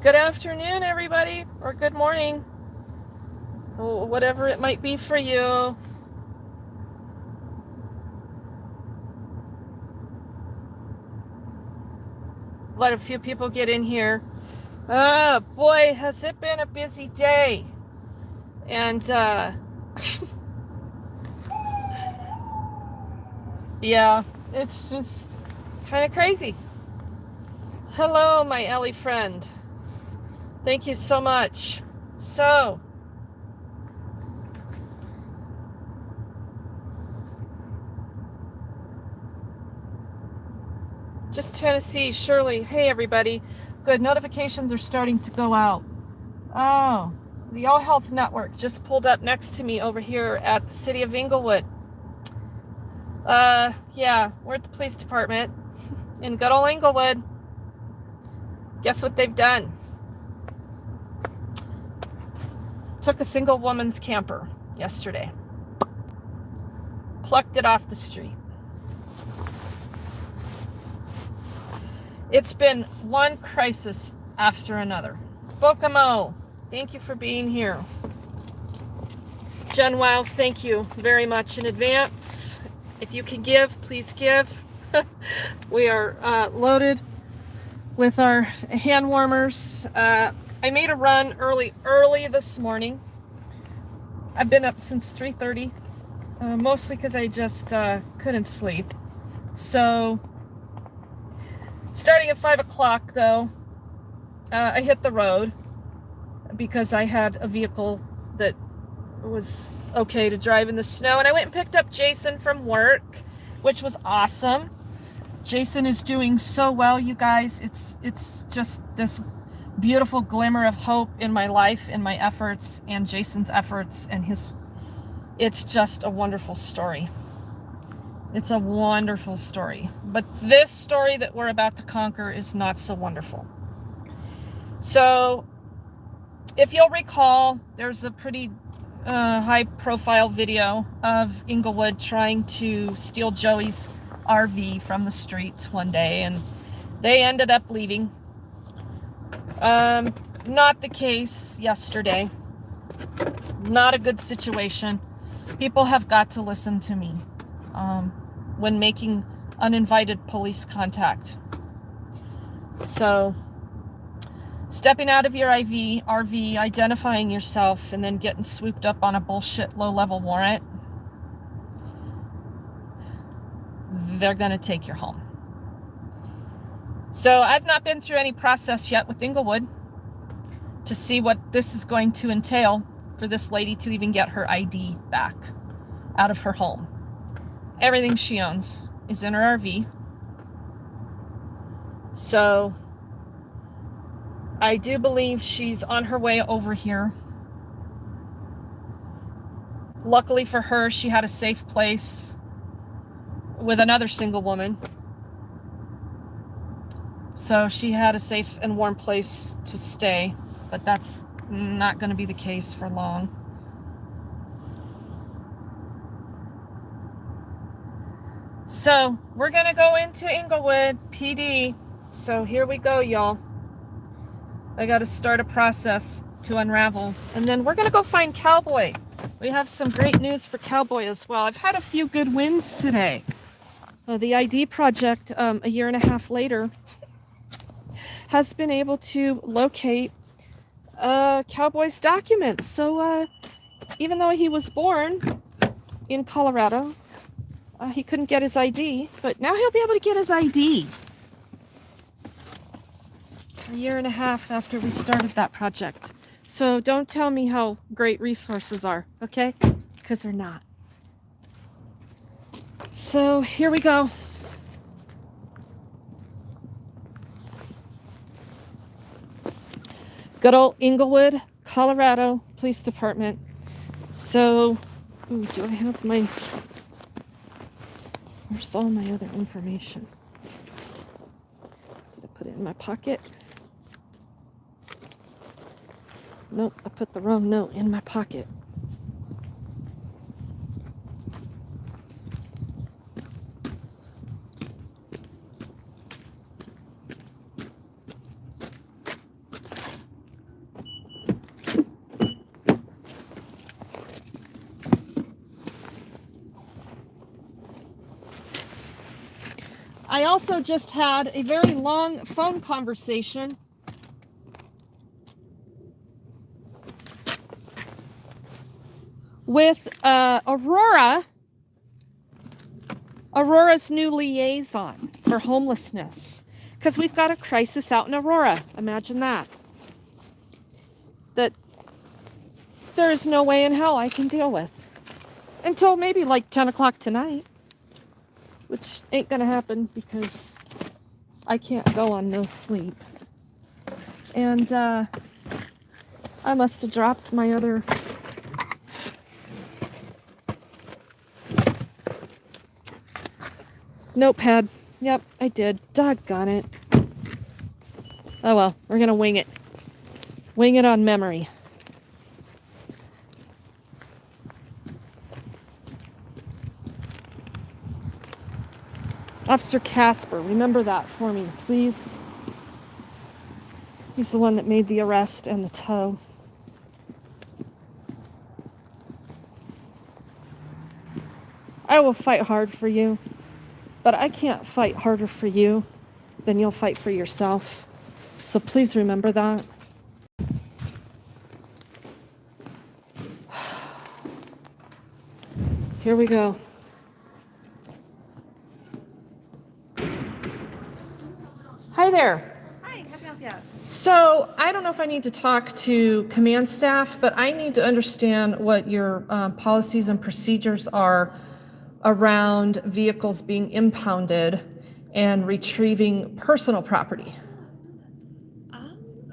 Good afternoon, everybody, or good morning, or whatever it might be for you. Let a few people get in here. Oh, boy, has it been a busy day. And, yeah, it's just kind of crazy. Hello, my Ellie friend. Thank you so much. So, just Tennessee, Shirley. Hey, everybody. Good, notifications are starting to go out. Oh, the All Health Network just pulled up next to me over here at the city of Inglewood. Yeah, we're at the police department in good old Inglewood. Guess what they've done? Took a single woman's camper yesterday. Plucked it off the street. It's been one crisis after another. Bokamo, thank you for being here. Jen Wow, thank you very much in advance. If you can give, please give. We are loaded with our hand warmers. I made a run early this morning. I've been up since 3:30, mostly because I just couldn't sleep. So, starting at 5 o'clock, though, I hit the road because I had a vehicle that was okay to drive in the snow, and I went and picked up Jason from work, which was awesome. Jason is doing so well, you guys. It's just this beautiful glimmer of hope in my life, in my efforts, and Jason's efforts, and it's just a wonderful story. It's a wonderful story. But this story that we're about to conquer is not so wonderful. So, if you'll recall, there's a pretty high-profile video of Inglewood trying to steal Joey's RV from the streets one day, and they ended up leaving. Not the case yesterday. Not a good situation. People have got to listen to me when making uninvited police contact. So, stepping out of your RV, identifying yourself, and then getting swooped up on a bullshit low-level warrant, they're going to take you home. So I've not been through any process yet with Inglewood to see what this is going to entail for this lady to even get her ID back out of her home. Everything she owns is in her RV. So I do believe she's on her way over here. Luckily for her, she had a safe place with another single woman. So she had a safe and warm place to stay, but that's not going to be the case for long. So we're going to go into Inglewood PD. So here we go, y'all. I got to start a process to unravel. And then we're going to go find Cowboy. We have some great news for Cowboy as well. I've had a few good wins today. The ID project, a year and a half later, has been able to locate Cowboy's documents. So even though he was born in Colorado, he couldn't get his ID, but now he'll be able to get his ID. A year and a half after we started that project. So don't tell me how great resources are, okay? Because they're not. So here we go. Good old Inglewood, Colorado Police Department. So, do I have my... Where's all my other information? Did I put it in my pocket? Nope, I put the wrong note in my pocket. I also just had a very long phone conversation with Aurora's new liaison for homelessness. Because we've got a crisis out in Aurora. Imagine that. That there is no way in hell I can deal with. Until maybe like 10 o'clock tonight. Which ain't gonna happen because I can't go on no sleep. And I must have dropped my other notepad. Yep, I did. Doggone it. Oh well, we're gonna wing it. Wing it on memory. Officer Casper, remember that for me, please. He's the one that made the arrest and the tow. I will fight hard for you, but I can't fight harder for you than you'll fight for yourself. So please remember that. Here we go. Hi there. Hi, how can I help you out? So I don't know if I need to talk to command staff, but I need to understand what your policies and procedures are around vehicles being impounded and retrieving personal property.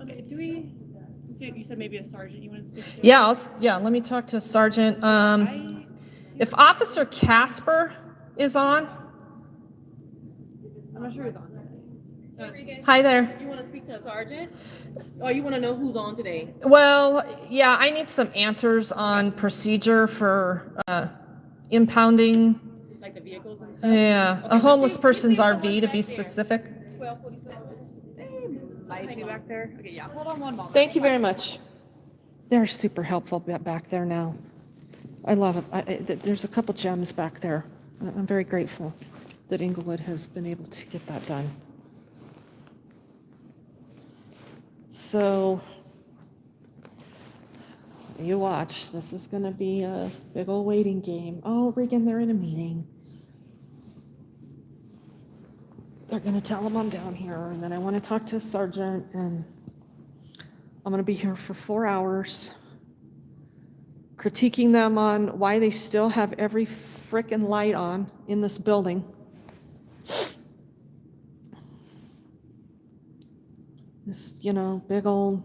Okay, you said maybe a sergeant you want to speak to? Yeah, let me talk to a sergeant. If Officer Casper is on. I'm not sure who's on. Hi there. You want to speak to a sergeant? Or you want to know who's on today? Well, yeah, I need some answers on procedure for impounding. Like the vehicles and stuff? Yeah, Okay, a homeless we see person's someone RV to back be there. specific. 1247. Might be back there. Okay, yeah. Hold on one moment. Thank you very much. They're super helpful back there now. I love it. There's a couple gems back there. I'm very grateful that Inglewood has been able to get that done. So, you watch. This is going to be a big old waiting game. Oh, Regan, they're in a meeting. They're going to tell them I'm down here, and then I want to talk to a sergeant, and I'm going to be here for 4 hours, critiquing them on why they still have every frickin' light on in this building. This, big old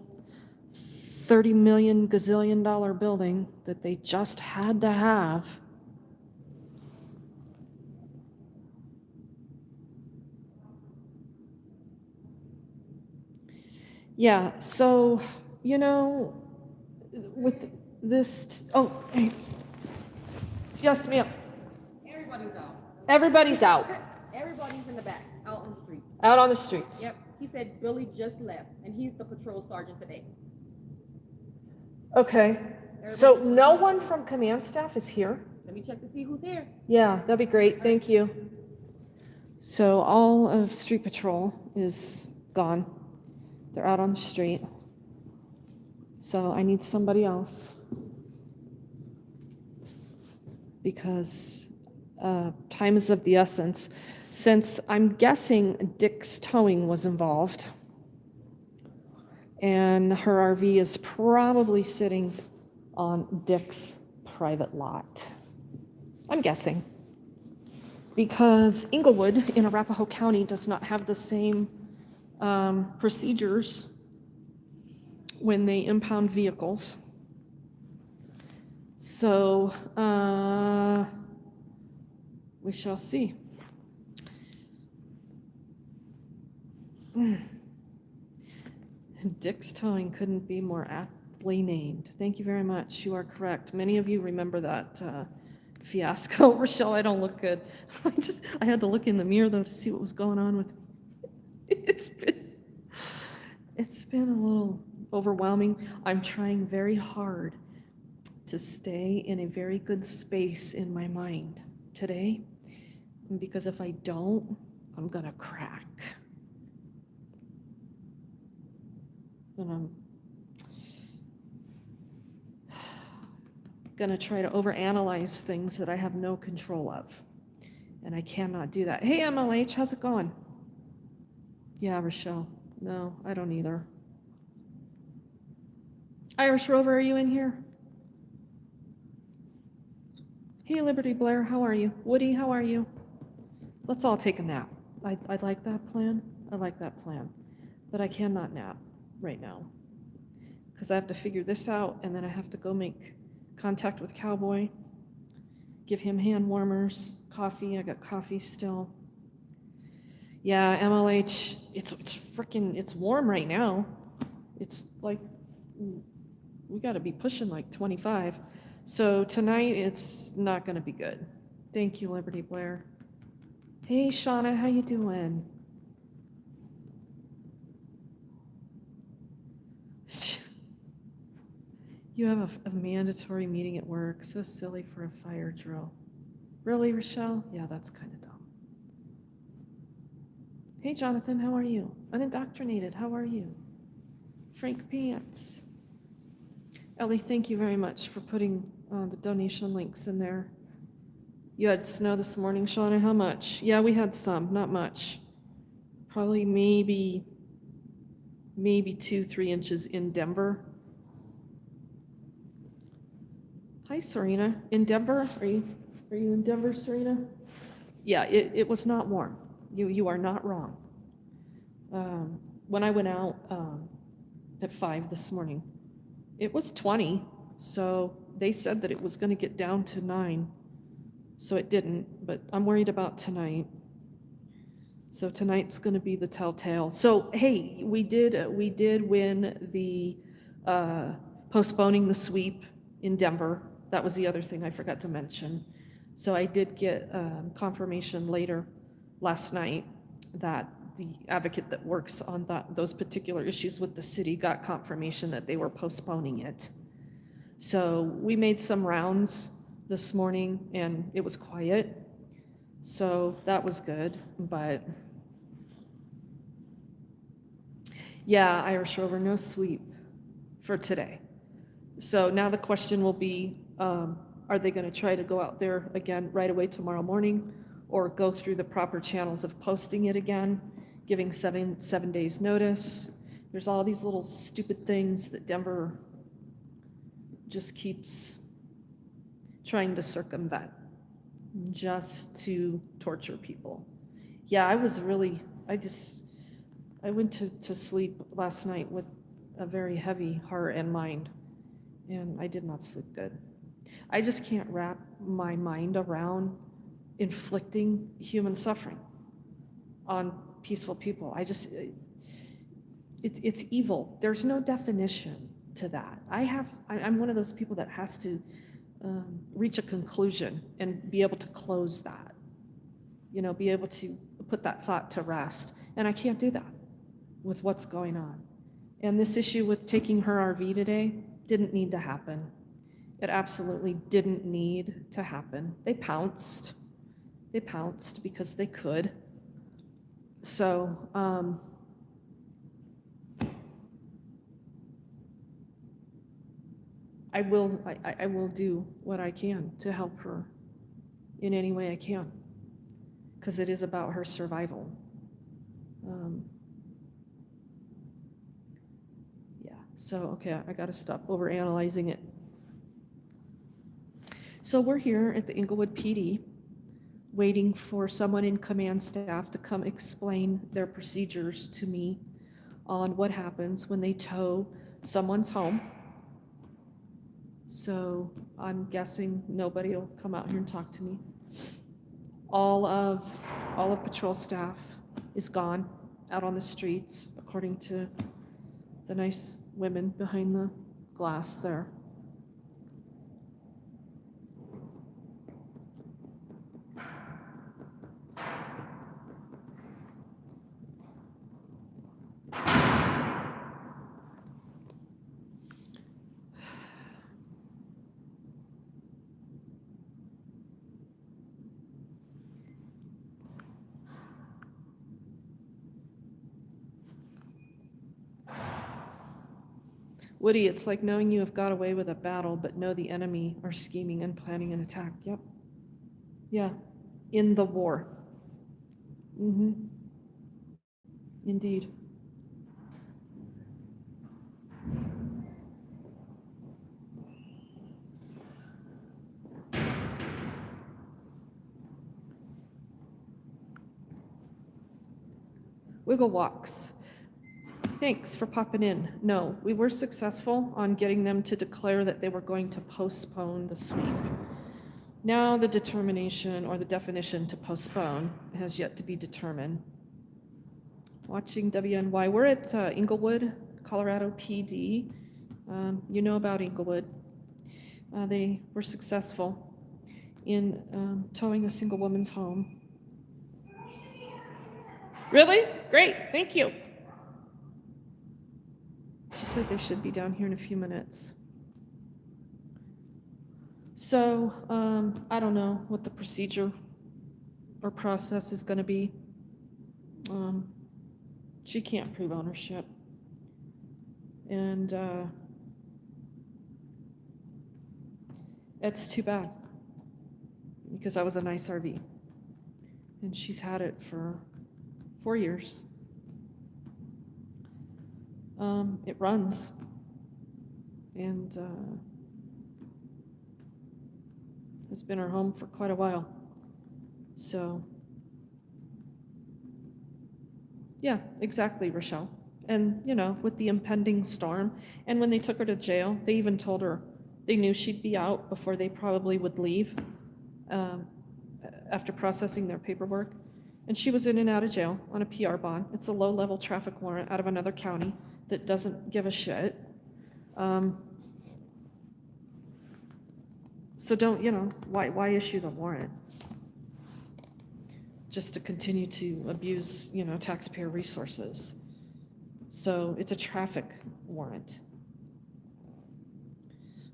30 million gazillion dollar building that they just had to have. Yeah, so, with this, hey. Yes, ma'am. Everybody's out. Everybody's out. Everybody's in the back, out on the streets. Out on the streets. Yep. He said Billy just left, and he's the patrol sergeant today. Okay. So no one from command staff is here? Let me check to see who's here. Yeah, that'd be great. Thank you. So all of street patrol is gone. They're out on the street. So I need somebody else. Because time is of the essence. Since I'm guessing Dick's towing was involved. And her RV is probably sitting on Dick's private lot. I'm guessing. Because Inglewood in Arapahoe County does not have the same procedures when they impound vehicles. So we shall see. Dick's Towing couldn't be more aptly named. Thank you very much. You are correct. Many of you remember that fiasco. Rochelle, I don't look good. I had to look in the mirror though to see what was going on with me. It's been a little overwhelming. I'm trying very hard to stay in a very good space in my mind today, because if I don't, I'm gonna crack. And I'm gonna try to overanalyze things that I have no control of. And I cannot do that. Hey, MLH, how's it going? Yeah, Rochelle. No, I don't either. Irish Rover, are you in here? Hey, Liberty Blair, how are you? Woody, how are you? Let's all take a nap. I like that plan. I like that plan. But I cannot nap right now because I have to figure this out, and then I have to go make contact with Cowboy, give him hand warmers, coffee. I got coffee still. Yeah, MLH, it's freaking, it's warm right now. It's like, we got to be pushing like 25. So tonight it's not going to be good. Thank you, Liberty Blair. Hey, Shauna, how you doing? You have a mandatory meeting at work. So silly for a fire drill. Really, Rochelle? Yeah, that's kind of dumb. Hey, Jonathan, how are you? Unindoctrinated, how are you? Frank Pants. Ellie, thank you very much for putting the donation links in there. You had snow this morning, Shauna. How much? Yeah, we had some, not much. Probably maybe 2-3 inches in Denver. Hi, Serena. In Denver? Are you in Denver, Serena? Yeah, it was not warm. You are not wrong. When I went out at 5 this morning, it was 20. So they said that it was going to get down to 9. So it didn't, but I'm worried about tonight. So tonight's going to be the telltale. So hey, we did win the postponing the sweep in Denver. That was the other thing I forgot to mention. So I did get confirmation later last night that the advocate that works on those particular issues with the city got confirmation that they were postponing it. So we made some rounds this morning and it was quiet. So that was good, but yeah, Irish Rover, no sweep for today. So now the question will be, are they going to try to go out there again right away tomorrow morning, or go through the proper channels of posting it again, giving seven days notice? There's all these little stupid things that Denver just keeps trying to circumvent just to torture people. Yeah, I went to sleep last night with a very heavy heart and mind, and I did not sleep good. I just can't wrap my mind around inflicting human suffering on peaceful people. It's evil. There's no definition to that. I'm one of those people that has to reach a conclusion and be able to close that, be able to put that thought to rest. And I can't do that with what's going on. And this issue with taking her RV today didn't need to happen. It absolutely didn't need to happen. They pounced because they could. So, I will do what I can to help her in any way I can, because it is about her survival. Yeah, so, okay, I gotta stop overanalyzing it. So we're here at the Inglewood PD, waiting for someone in command staff to come explain their procedures to me on what happens when they tow someone's home. So I'm guessing nobody will come out here and talk to me. All of patrol staff is gone out on the streets, according to the nice women behind the glass there. Woody, it's like knowing you have got away with a battle, but know the enemy are scheming and planning an attack. Yep. Yeah. In the war. Mm-hmm. Indeed. Wiggle walks. Thanks for popping in. No, we were successful on getting them to declare that they were going to postpone the sweep. Now the determination or the definition to postpone has yet to be determined. Watching WNY. We're at Inglewood, Colorado PD. You know about Inglewood. They were successful in towing a single woman's home. Really? Great, thank you. She said they should be down here in a few minutes. So, I don't know what the procedure or process is going to be. She can't prove ownership. And it's too bad, because that was a nice RV. And she's had it for 4 years. It runs. And it's been her home for quite a while. So, yeah, exactly, Rochelle. And, you know, with the impending storm, and when they took her to jail, they even told her they knew she'd be out before they probably would leave after processing their paperwork. And she was in and out of jail on a PR bond. It's a low-level traffic warrant out of another county that doesn't give a shit. So don't, you know, why issue the warrant? Just to continue to abuse, you know, taxpayer resources. So it's a traffic warrant.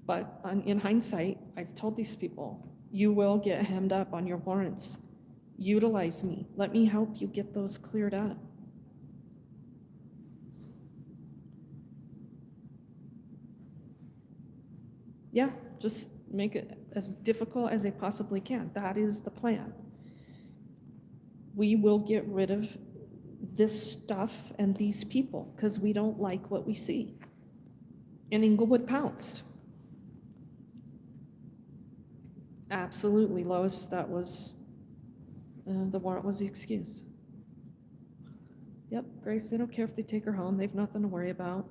But in hindsight, I've told these people, you will get hemmed up on your warrants. Utilize me. Let me help you get those cleared up. Yeah, just make it as difficult as they possibly can. That is the plan. We will get rid of this stuff and these people because we don't like what we see. And Inglewood pounced. Absolutely, Lois, that was, the warrant was the excuse. Yep, Grace, they don't care if they take her home. They have nothing to worry about.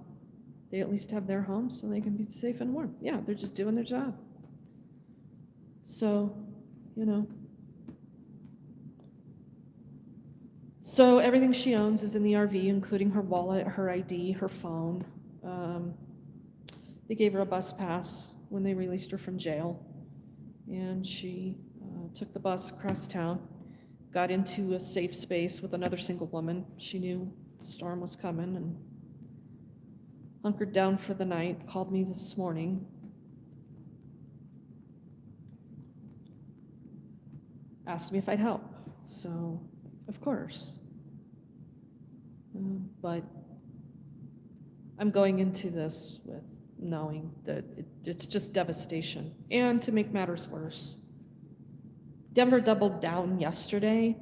They at least have their home so they can be safe and warm. Yeah, they're just doing their job. So, you know. So everything she owns is in the RV, including her wallet, her ID, her phone. They gave her a bus pass when they released her from jail. And she took the bus across town, got into a safe space with another single woman. She knew the storm was coming and hunkered down for the night, called me this morning. Asked me if I'd help. So, of course. But I'm going into this with knowing that it's just devastation. And to make matters worse, Denver doubled down yesterday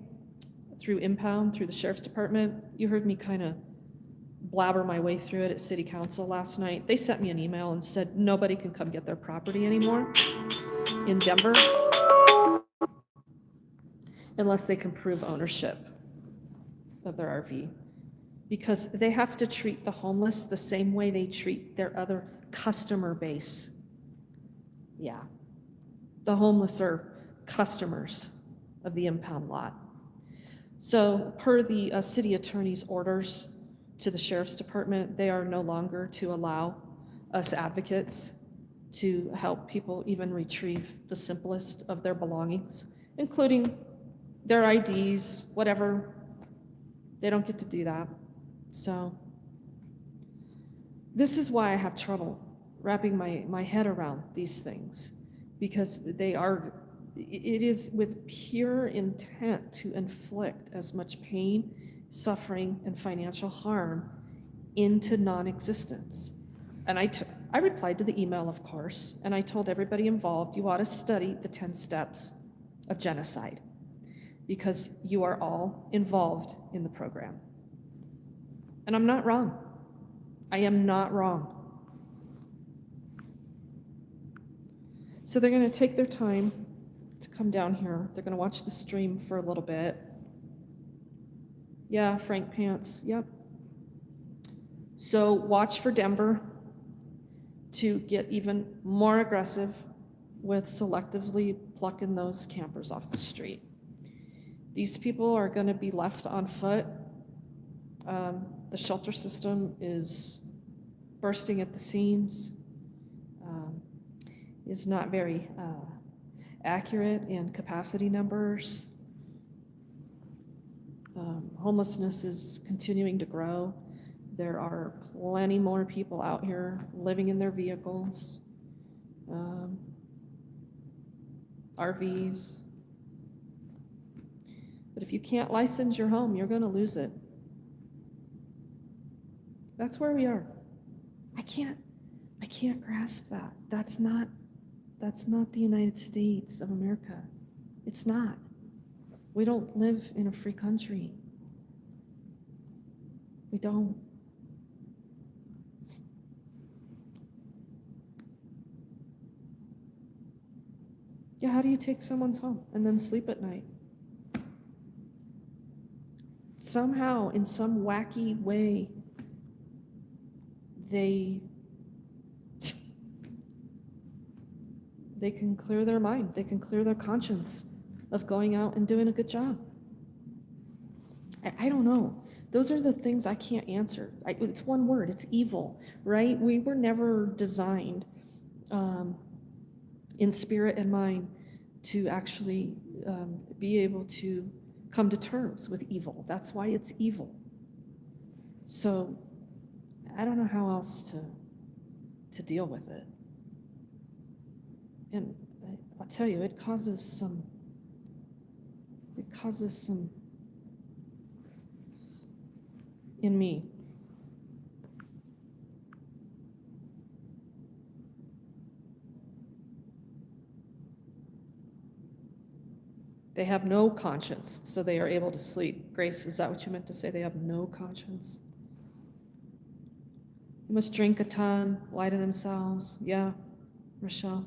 through Impound, through the sheriff's department. You heard me kind of blabber my way through it at city council last night. They sent me an email and said nobody can come get their property anymore in Denver unless they can prove ownership of their RV, because they have to treat the homeless the same way they treat their other customer base. Yeah, the homeless are customers of the impound lot. So per the city attorney's orders to the sheriff's department, they are no longer to allow us advocates to help people even retrieve the simplest of their belongings, including their IDs, whatever. They don't get to do that. So this is why I have trouble wrapping my head around these things, because it is with pure intent to inflict as much pain, suffering, and financial harm into non-existence. And I replied to the email, of course, and I told everybody involved, you ought to study the 10 steps of genocide because you are all involved in the program. And I'm not wrong. I am not wrong. So they're going to take their time to come down here. They're going to watch the stream for a little bit. Yeah, Frank Pants. Yep. So watch for Denver to get even more aggressive with selectively plucking those campers off the street. These people are going to be left on foot. The shelter system is bursting at the seams, is not very accurate in capacity numbers. Homelessness is continuing to grow. There are plenty more people out here living in their vehicles, RVs. But if you can't license your home, you're going to lose it. That's where we are. I can't grasp that. That's not the United States of America. It's not. We don't live in a free country. We don't. Yeah, how do you take someone's home and then sleep at night? Somehow, in some wacky way, they can clear their mind. They can clear their conscience of going out and doing a good job. I don't know. Those are the things I can't answer. It's one word. It's evil, right? We were never designed in spirit and mind to actually be able to come to terms with evil. That's why it's evil. So I don't know how else to deal with it. And I'll tell you, it causes some in me. They have no conscience, so they are able to sleep. Grace, is that what you meant to say? They have no conscience. They must drink a ton, lie to themselves. Yeah, Rochelle.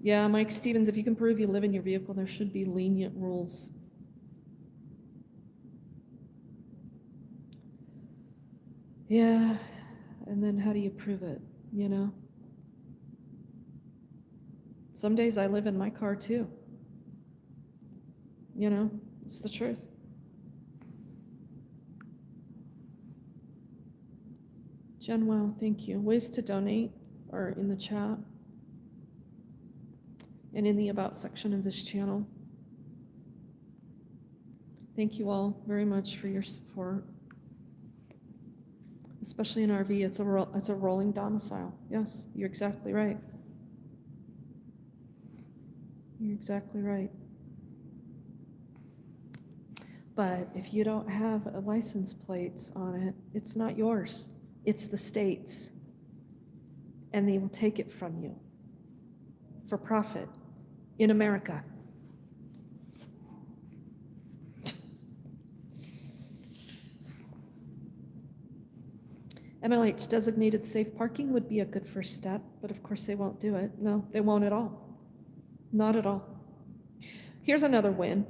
Yeah, Mike Stevens, if you can prove you live in your vehicle, there should be lenient rules. Yeah, and then how do you prove it, you know? Some days I live in my car too. You know, it's the truth. Jen, wow, thank you. Ways to donate are in the chat and in the About section of this channel. Thank you all very much for your support. Especially in RV, it's a rolling domicile. Yes, you're exactly right. You're exactly right. But if you don't have a license plates on it, it's not yours. It's the state's. And they will take it from you for profit in America. MLH designated safe parking would be a good first step, but of course they won't do it. No, they won't at all. Not at all. Here's another win.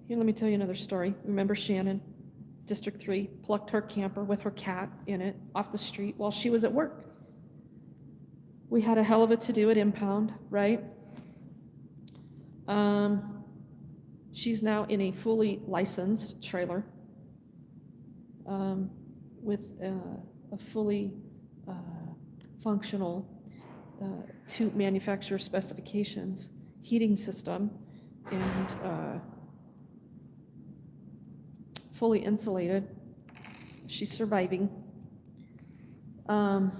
Here, let me tell you another story. Remember Shannon, District 3, plucked her camper with her cat in it off the street while she was at work. We had a hell of a to-do at Impound, right? She's now in a fully licensed trailer with a fully functional to manufacturer specifications heating system and fully insulated. She's surviving. The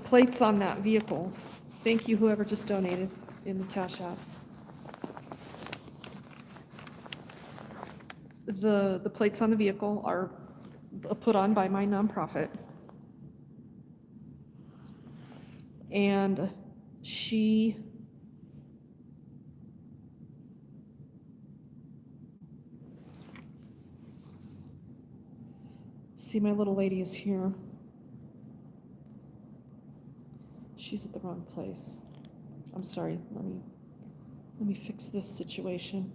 plates on that vehicle, thank you whoever just donated in the Cash App. the plates on the vehicle are put on by my nonprofit. And she see, my little lady is here. She's at the wrong place. I'm sorry. Let me fix this situation.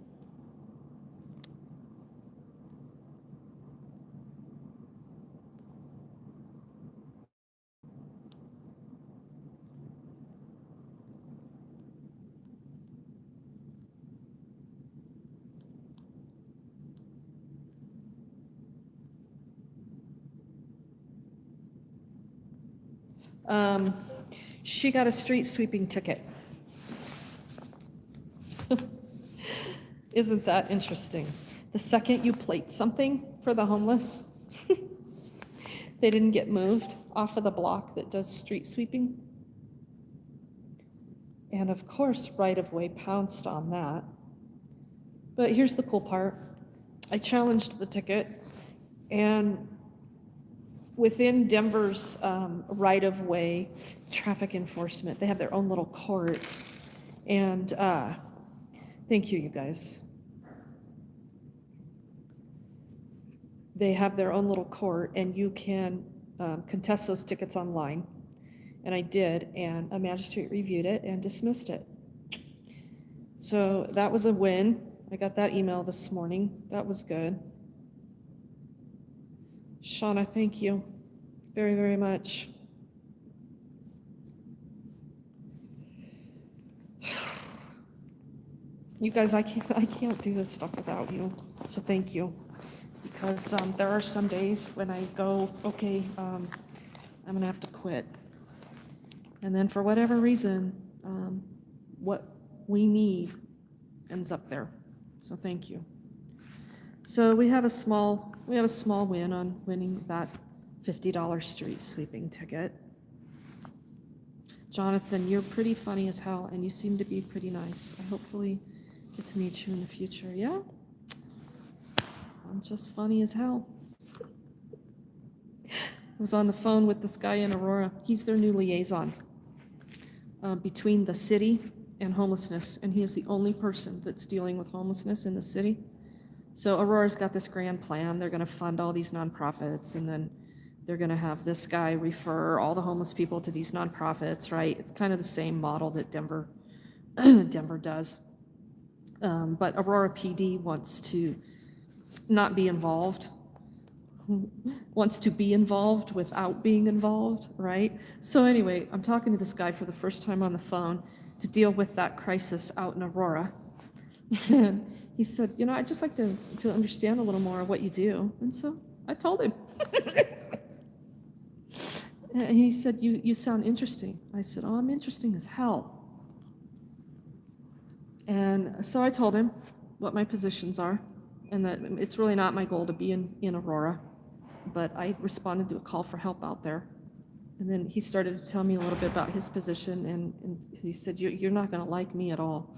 She got a street sweeping ticket. Isn't that interesting? The second you plate something for the homeless, they didn't get moved off of the block that does street sweeping. And of course, right of way pounced on that. But here's the cool part. I challenged the ticket, and within Denver's right-of-way traffic enforcement, they have their own little court. And thank you, you guys. They have their own little court, and you can contest those tickets online. And I did, and a magistrate reviewed it and dismissed it. So that was a win. I got that email this morning. That was good. Shauna, thank you very, very much. You guys, I can't do this stuff without you, so thank you. Because there are some days when I go, okay, I'm gonna have to quit. And then for whatever reason, what we need ends up there. So thank you. So we have a small win on winning that $50 street sweeping ticket. Jonathan, you're pretty funny as hell, and you seem to be pretty nice. I hopefully get to meet you in the future. Yeah, I'm just funny as hell. I was on the phone with this guy in Aurora. He's their new liaison between the city and homelessness, and he is the only person that's dealing with homelessness in the city. So Aurora's got this grand plan. They're going to fund all these nonprofits, and then they're going to have this guy refer all the homeless people to these nonprofits, right? It's kind of the same model that Denver does. But Aurora PD wants to not be involved, wants to be involved without being involved, right? So anyway, I'm talking to this guy for the first time on the phone to deal with that crisis out in Aurora. And he said, you know, I'd just like to understand a little more of what you do. And so I told him. And he said, you sound interesting. I said, oh, I'm interesting as hell. And so I told him what my positions are, and that it's really not my goal to be in Aurora, but I responded to a call for help out there. And then he started to tell me a little bit about his position, and he said, you're not going to like me at all.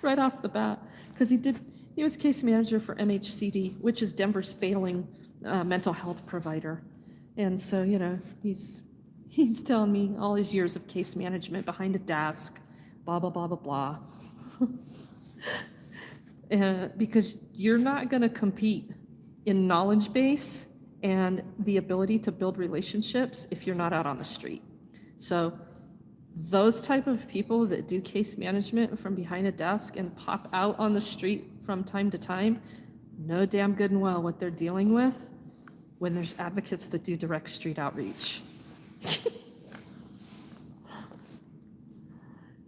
Right off the bat, because he was case manager for MHCD, which is Denver's failing mental health provider. And so, you know, he's telling me all his years of case management behind a desk, blah, blah, blah, blah, blah. Because you're not going to compete in knowledge base and the ability to build relationships if you're not out on the street. So those type of people that do case management from behind a desk and pop out on the street from time to time know damn good and well what they're dealing with when there's advocates that do direct street outreach.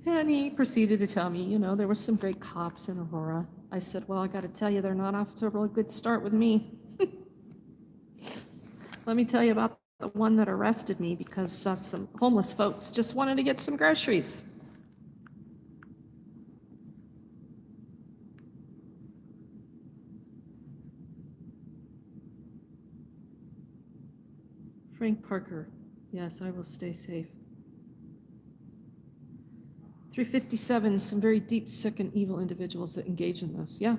And he proceeded to tell me, you know, there were some great cops in Aurora. I said, well, I got to tell you, they're not off to a really good start with me. Let me tell you about the one that arrested me because some homeless folks just wanted to get some groceries. Frank Parker, yes, I will stay safe. 357, some very deep, sick, and evil individuals that engage in this. Yeah,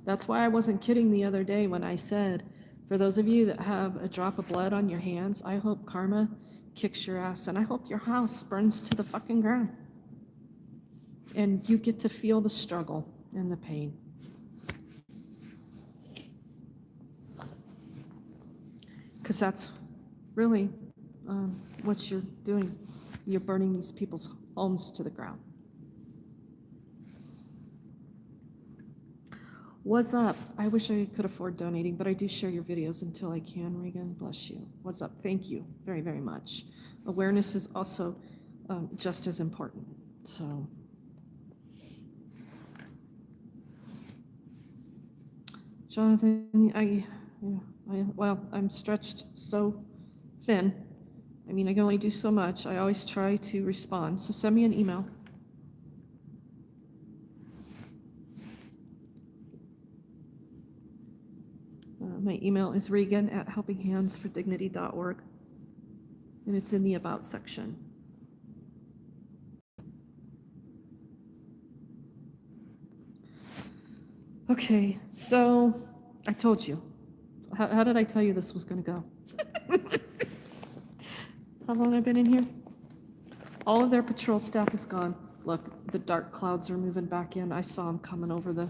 That's why I wasn't kidding the other day when I said, for those of you that have a drop of blood on your hands, I hope karma kicks your ass, and I hope your house burns to the fucking ground. And you get to feel the struggle and the pain. Because that's really what you're doing. You're burning these people's homes to the ground. What's up? I wish I could afford donating, but I do share your videos until I can, Regan. Bless you. What's up? Thank you very, very much. Awareness is also just as important. So, Jonathan, I'm stretched so thin. I mean, I can only do so much. I always try to respond. So send me an email. My email is regan@helpinghandsfordignity.org, and it's in the About section. Okay, so I told you. How did I tell you this was going to go? How long I've been in here? All of their patrol staff is gone. Look, the dark clouds are moving back in. I saw them coming over the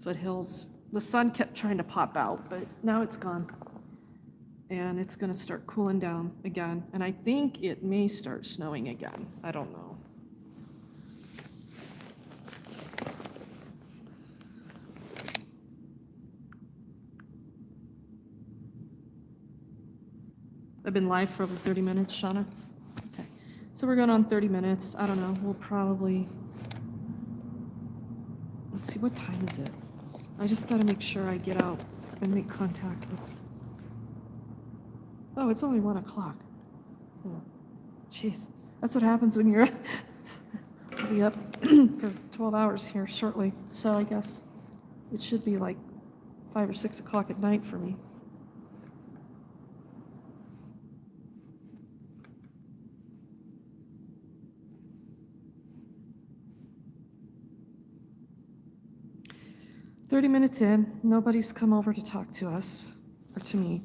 foothills. The sun kept trying to pop out, but now it's gone. And it's going to start cooling down again. And I think it may start snowing again. I don't know. I've been live for over 30 minutes, Shauna. Okay. So we're going on 30 minutes. I don't know. We'll probably... Let's see, what time is it? I just got to make sure I get out and make contact with... Oh, it's only 1 o'clock. Oh, jeez. That's what happens when you're... I'll be up for 12 hours here shortly. So I guess it should be like 5 or 6 o'clock at night for me. "30 minutes in, nobody's come over to talk to us, or to me.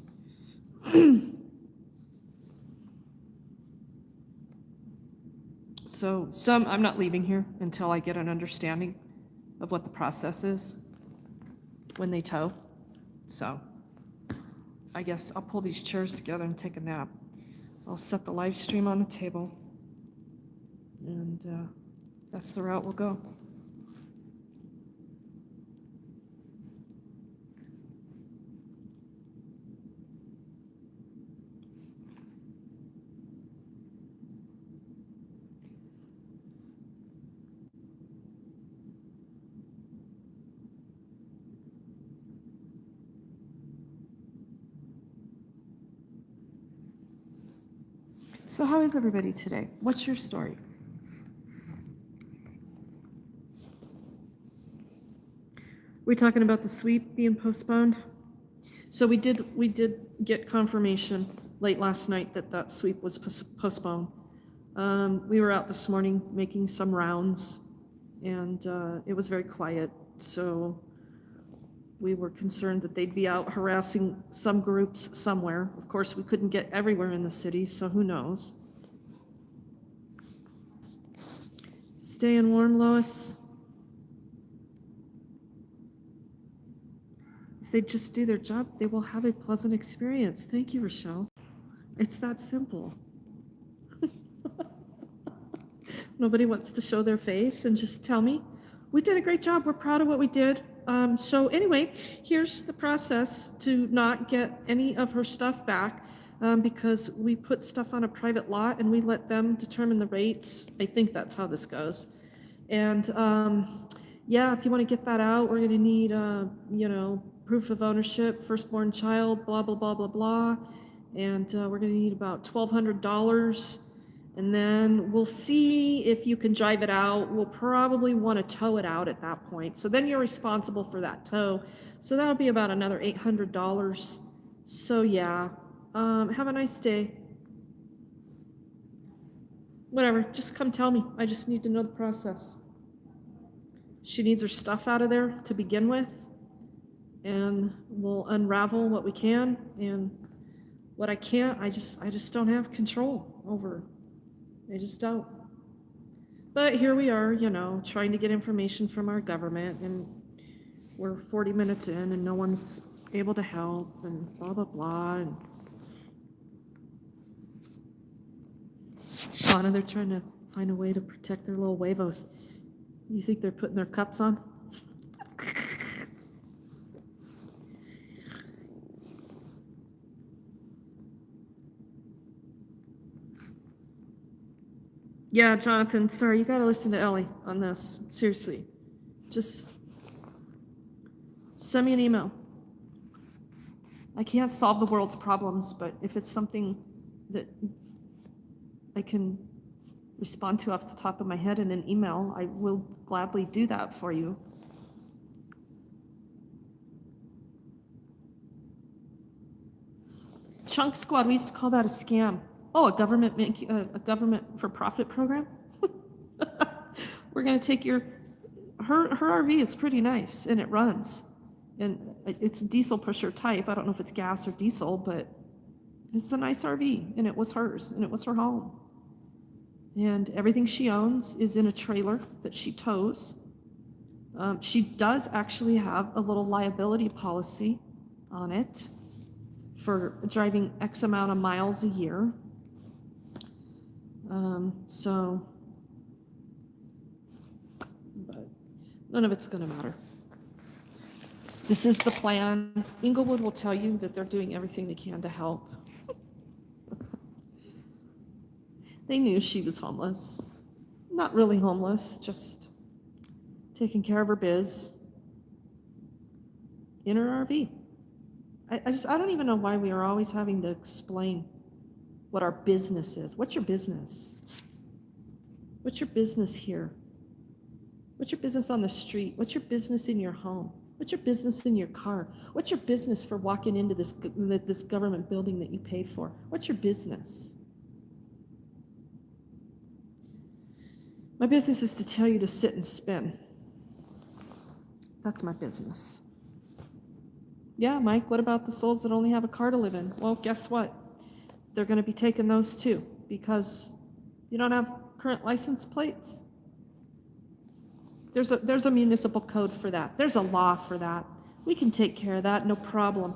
So I'm not leaving here until I get an understanding of what the process is when they tow. So I guess I'll pull these chairs together and take a nap. I'll set the live stream on the table, and that's the route we'll go. So how is everybody today? What's your story? We're talking about the sweep being postponed. So we did get confirmation late last night that sweep was postponed. We were out this morning making some rounds, and it was very quiet. So we were concerned that they'd be out harassing some groups somewhere. Of course, we couldn't get everywhere in the city, so who knows. Staying warm, Lois. If they just do their job, they will have a pleasant experience. Thank you, Rochelle. It's that simple. Nobody wants to show their face and just tell me, we did a great job, we're proud of what we did. So anyway, here's the process to not get any of her stuff back, because we put stuff on a private lot and we let them determine the rates. I think that's how this goes. And yeah, if you want to get that out, we're going to need, proof of ownership, firstborn child, blah, blah, blah, blah, blah. And we're going to need about $1,200. And then we'll see if you can drive it out. We'll probably want to tow it out at that point. So then you're responsible for that tow. So that'll be about another $800. So yeah, have a nice day. Whatever, just come tell me. I just need to know the process. She needs her stuff out of there to begin with. and we'll unravel what we can, and what I can't, I just don't have control over. I just don't. But here we are, trying to get information from our government, and we're 40 minutes in and no one's able to help, and blah, blah, blah. And Shauna, they're trying to find a way to protect their little huevos. You think they're putting their cups on? Yeah, Jonathan, sorry, you gotta listen to Ellie on this. Seriously. Just send me an email. I can't solve the world's problems, but if it's something that I can respond to off the top of my head in an email, I will gladly do that for you. Chunk Squad, we used to call that a scam. Oh, a government for profit program? We're gonna take her RV is pretty nice and it runs. And it's diesel pusher type. I don't know if it's gas or diesel, but it's a nice RV, and it was hers, and it was her home. And everything she owns is in a trailer that she tows. She does actually have a little liability policy on it for driving X amount of miles a year. But none of it's going to matter. This is the plan. Inglewood will tell you that they're doing everything they can to help. They knew she was homeless. Not really homeless, just taking care of her biz in her RV. I don't even know why we are always having to explain what our business is. What's your business? What's your business here? What's your business on the street? What's your business in your home? What's your business in your car? What's your business for walking into this government building that you pay for? What's your business? My business is to tell you to sit and spin. That's my business. Yeah, Mike, what about the souls that only have a car to live in? Well, guess what? They're going to be taking those too, because you don't have current license plates. There's a municipal code for that. There's a law for that. We can take care of that, no problem.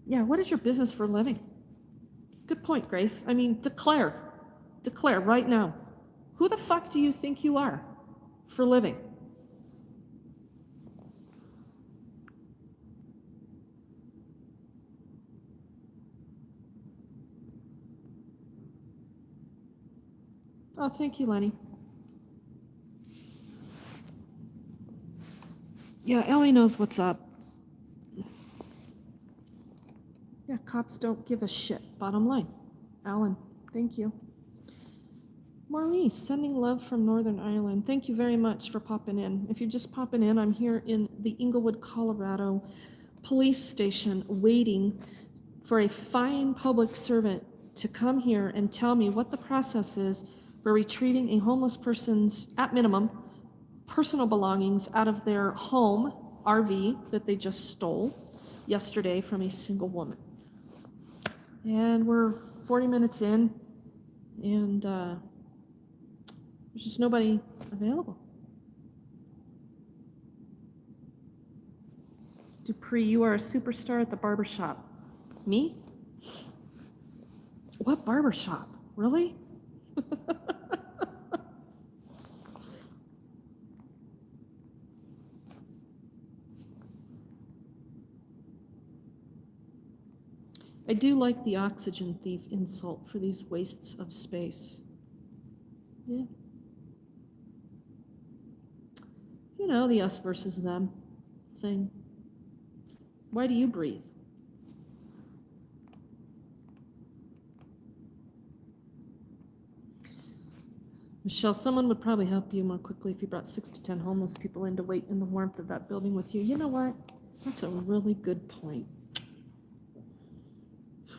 Yeah, what is your business for a living? Good point, Grace. I mean, declare right now. Who the fuck do you think you are for a living? Oh, thank you, Lenny. Yeah, Ellie knows what's up. Yeah, cops don't give a shit. Bottom line. Alan, thank you. Maurice, sending love from Northern Ireland. Thank you very much for popping in. If you're just popping in, I'm here in the Inglewood, Colorado police station waiting for a fine public servant to come here and tell me what the process is for retrieving a homeless person's, at minimum, personal belongings out of their home RV that they just stole yesterday from a single woman. And we're 40 minutes in, and there's just nobody available. Dupree, you are a superstar at the barbershop. Me? What barbershop? Really? I do like the oxygen thief insult for these wastes of space. Yeah. You know, the us versus them thing. Why do you breathe? Michelle, someone would probably help you more quickly if you brought 6 to 10 homeless people in to wait in the warmth of that building with you. You know what? That's a really good point.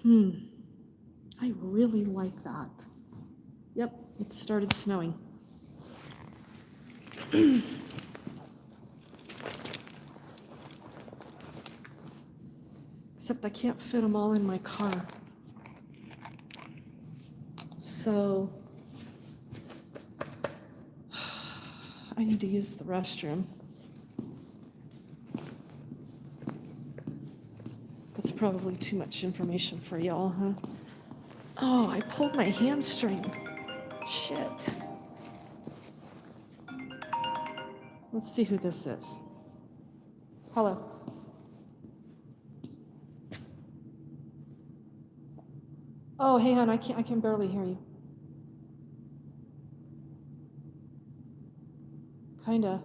I really like that. Yep, it started snowing. Except I can't fit them all in my car. So I need to use the restroom. That's probably too much information for y'all, huh? Oh, I pulled my hamstring. Shit. Let's see who this is. Hello. Oh, hey, hon, I can barely hear you. Kinda.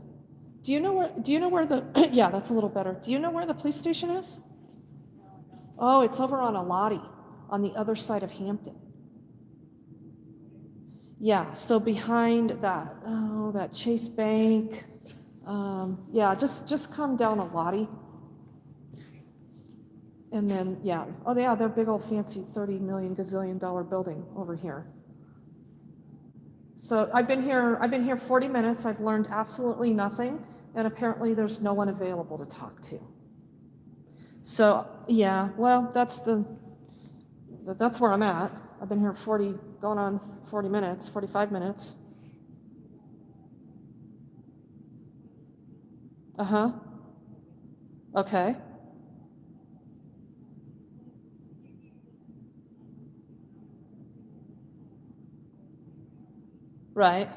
Do you know where the, yeah, that's a little better. Do you know where the police station is? Oh, it's over on Alati, on the other side of Hampton. Yeah, so behind that Chase Bank, yeah, just come down Alati. And then, yeah, oh yeah, their big old fancy 30 million gazillion dollar building over here. So I've been here 40 minutes, I've learned absolutely nothing, and apparently there's no one available to talk to. So, yeah, well, that's where I'm at. I've been here going on 40 minutes, 45 minutes. Uh-huh. Okay. Right.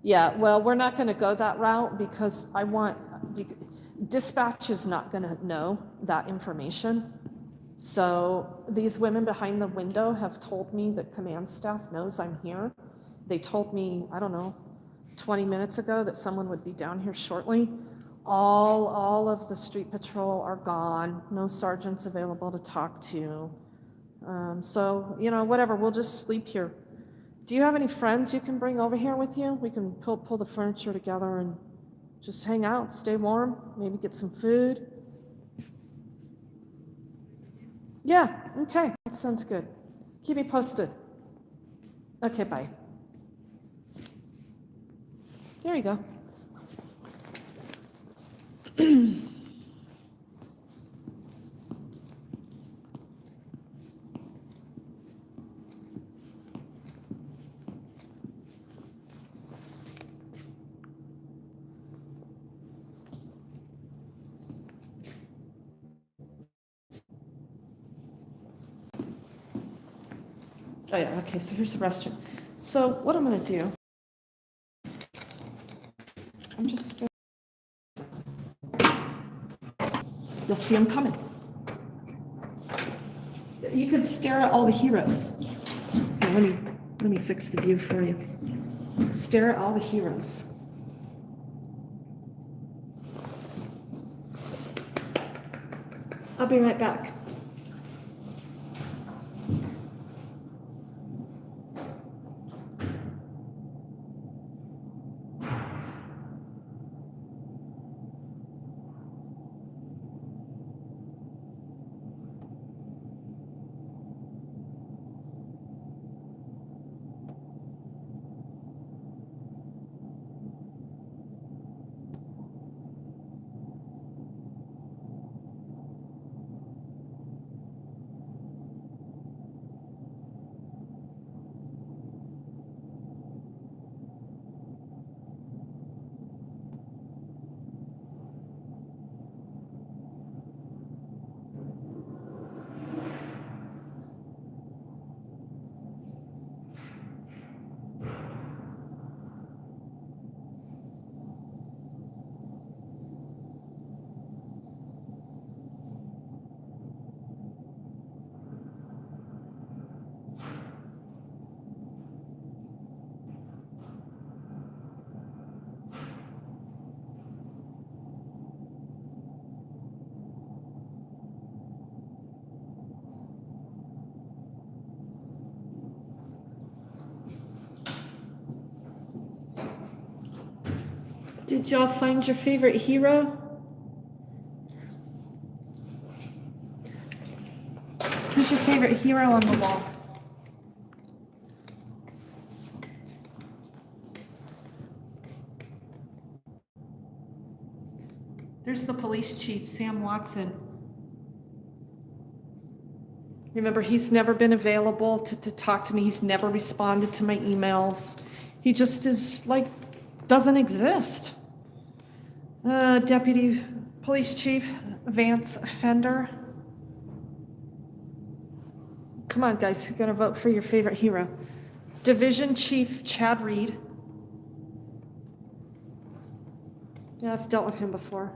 Yeah, well, we're not going to go that route because dispatch is not going to know that information. So these women behind the window have told me that command staff knows I'm here. They told me, I don't know, 20 minutes ago that someone would be down here shortly. All of the street patrol are gone. No sergeants available to talk to. So, whatever, we'll just sleep here. Do you have any friends you can bring over here with you? We can pull the furniture together and just hang out, stay warm, maybe get some food. Yeah, okay, that sounds good. Keep me posted. Okay, bye. There you go. Oh yeah, okay, so here's the restroom. So what I'm gonna do, I'm just you'll see them coming. You could stare at all the heroes. Here, let me fix the view for you. Stare at all the heroes. I'll be right back. Did y'all find your favorite hero? Who's your favorite hero on the wall? There's the police chief, Sam Watson. Remember, he's never been available to talk to me. He's never responded to my emails. He just is like, doesn't exist. Deputy Police Chief Vance Fender. Come on, guys, you're gonna vote for your favorite hero. Division Chief Chad Reed. Yeah, I've dealt with him before.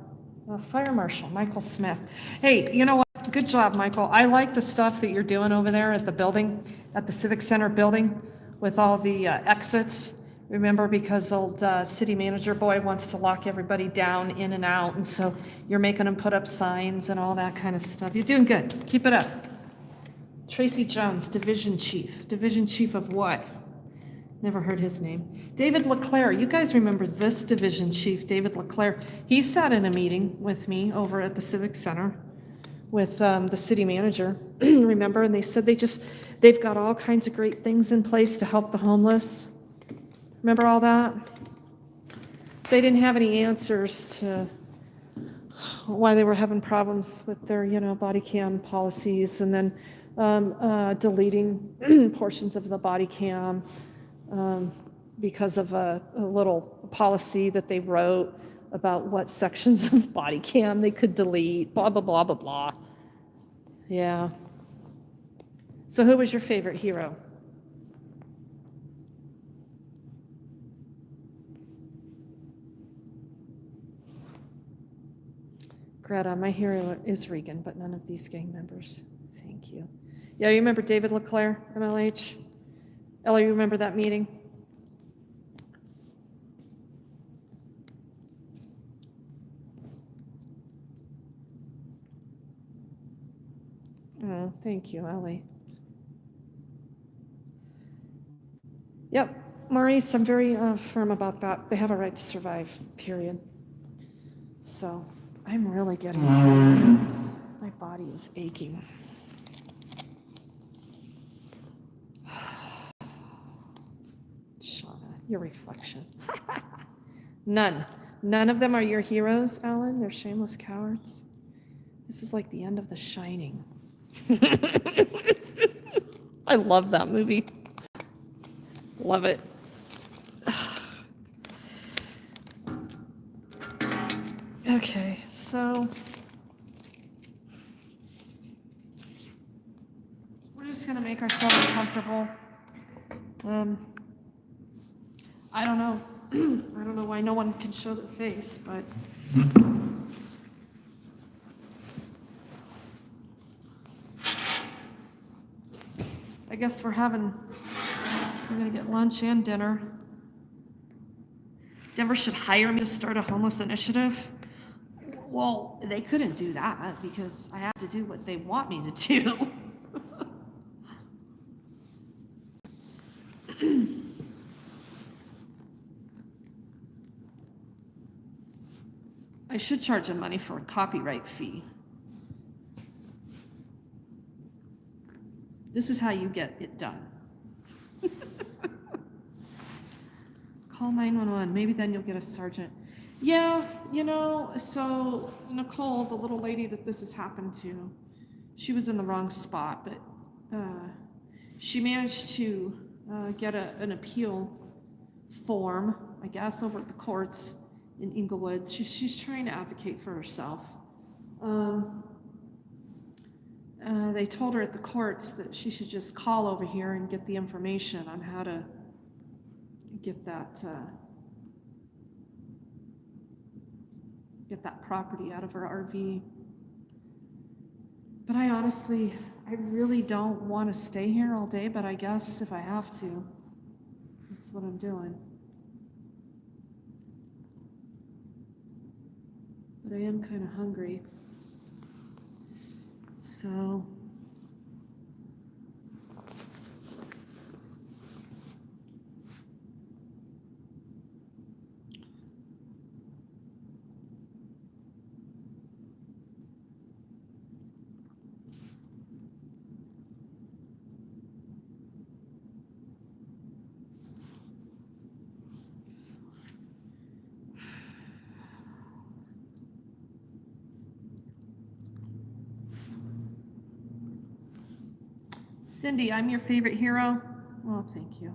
Fire Marshal Michael Smith. Hey, you know what? Good job, Michael. I like the stuff that you're doing over there at the building, at the Civic Center building, with all the exits. Remember, because old city manager boy wants to lock everybody down, in and out, and so you're making them put up signs and all that kind of stuff. You're doing good. Keep it up. Tracy Jones, Division Chief. Division Chief of what? Never heard his name. David LeClaire. You guys remember this Division Chief, David LeClaire. He sat in a meeting with me over at the Civic Center with the city manager, remember? And they said they've got all kinds of great things in place to help the homeless. Remember all that? They didn't have any answers to why they were having problems with their, body cam policies, and then deleting portions of the body cam because of a little policy that they wrote about what sections of body cam they could delete, blah, blah, blah, blah, blah. Yeah. So who was your favorite hero? Greta, my hero is Regan, but none of these gang members. Thank you. Yeah, you remember David LeClaire, MLH? Ellie, you remember that meeting? Oh, thank you, Ellie. Yep, Maurice, I'm very firm about that. They have a right to survive, period. So, I'm really getting tired. My body is aching. Shauna, your reflection. None of them are your heroes, Alan. They're shameless cowards. This is like the end of The Shining. I love that movie. Love it. Okay, so we're just gonna make ourselves comfortable. I don't know. I don't know why no one can show their face, but I guess we're gonna get lunch and dinner. Denver should hire me to start a homeless initiative. Well, they couldn't do that because I have to do what they want me to do. I should charge them money for a copyright fee. This is how you get it done. Call 911. Maybe then you'll get a sergeant. Yeah, so Nicole, the little lady that this has happened to, she was in the wrong spot, but she managed to get an appeal form, I guess, over at the courts in Inglewood. She's trying to advocate for herself. They told her at the courts that she should just call over here and get the information on how to get that property out of her RV. But I really don't want to stay here all day, but I guess if I have to, that's what I'm doing. But I am kind of hungry. So Cindy, I'm your favorite hero. Well, thank you.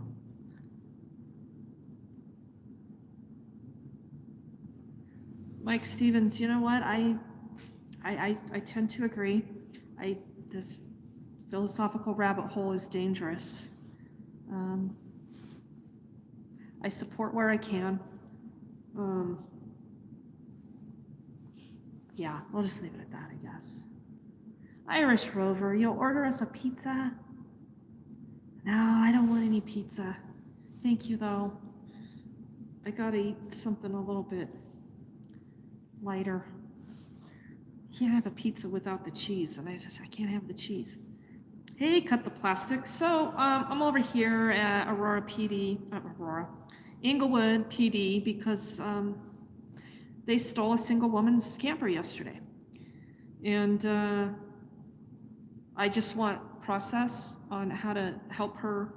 Mike Stevens, you know what? I tend to agree. This philosophical rabbit hole is dangerous. I support where I can. Yeah, we'll just leave it at that, I guess. Irish Rover, you'll order us a pizza? No, I don't want any pizza. Thank you, though. I gotta eat something a little bit lighter. Can't have a pizza without the cheese, and I can't have the cheese. Hey, cut the plastic. So I'm over here at Inglewood PD, because they stole a single woman's camper yesterday. And I just want process on how to help her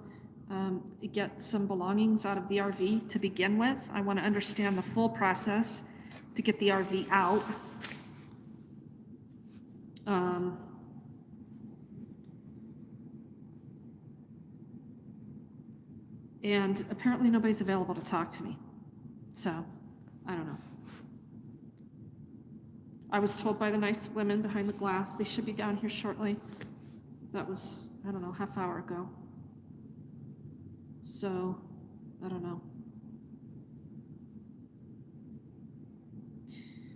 get some belongings out of the RV to begin with. I want to understand the full process to get the RV out. And apparently nobody's available to talk to me. So, I don't know. I was told by the nice women behind the glass they should be down here shortly. That was, I don't know, half hour ago. So, I don't know.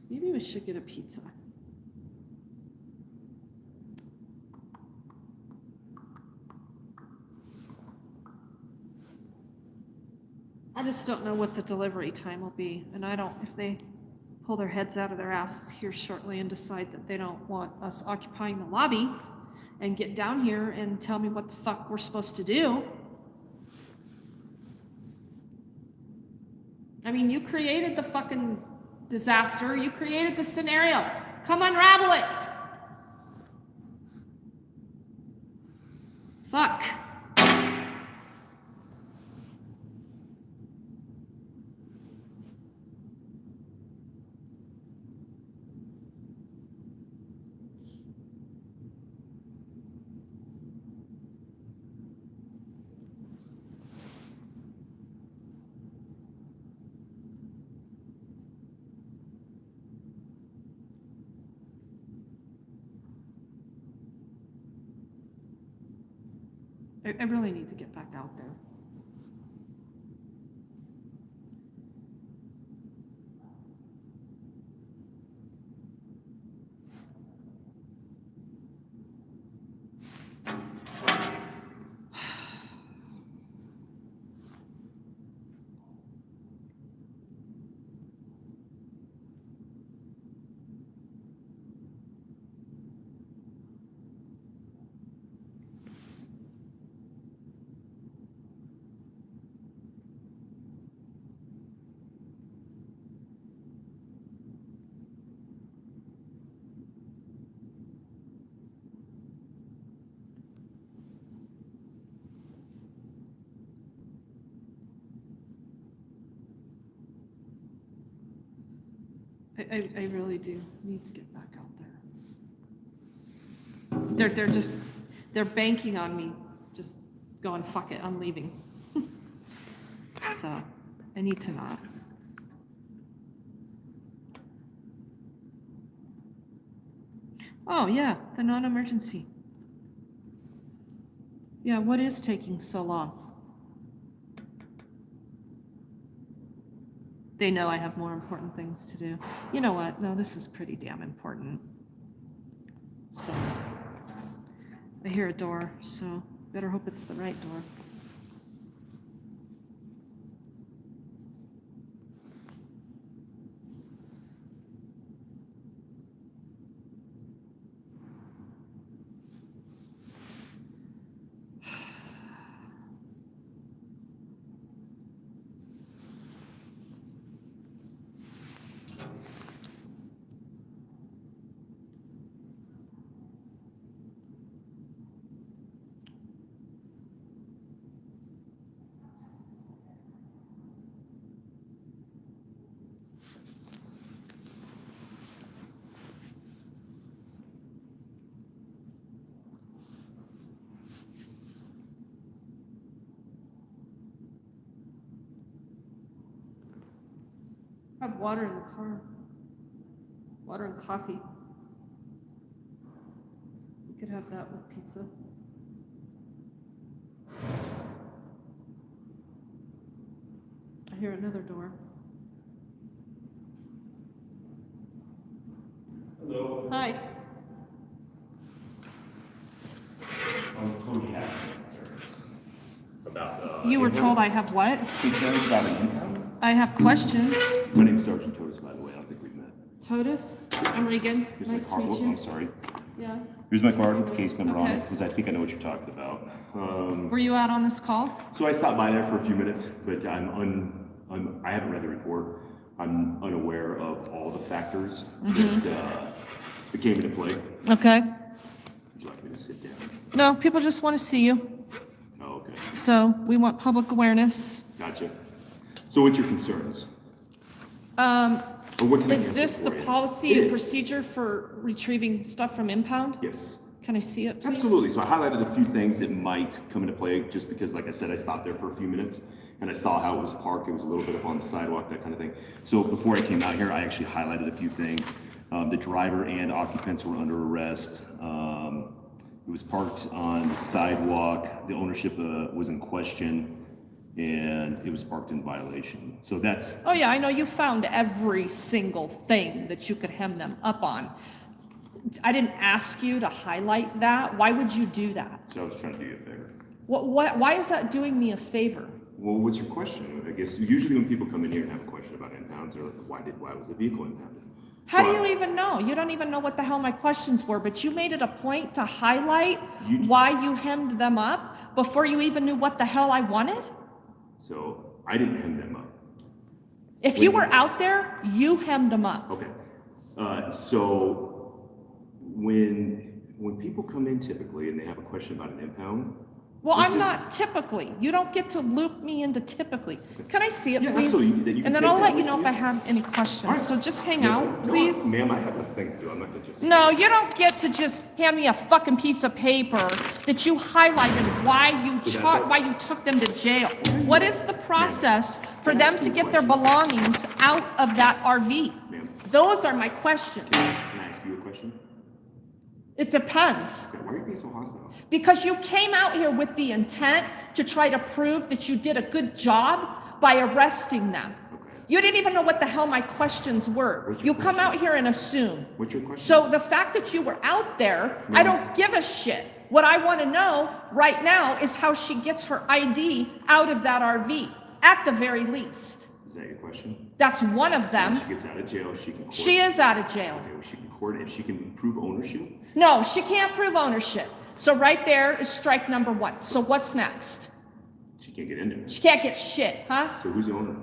Maybe we should get a pizza. I just don't know what the delivery time will be. And I don't, if they pull their heads out of their asses here shortly and decide that they don't want us occupying the lobby and get down here and tell me what the fuck we're supposed to do. I mean, you created the fucking disaster. You created the scenario. Come unravel it. Fuck. I really need to get back out there. I really do need to get back out there. They're banking on me just going, fuck it, I'm leaving. So I need to not. Oh yeah, the non-emergency. Yeah, what is taking so long? They know I have more important things to do. You know what? No, this is pretty damn important. So, I hear a door, so better hope it's the right door. Have water in the car. Water and coffee. You could have that with pizza. I hear another door. Hello. Hi. I was told you had some concerns about You were told I have what? concerns about an impound? I have questions. My name's Sergeant Totus, by the way. I don't think we've met. Totus? I'm Regan. Here's Nice my to card. meet Oh, you. I'm sorry. Yeah. Here's my card with the case number on Okay. it, because I think I know what you're talking about. Were you out on this call? So I stopped by there for a few minutes, but I haven't read the report. I'm unaware of all the factors that came into play. Okay. Would you like me to sit down? No, people just want to see you. Oh, okay. So we want public awareness. Gotcha. So what's your concerns? Or what can I Is answer this the for you? policy It and is. procedure for retrieving stuff from impound? Yes. Can I see it, please? Absolutely. So I highlighted a few things that might come into play just because, like I said, I stopped there for a few minutes and I saw how it was parked. It was a little bit up on the sidewalk, that kind of thing. So before I came out here, I actually highlighted a few things. The driver and occupants were under arrest. It was parked on the sidewalk. The ownership was in question and it was parked in violation. So that's, Oh yeah, I know you found every single thing that you could hem them up on. I didn't ask you to highlight that. Why would you do that? so I was trying to do you a favor. Why is that doing me a favor? Well, what's your question? I guess usually when people come in here and have a question about impounds, they're like, why was the vehicle impounded? How So do I- you even know? You don't even know what the hell my questions were, but you made it a point to highlight You- why you hemmed them up before you even knew what the hell I wanted? So I didn't hem them up. If you were out there, you hemmed them up. Okay. So when people come in typically and they have a question about an impound, Well, this I'm is- not typically. You don't get to loop me into typically. Can I see it, Yeah, please? absolutely. You can And then take I'll that let you with know if you. I have any questions. All right. So just hang No, out, no, please. Ma'am, I have other things to do. I'm not gonna just. No, you don't get to just hand me a fucking piece of paper that you highlighted why you took them to jail. What is the process for Can I them ask to you a get their question? belongings out of that RV? Ma'am, Those are my questions. can I ask you a question? It depends. Okay, why are you being so hostile? Because you came out here with the intent to try to prove that you did a good job by arresting them. Okay. You didn't even know what the hell my questions were. What's You your come question? out here and assume. What's your question? So the fact that you were out there, I don't give a shit. What I want to know right now is how she gets her ID out of that RV, at the very least. Is that your question? That's one of When them. she gets out of jail, she can. She is out of jail. Okay, well, she can court if she can prove ownership. No, she can't prove ownership. So right there is strike number one. So what's next? She can't get in there. She can't get shit, huh? So who's the owner?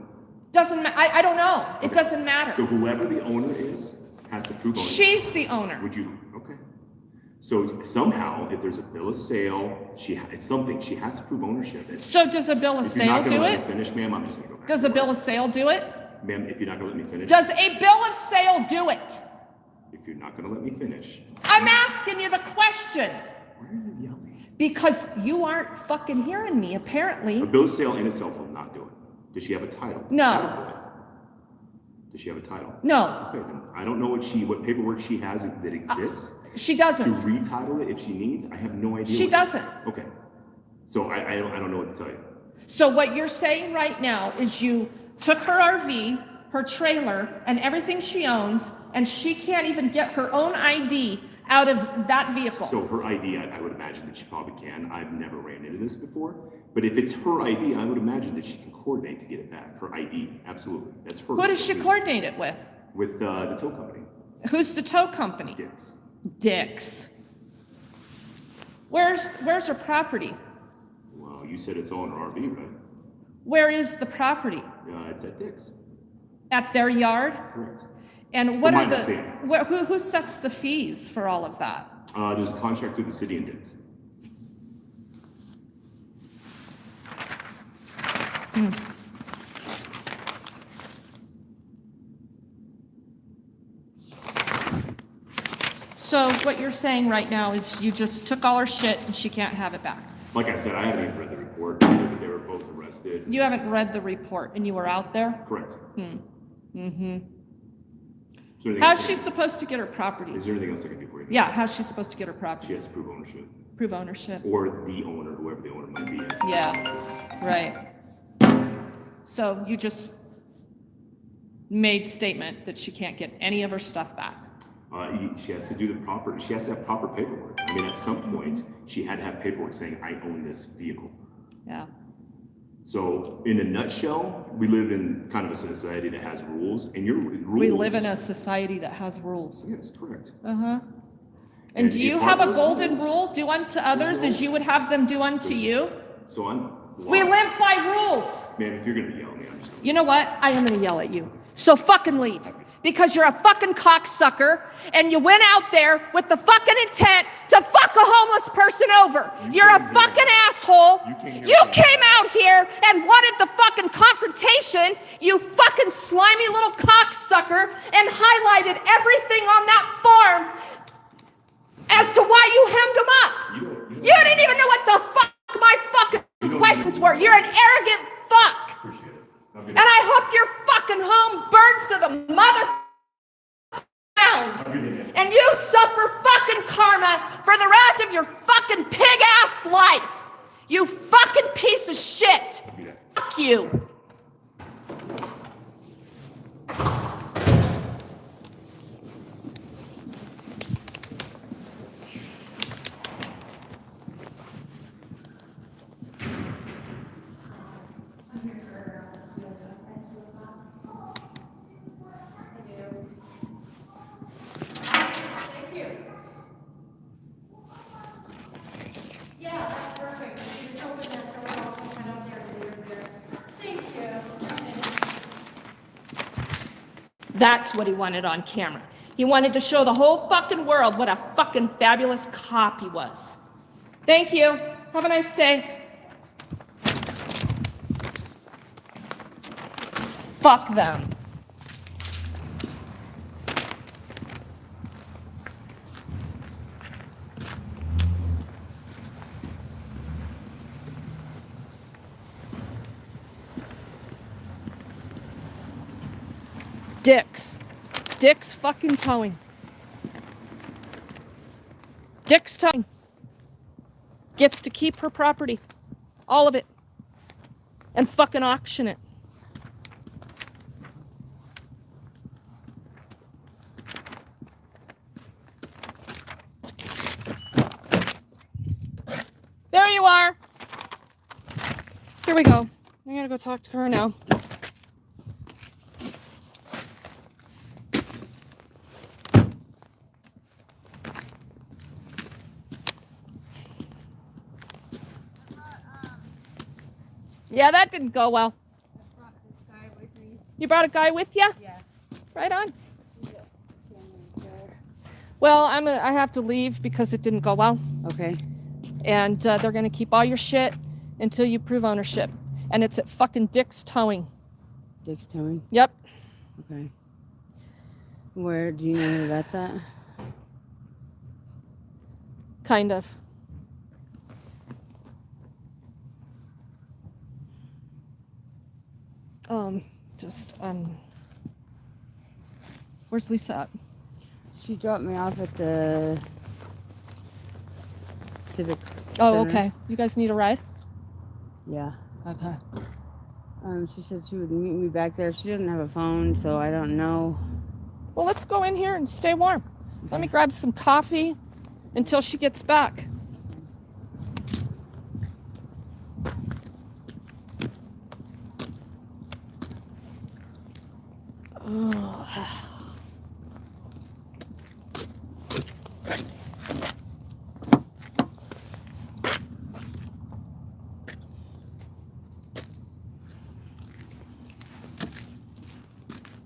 Doesn't matter. I don't know. It Okay. doesn't matter. So whoever the owner is has to prove ownership. She's the owner. Would you? Okay. So somehow, if there's a bill of sale, it's something she has to prove ownership. So does a bill of If you're sale not gonna do let it? me finish, ma'am, I'm just gonna go back. Does a bill of sale do it? Ma'am, if you're not gonna let me finish, Does a bill of sale do it? if you're not gonna let me finish, I'm asking you the question. why are you yelling? Because you aren't fucking hearing me, A apparently. bill of sale in itself will not do it. Does she have a title? No. That'll do it. Does she have a title? No, Okay, then I don't know what paperwork she has that exists she to doesn't. retitle it if she needs. I have no idea. She doesn't. Okay. So I don't know what to tell you. So what you're saying right now is you took her RV, her trailer, and everything she owns, and she can't even get her own ID out of that vehicle. So her ID, I would imagine that she probably can. I've never ran into this before. But if it's her ID, I would imagine that she can coordinate to get it back. Her ID, absolutely. That's her. Who does she coordinate it with? With the tow company. Who's the tow company? Yes. Dicks. Where's her property? Well, you said it's all in her RV, right? Where is the property? It's at Dick's. At their yard? Correct. And what From are my the understanding. who sets the fees for all of that? There's a contract with the city and Dick's. So what you're saying right now is you just took all her shit and she can't have it back. Like I said, I haven't even read the report. They were both arrested. You haven't read the report and you were out there? Correct. Mm-hmm. Is there anything How's else she supposed to get her property? Is there anything else I can do for you? Yeah, how's she supposed to get her She property? has to prove ownership. Prove ownership. Or the owner, whoever the owner might be. Yeah, right. So you just made statement that she can't get any of her stuff back. She has to do the proper, she has to have proper paperwork. I mean, at some point, she had to have paperwork saying, I own this vehicle. Yeah. So, in a nutshell, we live in kind of a society that has rules, and your rules. We live in a society that has rules. Yes, correct. Uh-huh. And do you have a golden rule? Do unto others as you would have them do unto you? So I'm. We live by rules. Man, if you're gonna yell at me, I'm just. You know what? I am gonna yell at you. So fucking leave. Because you're a fucking cocksucker and you went out there with the fucking intent to fuck a homeless person over. You're a fucking asshole. You came out here and wanted the fucking confrontation, you fucking slimy little cocksucker, and highlighted everything on that farm as to why you hemmed him up. You didn't even know what the fuck my fucking questions were. You're an arrogant fuck. Appreciate it. And I hope your fucking home burns to the mother ground. And you suffer fucking karma for the rest of your fucking pig ass life. You fucking piece of shit. Fuck you. That's what he wanted on camera. He wanted to show the whole fucking world what a fucking fabulous cop he was. Thank you. Have a nice day. Fuck them. Dick's fucking towing. Dick's towing. Gets to keep her property. All of it. And fucking auction it. There you are. Here we go. I gotta go talk to her now. Yeah, that didn't go well. I brought this guy with me. You brought a guy with you? Yeah. Right on. Well, I have to leave because it didn't go well. Okay. And they're going to keep all your shit until you prove ownership. And it's at fucking Dick's Towing. Dick's Towing? Yep. Okay. Where, do you know where that's at? Kind of. Where's Lisa at? She dropped me off at the Civic Center. Oh, okay. You guys need a ride? Yeah. Okay. She said she would meet me back there. She doesn't have a phone, so I don't know. Well, let's go in here and stay warm. Let me grab some coffee until she gets back.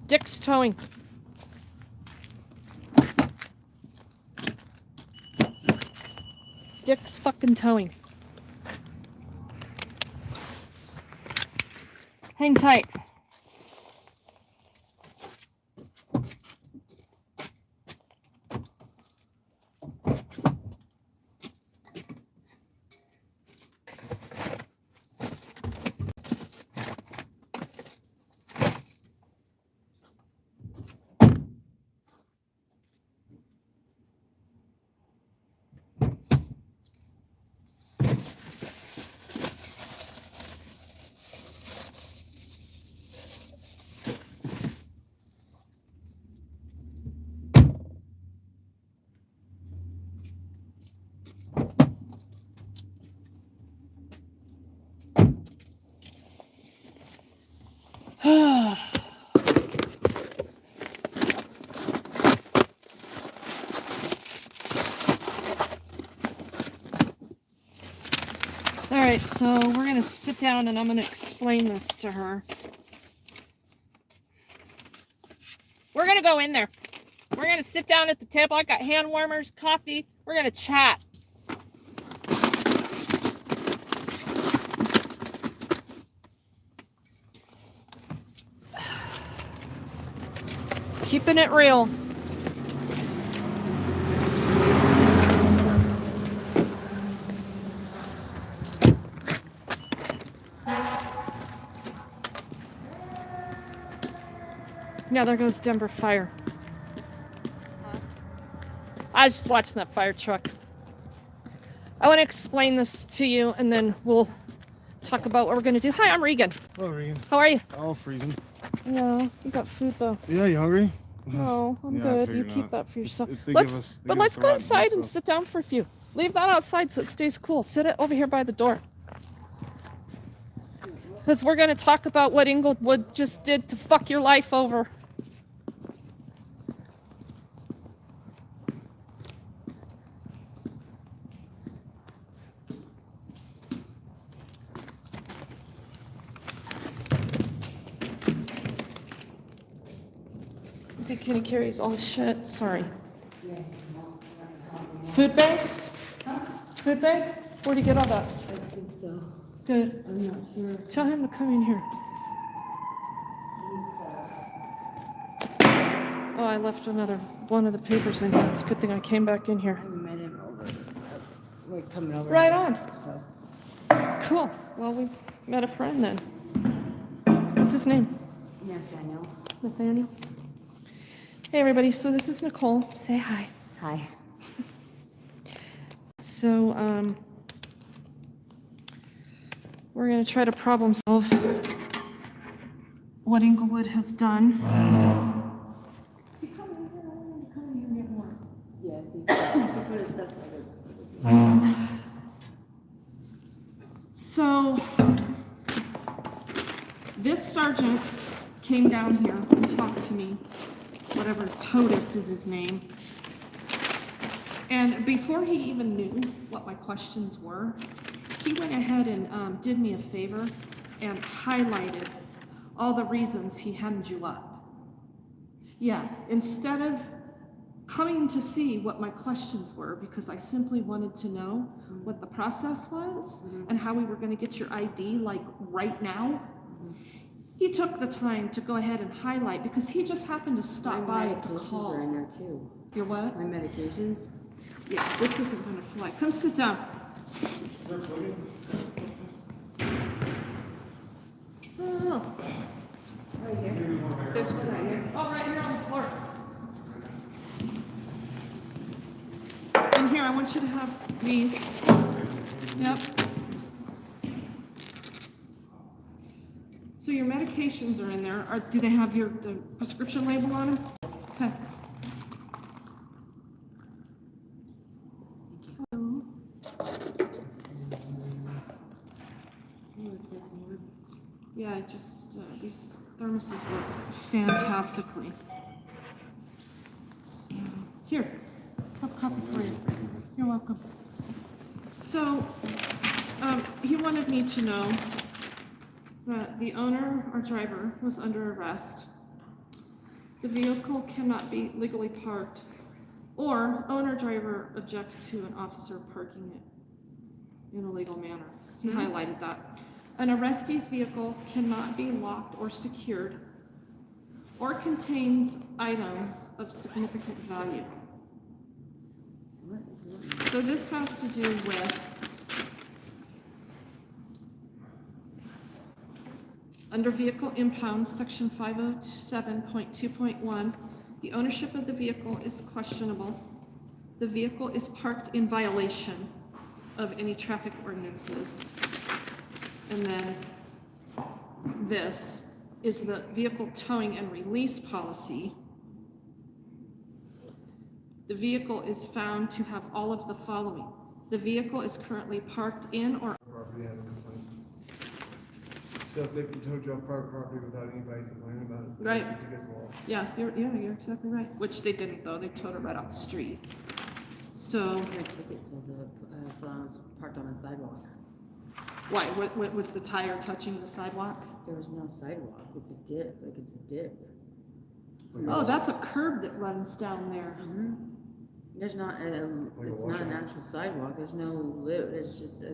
Dick's Towing. Dick's fucking Towing. Hang tight. All right, so we're going to sit down and I'm going to explain this to her. We're going to go in there. We're going to sit down at the table. I got hand warmers, coffee. We're going to chat. Keeping it real. Now there goes Denver Fire. I was just watching that fire truck. I want to explain this to you and then we'll talk about what we're going to do. Hi, I'm Regan. Hello, Regan. How are you? All freezing. No, you got food though. Yeah, you hungry? No, I'm Yeah, I good. You figured keep not. that for yourself. They Let's give us go the inside rotten and stuff. sit down for a few. Leave that outside so it stays cool. Sit it over here by the door. Because we're going to talk about what Inglewood just did to fuck your life over. Can he carries all the shit? Sorry. Food bag? Food bag? Where'd he get all that? I think so. Good. I'm not sure. Tell him to come in here. Oh, I left one of the papers in here. It's a good thing I came back in here. I met him over, like coming over. Right here, on. So. Cool. Well, we met a friend then. What's his name? Nathaniel. Nathaniel. Hey, everybody. So this is Nicole. Say hi. Hi. So, we're going to try to problem solve what Inglewood has done. Is he coming in here? I want him to come in here and get more. Yeah, I think he put his stuff like it. So, this sergeant came down here and talked to me, whatever Totus is his name. And before he even knew what my questions were, he went ahead and did me a favor and highlighted all the reasons he hemmed you up. Yeah, instead of coming to see what my questions were, because I simply wanted to know what the process was and how we were going to get your ID like right now, he took the time to go ahead and highlight because he just happened to stop by at the medications call. are in there too. Your what? My medications. Yeah, this isn't going to fly. Come sit down. Oh, Right here. There's one right here. oh, right here on the floor. And here, I want you to have these. Yep. So your medications are in there. Do they have the prescription label on them? Okay. Yeah, just these thermoses work fantastically. So, here, cup of coffee for you. You're welcome. So, he wanted me to know that the owner or driver was under arrest. The vehicle cannot be legally parked, or owner-driver objects to an officer parking it in a legal manner. He highlighted that. An arrestee's vehicle cannot be locked or secured or contains items of significant value. So this has to do with under vehicle impound, section 507.2.1, the ownership of the vehicle is questionable. The vehicle is parked in violation of any traffic ordinances. And then this is the vehicle towing and release policy. The vehicle is found to have all of the following. The vehicle is currently parked in or Property has a complaint. So if they can tow you off private property without anybody complaining about it, Right. it's against the law. yeah, you're exactly right. Which they didn't though. They towed it right off the street. So Your ticket says it was parked on the sidewalk. Why? What was the tire touching the sidewalk? There was no sidewalk. It's a dip. Like it's a dip. Oh, that's a curb that runs down there. Mm-hmm. There's not. Like a It's not an washout. actual sidewalk. There's no lip. It's just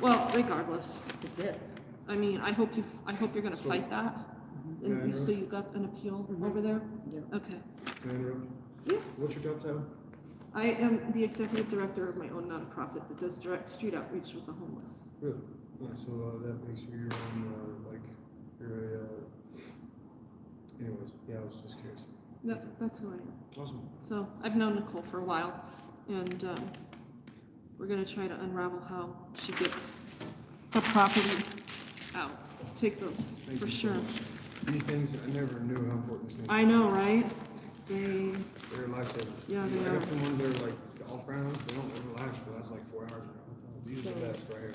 Well, regardless, it's a dip. I mean, I hope you're gonna So- fight that. Can I And interrupt? so you got an appeal Mhm. over there? Yeah. Okay. Can I interrupt? Yeah. What's your job title? I am the executive director of my own nonprofit that does direct street outreach with the homeless. Really? So that makes you your own, like, you're a, anyways, yeah, I was just curious. That's who I am. Awesome. So I've known Nicole for a while, and we're gonna try to unravel how she gets the property out. Take those Thank for you so sure. much. These things, I never knew how important these things I know, right? They, They're a lifesaver. Yeah, they I got are. some ones that are like off brand, they don't ever last, but that's like 4 hours. These are the best right here.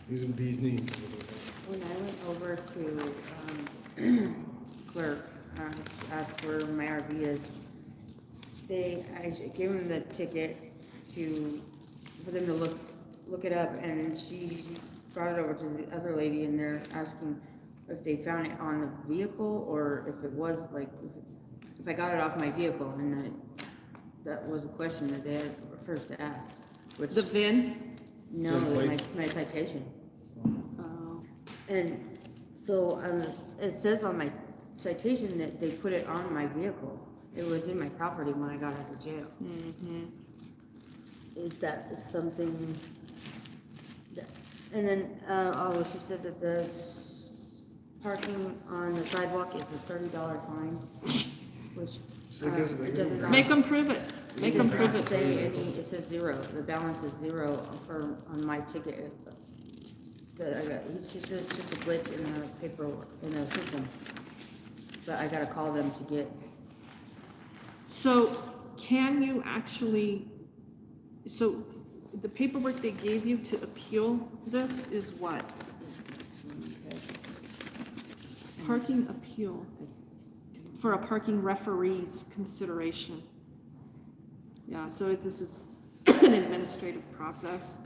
These are the bee's knees. When I went over to clerk, asked where my RV is, I gave them the ticket for them to look it up, and she brought it over to the other lady, and they're asking if they found it on the vehicle or if it was like if I got it off my vehicle, and that was a question that they had first asked. Which the VIN. no, Plates. my citation. Oh. And so it says on my citation that they put it on my vehicle. It was in my property when I got out of jail. Mm-hmm. Is that something that, and then, she said that the parking on the sidewalk is a $30 fine, which, So they give- they it give doesn't. them Make them prove it. Make It them does prove not it. say it says zero, the balance is zero on my ticket that I got. She said it's just a glitch in the paperwork, in the system. But I gotta call them to get, So can you actually, so the paperwork they gave you to appeal this is what? Parking appeal for a parking referee's consideration. Yeah, so this is an administrative process.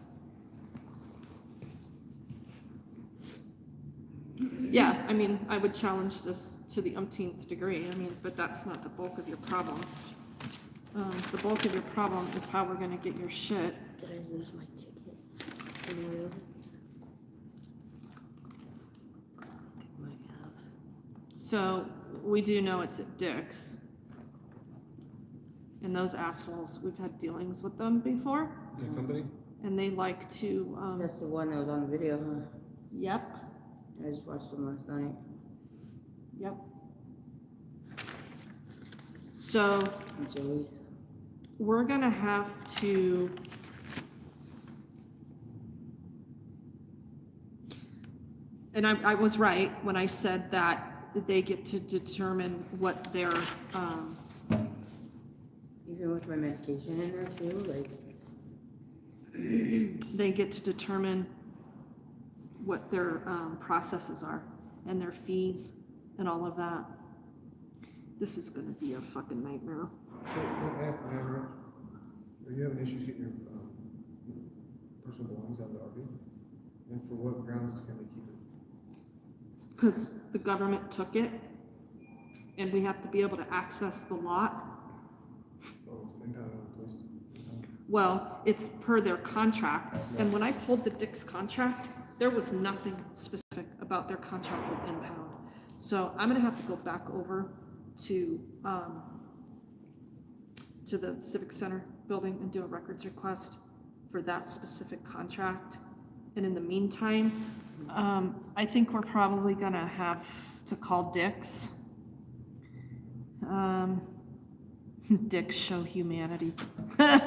Yeah, I mean, I would challenge this to the umpteenth degree, I mean, but that's not the bulk of your problem. The bulk of your problem is how we're gonna get your shit. did I lose my ticket? Somewhere over? I might have. So, we do know it's at Dick's. And those assholes, we've had dealings with them before, The company? and they like to, That's the one that was on the video, huh? yep, I just watched them last night. yep. So, Joey's. we're gonna have to and I was right when I said that they get to determine what their Even with my medication in there too, like, they get to determine what their processes are and their fees and all of that. This is gonna be a fucking nightmare. So, may I interrupt? Are you having issues getting your, personal belongings out of the RV? And for what grounds can they keep it? Because the government took it, and we have to be able to access the lot. Oh, it's impounded and placed. Well, it's per their contract, and when I pulled the Dick's contract, there was nothing specific about their contract with Impound. So I'm gonna have to go back over to the Civic Center building and do a records request for that specific contract. And in the meantime, I think we're probably gonna have to call Dick's. Dick's show humanity. Say,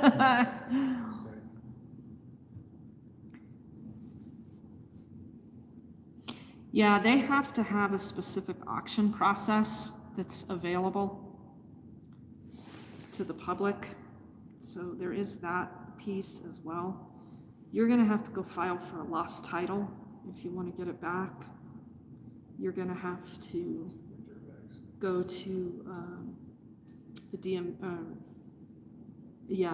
Yeah, they have to have a specific auction process that's available to the public. So there is that piece as well. You're gonna have to go file for a lost title if you wanna get it back. You're gonna have to dirtbags. go to the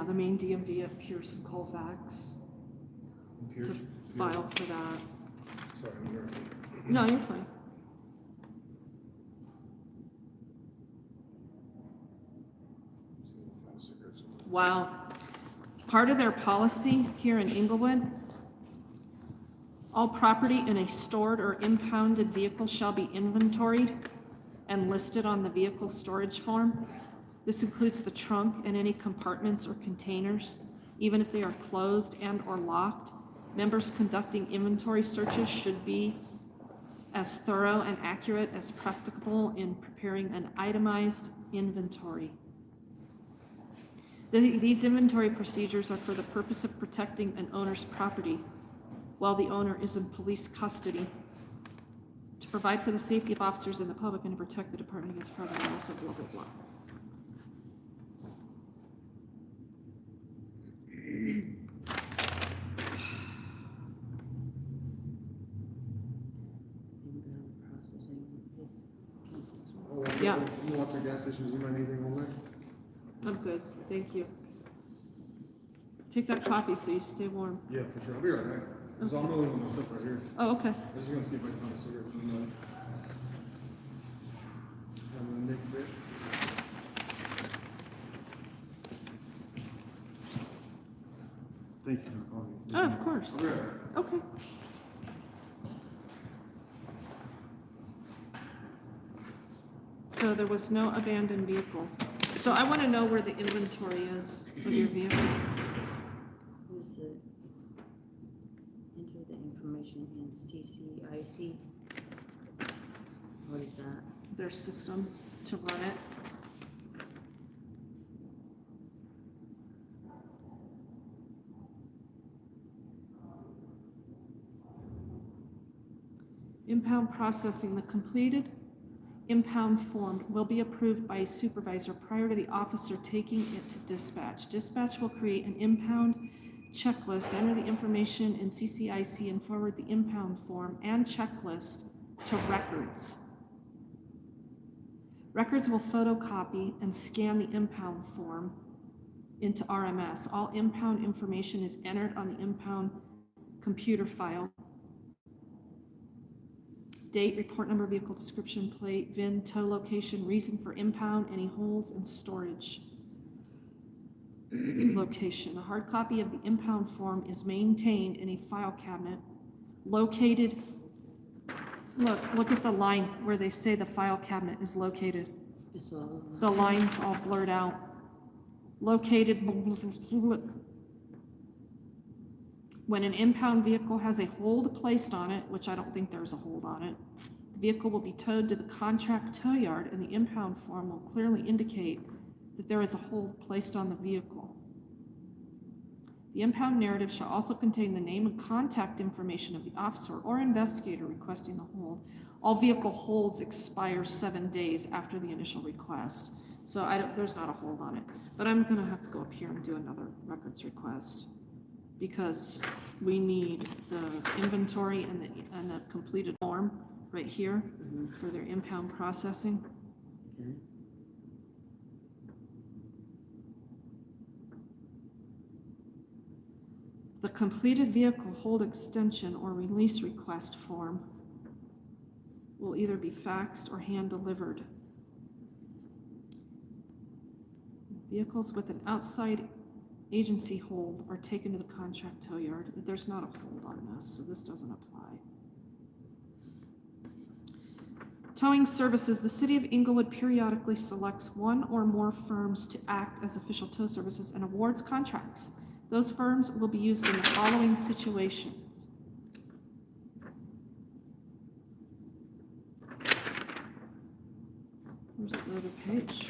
the main DMV at Pierce and Colfax. Pierce? to file for that. Sorry, you're. No, you're fine. File cigarettes. Wow. Part of their policy here in Inglewood, all property in a stored or impounded vehicle shall be inventoried and listed on the vehicle storage form. This includes the trunk and any compartments or containers, even if they are closed and or locked. Members conducting inventory searches should be as thorough and accurate as practicable in preparing an itemized inventory. These inventory procedures are for the purpose of protecting an owner's property while the owner is in police custody, to provide for the safety of officers and the public, and to protect the department against fraud and also blah, blah, blah. Inbound processing. Oh, Yeah. You want the gas stations, you might need anything on there? I'm good, thank you. Take that coffee so you stay warm. Yeah, for sure. I'll be right back. Cause I'm rolling my stuff right here. Oh, okay. I was just gonna see if I can find a cigarette from the. I'm gonna make fit. Thank you for calling me. Oh, of course. I'll be right back. Okay. So there was no abandoned vehicle. So I want to know where the inventory is of your vehicle. Who's the, enter the information in CCIC. What is that? Their system to run it. Impound processing. The completed impound form will be approved by a supervisor prior to the officer taking it to dispatch. Dispatch will create an impound checklist, enter the information in CCIC, and forward the impound form and checklist to records. Records will photocopy and scan the impound form into RMS. All impound information is entered on the impound computer file. Date, report number, vehicle description, plate, VIN, tow location, reason for impound, any holds, and storage location. A hard copy of the impound form is maintained in a file cabinet located. Look at the line where they say the file cabinet is located. It's all. The line's all blurred out. Located. When an impound vehicle has a hold placed on it, which I don't think there's a hold on it, the vehicle will be towed to the contract tow yard, and the impound form will clearly indicate that there is a hold placed on the vehicle. The impound narrative shall also contain the name and contact information of the officer or investigator requesting the hold. All vehicle holds expire 7 days after the initial request. So there's not a hold on it, but I'm gonna have to go up here and do another records request, because we need the inventory and the completed form right here for their impound processing. Okay. The completed vehicle hold extension or release request form will either be faxed or hand delivered. Vehicles with an outside agency hold are taken to the contract tow yard. There's not a hold on this, so this doesn't apply. Towing services. The City of Inglewood periodically selects one or more firms to act as official tow services and awards contracts. Those firms will be used in the following situations. Where's the other page?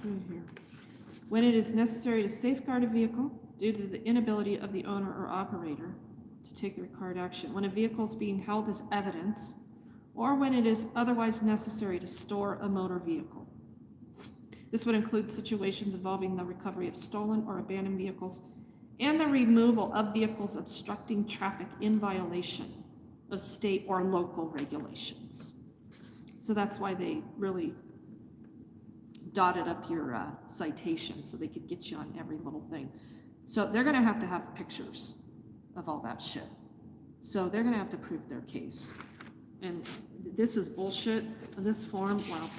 Right here. When it is necessary to safeguard a vehicle due to the inability of the owner or operator to take the required action, when a vehicle is being held as evidence, or when it is otherwise necessary to store a motor vehicle. This would include situations involving the recovery of stolen or abandoned vehicles and the removal of vehicles obstructing traffic in violation of state or local regulations. So that's why they really dotted up your citation so they could get you on every little thing. So they're gonna have to have pictures of all that shit. So they're gonna have to prove their case. And this is bullshit, this form, well,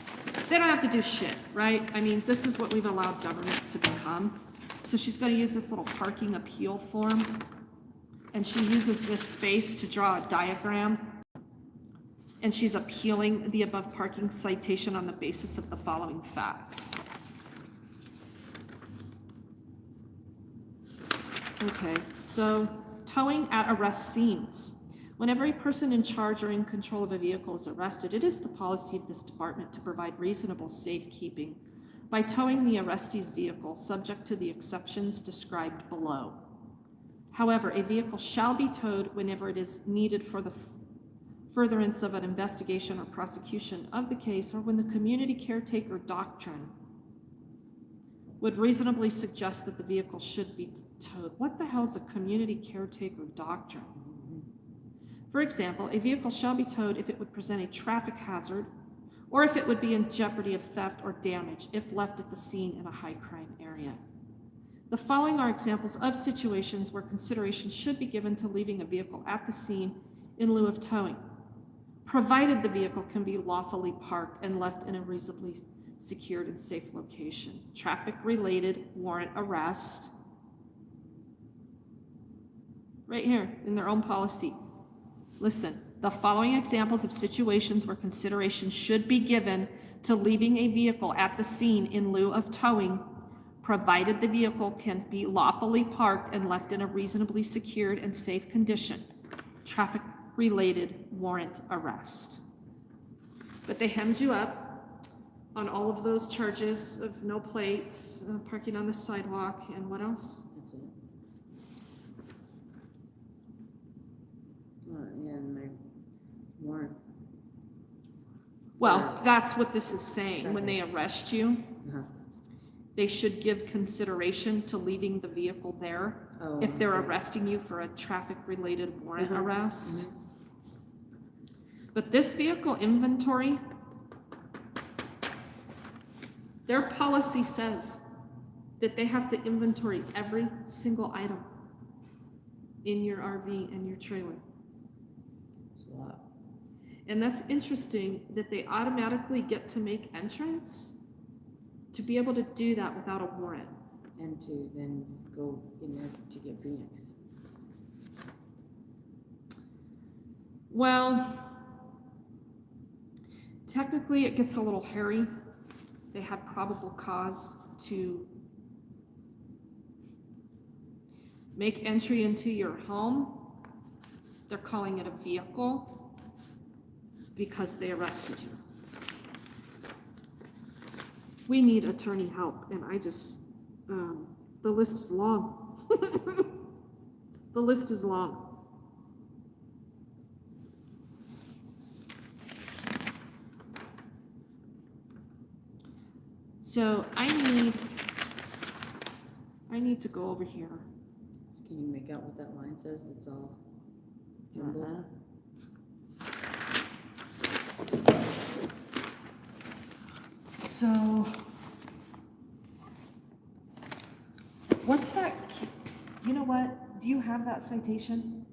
they don't have to do shit, right? I mean, this is what we've allowed government to become. So she's gonna use this little parking appeal form, and she uses this space to draw a diagram, and she's appealing the above parking citation on the basis of the following facts. Okay, so towing at arrest scenes. Whenever a person in charge or in control of a vehicle is arrested, it is the policy of this department to provide reasonable safekeeping by towing the arrestee's vehicle, subject to the exceptions described below. However, a vehicle shall be towed whenever it is needed for the furtherance of an investigation or prosecution of the case, or when the community caretaker doctrine would reasonably suggest that the vehicle should be towed. What the hell is a community caretaker doctrine? For example, a vehicle shall be towed if it would present a traffic hazard, or if it would be in jeopardy of theft or damage if left at the scene in a high crime area. The following are examples of situations where consideration should be given to leaving a vehicle at the scene in lieu of towing, provided the vehicle can be lawfully parked and left in a reasonably secured and safe location. Traffic-related warrant arrest. Right here in their own policy. Listen, the following examples of situations where consideration should be given to leaving a vehicle at the scene in lieu of towing, provided the vehicle can be lawfully parked and left in a reasonably secured and safe condition. Traffic-related warrant arrest. But they hemmed you up on all of those charges of no plates, parking on the sidewalk, and what else? That's it. Yeah, and my warrant. Well, that's what this is saying. When they arrest you, Uh-huh. they should give consideration to leaving the vehicle there Oh, if they're okay. arresting you for a traffic-related warrant Uh-huh. arrest. But this vehicle inventory, their policy says that they have to inventory every single item in your RV and your trailer. It's a lot. And that's interesting that they automatically get to make entrance to be able to do that without a warrant. And to then go in there to get Phoenix. Well, technically it gets a little hairy. They had probable cause to make entry into your home. They're calling it a vehicle because they arrested you. We need attorney help, and I just, the list is long. The list is long. So I need to go over here. Can you make out what that line says? It's all jumbled. So, what's that? You know what? Do you have that citation?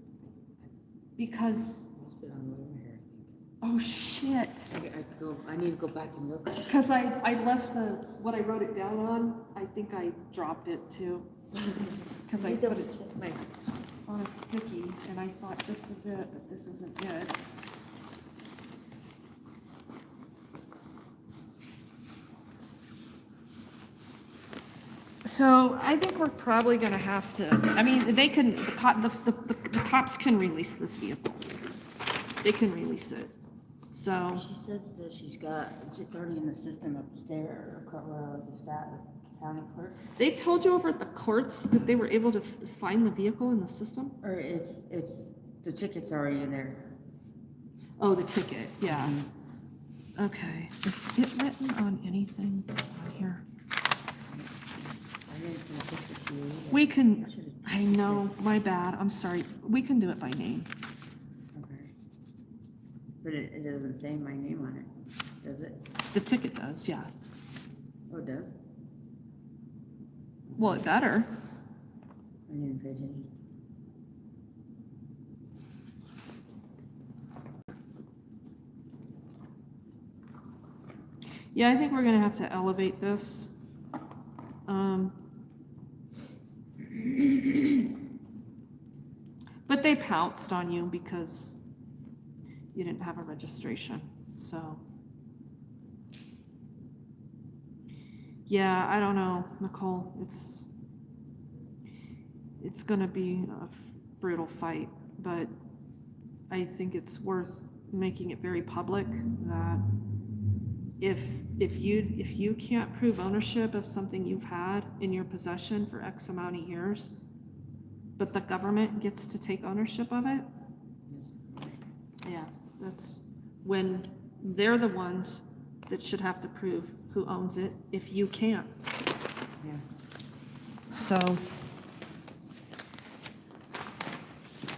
Because, Lost it on the way over here, oh shit. I need to go back and look. Because I left what I wrote it down on, I think I dropped it too. Because I put it on a sticky and I thought this was it, but this isn't it. So I think we're probably gonna have to, I mean, they can, the cops can release this vehicle. They can release it. So, She says that it's already in the system upstairs, or where I was just at, the county clerk. they told you over at the courts that they were able to find the vehicle in the system? Or the ticket's already in there. Oh, the ticket, yeah. Okay, is it written on anything on here? I didn't see a picture to you either. We can, I should've- I know, my bad, I'm sorry. We can do it by name. Okay. But it doesn't say my name on it. The ticket does, yeah. Oh, it does? Well, it better. I didn't pay attention. Yeah, I think we're gonna have to elevate this. But they pounced on you because you didn't have a registration, so. Yeah, I don't know, Nicole, it's gonna be a brutal fight, but I think it's worth making it very public that if you can't prove ownership of something you've had in your possession for X amount of years, but the government gets to take ownership of it, Yes. yeah, that's when they're the ones that should have to prove who owns it if you can't. Yeah. So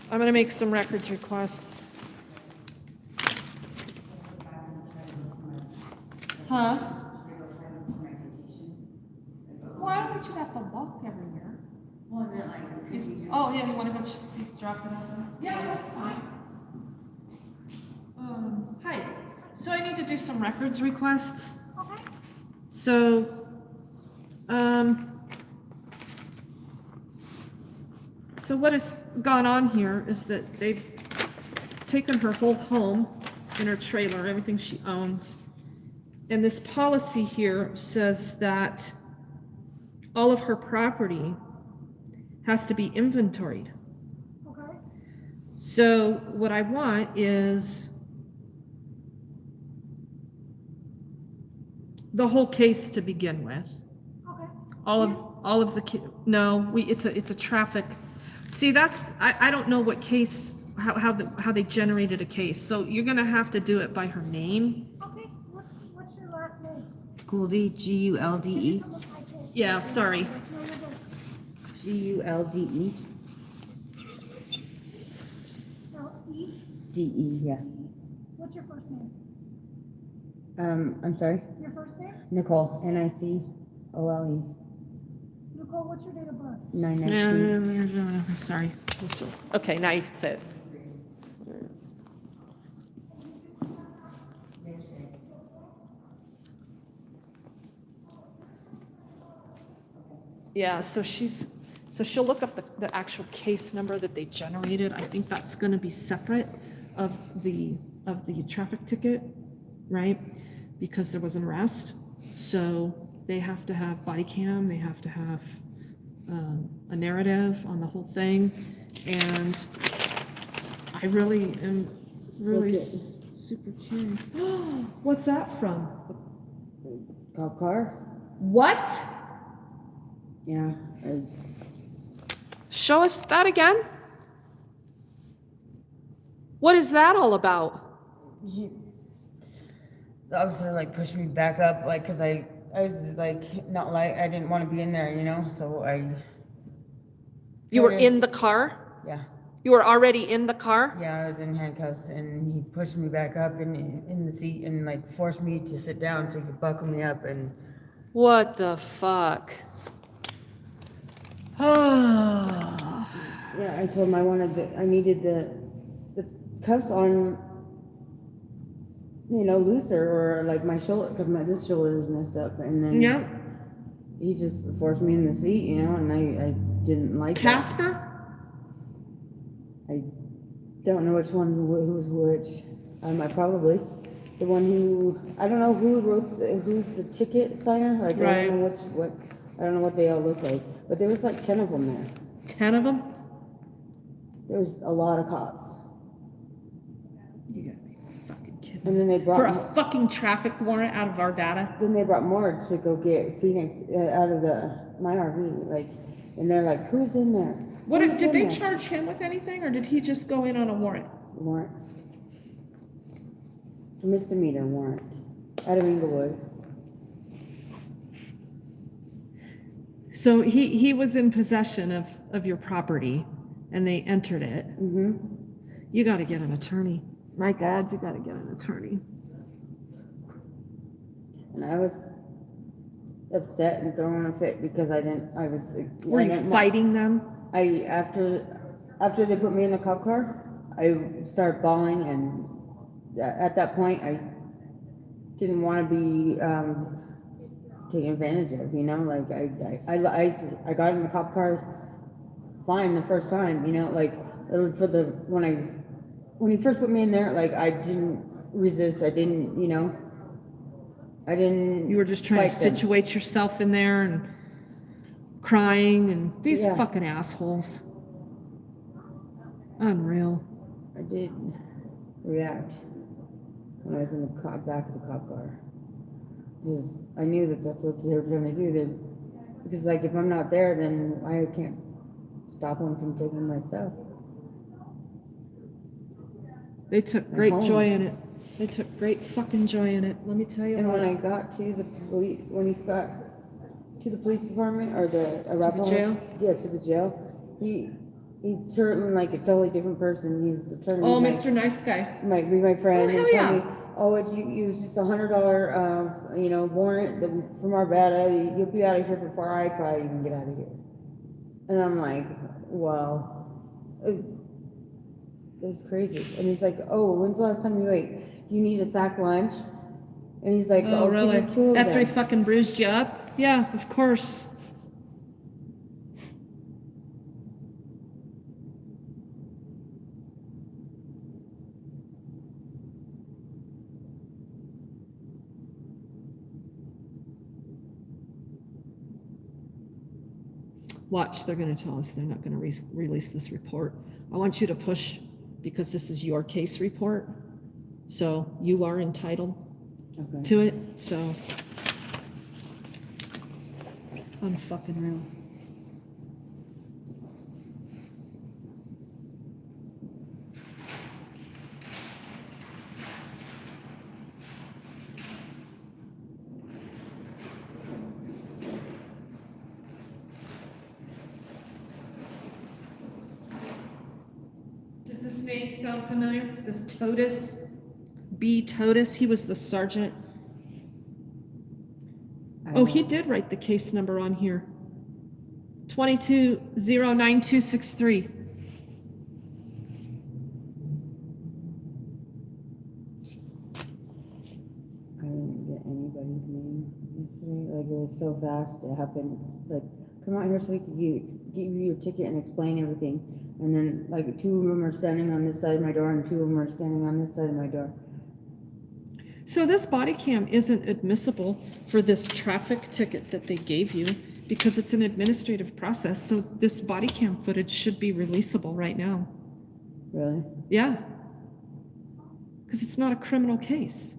I'm gonna make some records requests. Huh? Why don't you have to walk everywhere? Well, I meant like, could you just? Oh, yeah, you wanna go see if you dropped it off? Yeah, that's fine. Hi, so I need to do some records requests. Okay. So, so what has gone on here is that they've taken her whole home and her trailer, everything she owns. And this policy here says that all of her property has to be inventoried. Okay. So what I want is the whole case to begin with. Okay. All of the no, it's a traffic. See, that's I don't know what case how they generated a case. So you're gonna have to do it by her name. Okay. What's your last name? Goulde, G-U-L-D-E. Look like it. Yeah, sorry. No, you're good. G-U-L-D-E. So, E, D-E, yeah. what's your first name? I'm sorry? Your first name? Nicole, N-I-C-O-L-E. Nicole, what's your date of birth? 919. Sorry. Okay, now you can say it. Yeah, so she'll look up the actual case number that they generated. I think that's gonna be separate of the traffic ticket, right? Because there was an arrest. So they have to have body cam, they have to have a narrative on the whole thing. And I really am super curious. What's that from? Cop car? What? Yeah. Show us that again. What is that all about? The officer like pushed me back up, like, cause I was like, not like, I didn't want to be in there, you know, so You were in the car? Yeah. You were already in the car? Yeah, I was in handcuffs, and he pushed me back up in the seat and like forced me to sit down so he could buckle me up. And What the fuck? yeah, I told him I needed the cuffs on, you know, looser, or like my shoulder, because this shoulder is messed up. And then Yep. he just forced me in the seat, you know, and I didn't like that. Casper? I don't know which one who's which. I probably the one who, I don't know who who's the ticket signer. Like I don't know I don't know what they all look like. But there was like 10 of them there. 10 of them? There was a lot of cops. You gotta be fucking kidding. And then they brought For a fucking traffic warrant out of Arvada? Then they brought more to go get Phoenix out of my RV. Like, and they're like, "Who's in there?" What Who's did in they there? charge him with anything, or did he just go in on a warrant? Warrant. It's a misdemeanor warrant out of Inglewood. So he was in possession of your property, and they entered it. Mm-hmm. You got to get an attorney. My God, you got to get an attorney. and I was upset and throwing a fit because I was. Were I you didn't- fighting them? After they put me in the cop car, I started bawling, and at that point, I didn't want to be taken advantage of. You know, like I got in the cop car fine the first time. You know, like it was for the when he first put me in there, like I didn't resist. I didn't, you know, I didn't. You were just trying to fight them. situate yourself in there and crying and these Yeah. fucking assholes. Unreal. I did react when I was in the back of the cop car, because I knew that that's what they were going to do. Because like if I'm not there, then I can't stop them from taking my stuff. They took great home. joy in it. They took great fucking joy in it. Let me tell you And when what. I got to the police, when he got to the police department or the Arapaho, jail? yeah, to the jail, he turned like a totally different person. He's trying to Oh, be Mr. Nice Guy. be my friend Oh, hell and tell yeah. me, oh, it's you was just $100, you know, warrant from our bad. You'll be out of here before I probably even get out of here. And I'm like, wow, it's crazy. And he's like, oh, when's the last time you ate? Do you need a sack lunch? And he's like, Oh, really? give me 2 of After he them. fucking bruised you up? Yeah, of course. Watch, they're going to tell us they're not going to release this report. I want you to push because this is your case report. So you are entitled Okay. to it. So unfucking real. Does this name sound familiar? This Totus? B. Totus? He was the sergeant. Oh, he did write the case number on here. 22-09263. I didn't get anybody's name yesterday. Like, it was so fast. It happened. Like, come out here so we could give you your ticket and explain everything. And then, like, 2 of them are standing on this side of my door, and 2 of them are standing on this side of my door. So this body cam isn't admissible for this traffic ticket that they gave you because it's an administrative process. So this body cam footage should be releasable right now. Really? Yeah. Because it's not a criminal case.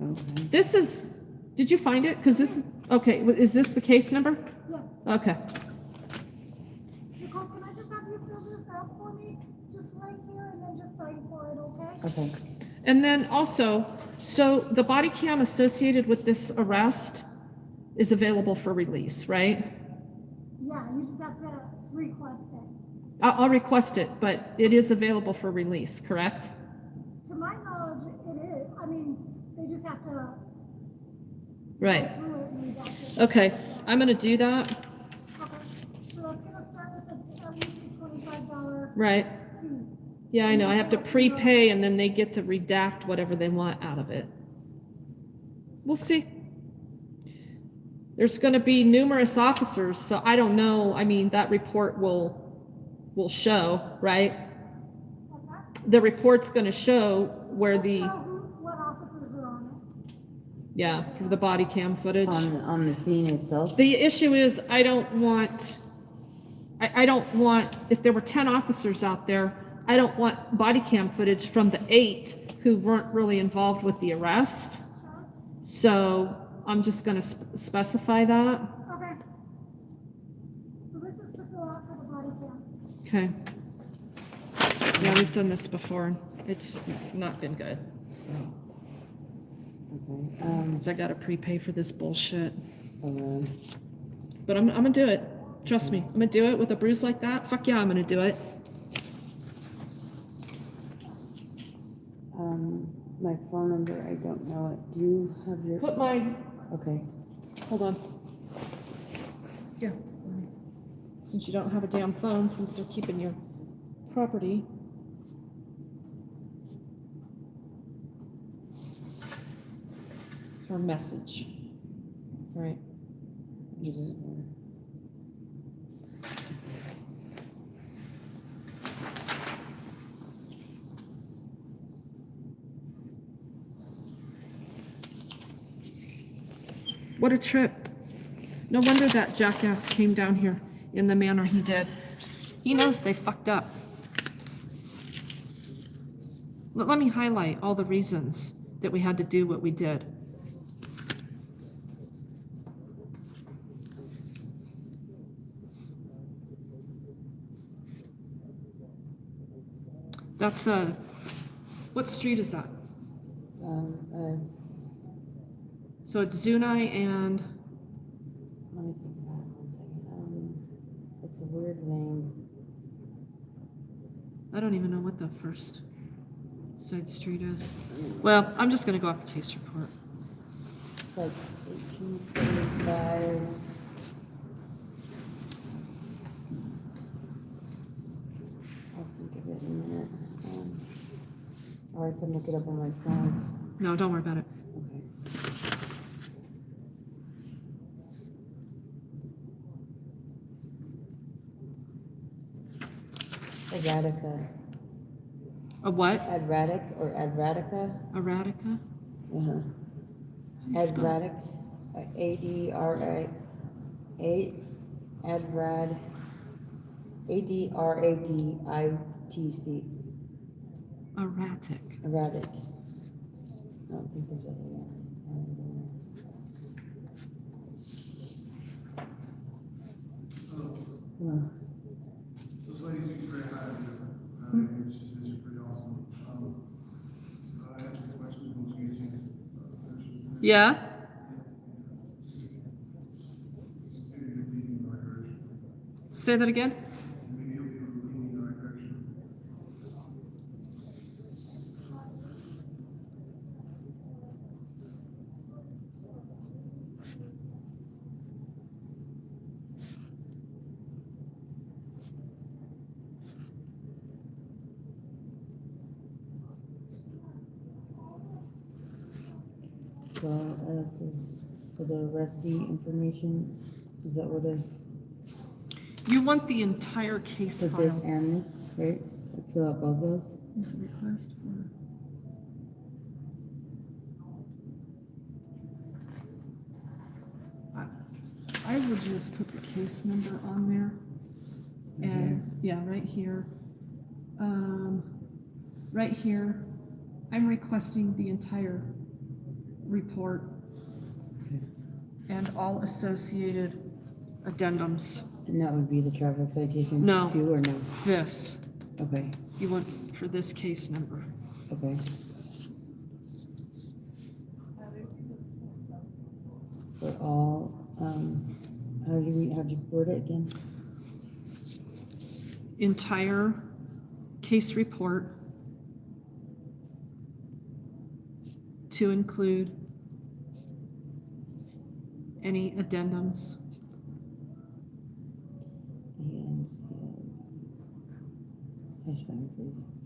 Okay. This is, did you find it? Because this is, okay, is this the case number? Yes. Okay. Nicole, can I just have you fill this out for me? Just right here and then just sign for it, okay? Okay. And then also, so the body cam associated with this arrest is available for release, right? Yeah, you just have to request it. I'll request it, but it is available for release, correct? To my knowledge, it is. I mean, they just have to Right. go through it and redact it. Okay, I'm gonna do that. Okay. So that's gonna start with at least a $25 Right. fee. Yeah, I know. I have to prepay and then they get to redact whatever they want out of it. We'll see. There's gonna be numerous officers, so I don't know. I mean, that report will show, right? What's that? The report's gonna show where the, Show what officers are on it. yeah, for the body cam footage. On the scene itself? The issue is I don't want, if there were 10 officers out there, I don't want body cam footage from the 8 who weren't really involved with the arrest. So I'm just going to specify that. Okay. So this is to fill out for the body cam. Okay. Yeah, we've done this before and it's not been good. So, Okay. 'cause I got to prepay for this bullshit. Okay. But I'm going to do it. Trust me. I'm going to do it with a bruise like that. Fuck yeah, I'm going to do it. My phone number, I don't know it. Do you have your? Put my Okay. Hold on. Yeah. Since you don't have a damn phone, since they're keeping your property. Or message. Right. Just. What a trip. No wonder that jackass came down here in the manner he did. He knows they fucked up. Let me highlight all the reasons that we had to do what we did. That's what street is that? So it's Zunai and Let me think about it 1 second. It's a weird name. I don't even know what the first side street is. Well, I'm just gonna go off the case report. It's like 1875. I'll think of it in a minute. Or I can look it up on my phone. No, don't worry about it. Okay. Erratica. A what? Adratic or Adratica? Erratica? Uh-huh. Adratic. A-D-R-A. Adrad. A-D-R-A-D-I-T-C. Erratic. Erratic. I don't think there's other one. This lady speaks very highly of you. She says you're pretty awesome. I have some questions once you get a chance. Yeah? Maybe you'll lead me in the right direction. Say that again? Maybe you'll be able to lead me in the right direction. So, this is for the arrestee information. Is that what it is? You want the entire case For this file. and this, right? Fill out both those? There's a request for. I would just put the case number on there. And, yeah, right here. Right here, I'm requesting the entire report and all associated addendums. And that would be the traffic citation? No. Too, or no? This, Okay, you want for this case number. okay. For all, how do you word it again? Entire case report to include any addendums. And,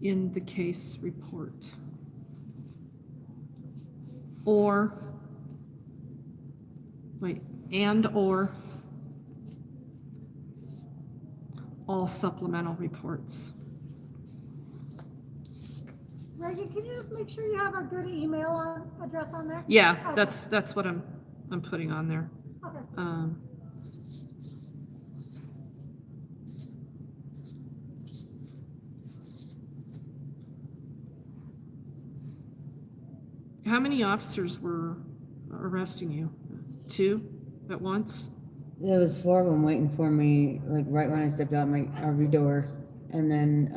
In the case report. Or, wait, and or all supplemental reports. Reggie, can you just make sure you have a good email address on there? Yeah, Okay. that's what I'm putting on there. Okay. How many officers were arresting you? 2 at once? There was 4 of them waiting for me, like right when I stepped out my RV door, and then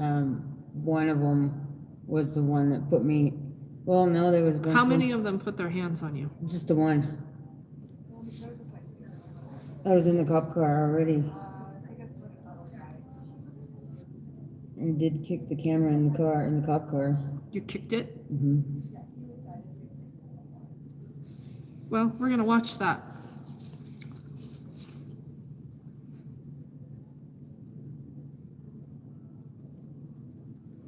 one of them was the one that put me. Well, no, there was a bunch. How many of them put their hands on you? Just the one. I was in the cop car already. I did kick the camera in the car, in the cop car. You kicked it? Mm-hmm. Well, we're gonna watch that.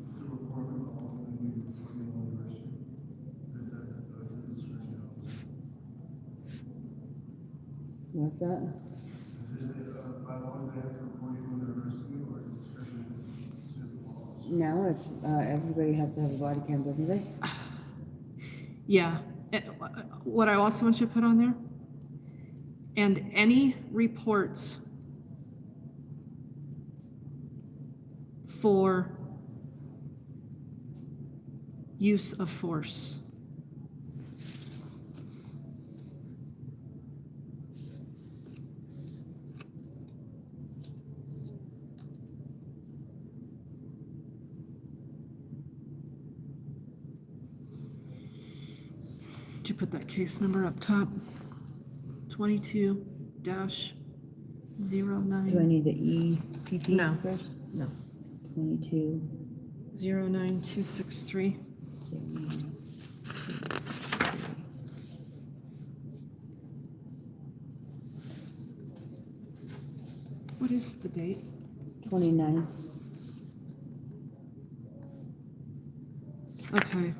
It's the requirement of all the new criminal arresting. Is that, is it discretion officer? What's that? Is it, by law, they have to report you when they're arresting you, or is it discretion to the law officer? No, it's, everybody has to have a body cam, doesn't they? Yeah. What I also want you to put on there, and any reports for use of force. Did you put that case number up top? 22-09. Do I need the EPP No. first? No. 22. 09263. What is the date? 29. Okay.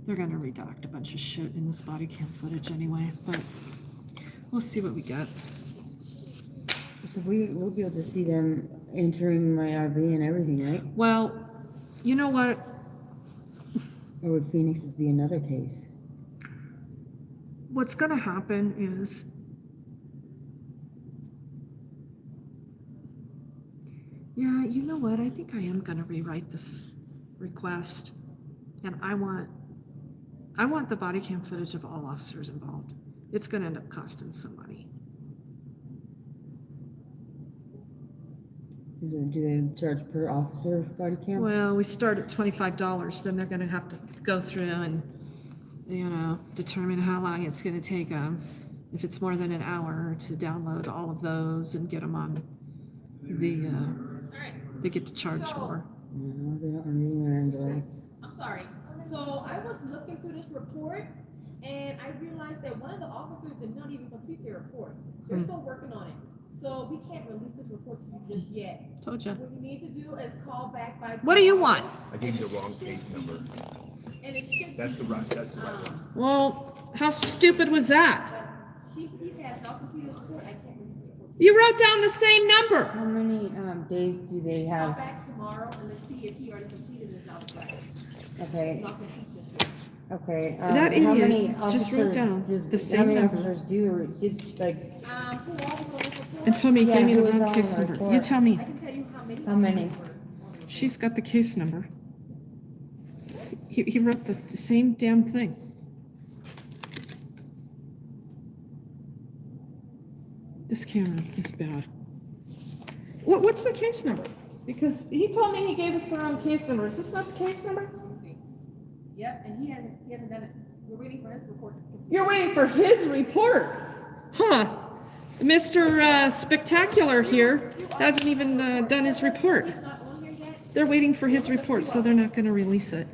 They're gonna redact a bunch of shit in this body cam footage anyway, but we'll see what we get. So we'll be able to see them entering my RV and everything, right? Well, you know what? Or would Phoenix's be another case? What's gonna happen is yeah, you know what? I think I am gonna rewrite this request, and I want the body cam footage of all officers involved. It's gonna end up costing some money. Do they charge per officer body cam? Well, we start at $25, then they're gonna have to go through and, determine how long it's gonna take them, if it's more than an hour, to download all of those and get them on the, they get to charge more. No, they don't remove Androids. I'm sorry. So I was looking through this report and I realized that one of the officers did not even complete their report. They're still working on it. So we can't release this report to you just yet. Told ya. What you need to do is call back by. What do you want? I gave you the wrong case number. And it should That's the be, right, that's the right one. Well, how stupid was that? he has not completed his report. I can't release the report. You wrote down the same number. How many days do they Call have? back tomorrow and let's see if he already completed his outside. Okay, Not complete just yet. okay. That how idiot many just wrote officers down does- the same How many number. officers do, or did, like, Who all was on this report? And told me, Yeah, gave me who the was wrong on case the number. report? You tell me. I can tell you how many. How many? officers were on the report. She's got the case number. He wrote the same damn thing. This camera is bad. What's the case number? Because he told me he gave us the wrong case number. Is this not the case number? Yep, and he hasn't done it. We're waiting for his report to complete. You're waiting for his report. Huh. Mr. Spectacular here hasn't even done his report. He's not on here yet. They're waiting for his report, so they're not gonna release it.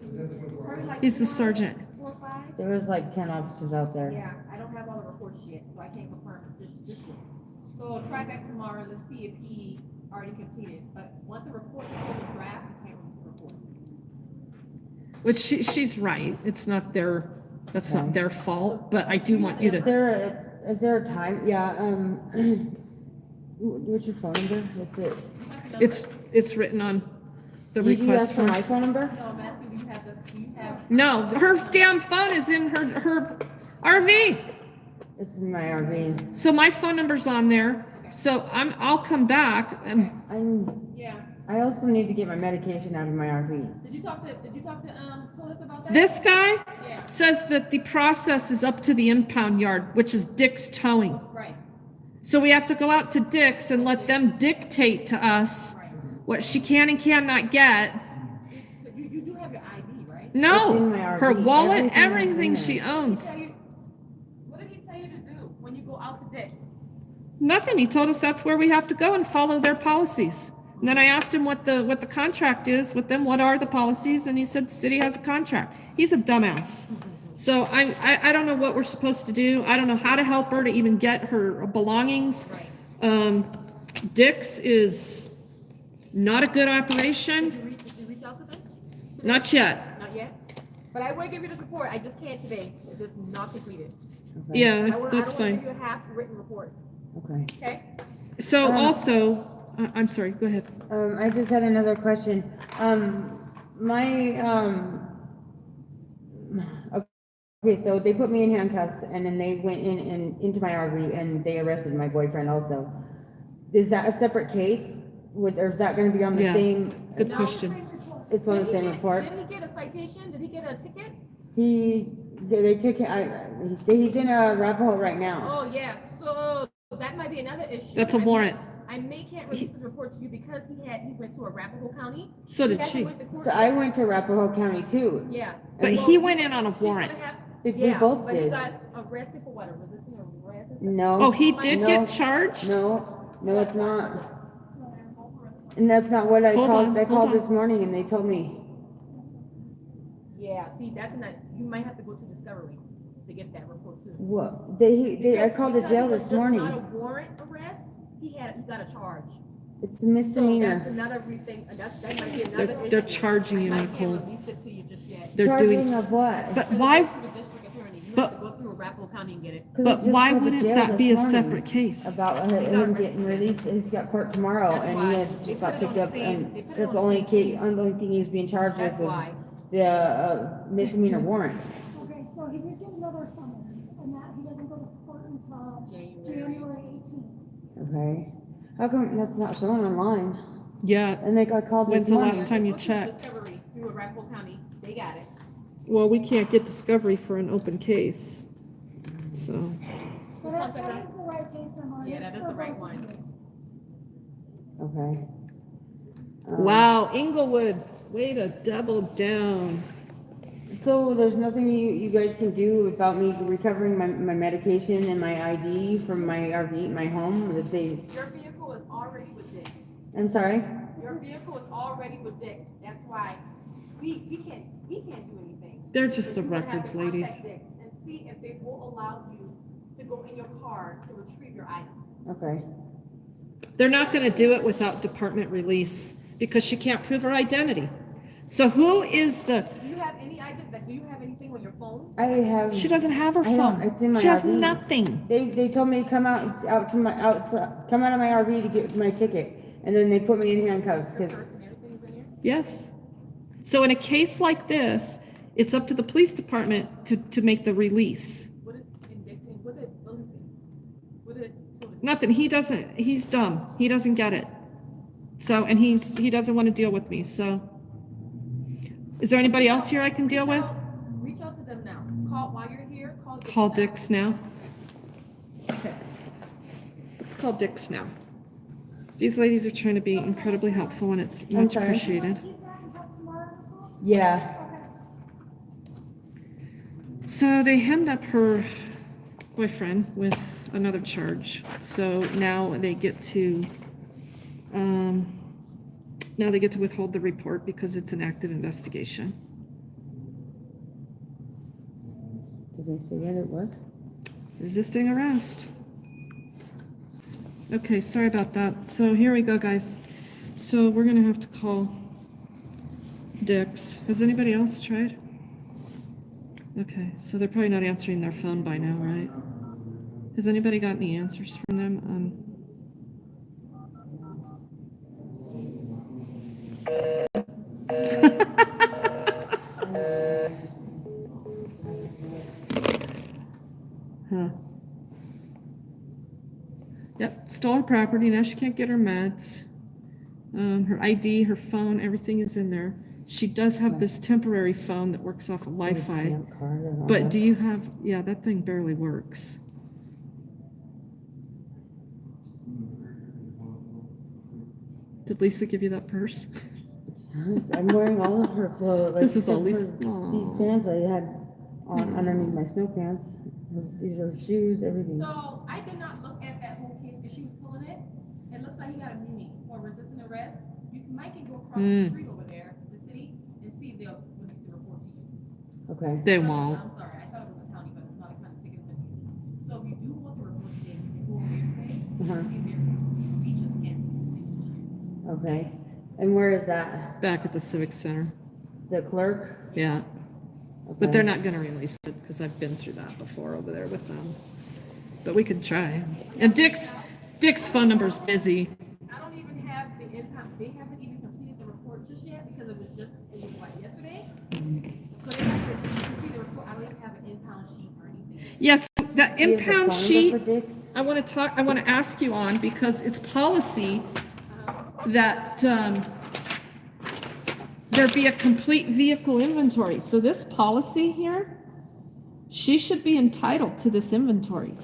Probably like He's the 4 sergeant. 4 or 5. there was like 10 officers out there? Yeah, I don't have all the reports yet, so I can't confirm it just yet. So try back tomorrow and let's see if he already completed. But once the report is fully draft, we can't release the report. Which she's right. It's not their, that's not their fault, but I do want you Is to, there a time? Yeah, what's your phone number? Is it? it's written on the You request ask for form. my phone number? No, I'm asking, do you have, No, her damn phone is in her RV. It's in my RV. So my phone number's on there. So I'll come back and yeah. I also need to get my medication out of my RV. Did you talk to Tolis about that? this guy Yeah, says that the process is up to the impound yard, which is Dick's Towing. right, So we have to go out to Dick's and let them dictate to us right. what she can and cannot get. So you do have your ID, right? No, It's in my her RV. wallet, Everything is in everything there. she owns. Tell you, out to Dick's? Nothing. He told us that's where we have to go and follow their policies. And then I asked him what the contract is with them. What are the policies? And he said the city has a contract. He's a dumbass. So I don't know what we're supposed to do. I don't know how to help her to even get her belongings. Right. Dick's is not a good operation. Did you reach out to them? Not yet. Not yet? But I will give you this report. I just can't today. It is not completed. Okay. Yeah, I that's don't want to fine. give you a half-written report. Okay. Okay? So also, I'm sorry, go ahead. I just had another question. Okay, so they put me in handcuffs and then they went in and into my RV and they arrested my boyfriend also. Is that a separate case? Or is that gonna be on the Yeah. same? Good No. question. It's on the same report? Did he get a citation? Did he get a ticket? They took him, he's in Arapahoe right now. Oh, yeah. So that might be another issue. That's a warrant. I can't release the report to you because he went to Arapahoe County. So did He hasn't she. went to court So I yet. went to Arapahoe County too. Yeah. But he went in on a She's warrant. gonna have- We yeah, both but he did. got arrested for what? A resisting arrest? and stuff? No. Oh, he did No. get charged? No, it's not. And that's not what I Hold called, on, I hold called on. this morning and they told me. Yeah, see, that's not, you might have to go to Discovery to get that report too. What? I called the jail this Because it was morning. not a warrant arrest, he got a charge. It's a So misdemeanor. that's another thing, that might be another issue. They're charging you, I Nicole. can't release it to you just yet. They're Charging doing, of what? but Send it why, to the district attorney. You but- have to go through Arapahoe County and get it. 'Cause I but just why called the wouldn't jail that this be a morning separate case? About him getting released, he's got court tomorrow That's and why. he had They just put got it picked on the up same- and they put it that's on the the only same case, case. only thing he was being charged with That's was why. the misdemeanor warrant. Okay, so he did get another summons, and that he doesn't go to court until January 18th. Okay. How come that's not showing online? Yeah, And I called When's this the morning. last time you Go to checked? Discovery through Arapahoe County, they got it. well, we can't get discovery for an open case. So, But that is the right case number. Yeah, It's that is for the right both of one. you. Okay. wow, Inglewood, way to double down. So there's nothing you guys can do about me recovering my medication and my ID from my RV, my home, that they, Your vehicle is already with Dick. I'm sorry? Your vehicle is already with Dick. That's why we can't do anything. They're just the You're gonna have records, to contact ladies. Dick's and see if they will allow you to go in your car to retrieve your items. Okay. They're not gonna do it without department release because she can't prove her identity. So who is the, Do you have any idea, do you have anything on your phone? I have. she doesn't have her I don't, phone. it's in my She has RV. nothing. They told me to come come out of my RV to get my ticket, and then they put me in handcuffs, Your cause, purse and everything's in here? Yes. So in a case like this, it's up to the police department to make the release. What did, what did, let me see. What did, Nothing. He's dumb. He doesn't get it. So, and he doesn't want to deal with me. So, is there anybody else here I can deal with? Reach out to them now. While you're here, Call Dick's now. Okay. Let's call Dick's now. These ladies are trying to be incredibly helpful and it's I'm much sorry? appreciated. Keep that until tomorrow, Nicole? yeah. Okay. So they hemmed up her boyfriend with another charge. So now they get to withhold the report because it's an active investigation. Did they say what it was? Resisting arrest. Okay, sorry about that. So here we go, guys. So we're gonna have to call Dick's. Has anybody else tried? Okay, so they're probably not answering their phone by now, right? Has anybody got any answers from them? Huh. Yep, stole her property. Now she can't get her meds. Her ID, her phone, everything is in there. She does have this temporary phone that works off of Wi-Fi. Stamp card and all But that. do you have, yeah, that thing barely works. Did Lisa give you that purse? I'm wearing all of her clothes. This is all except Lisa. for These Aw. pants I had on underneath my snow pants. These are shoes, everything. So I did not arrest, you might can go across the street over there, the city, and see if they'll release the report to you. Okay. They won't. I'm sorry, I thought it was a county, but it's not a county ticket, it's a community. So if you do want the report today, you can go over there today, see if they're beaches can release it. Okay. And where is that? Back at the Civic Center. The clerk? Yeah. Okay. But they're not gonna release it because I've been through that before over there with them. But we could try. And Dick's phone number's busy. I don't even have the impound, they haven't even completed the report just yet, because it was yesterday? So they have to complete the report, I don't even have an impound sheet or anything. Yes, the Do you have the impound phone number sheet, for Dick's? I want to ask you on because it's policy that there be a complete vehicle inventory. So this policy here, she should be entitled to this inventory.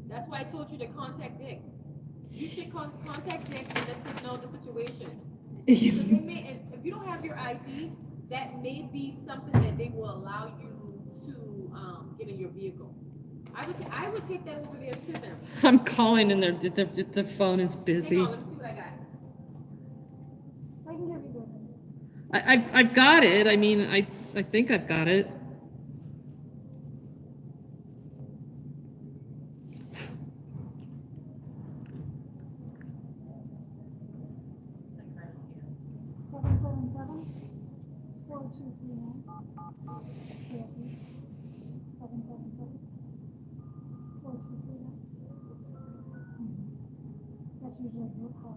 That's why I told you to contact Dick. You should contact Dick and let them know the situation. Because they may, and if you don't have your ID, that may be something that they will allow you to get in your vehicle. I would take that over there to them. I'm calling and their phone is busy. Hang on, let me see what I got. I can give you the. I've got it. I mean, I think I've got it. Seven, 4239. 777 4239. That's usually your call.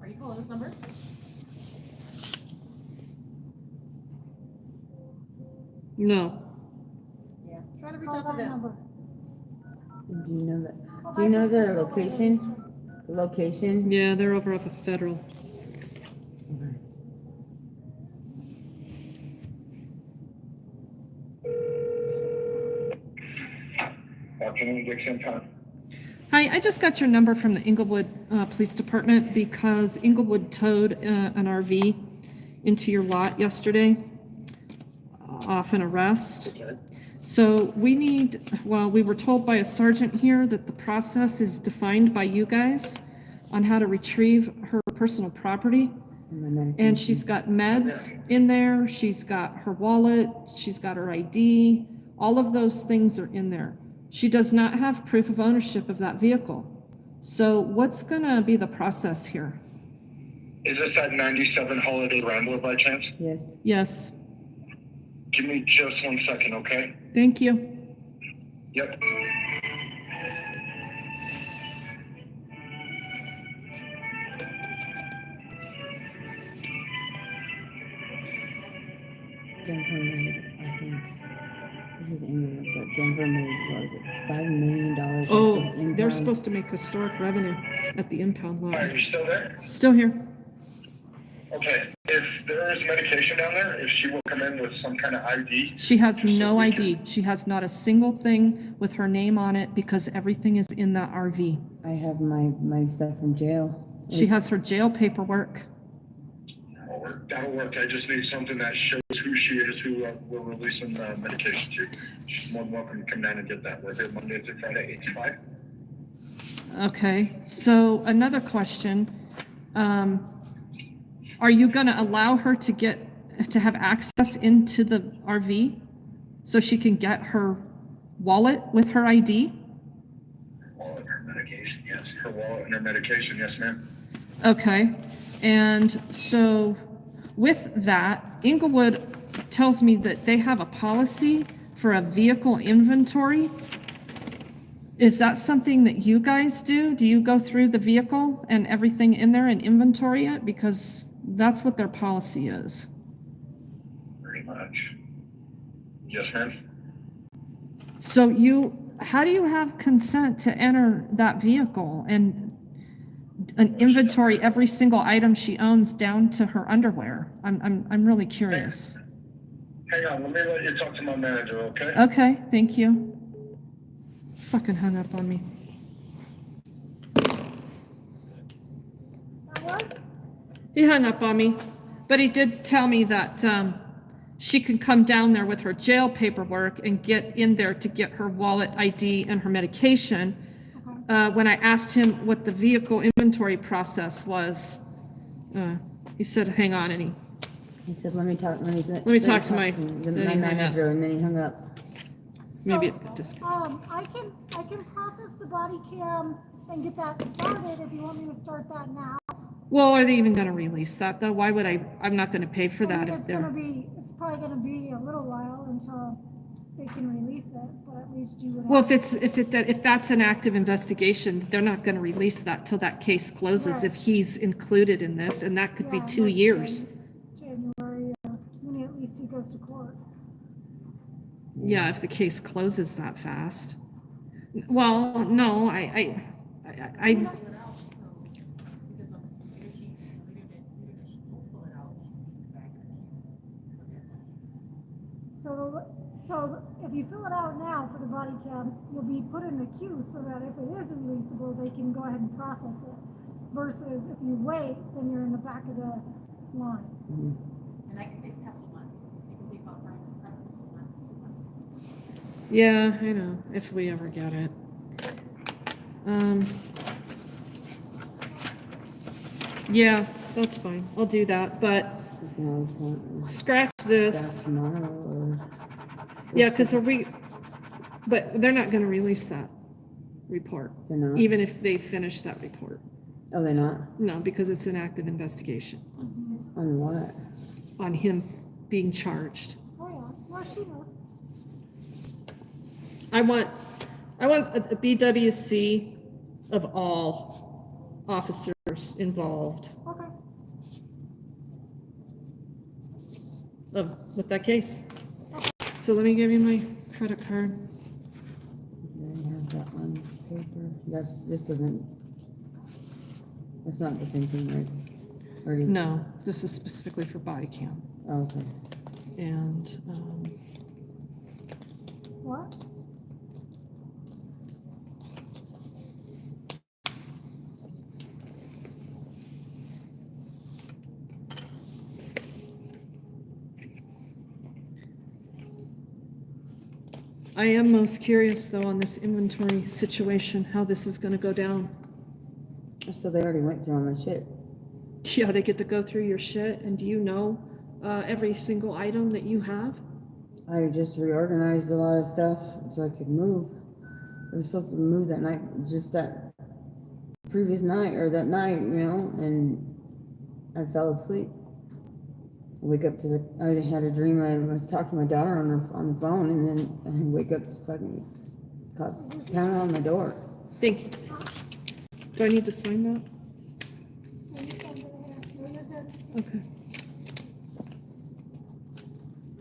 Are you calling this number? No. Yeah. Try to reach Call out to that them. number. Do you know that? Do you know the location? The location? Yeah, they're over up at Federal. Okay. Afternoon, Dixon Town. Hi, I just got your number from the Inglewood Police Department because Inglewood towed an RV into your lot yesterday off an arrest. So we were told by a sergeant here that the process is defined by you guys on how to retrieve her personal property. And she's got meds in there, she's got her wallet, she's got her ID, all of those things are in there. She does not have proof of ownership of that vehicle. So what's gonna be the process here? Is this that 97 Holiday Rambler by chance? Yes. Yes, Give me just 1 second, okay? thank you. Yep. Denver made, I think, this is Inglewood, but Denver made, what was it, $5 million off Oh, of they're impound. supposed to make historic revenue at the impound Are lot. you still there? Still here. Okay. If there is medication down there, if she will come in with some kind of ID. She has no ID. She has not a single thing with her name on it because everything is in that RV. I have my stuff from jail. She has her jail paperwork. That'll work. I just need something that shows who she is, who we're releasing the medication to. She's more than welcome to come down and get that. We're here Monday through Friday, 8 to 5. Okay, so another question. Are you gonna allow her to have access into the RV so she can get her wallet with her ID? Wallet and her medication, yes. Her wallet and her medication, yes, ma'am. Okay, and so with that, Inglewood tells me that they have a policy for a vehicle inventory. Is that something that you guys do? Do you go through the vehicle and everything in there and inventory it? Because that's what their policy is. Pretty much. Yes, ma'am. So how do you have consent to enter that vehicle and an inventory every single item she owns down to her underwear? I'm really curious. Hang on, let me let you talk to my manager, okay? Okay, thank you. Fucking hung up on me. That one? He hung up on me, but he did tell me that she can come down there with her jail paperwork and get in there to get her wallet, ID, and her medication. When I asked him what the vehicle inventory process was, he said, hang on, and He said, let me talk to my then he hung manager, and then he hung up. maybe So, it just, I can process the body cam and get that started if you want me to start that now. well, are they even gonna release that though? Why would I'm not gonna pay for that if they're, It's probably gonna be a little while until they can release it, but at least you would have. well, if that's an active investigation, they're not gonna release that till that case closes, Right. if he's included in this, and that could be Yeah, 2 next years. January, when at least he goes to court. Yeah, if the case closes that fast. Well, no, I So if you fill it out now for the body cam, you'll be put in the queue so that if it is releasable, they can go ahead and process it. Versus if you wait, then you're in the back of the line. And I can take a couple months. It can take about 5 months. yeah, I know, if we ever get it. Yeah, that's fine. I'll do that, but You can always want scratch that this. tomorrow, or Yeah, because but they're not gonna release that report, they're not. even if they finish that report. Oh, they're not? No, because it's an active investigation On what? on him being charged. Oh, yeah, well, she knows. I want a BWC of all officers involved Okay. with that case. So let me give you my credit card. I have that on paper. That's not the same thing, right? Or you- No, this is specifically for body cam. Oh, okay. And What? I am most curious though on this inventory situation, how this is gonna go down. So they already went through all my shit. Yeah, they get to go through your shit, and do you know every single item that you have? I just reorganized a lot of stuff so I could move. I was supposed to move that night, just that previous night, or that night, and I fell asleep. Wake up to I had a dream. I was talking to my daughter on the phone, and then I wake up to fucking cops pounding on my door. Thank you. Do I need to sign that? Okay.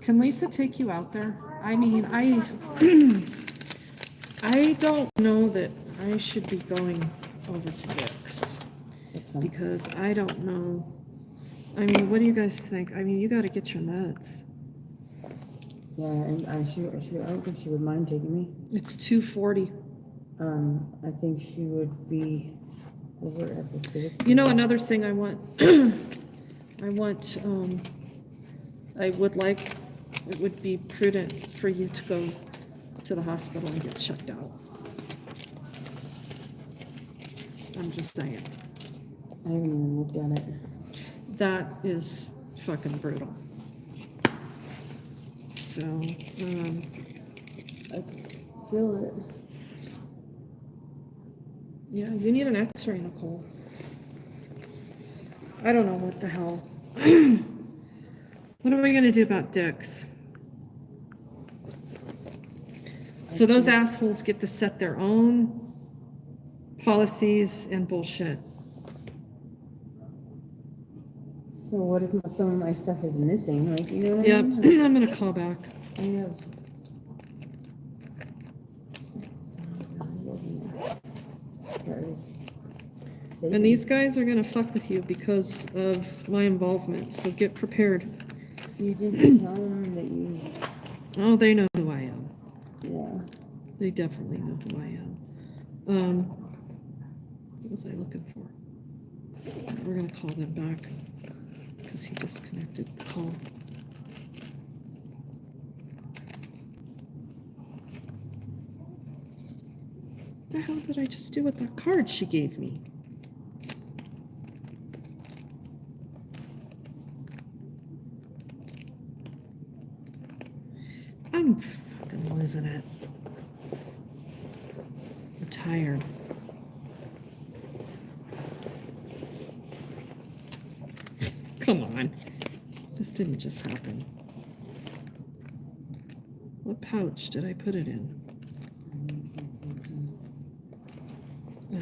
Can Lisa take you out there? I mean, I don't know that I should be going over to Dick's That's fine. because I don't know. I mean, what do you guys think? I mean, you got to get your meds. Yeah, and I don't think she would mind taking me. It's 2:40. I think she would be over at the civic. You know, another thing I want, it would be prudent for you to go to the hospital and get checked out. I'm just saying. I haven't even looked at it. That is fucking brutal. So, I feel it. yeah, you need an x-ray, Nicole. I don't know what the hell. What are we gonna do about Dick's? So those assholes get to set their own policies and bullshit. So what if some of my stuff is missing? Like, you know what Yep, I mean? I'm gonna call back. I have. There it is. And these guys are gonna fuck with you because of my involvement, so get prepared. You didn't tell them that you. Oh, they know who I am. Yeah. They definitely know who I am. What was I looking for? We're gonna call them back. because he disconnected the call. What the hell did I just do with that card she gave me? I'm fucking losing it. I'm tired. Come on. This didn't just happen. What pouch did I put it in? Oh.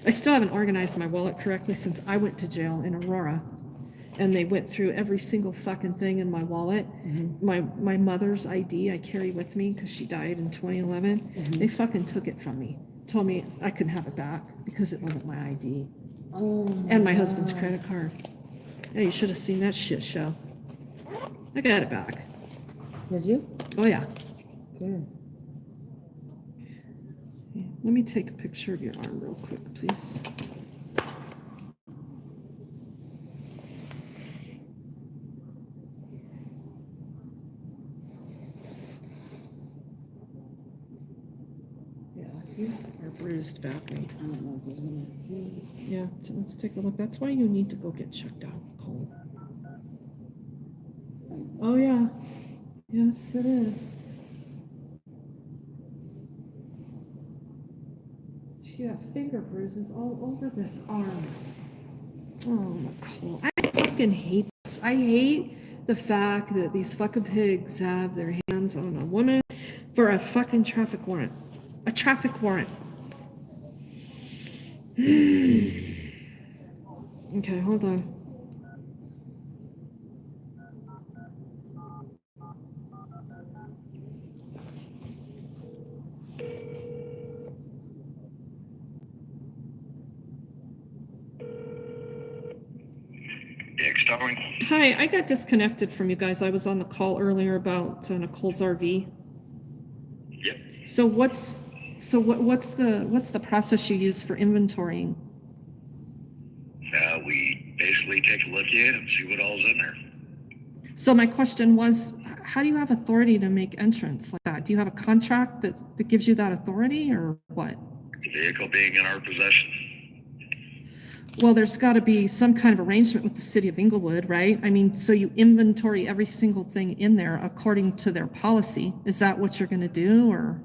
I still haven't organized my wallet correctly since I went to jail in Aurora. And they went through every single fucking thing in my wallet. My mother's ID I carry with me because she died in 2011. They fucking took it from me. Told me I couldn't have it back because it wasn't my ID. And my husband's credit card. Yeah, you should have seen that shit show. I got it back. Did you? Oh yeah. Good. Let me take a picture of your arm real quick, please. Or bruised badly. I don't know if there's any too. Yeah, so let's take a look. That's why you need to go get checked out, Cole. Oh yeah. Yes, it is. She got finger bruises all over this arm. Oh, Nicole. I fucking hate this. I hate the fact that these fucking pigs have their hands on a woman for a fucking traffic warrant. A traffic warrant. Okay, hold on. Hi, I got disconnected from you guys. I was on the call earlier about Nicole's RV. Yep. So what's the process you use for inventorying? We basically take a look at it and see what all's in there. So my question was, how do you have authority to make entrance like that? Do you have a contract that gives you that authority or what? The vehicle being in our possession. Well, there's got to be some kind of arrangement with the city of Inglewood, right? I mean, so you inventory every single thing in there according to their policy. Is that what you're going to do, or?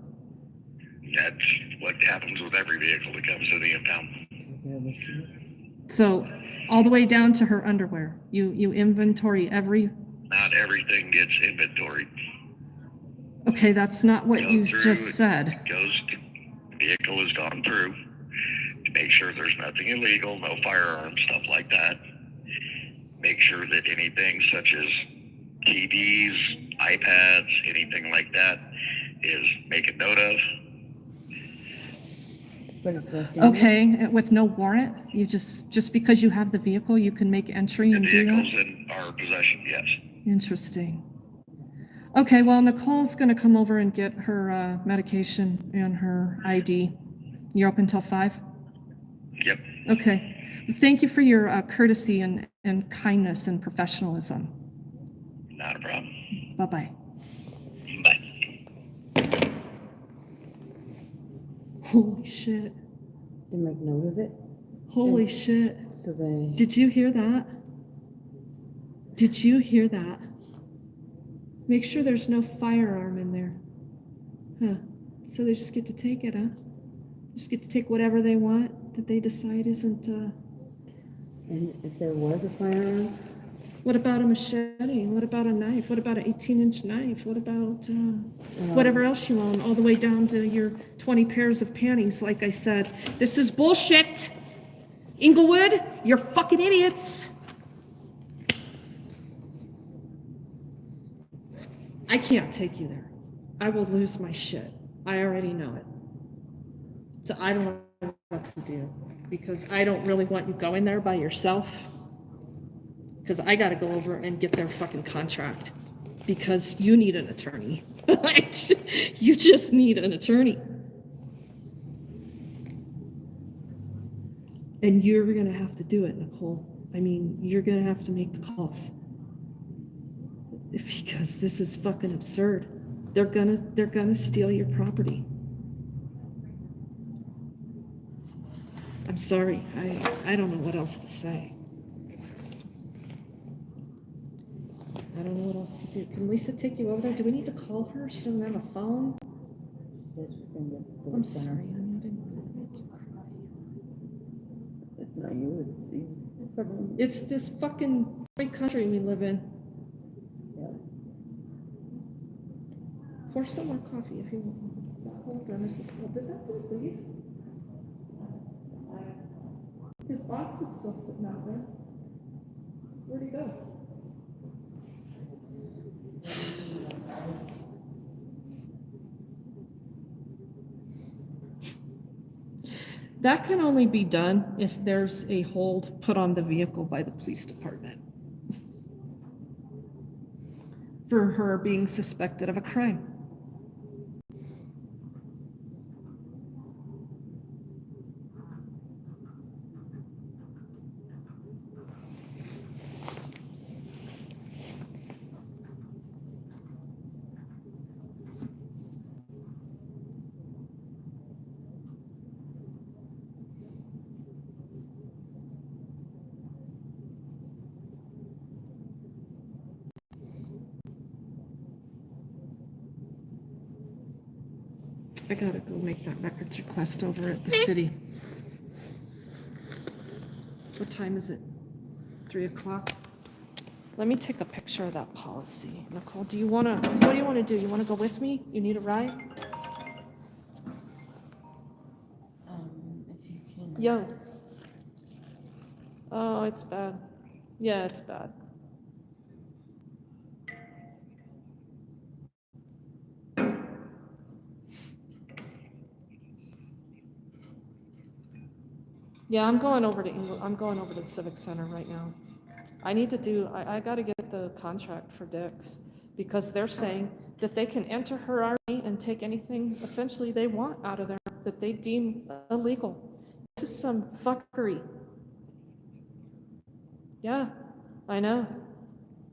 That's what happens with every vehicle that comes to the impound. So all the way down to her underwear, you inventory every. Not everything gets inventoried. Okay, that's not what you Through, just said. The vehicle has gone through to make sure there's nothing illegal, no firearms, stuff like that. Make sure that anything such as TVs, iPads, anything like that is make a note of. But it's left in. Okay, with no warrant, you just because you have the vehicle, you can make entry The and do that? vehicle's in our possession, yes. Interesting. Okay, well, Nicole's going to come over and get her medication and her ID. You're open till 5? Yep. Okay. Thank you for your courtesy and kindness and professionalism. Not a problem. Bye-bye. Bye. Holy shit. They make note of it, Holy shit. so they. Did you hear that? Did you hear that? Make sure there's no firearm in there. Huh. So they just get to take it, huh? Just get to take whatever they want that they decide isn't, And if there was a firearm, What about a machete? What about a knife? What about an 18-inch knife? What about whatever else you own, all the way down to your 20 pairs of panties, like I said. This is bullshit. Inglewood, you're fucking idiots. I can't take you there. I will lose my shit. I already know it. So I don't know what to do because I don't really want you going there by yourself. Because I got to go over and get their fucking contract because you need an attorney. You just need an attorney. And you're gonna have to do it, Nicole. I mean, you're gonna have to make the calls. Because this is fucking absurd. They're gonna steal your property. I'm sorry. I don't know what else to say. I don't know what else to do. Can Lisa take you over there? Do we need to call her? She doesn't have a phone? She said she was gonna get the civic I'm center. sorry, honey. I didn't want to make you cry. It's not you, it's these fucking. It's this fucking free country we live in. Yeah. Pour some more coffee if you want. The whole thermos is full. Did that dude leave? His box is still sitting out there. Where'd he go? That can only be done if there's a hold put on the vehicle by the police department for her being suspected of a crime. I gotta go make that records request over at the city. What time is it? 3 o'clock? Let me take a picture of that policy. Nicole, what do you wanna do? You wanna go with me? You need a ride? If you can. Yo. Oh, it's bad. Yeah, it's bad. Yeah, I'm going over to I'm going over to the Civic Center right now. I need to do, I gotta get the contract for Dick's because they're saying that they can enter her RV and take anything essentially they want out of there that they deem illegal. This is some fuckery. Yeah, I know.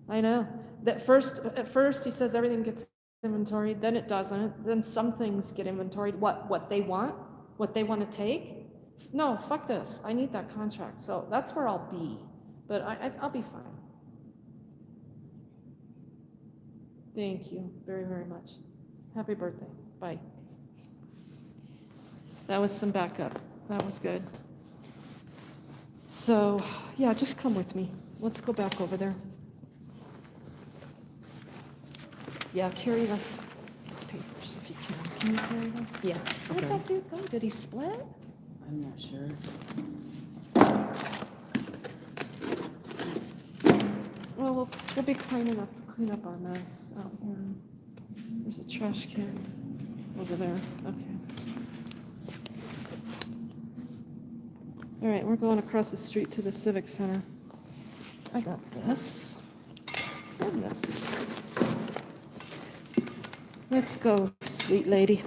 At first he says everything gets inventoried, then it doesn't. Then some things get inventoried. What they want? What they want to take? No, fuck this. I need that contract. So that's where I'll be. But I'll be fine. Thank you very, very much. Happy birthday. Bye. That was some backup. That was good. So, yeah, just come with me. Let's go back over there. Yeah, carry these papers if you can. Can you carry those? Yeah. Where'd that dude go? Did he split? I'm not sure. Well, we'll be kind enough to clean up our mess out here. There's a trash can over there. Okay. All right, we're going across the street to the Civic Center. I got this and this. Let's go, sweet lady.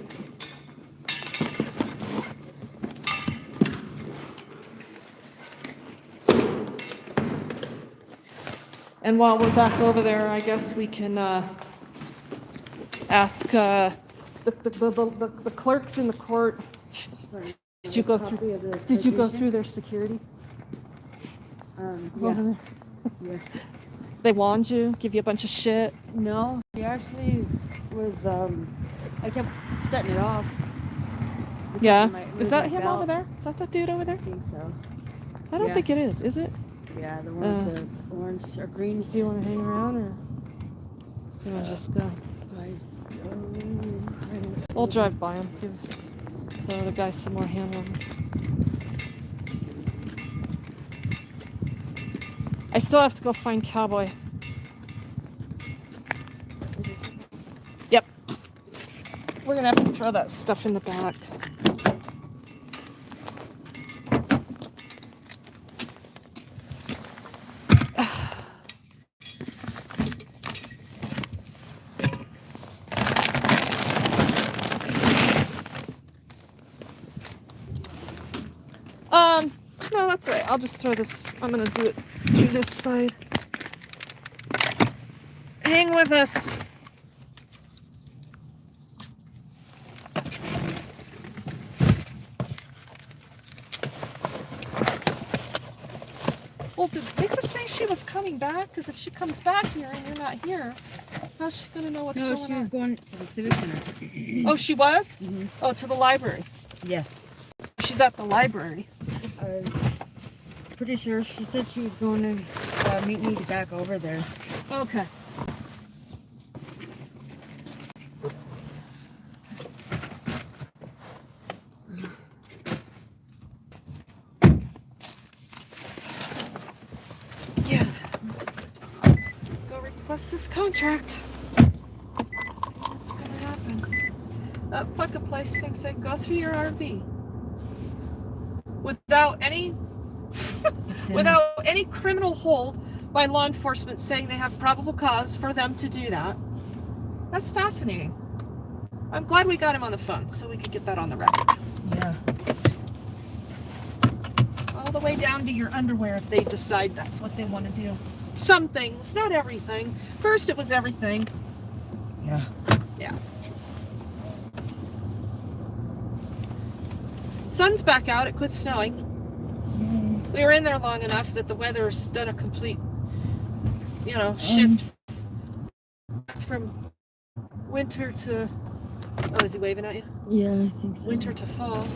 And while we're back over there, I guess we can ask the clerks in the court. Did you go through their security? Yeah. Yeah. They warned you, give you a bunch of shit. No, he actually was, I kept setting it off. Yeah. With Is that my him belt. over there? Is that that dude over there? I think so. I don't Yeah. think it is it? Yeah, the one with the orange or green. Do you want to hang around or do you want to just go? We'll drive by him. Give the other guy some more hand warmers. I still have to go find Cowboy. Yep. We're gonna have to throw that stuff in the back. No, That's all right. I'll just throw this. I'm gonna do it through this side. Hang with us. Well, did Lisa say she was coming back? Because if she comes back here and you're not here, how's she gonna know what's No, going she was on? going to the Civic Center. Oh, she was? Mhm. Oh, to the library. Yeah. She's at the library. I'm pretty sure she said she was going to meet me back over there. Okay. Yeah, let's go request this contract. See what's gonna happen. That fucking place thinks they can go through your RV without any criminal hold by law enforcement saying they have probable cause for them to do that. That's fascinating. I'm glad we got him on the phone so we could get that on the record. Yeah. All the way down to your underwear if they decide that's what they want to do. Some things, not everything. First it was everything. Yeah. Yeah. Sun's back out, it quit snowing. Yay. We were in there long enough that the weather's done a complete, shift from winter to, oh, is he waving at you? Yeah, I think so. Winter to fall.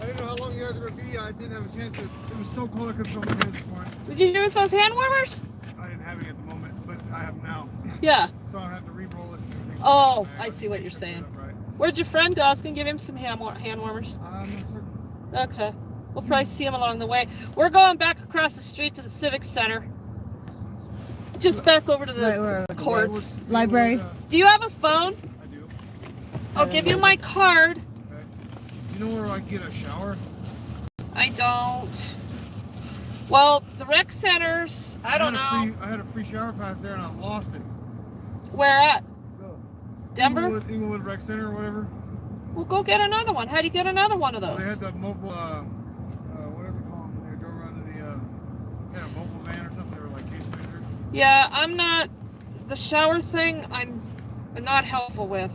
I didn't know how long you guys were gonna be. I didn't have a chance to. It was so cold I couldn't feel my hands this morning. Did you use those hand warmers? I didn't have any at the moment, but I have now. Yeah. So I'll have to re-roll it and everything. Oh, I I see what you're set saying. it up right. Where'd your friend go? I was gonna give him some hand warmers. I'm not certain. Okay. We'll probably see him along the way. We're going back across the street to the Civic Center. Just back over to the Right, where- courts. Library. Do you have a phone? I do. I'll give you my card. Okay. You know where I can get a shower? I don't. Well, the rec centers, I don't know. I had a free shower pass there and I lost it. Where at? The Denver? Inglewood Rec Center or whatever. Well, go get another one. How do you get another one of Well, they those? had the mobile, whatever you call them. They drove around to the, had a mobile van or something. They were like case managers. Yeah, I'm not. The shower thing, I'm not helpful with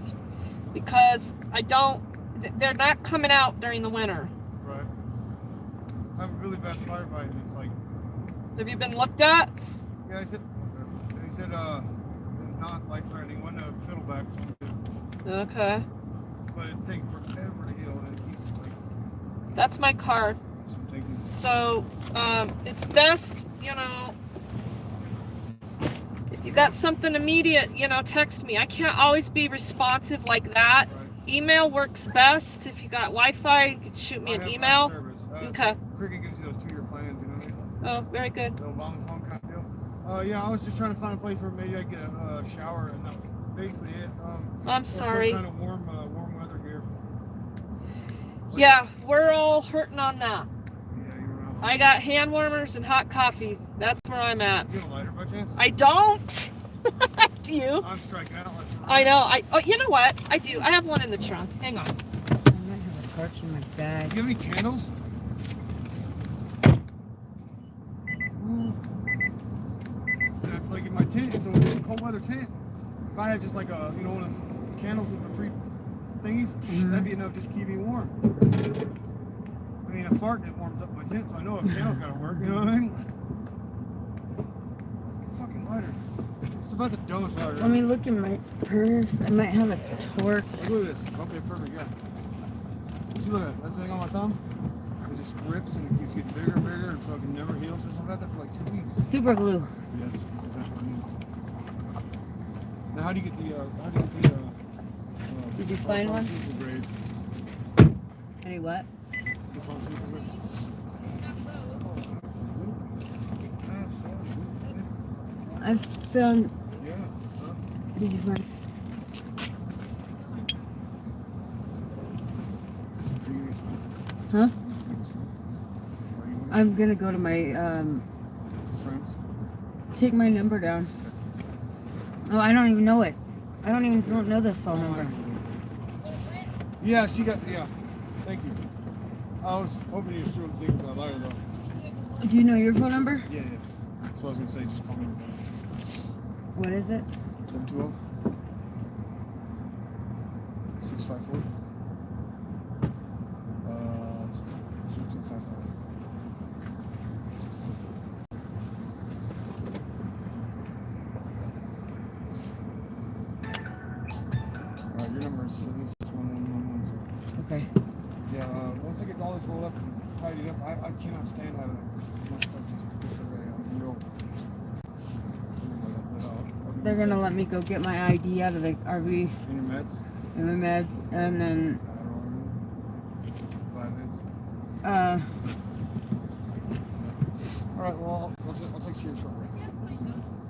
because I don't. They're not coming out during the winter. Right. I have a really bad spider bite and it's like, Have you been looked at? yeah, he said it's not life-threatening. Wasn't a fiddleback, so, Okay. but it's taking forever to heal and it keeps like, That's my card. so I'm thinking, So, it's best, if you got something immediate, text me. I can't always be responsive like that. right. Email works best. If you got Wi-Fi, you can shoot me I an have email. service. Okay. Cricket gives you those 2-year plans, you know what I mean? Oh, very good. The Obama phone kind of deal. Yeah, I was just trying to find a place where maybe I could get a shower, and that was basically it. I'm or sorry. Some kind of warm weather here. Yeah, we're all hurting on that. Yeah, you were out. I got hand warmers and hot coffee. That's where I'm at. You have a lighter by chance? I don't. Do you? I'm striking out. Left and I right. know. You know what? I do. I have one in the trunk. Hang on. I might have a torch in my bag. Do you have any candles? Yeah, like in my tent, it's a cold weather tent. If I had just like a, one of the candles with the 3 thingies, that'd be enough just to keep me warm. I mean, a fart, it warms up my tent, so I know a candle's gotta work, you know what I mean? Fucking lighter. It's about the dumbest lighter. Let me look in my purse. I might have a torch. Look at this. Okay, perfect, yeah. See, look at that thing on my thumb? It just rips and it keeps getting bigger and bigger and fucking never heals. I've had that for like 2 weeks. Super glue. Yes, that's exactly what I need. Now, how do you get the, Did you find one? pharmaceutical grade? Any what? The pharmaceutical grade? Absolutely. I found. Yeah. Huh? Did you find? Huh? I'm gonna go to my Friends? take my number down. Oh, I don't even know it. I don't know this phone number. Yeah, she got, yeah. Thank you. I was hoping you were still thinking about later, though. Do you know your phone number? Yeah, yeah. So I was going to say, just call me. What is it? 720 654 0255. Alright, your number is 7611114. Okay. Yeah, once I get all this rolled up and tidied up, I cannot stand having much stuff just away. I'm real. They're gonna let me go get my ID out of the RV And your meds? and my meds, and then Alright, well, I'll text you shortly.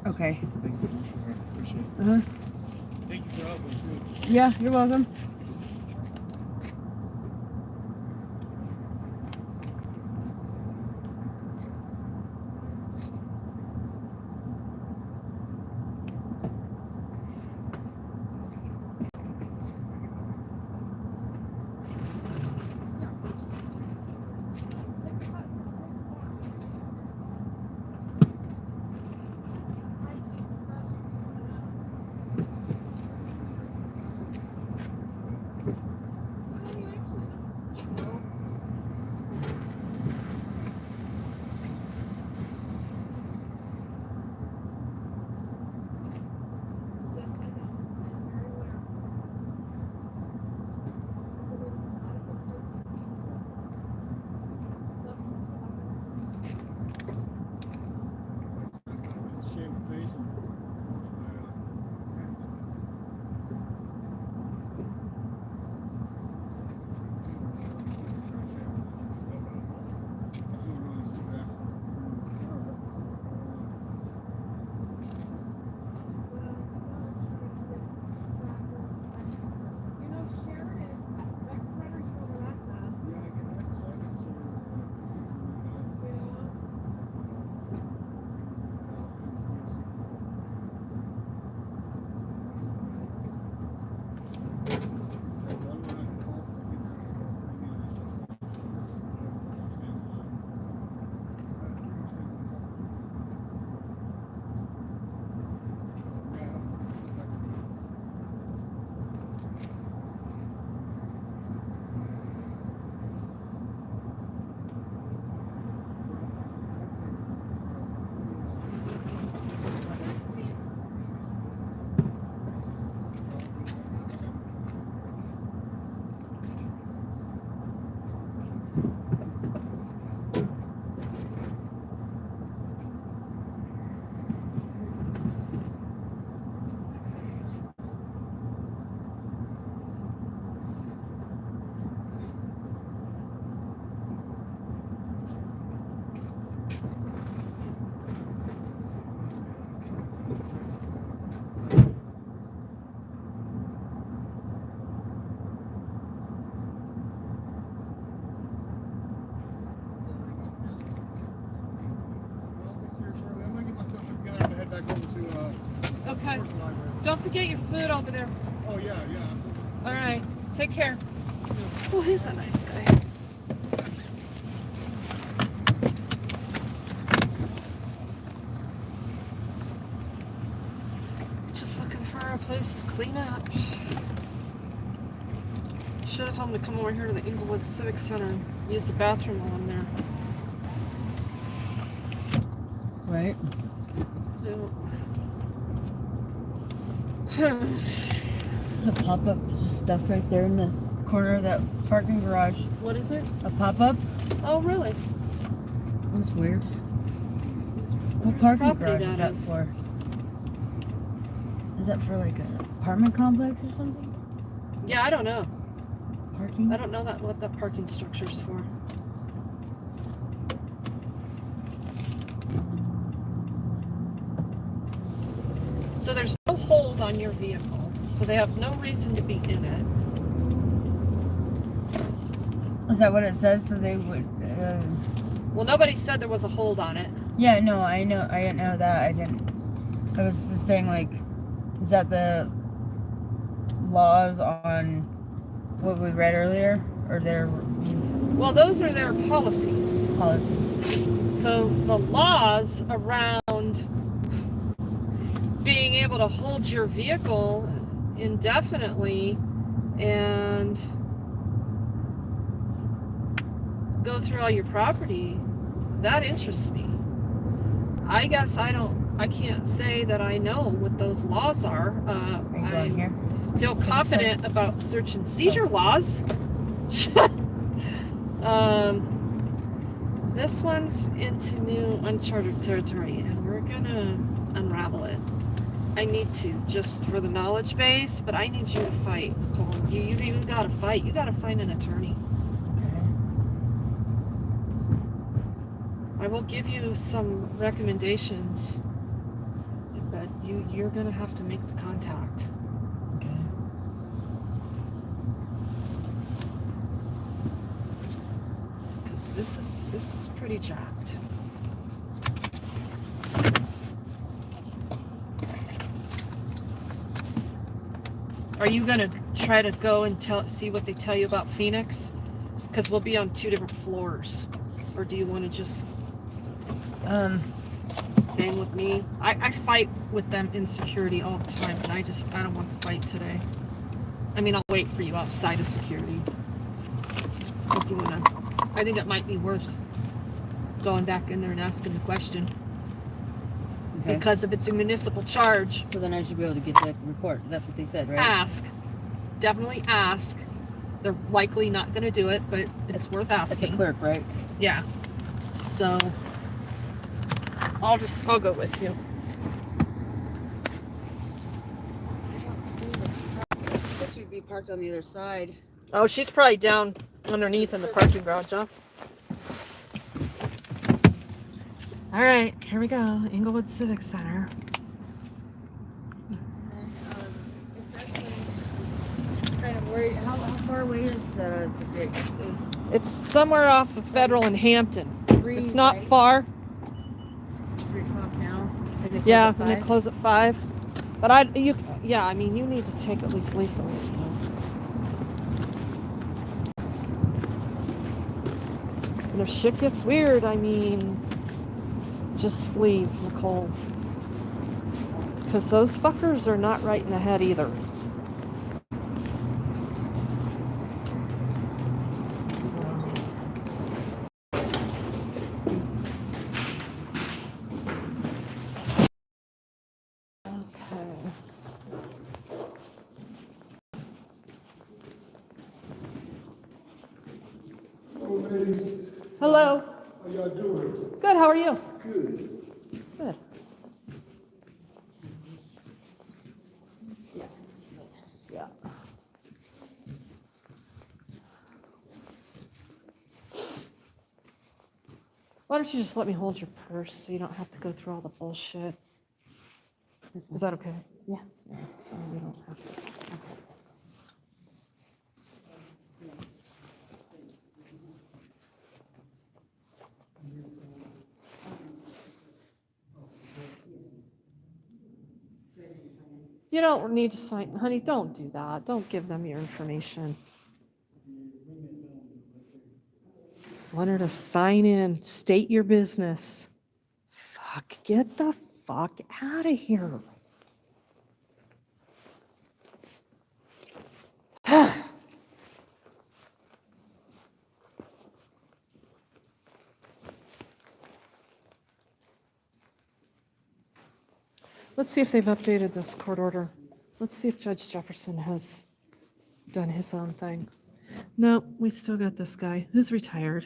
okay. Thank you. Appreciate it. Uh-huh. Thank you for helping too. Yeah, you're welcome. Okay. Don't forget your food over there. Oh, yeah. All right. Take care. Oh, he's a nice guy. Just looking for a place to clean up. Should have told him to come over here to the Inglewood Civic Center and use the bathroom while I'm there. Right. There's a pop-up stuff right there in this corner of that parking garage. What is it? A pop-up? Oh, really? That's weird. What Whose parking property garage is that is? for? Is that for like an apartment complex or something? Yeah, I don't know. Parking? I don't know what that parking structure's for. So there's no hold on your vehicle, so they have no reason to be in it. Is that what it says? So they would. Well, nobody said there was a hold on it. Yeah, no, I know. I didn't know that. I was just saying, like, Is that the laws on what we read earlier? Or their Well, those are their policies. policies? So the laws around being able to hold your vehicle indefinitely and go through all your property, that interests me. I guess I can't say that I know what those laws are. Are you going here? Feel confident about search and seizure laws. This one's into new uncharted territory, and we're gonna unravel it. I need to, just for the knowledge base, but I need you to fight, Nicole. You even gotta fight. You gotta find an attorney. I will give you some recommendations, but you're gonna have to make the contact. Okay. Because this is pretty jacked. Are you gonna try to go and see what they tell you about Phoenix? Because we'll be on 2 different floors. Or do you want to just hang with me? I fight with them in security all the time, and I don't want to fight today. I mean, I'll wait for you outside of security. If you wanna, I think it might be worth going back in there and asking the question. Okay. Because if it's a municipal charge, So then I should be able to get that report. That's what they said, right? ask. Definitely ask. They're likely not going to do it, but it's worth That's the asking. clerk, right? Yeah. So I'll go with you. She said she'd be parked on the other side. Oh, she's probably down underneath in the parking garage, huh? All right, here we go. Inglewood Civic Center. Kind of worried. How far away is the Dick's? It's somewhere off of Federal and Hampton. Three, It's not right? far. 3 o'clock now. And they close Yeah, at and they 5? close at 5. But you need to take at least Lisa with you. And if shit gets weird, just leave, Nicole. Because those fuckers are not right in the head either. Hello. How y'all doing? Good, how are you? Good. Good. Yeah. Why don't you just let me hold your purse so you don't have to go through all the bullshit? Is that okay? Yeah. Yeah, so we don't have to. You don't need to sign, honey, don't do that. Don't give them your information. Want her to sign in, state your business. Fuck, get the fuck out of here. Let's see if they've updated this court order. Let's see if Judge Jefferson has done his own thing. No, we still got this guy who's retired.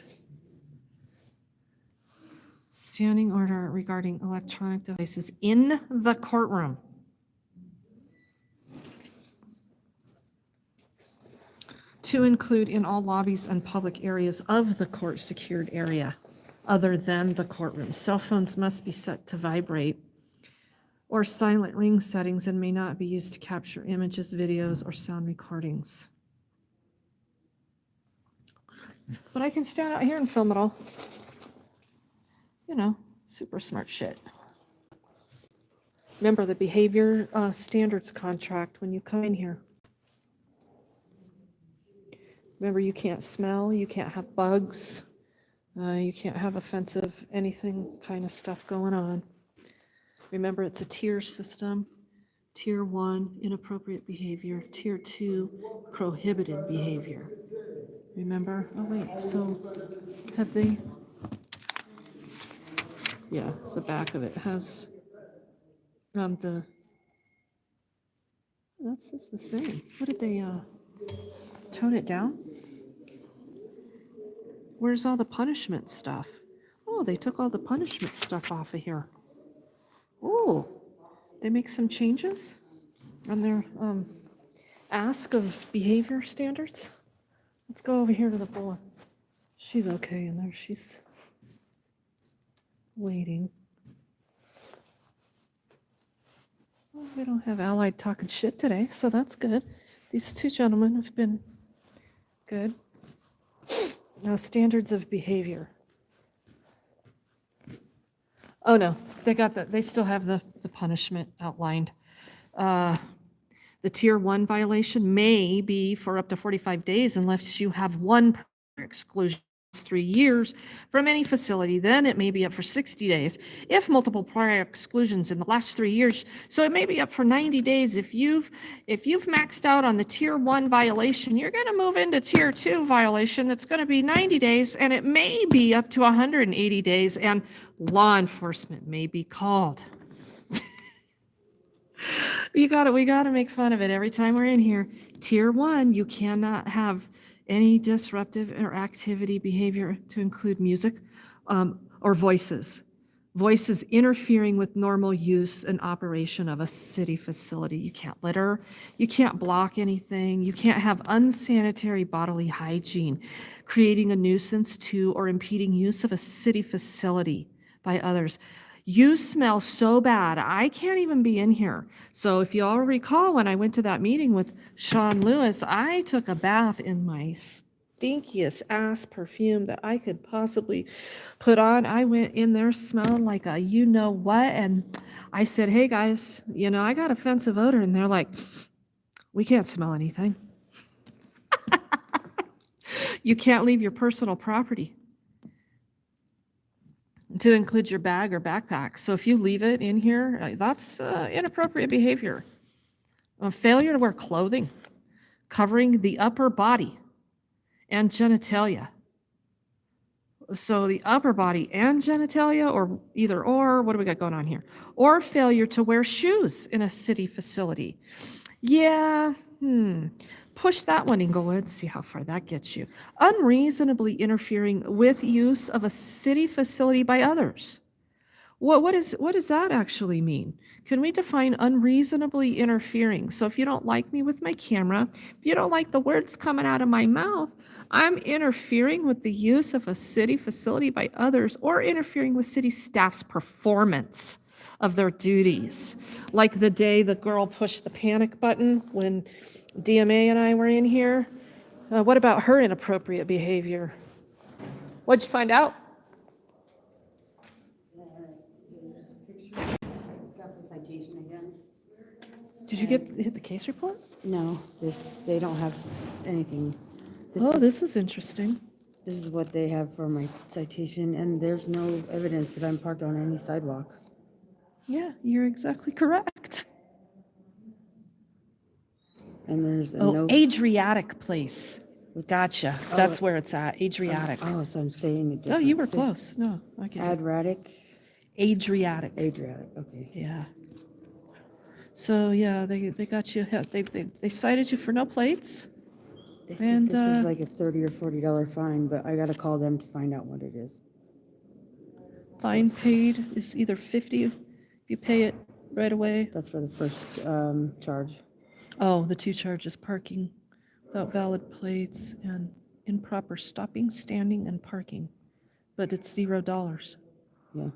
Standing order regarding electronic devices in the courtroom. To include in all lobbies and public areas of the court secured area other than the courtroom. Cell phones must be set to vibrate or silent ring settings and may not be used to capture images, videos, or sound recordings. But I can stand out here and film it all. You know, super smart shit. Remember the behavior standards contract when you come in here. Remember, you can't smell, you can't have bugs, you can't have offensive anything kind of stuff going on. Remember, it's a tier system. Tier 1, inappropriate behavior. Tier 2, prohibited behavior. Remember? Oh, wait, so have they? Yeah, the back of it has that's just the same. What did they tone it down? Where's all the punishment stuff? Oh, they took all the punishment stuff off of here. Oh, they make some changes on their ask of behavior standards. Let's go over here to the board. She's okay in there. She's waiting. Well, we don't have Allied talking shit today, so that's good. These two gentlemen have been good. Now, standards of behavior. Oh no, they still have the punishment outlined. The tier 1 violation may be for up to 45 days unless you have one exclusion 3 years from any facility. Then it may be up for 60 days. If multiple prior exclusions in the last 3 years, so it may be up for 90 days. If you've maxed out on the tier 1 violation, you're going to move into tier 2 violation. That's going to be 90 days, and it may be up to 180 days, and law enforcement may be called. We got to make fun of it every time we're in here. Tier 1, you cannot have any disruptive or activity behavior to include music or voices. Voices interfering with normal use and operation of a city facility. You can't litter, you can't block anything, you can't have unsanitary bodily hygiene, creating a nuisance to or impeding use of a city facility by others. You smell so bad, I can't even be in here. So if you all recall, when I went to that meeting with Sean Lewis, I took a bath in my stinkiest ass perfume that I could possibly put on. I went in there smelling like a you know what, and I said, hey guys, I got offensive odor, and they're like, we can't smell anything. You can't leave your personal property, to include your bag or backpack. So if you leave it in here, that's inappropriate behavior. Failure to wear clothing covering the upper body and genitalia. So the upper body and genitalia, or either or, what do we got going on here? Or failure to wear shoes in a city facility. Yeah, push that one, Inglewood, see how far that gets you. Unreasonably interfering with use of a city facility by others. What does that actually mean? Can we define unreasonably interfering? So if you don't like me with my camera, if you don't like the words coming out of my mouth, I'm interfering with the use of a city facility by others, or interfering with city staff's performance of their duties. Like the day the girl pushed the panic button when DMA and I were in here. What about her inappropriate behavior? What'd you find out? Got the citation again. Did you hit the case report? No, they don't have anything. This is interesting. This is what they have for my citation, and there's no evidence that I'm parked on any sidewalk. Yeah, you're exactly correct. And there's no Adriatic Place. Gotcha. That's where it's at. Adriatic. so I'm saying it. Oh, you were close. No, I get it. Adriatic. Adriatic. Okay. Yeah. So yeah, they got you. They cited you for no plates. They said this is like a $30 or $40 fine, but I gotta call them to find out what it is. Fine paid is either 50 if you pay it right away. That's for the first charge. Oh, the 2 charges: parking without valid plates and improper stopping, standing, and parking. But it's $0. Yeah.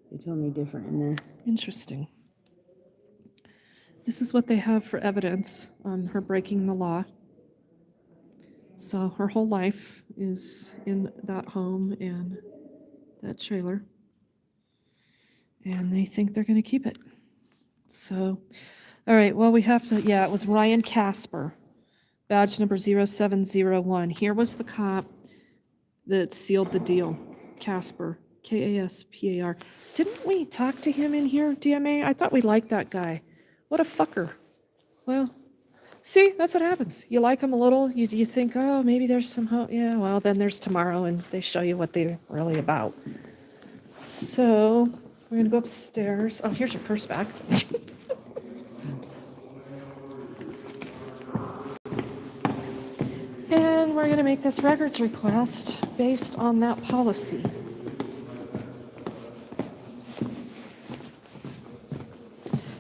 They told me different in there. Interesting. This is what they have for evidence on her breaking the law. So her whole life is in that home and that trailer. And they think they're going to keep it. So, all right, well, we have to, yeah, it was Ryan Casper, badge number 0701. Here was the cop that sealed the deal. Casper, Kaspar. Didn't we talk to him in here, DMA? I thought we liked that guy. What a fucker. Well, see, that's what happens. You like them a little, you think, oh, maybe there's some hope. Yeah, well, then there's tomorrow, and they show you what they're really about. So, we're gonna go upstairs. Oh, here's your purse back. And we're gonna make this records request based on that policy.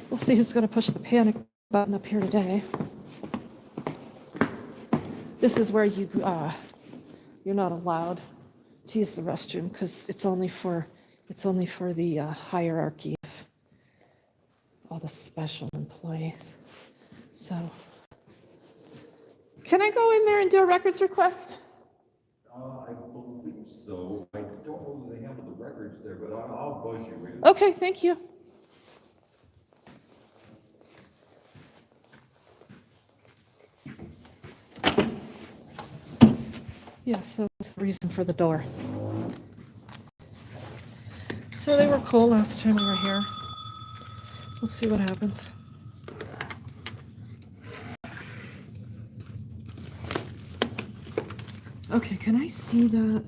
We'll see who's gonna push the panic button up here today. This is where you're not allowed to use the restroom because it's only for the hierarchy of all the special employees. So, can I go in there and do a records request? I believe so. I don't know that they have the records there, but I'll buzz you in. Okay, thank you. Yeah, so that's the reason for the door. So they were cool last time we were here. We'll see what happens. Okay, can I see that?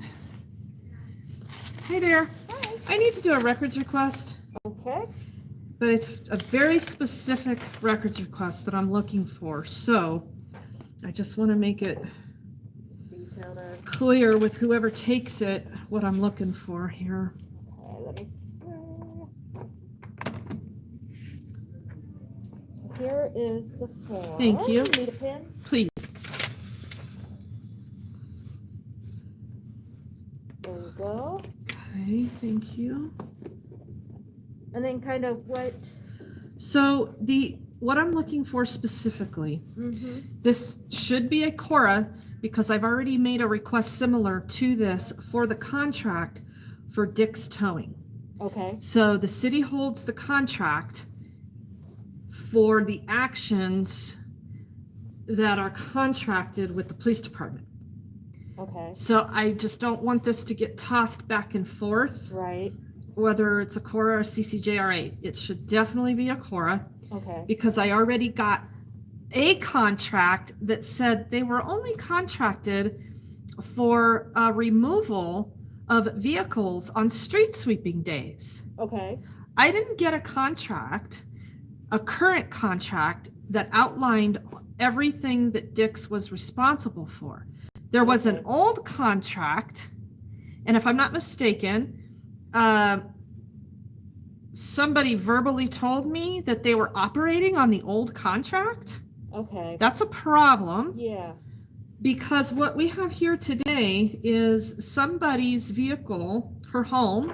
Hey there. Hi. I need to do a records request. Okay. But it's a very specific records request that I'm looking for. So I just want to make it clear with whoever takes it what I'm looking for here. Okay, let me see. So here is the form. Thank you. Need a pen? Please. There you go. Okay, thank you. And then kind of what? So what I'm looking for specifically, this should be a Cora because I've already made a request similar to this for the contract for Dick's Towing. Okay. So the city holds the contract for the actions that are contracted with the police department. Okay. So I just don't want this to get tossed back and forth, Right. whether it's a Cora or CCJRA. It should definitely be a Cora Okay. because I already got a contract that said they were only contracted for removal of vehicles on street sweeping days. Okay. I didn't get a contract, a current contract that outlined everything that Dick's was responsible for. There was an old contract, and if I'm not mistaken, somebody verbally told me that they were operating on the old contract. Okay. That's a problem. Yeah. Because what we have here today is somebody's vehicle, her home,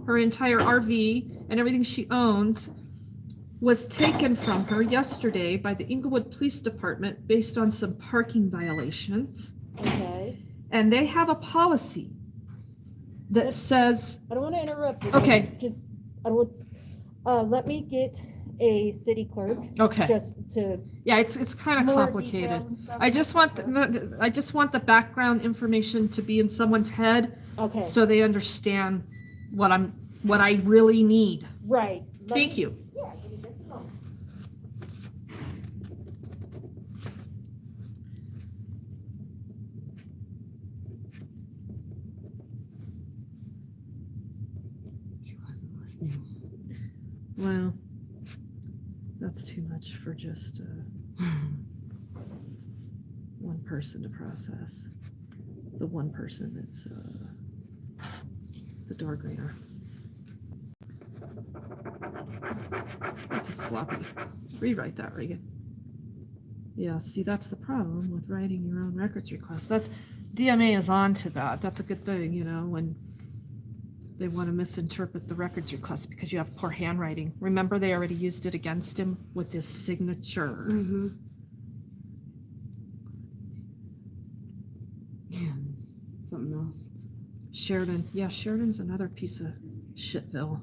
her entire RV, and everything she owns was taken from her yesterday by the Inglewood Police Department based on some parking violations. Okay. And they have a policy that says, I don't want to interrupt you. Okay. Just, I don't, let me get a city clerk. okay, Just to. yeah, it's kind of more complicated. details and stuff. I just want the background information to be in someone's head Okay. so they understand what I really need. Right. Thank you. Yeah. give me just a moment. She wasn't listening. Well, that's too much for just one person to process. The one person that's the door grader. That's a sloppy. Rewrite that, Reagan. Yeah, see, that's the problem with writing your own records request. That's DMA is on to that. That's a good thing, you know, when they want to misinterpret the records request because you have poor handwriting. Remember, they already used it against him with his signature. Mm-hmm. Yeah, something else. Sheridan. Yeah, Sheridan's another piece of shitville.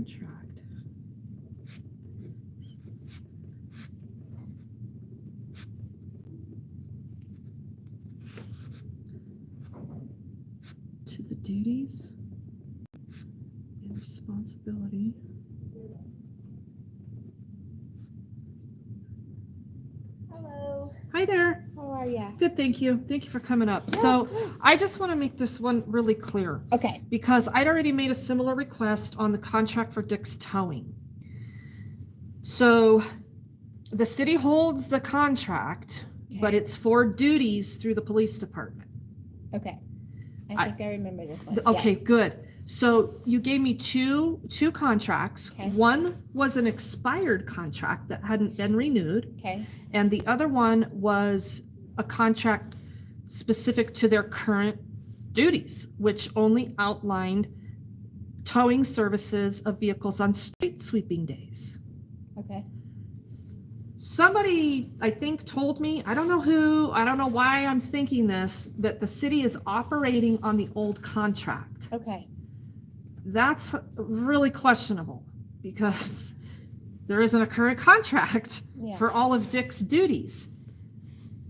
contract. To the duties and responsibility. Hello, Hi there. how are ya? Good, thank you. Thank you for coming up. Yeah, So of course. I just want to make this one really clear Okay, because I'd already made a similar request on the contract for Dick's Towing. So the city holds the contract, but Okay. it's for duties through the police department. okay. I- I think I remember this one. Okay, Yes. good. So you gave me two contracts. Okay. One was an expired contract that hadn't been renewed, Okay, and the other one was a contract specific to their current duties, which only outlined towing services of vehicles on street sweeping days. okay, Somebody, I think, told me, I don't know who, I don't know why I'm thinking this, that the city is operating on the old contract. okay. That's really questionable because there isn't a current contract Yeah. for all of Dick's duties.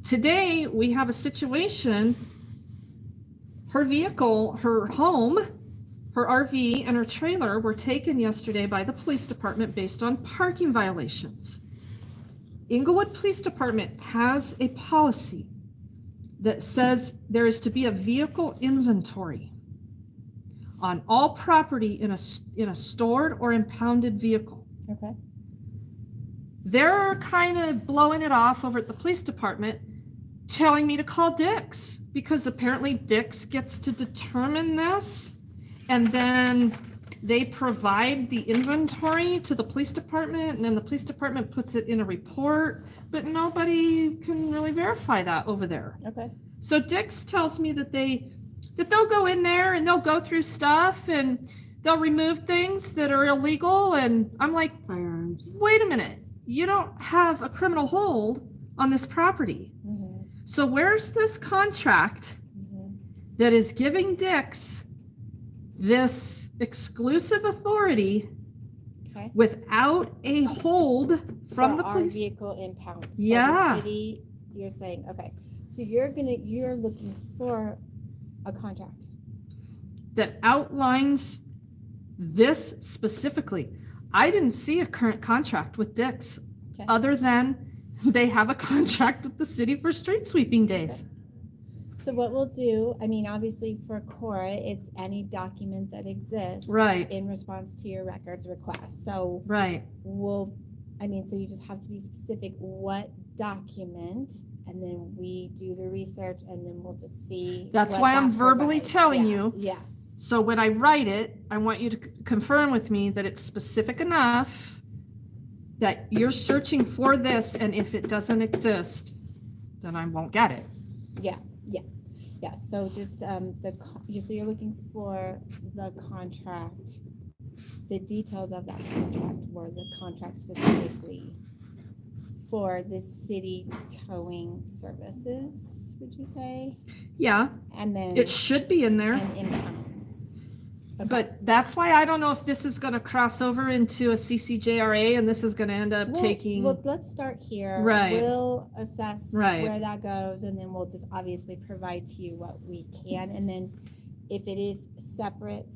Today, we have a situation. Her vehicle, her home, her RV, and her trailer were taken yesterday by the police department based on parking violations. Inglewood Police Department has a policy that says there is to be a vehicle inventory on all property in a stored or impounded vehicle. Okay. They're kind of blowing it off over at the police department, telling me to call Dick's because apparently Dick's gets to determine this, and then they provide the inventory to the police department, and then the police department puts it in a report, but nobody can really verify that over there. Okay. So Dick's tells me that they'll go in there and they'll go through stuff and they'll remove things that are illegal, and I'm like, Firearms. wait a minute, you don't have a criminal hold on this property. Mm-hmm. So where's this contract Mm-hmm. that is giving Dick's this exclusive authority Okay. without a hold from For the our police? vehicle impounds. For Yeah. the city, you're saying, okay. So you're looking for a contract. That outlines this specifically. I didn't see a current contract with Dick's Okay. other than they have a contract with the city for street sweeping days. So what we'll do, I mean, obviously for Cora, it's any document that exists Right. in response to your records request. So Right. so you just have to be specific what document, and then we do the research, and then we'll just see. That's what why I'm that verbally provides. telling Yeah, you. Yeah, So when I write it, I want you to confirm with me that it's specific enough that you're searching for this, and if it doesn't exist, then I won't get it. yeah. So just so you're looking for the contract, the details of that contract, or the contract specifically for the city towing services, would you say? Yeah, And then it should be in there. and impounds. Okay. But that's why I don't know if this is going to cross over into a CCJRA and this is going to end up taking. Well, let's start here. Right. We'll assess Right. where that goes, and then we'll just obviously provide to you what we can. And then if it is separate,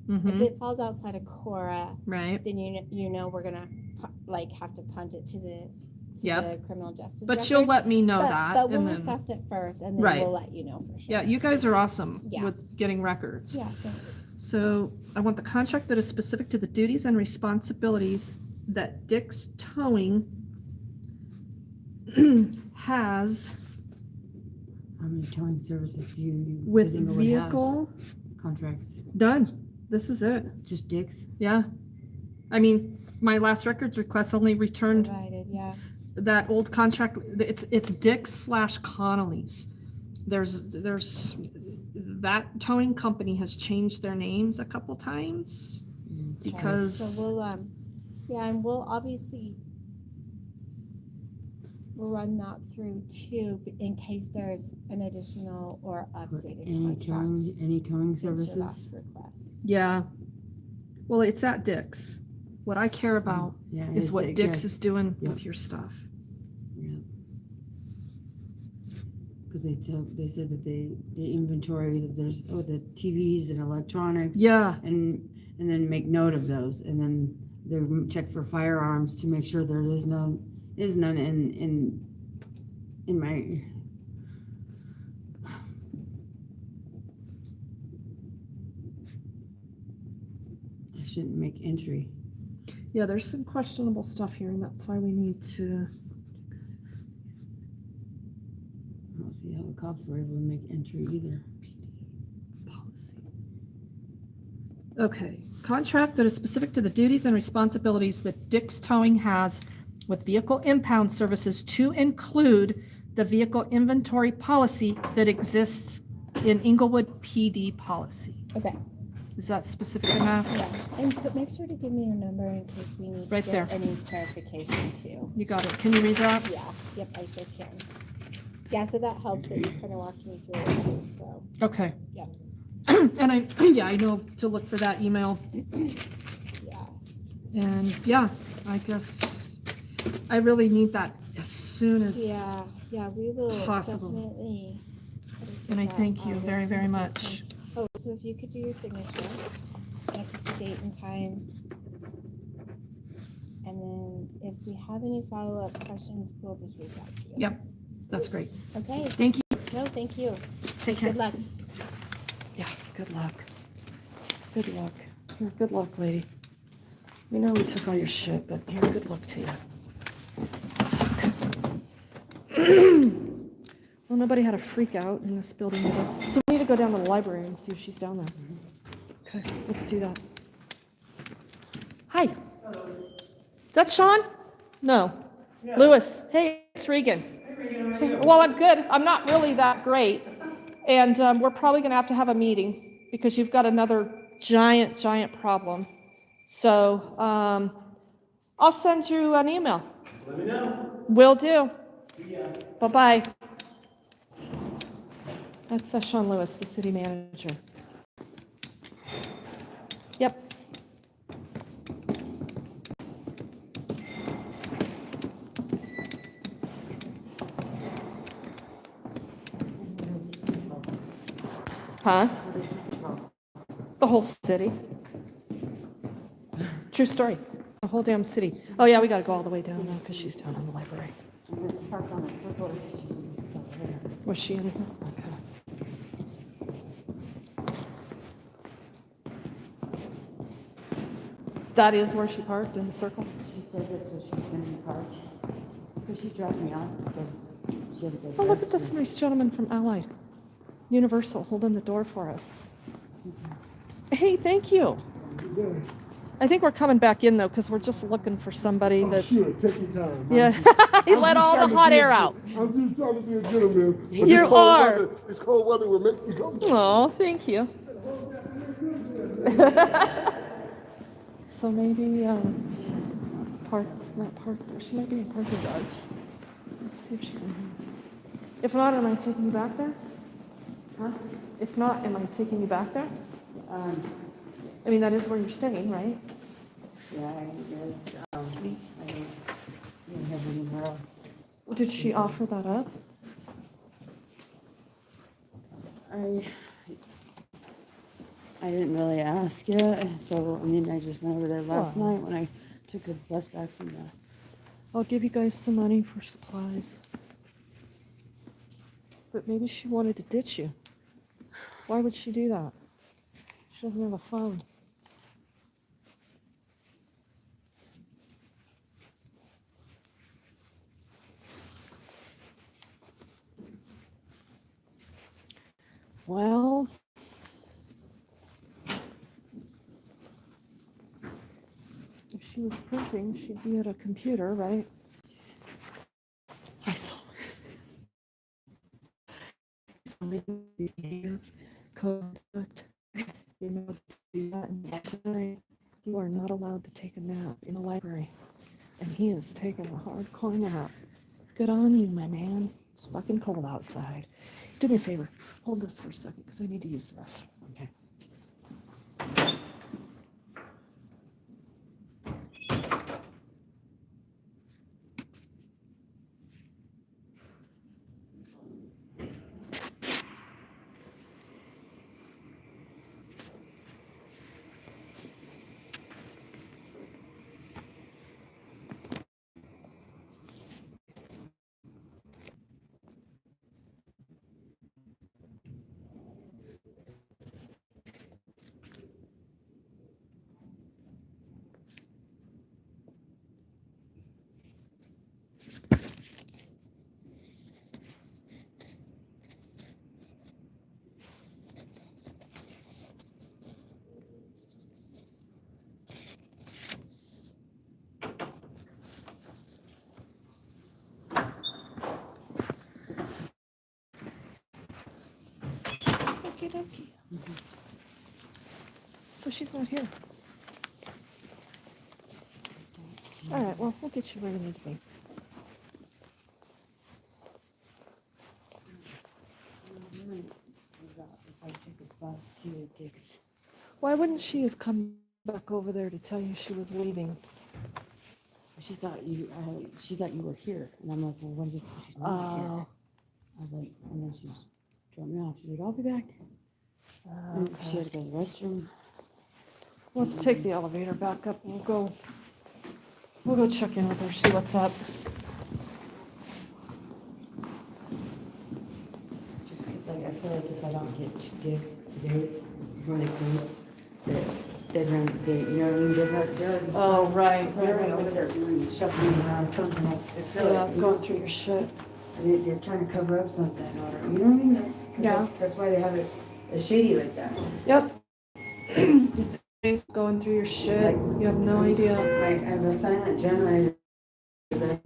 if Mhm, it falls outside of Cora, right. then you know we're gonna have to punt it to the Yep. criminal justice. But you'll records. let me know but, that. But we'll and then, assess it first, and then Right. we'll let you know for sure. yeah, you guys are awesome Yeah. with getting records. Yeah. Thanks. So I want the contract that is specific to the duties and responsibilities that Dick's Towing has How many towing services do you with does Inglewood have? vehicle Contracts? done. This is it. Just Dick's? Yeah. I mean, my last records request only returned Provided. Yeah. that old contract. It's Dick's / Connolly's. There's that towing company has changed their names a couple times Okay. because So we'll and we'll obviously run that through too, in case there's an additional or updated Any contract towing since your services? last request. yeah. Well, it's at Dick's. What I care about Yeah, is what it- Dick's yeah, is doing yeah. with your stuff. Yeah. Because they said that the inventory, that there's, the TVs and electronics. Yeah. And then make note of those, and then they check for firearms to make sure there is none in my. I shouldn't make entry. Yeah, there's some questionable stuff here, and that's why we need to. I don't see how the cops were able to make entry either. Policy. Okay, contract that is specific to the duties and responsibilities that Dick's Towing has with vehicle impound services to include the vehicle inventory policy that exists in Inglewood PD policy. Okay, Is that specific enough? yeah, but make sure to give me your number in case we need to Right get there. any clarification too. You got it. Can you read that? Yeah, yep, I sure can. Yeah, so that helps that you kind of walked me through it too, so, Okay. yeah, And I know to look for that email. yeah. And yeah, I guess I really need that as soon as. Yeah, we will Possible. definitely. And I that thank you out very, as very soon as we much. can. Oh, so if you could do your signature, and I put the date and time. And then if we have any follow-up questions, we'll just reach out to you. Yep, that's great. Okay, Thank you. no, thank you. Take care. Good luck. Yeah, good luck. Good luck. Here, good luck, lady. We know we took all your shit, but here, good luck to you. Well, nobody had a freak out in this building either. So we need to go down to the library and see if she's down there. Okay, let's do that. Hi. Is that Sean? No. Lewis. Hey, it's Regan. Hey, well, I'm good. I'm not really that great. And we're probably going to have a meeting because you've got another giant problem. So I'll send you an email. Let me know. Will do. Bye-bye. That's Sean Lewis, the city manager. Yep. Huh? The whole city. True story. The whole damn city. Oh yeah, we gotta go all the way down now because she's down in the library. Was she in here? Okay. That is where she parked, in the circle? She said that's what she's going to be parked. Because she dropped me off because she had to go. Oh, look at this nice gentleman from Allied. Universal holding the door for us. Hey, thank you. I think we're coming back in though, because we're just looking for somebody that. Sure, take your time. Yeah, he let all the hot air out. I'm just trying to be a gentleman. But You this cold are. Weather, this cold weather will make me come. Oh, thank you. So maybe not park there. She might be in parking garage. Let's see if she's in here. If not, am I taking you back there? Huh? If not, am I taking you back there? I mean, that is where you're staying, right? Yeah, I guess. I don't have anywhere else. Did she offer that up? I didn't really ask yet, so I mean, I just went over there last night when I took the bus back from the. I'll give you guys some money for supplies. But maybe she wanted to ditch you. Why would she do that? She doesn't have a phone. Well, if she was printing, she'd be at a computer, right? I saw. Conduct. You know, to do that in the library. You are not allowed to take a nap in the library. And he is taking a hardcore nap. Good on you, my man. It's fucking cold outside. Do me a favor. Hold this for a second because I need to use the restroom. Okay. Okie dokie. So she's not here. All right, well, we'll get you where you need to be. If I took a bus to Dick's. Why wouldn't she have come back over there to tell you she was leaving? She thought you were here, and I'm like, well, when did she's not here? Oh, I was like, and then she just dropped me off. She's like, I'll be back. And she had to go to the restroom. let's take the elevator back up. We'll go check in with her, see what's up. Just because, like, I feel like if I don't get to Dick's today before they close, that they'd run. You know what I mean? They're Oh, right. they're right over there doing shuffling around something. Like, I feel Yeah, like going through your shit. they're trying to cover up something, or you know what I mean? That's why they have it shady like that. Yep. It's going through your shit. Like, You have no idea. Like, I have a silent generator. I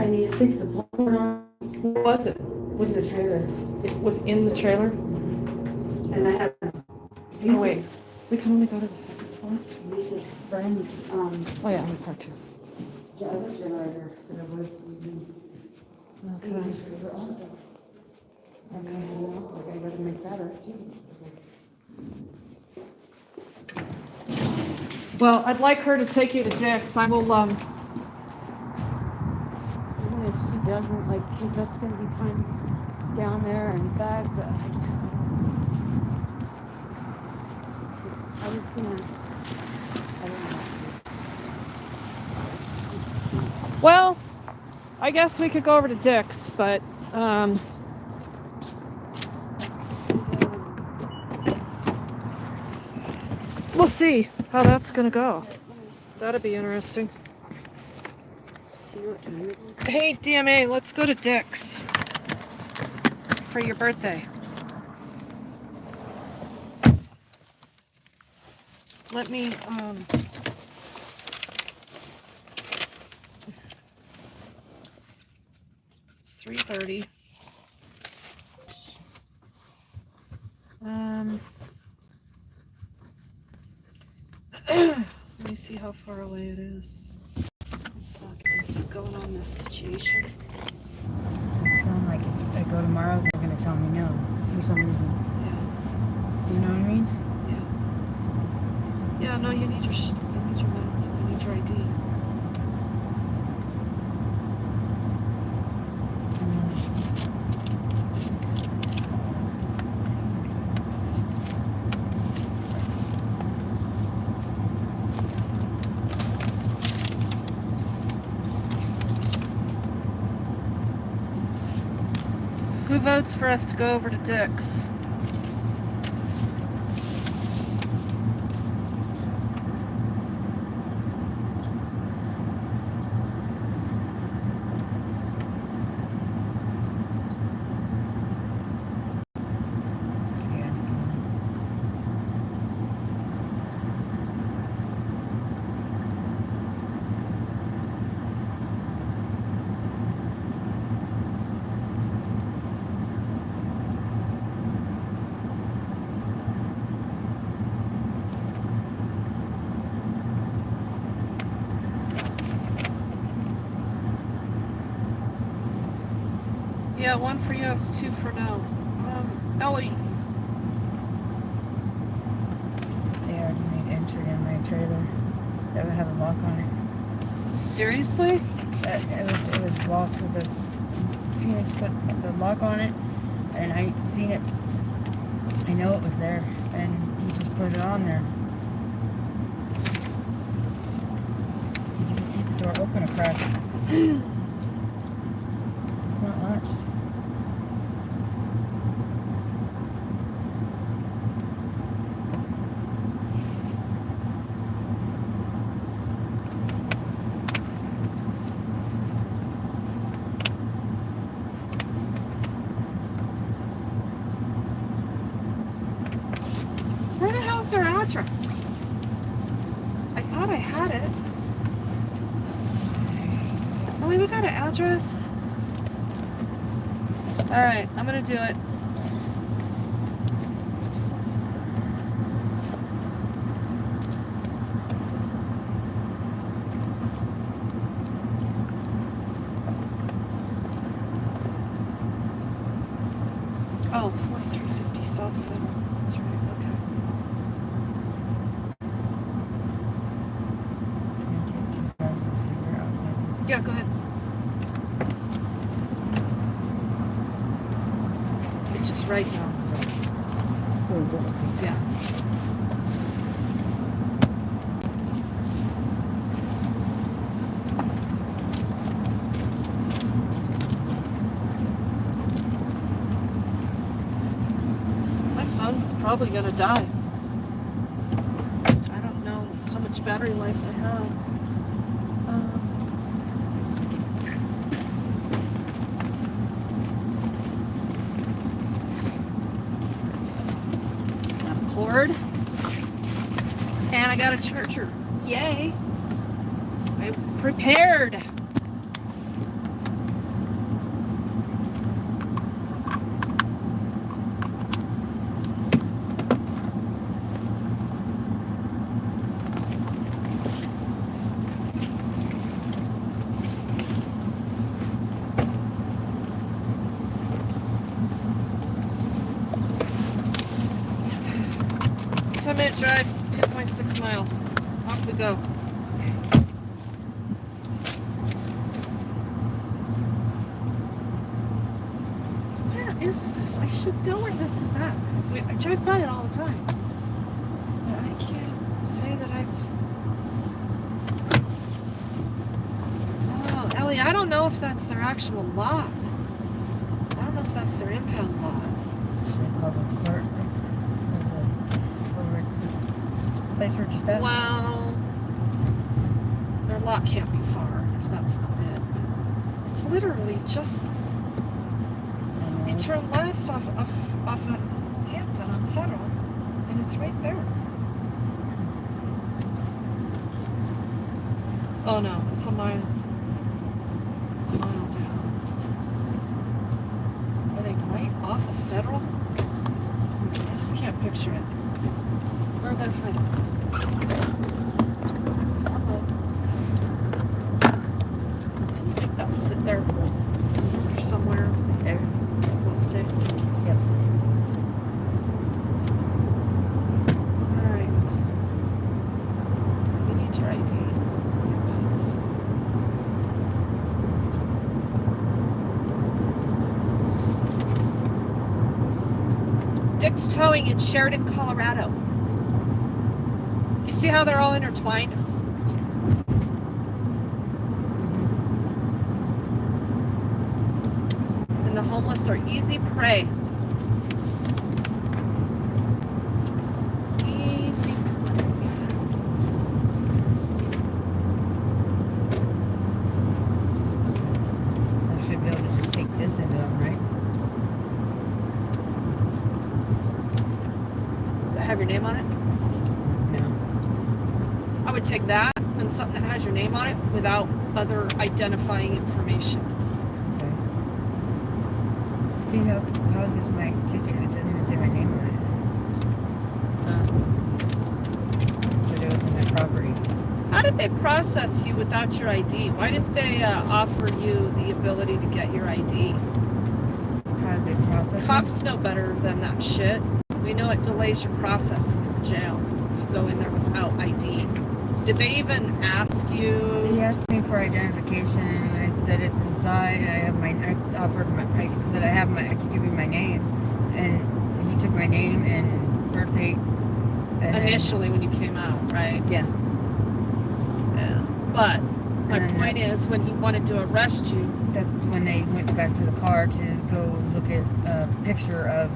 need to fix the board on. What was it? Was the trailer? It was in the trailer? And I have Oh, wait. We can only go to the second floor? Lisa's friend's Oh, yeah, we part two. other generator that was using Okay. the trailer also. Okay. Like, I gotta make that up too. Well, I'd like her to take you to Dick's. I will, Even if she doesn't, like, if that's gonna be time down there and back, but I was gonna, I don't know. well, I guess we could go over to Dick's, but, we'll see how that's gonna go. That'll be interesting. Hey, DMA, let's go to Dick's for your birthday. Let me, it's 3:30. Let me see how far away it is. It sucks. I keep going on this situation. So I feel like if I go tomorrow, they're gonna tell me no for some reason. Yeah. You know what I mean? Yeah. Yeah, no, you need your meds, and you need your ID. Who votes for us to go over to Dick's? Yeah, one for yes, two for no. Ellie. They already made entry in my trailer that would have a lock on it. Seriously? It was locked with the Phoenix put the lock on it, and I seen it. I know it was there, and he just put it on there. You can see the door open a crack. It's not latched. Where the hell's their address? I thought I had it. Ellie, we got an address. All right, I'm gonna do it. Oh, 4350 South Middle. That's right. Okay. Can I take 2 cars and see her outside? Yeah, go ahead. It's just right now. Oh, is that okay? Yeah. My phone's probably gonna die. I don't know how much battery life I have. Got a cord. And I got a charger. Yay! I'm prepared. Minute drive, 2.6 miles. Off we go. Where is this? I should know where this is at. I drive by it all the time. But I can't say that I've... Oh, Ellie, I don't know if that's their actual lot. I don't know if that's their impound lot. Should I call the clerk? Place we're just at? Well, their lot can't be far if that's not it. It's literally just you turn left off of Hampton on Federal, and it's right there. Oh no, it's a mile down. Are they right off of Federal? I just can't picture it. We're gonna find it. I think that'll sit there somewhere. There. We'll stay. Yep. Alright. We need your ID. Dick's Towing in Sheridan, Colorado. You see how they're all intertwined? And the homeless are easy prey. Easy prey. So I should be able to just take this into them, right? Have your name on it? No. I would take that and something that has your name on it without other identifying information. Okay. See how is this my ticket? It doesn't even say my name on it. But it was in my property. How did they process you without your ID? Why didn't they offer you the ability to get your ID? How did they process it? Cops know better than that shit. We know it delays your processing in jail if you go in there without ID. Did they even ask you? He asked me for identification, and I said it's inside. I said I could give you my name, and he took my name and birth date. And Initially when you came out, right? Yeah. Yeah. But my point is, when he wanted to arrest you, That's when they went back to the car to go look at a picture of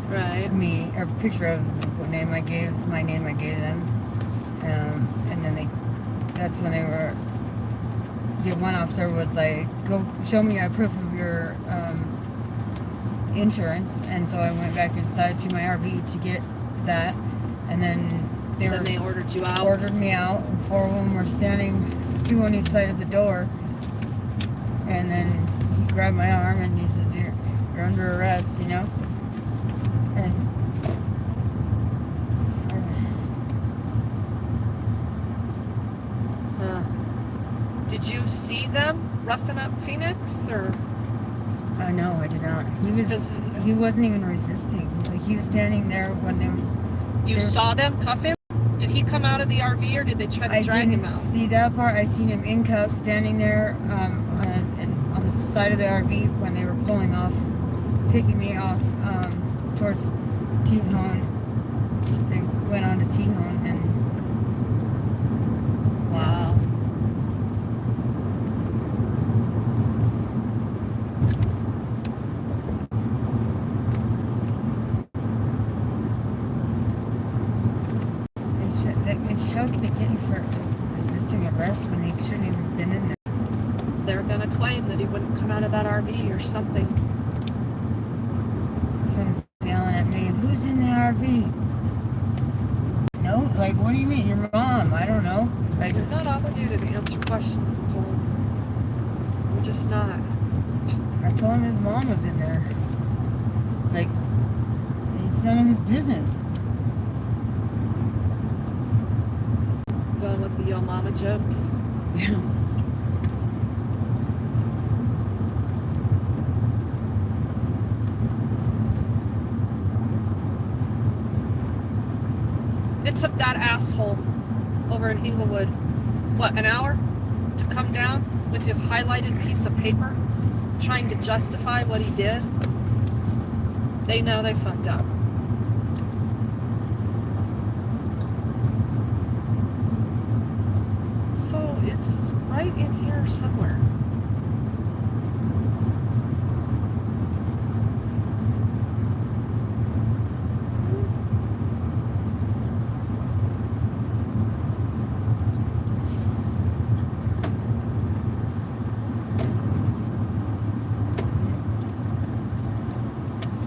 right? me, or a picture of what name I gave, my name I gave them. And then that's when they were, the one officer was like, go show me a proof of your insurance. And so I went back inside to my RV to get that. And then they ordered you out. Ordered me out. And 4 of them were standing, 2 on each side of the door. And then he grabbed my arm and he says, you're under arrest, you know? And Did you see them roughing up Phoenix, or? no, I did not. He wasn't even resisting. Like, he was standing there when there was. You saw them cuff him? Did he come out of the RV, or did they try to drag him out? I didn't see that part. I seen him in cuffs standing there on the side of the RV when they were pulling off, taking me off towards Tejon. They went on to Tejon and. Wow. How can they get you for resisting arrest when they shouldn't even have been in there? They're gonna claim that he wouldn't come out of that RV or something. He comes yelling at me, "Who's in the RV?" No, like, what do you mean? Your mom? I don't know. Like, You're not obligated to answer questions, Nicole. You're just not. I told him his mom was in there. Like, it's none of his business. Going with the yo mama jokes. Yeah. It took that asshole over in Inglewood, what, an hour to come down with his highlighted piece of paper trying to justify what he did. They know they fucked up. So it's right in here somewhere.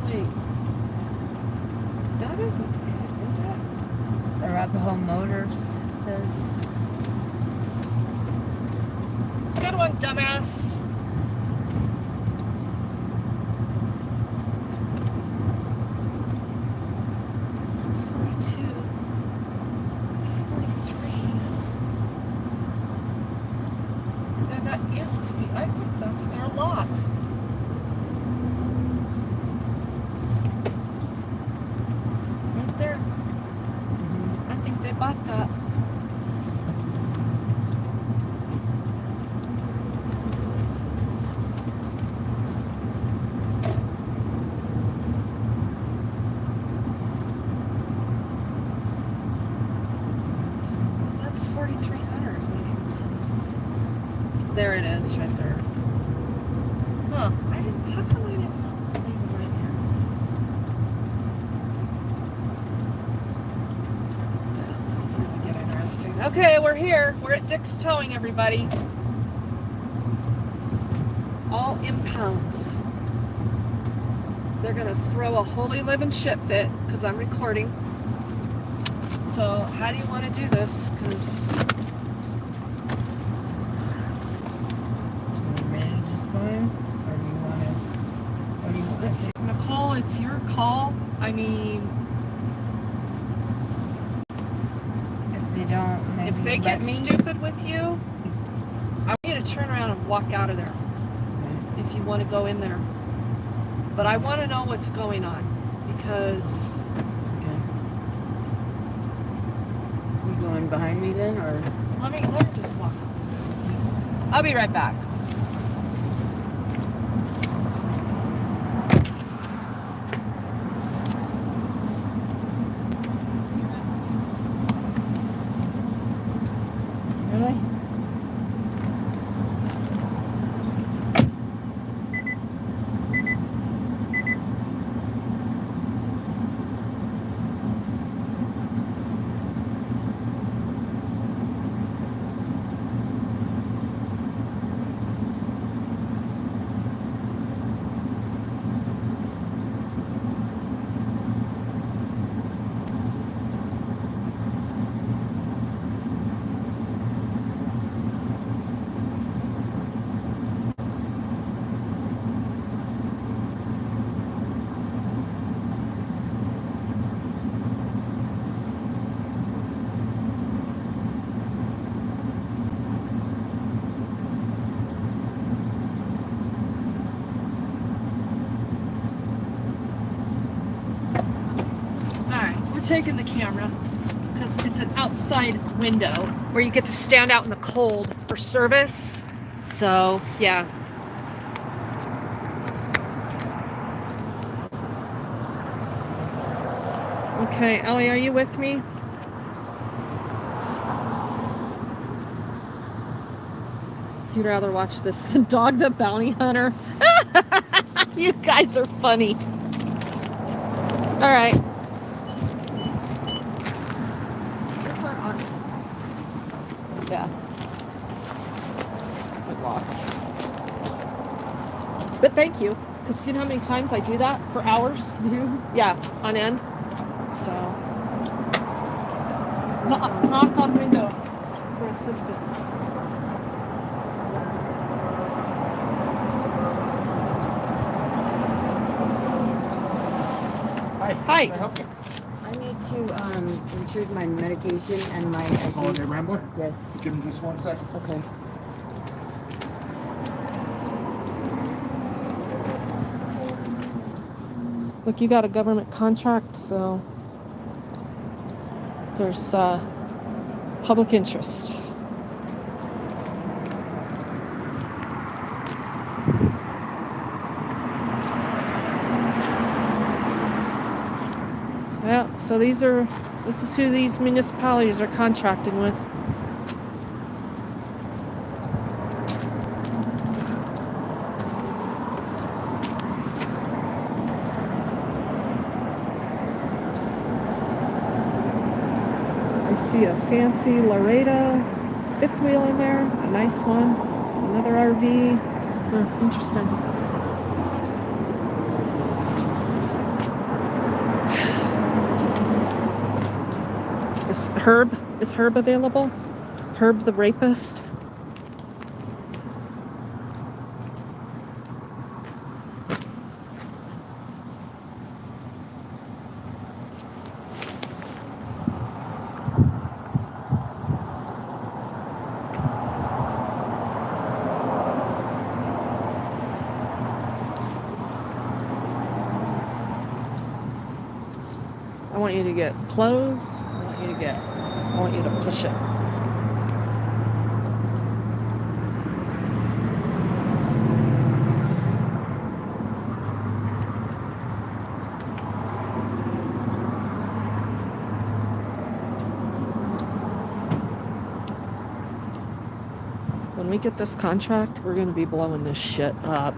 Wait, that isn't it, is it? It's Arapahoe Motors, it says. Good one, dumbass. That's 42. 43. Yeah, that used to be. I think that's their lot. Right there. I think they bought that. That's 4,300. There it is, right there. Huh? I didn't. How come I didn't leave it right here? Yeah, this is gonna get interesting. Okay, we're here. We're at Dick's Towing, everybody. All impounds. They're gonna throw a holy living shit fit because I'm recording. So how do you want to do this? Because Are you ready to just go in? Or do you want to? What do you want? it's Nicole, it's your call. I mean, If they don't, maybe if they let get me. stupid with you, I want you to turn around and walk out of there if you want to go in there. But I want to know what's going on because Okay. You going behind me then, or? let me just walk. I'll be right back. Really? taking the camera because it's an outside window where you get to stand out in the cold for service. So, yeah. Okay, Ellie, are you with me? You'd rather watch this than Dog the Bounty Hunter? You guys are funny. All right. Yeah. It locks. But thank you, because you know how many times I do that for hours? Yeah, on end. So, knock on window for assistance. Hi. Can I help you? I need to retrieve my medication and my ID. Holiday Rambler? Yes. Give him just 1 second. Okay. Look, you got a government contract, so there's public interest. Yeah, so this is who these municipalities are contracting with. I see a fancy Laredo fifth wheel in there, a nice one, another RV. Interesting. Is Herb available? Herb the rapist? I want you to get clothes. I want you to push it. When we get this contract, we're going to be blowing this shit up.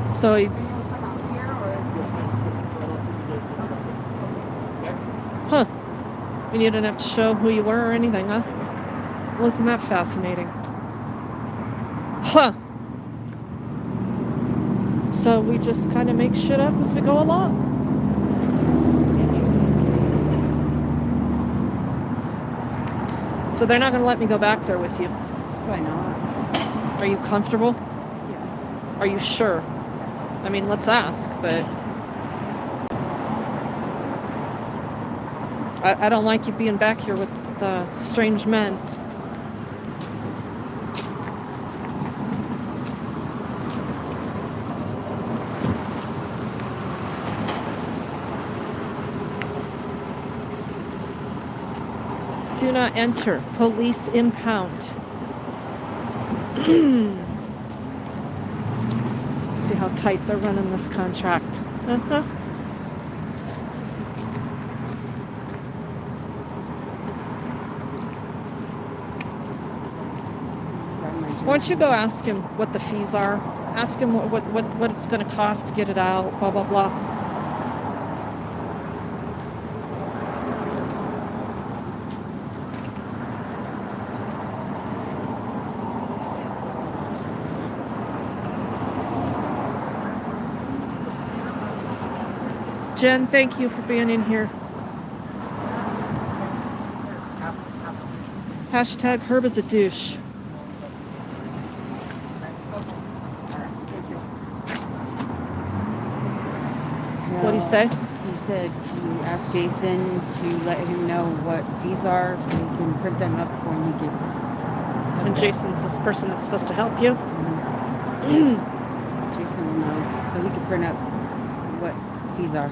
So he's... Huh. And you didn't have to show who you were or anything, huh? Wasn't that fascinating? Huh. So we just kind of make shit up as we go along. So they're not going to let me go back there with you. Why not? Are you comfortable? Yeah. Are you sure? I mean, let's ask, but I don't like you being back here with strange men. Do not enter. Police impound. See how tight they're running this contract. Why don't you go ask him what the fees are? Ask him what it's going to cost to get it out, blah, blah, blah. Jen, thank you for being in here. Hashtag Herb is a douche. What do you say? He said to ask Jason to let him know what fees are so he can print them up when he gets the And Jason's this person that's supposed to help you. Jason will know, so he can print up what fees are.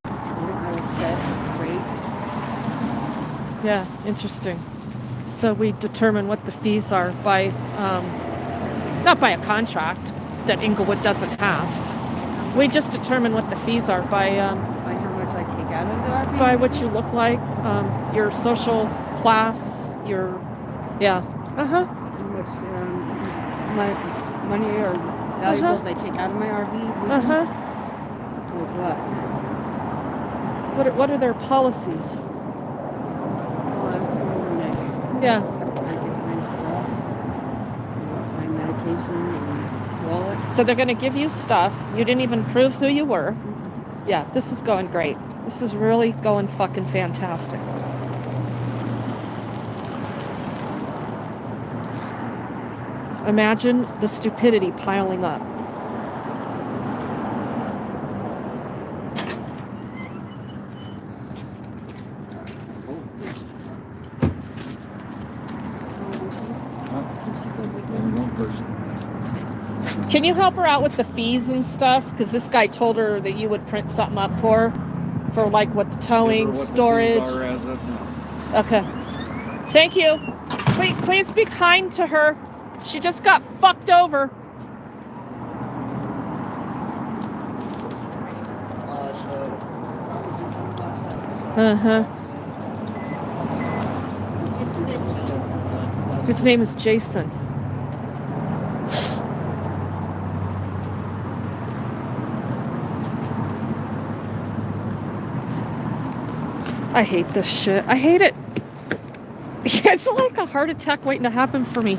They don't have a set rate. Yeah, interesting. So we determine what the fees are by, not by a contract that Inglewood doesn't have. We just determine what the fees are by By how much I take out of the RV? by what you look like, your social class, your, yeah. Uh-huh. How much my money or valuables I take out of my RV? Uh-huh. Like what? What are their policies? I'll ask them overnight. Yeah. I get my stuff, my medication and wallet. So they're going to give you stuff. You didn't even prove who you were. Yeah, this is going great. This is really going fucking fantastic. Imagine the stupidity piling up. Can you help her out with the fees and stuff? Because this guy told her that you would print something up for like what the towing, Give her what storage. The fees are as of now. Okay. Thank you. Please be kind to her. She just got fucked over. Uh-huh. His name is Jason. I hate this shit. I hate it. It's like a heart attack waiting to happen for me.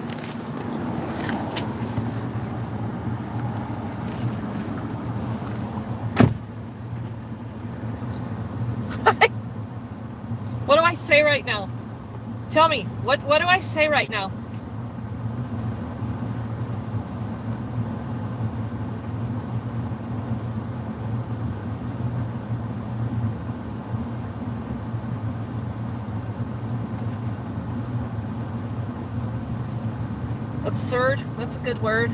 What do I say right now? Tell me, what do I say right now? Absurd? That's a good word.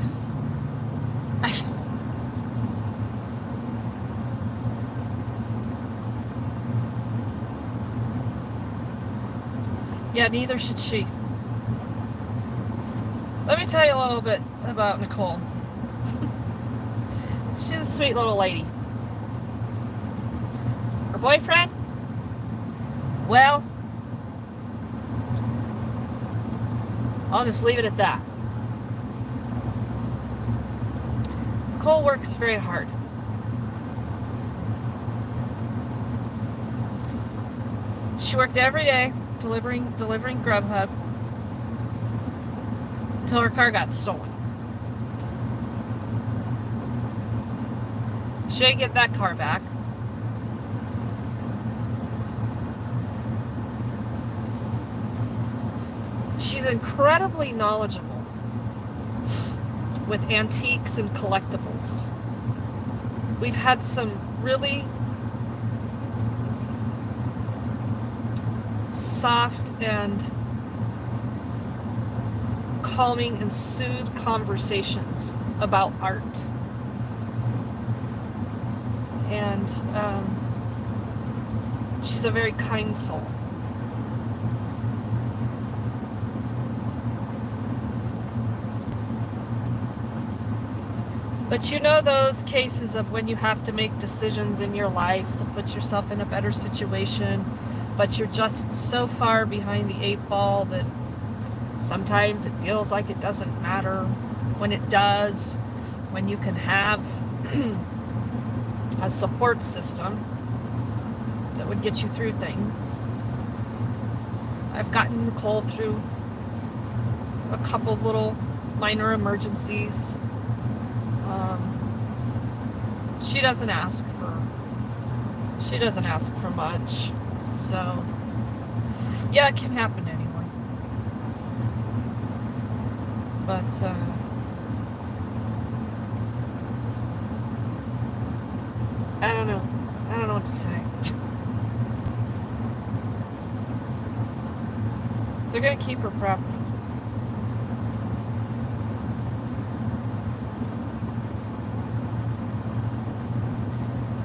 Yeah, neither should she. Let me tell you a little bit about Nicole. She's a sweet little lady. Her boyfriend? Well, I'll just leave it at that. Nicole works very hard. She worked every day delivering Grubhub until her car got stolen. She didn't get that car back. She's incredibly knowledgeable with antiques and collectibles. We've had some really soft and calming and soothed conversations about art. And she's a very kind soul. But you know those cases of when you have to make decisions in your life to put yourself in a better situation, but you're just so far behind the 8 ball that sometimes it feels like it doesn't matter when it does, when you can have a support system that would get you through things. I've gotten Nicole through a couple little minor emergencies. She doesn't ask for much, so yeah, it can happen anyway. But I don't know what to say. They're gonna keep her property.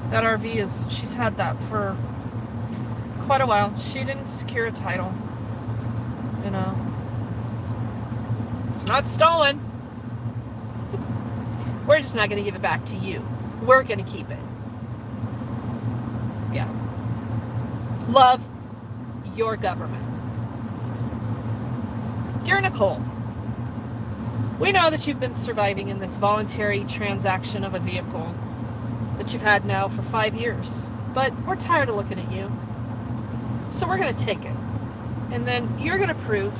That RV she's had that for quite a while. She didn't secure a title. You know. It's not stolen. We're just not gonna give it back to you. We're gonna keep it. Yeah. Love your government. Dear Nicole, we know that you've been surviving in this voluntary transaction of a vehicle that you've had now for 5 years, but we're tired of looking at you. So we're going to take it. And then you're going to prove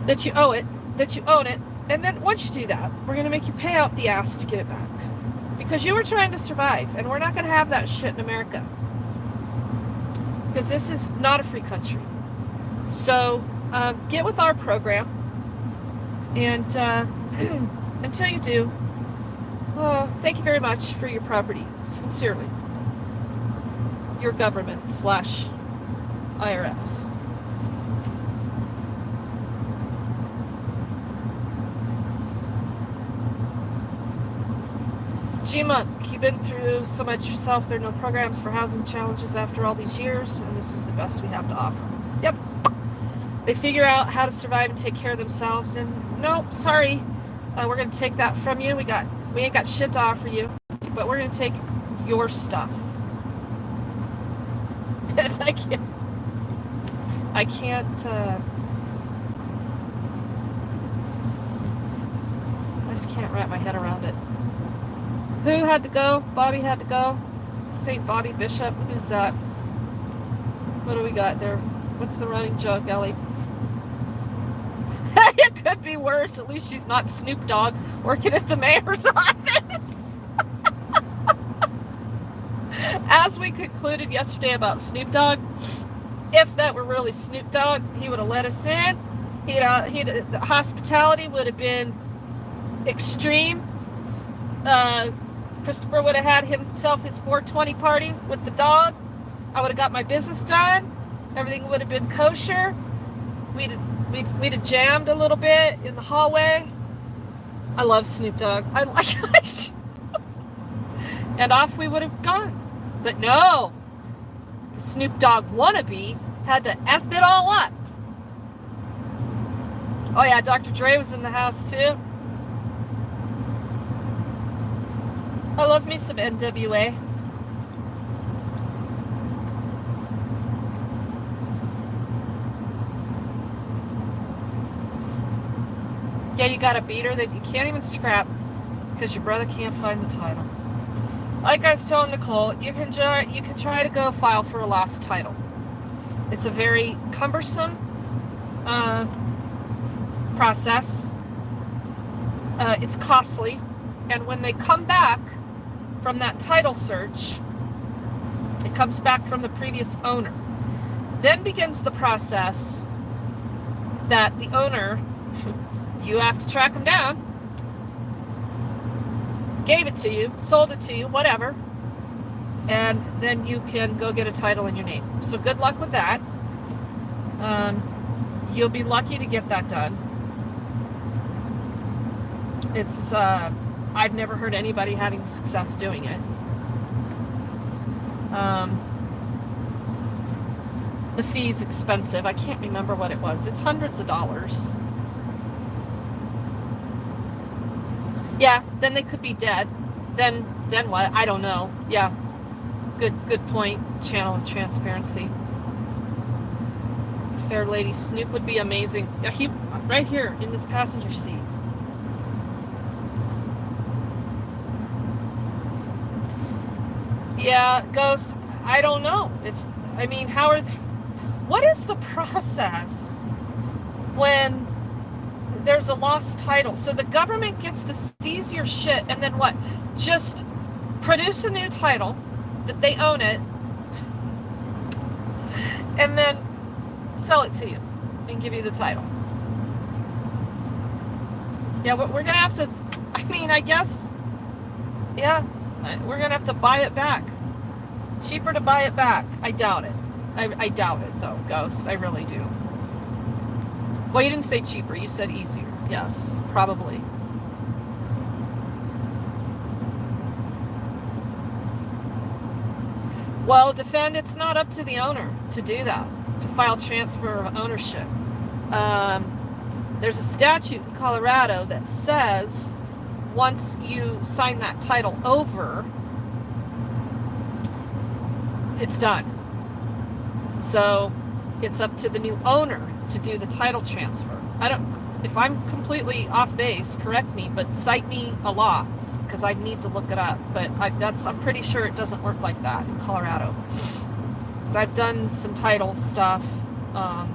that you owe it, that you own it. And then once you do that, we're going to make you pay out the ass to get it back. Because you were trying to survive, and we're not going to have that shit in America. Because this is not a free country. So get with our program. And until you do, thank you very much for your property. Sincerely. Your government / IRS. G-Monk, you've been through so much yourself. There are no programs for housing challenges after all these years, and this is the best we have to offer. Yep. They figure out how to survive and take care of themselves, and nope, sorry. We're going to take that from you. We ain't got shit to offer you, but we're going to take your stuff. Yes, I can't. I just can't wrap my head around it. Who had to go? Bobby had to go. St. Bobby Bishop. Who's that? What do we got there? What's the running joke, Ellie? It could be worse. At least she's not Snoop Dogg working at the mayor's office. As we concluded yesterday about Snoop Dogg, if that were really Snoop Dogg, he would have let us in. The hospitality would have been extreme. Christopher would have had himself his 420 party with the dog. I would have got my business done. Everything would have been kosher. We'd have jammed a little bit in the hallway. I love Snoop Dogg. I like it. And off we would have gone. But no, the Snoop Dogg wannabe had to F it all up. Oh yeah, Dr. Dre was in the house too. I love me some NWA. Yeah, you got a beater that you can't even scrap because your brother can't find the title. Like I was telling Nicole, you can try to go file for a lost title. It's a very cumbersome process. It's costly, and when they come back from that title search, it comes back from the previous owner. Then begins the process that the owner, you have to track them down, gave it to you, sold it to you, whatever, and then you can go get a title in your name. So good luck with that. You'll be lucky to get that done. It's I've never heard anybody having success doing it. The fee's expensive. I can't remember what it was. It's hundreds of dollars. Yeah, then they could be dead. Then what? I don't know. Yeah. Good point. Channel of transparency. Fair lady Snoop would be amazing. Yeah, he right here in this passenger seat. Yeah, Ghost, I don't know. What is the process when there's a lost title? So the government gets to seize your shit and then what? Just produce a new title that they own it and then sell it to you and give you the title. Yeah, but we're gonna have to, I guess, yeah, we're gonna have to buy it back. Cheaper to buy it back. I doubt it. I doubt it though, Ghost. I really do. Well, you didn't say cheaper. You said easier. Yes, probably. Well, defend, it's not up to the owner to do that, to file transfer of ownership. There's a statute in Colorado that says once you sign that title over, it's done. So it's up to the new owner to do the title transfer. If I'm completely off base, correct me, but cite me a law, because I need to look it up. But I'm pretty sure it doesn't work like that in Colorado. Because I've done some title stuff. I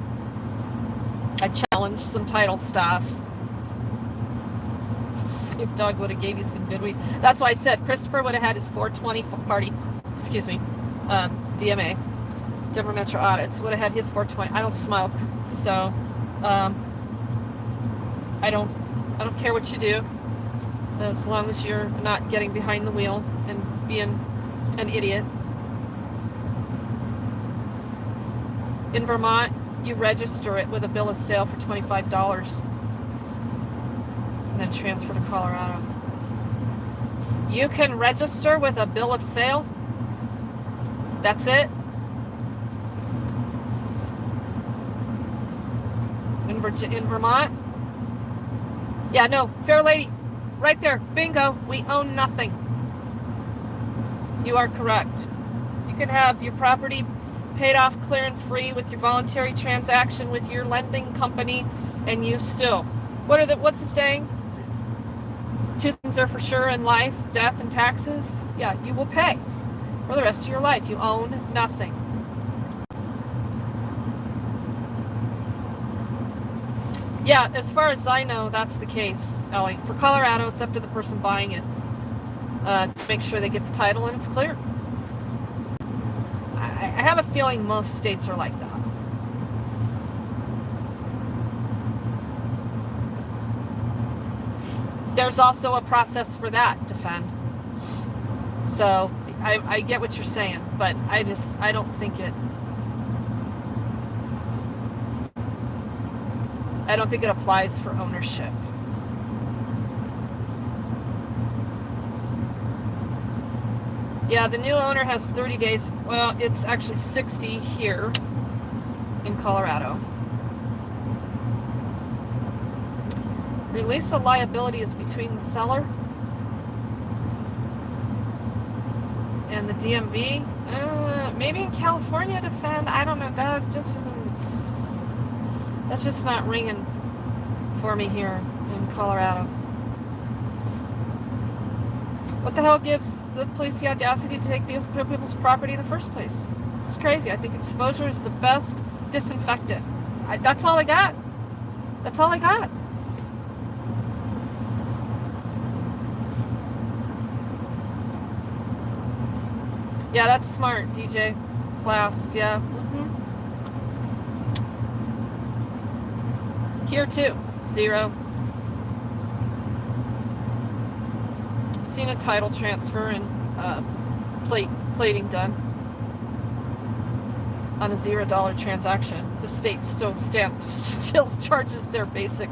challenged some title stuff. Snoop Dogg would have gave you some good weed. That's why I said Christopher would have had his 420 party, DMA, Denver Metro Audits, would have had his 420. I don't smoke, so I don't care what you do, as long as you're not getting behind the wheel and being an idiot. In Vermont, you register it with a bill of sale for $25 and then transfer to Colorado. You can register with a bill of sale. That's it. In Vermont. Yeah, no, fair lady. Right there. Bingo. We own nothing. You are correct. You can have your property paid off clear and free with your voluntary transaction with your lending company, and you still, what's the saying? Two things are for sure in life: death and taxes. Yeah, you will pay for the rest of your life. You own nothing. Yeah, as far as I know, that's the case, Ellie. For Colorado, it's up to the person buying it to make sure they get the title and it's clear. I have a feeling most states are like that. There's also a process for that, defend. So I get what you're saying, but I don't think it applies for ownership. Yeah, the new owner has 30 days. Well, it's actually 60 here in Colorado. Release of liability is between the seller and the DMV. Maybe in California, defend. I don't know. That's just not ringing for me here in Colorado. What the hell gives the police the audacity to take people's property in the first place? This is crazy. I think exposure is the best disinfectant. That's all I got. That's all I got. Yeah, that's smart, DJ. Blast, yeah. Here too, 0. Seen a title transfer and plating done on a $0 transaction. The state still charges their basic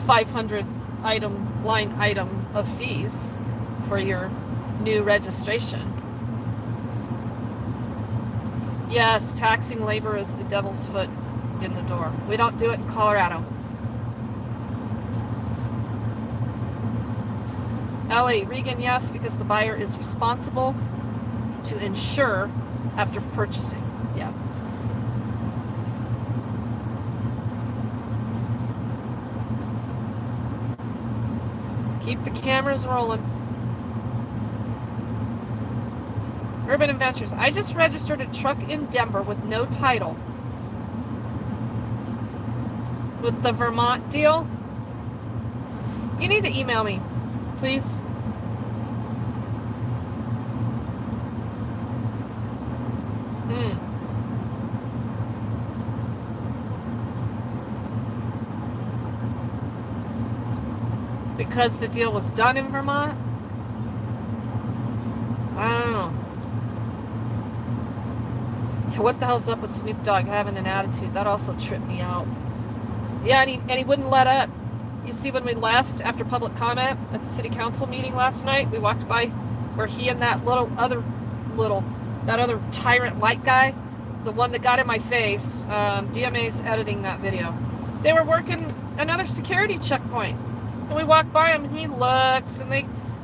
500 line item of fees for your new registration. Yes, taxing labor is the devil's foot in the door. We don't do it in Colorado. Ellie, Regan, yes, because the buyer is responsible to insure after purchasing. Yeah. Keep the cameras rolling. Urban Adventures. I just registered a truck in Denver with no title. With the Vermont deal. You need to email me, please. Because the deal was done in Vermont? I don't know. What the hell's up with Snoop Dogg having an attitude? That also tripped me out. Yeah, and he wouldn't let up. You see, when we left after public comment at the city council meeting last night, we walked by where he and that other tyrant white guy, the one that got in my face, DMA's editing that video. They were working another security checkpoint. And we walked by him and he looks and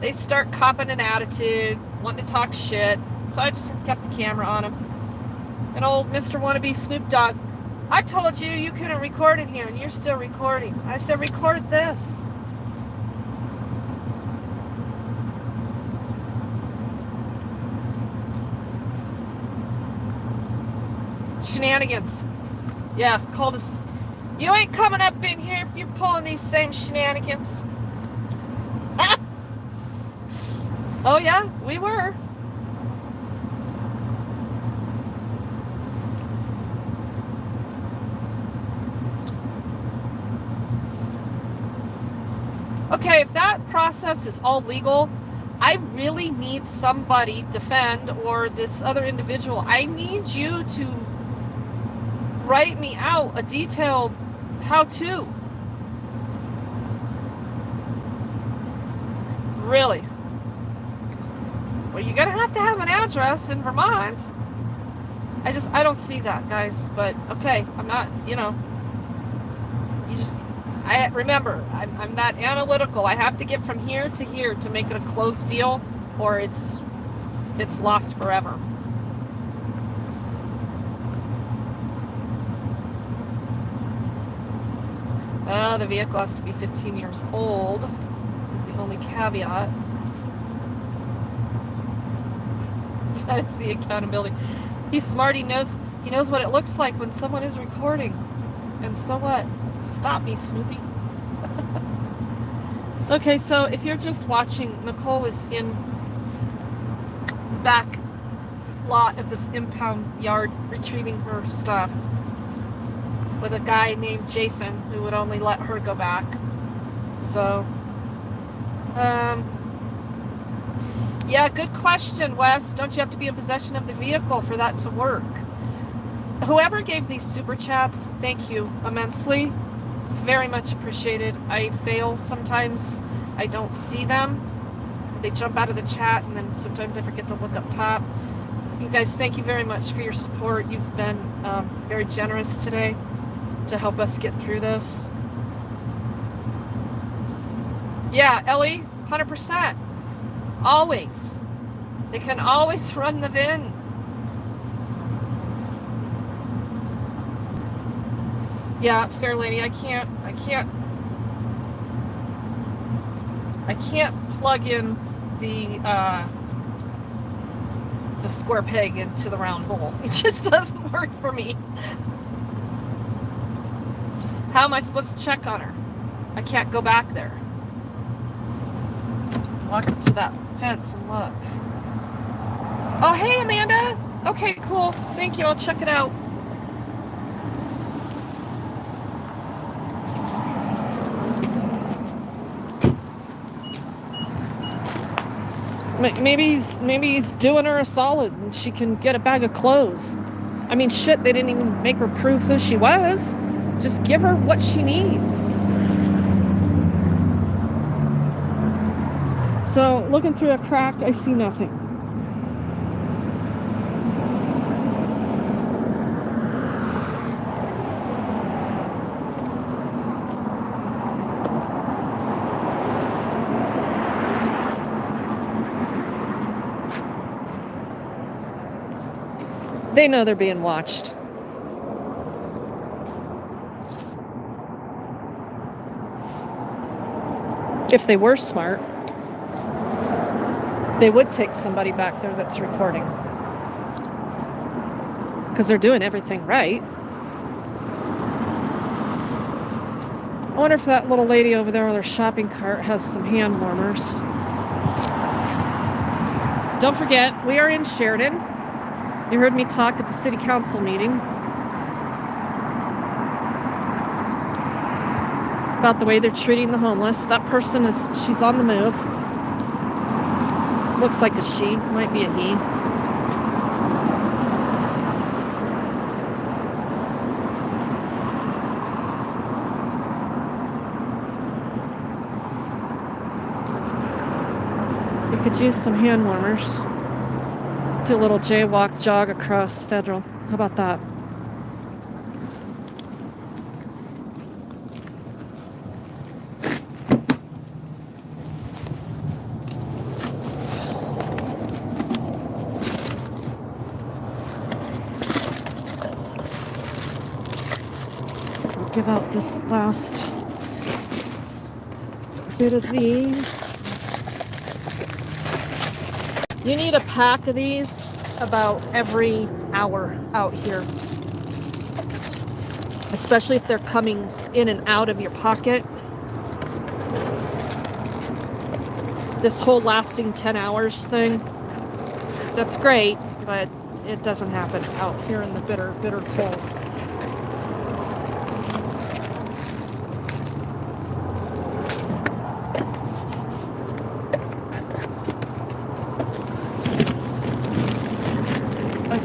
they start copping an attitude, wanting to talk shit. So I just kept the camera on him. And old Mr. Wannabe Snoop Dogg, I told you you couldn't record in here and you're still recording. I said, record this. Shenanigans. Yeah, called us. You ain't coming up in here if you're pulling these same shenanigans. Oh yeah, we were. Okay, if that process is all legal, I really need somebody, defend, or this other individual, I need you to write me out a detailed how-to. Really? Well, you're gonna have to have an address in Vermont. I don't see that, guys, but okay, I'm not, remember, I'm that analytical. I have to get from here to here to make it a closed deal, or it's lost forever. The vehicle has to be 15 years old is the only caveat. I see accountability. He's smart. He knows what it looks like when someone is recording. And so what? Stop me, Snoopy. Okay, so if you're just watching, Nicole is in the back lot of this impound yard retrieving her stuff with a guy named Jason who would only let her go back. So, yeah, good question, Wes. Don't you have to be in possession of the vehicle for that to work? Whoever gave these super chats, thank you immensely. Very much appreciated. I fail sometimes. I don't see them. They jump out of the chat, and then sometimes I forget to look up top. You guys, thank you very much for your support. You've been very generous today to help us get through this. Yeah, Ellie, 100%. Always. They can always run the VIN. Yeah, fair lady, I can't plug in the square peg into the round hole. It just doesn't work for me. How am I supposed to check on her? I can't go back there. Walk up to that fence and look. Oh, hey, Amanda. Okay, cool. Thank you. I'll check it out. Maybe he's doing her a solid and she can get a bag of clothes. I mean, shit, they didn't even make her prove who she was. Just give her what she needs. So, looking through a crack, I see nothing. They know they're being watched. If they were smart, they would take somebody back there that's recording. Because they're doing everything right. I wonder if that little lady over there with her shopping cart has some hand warmers. Don't forget, we are in Sheridan. You heard me talk at the city council meeting about the way they're treating the homeless. That person she's on the move. Looks like a she, might be a he. could use some hand warmers. Do a little jaywalk jog across Federal. How about that? I'll give out this last bit of these. You need a pack of these about every hour out here, especially if they're coming in and out of your pocket. This whole lasting 10 hours thing, that's great, but it doesn't happen out here in the bitter, bitter cold.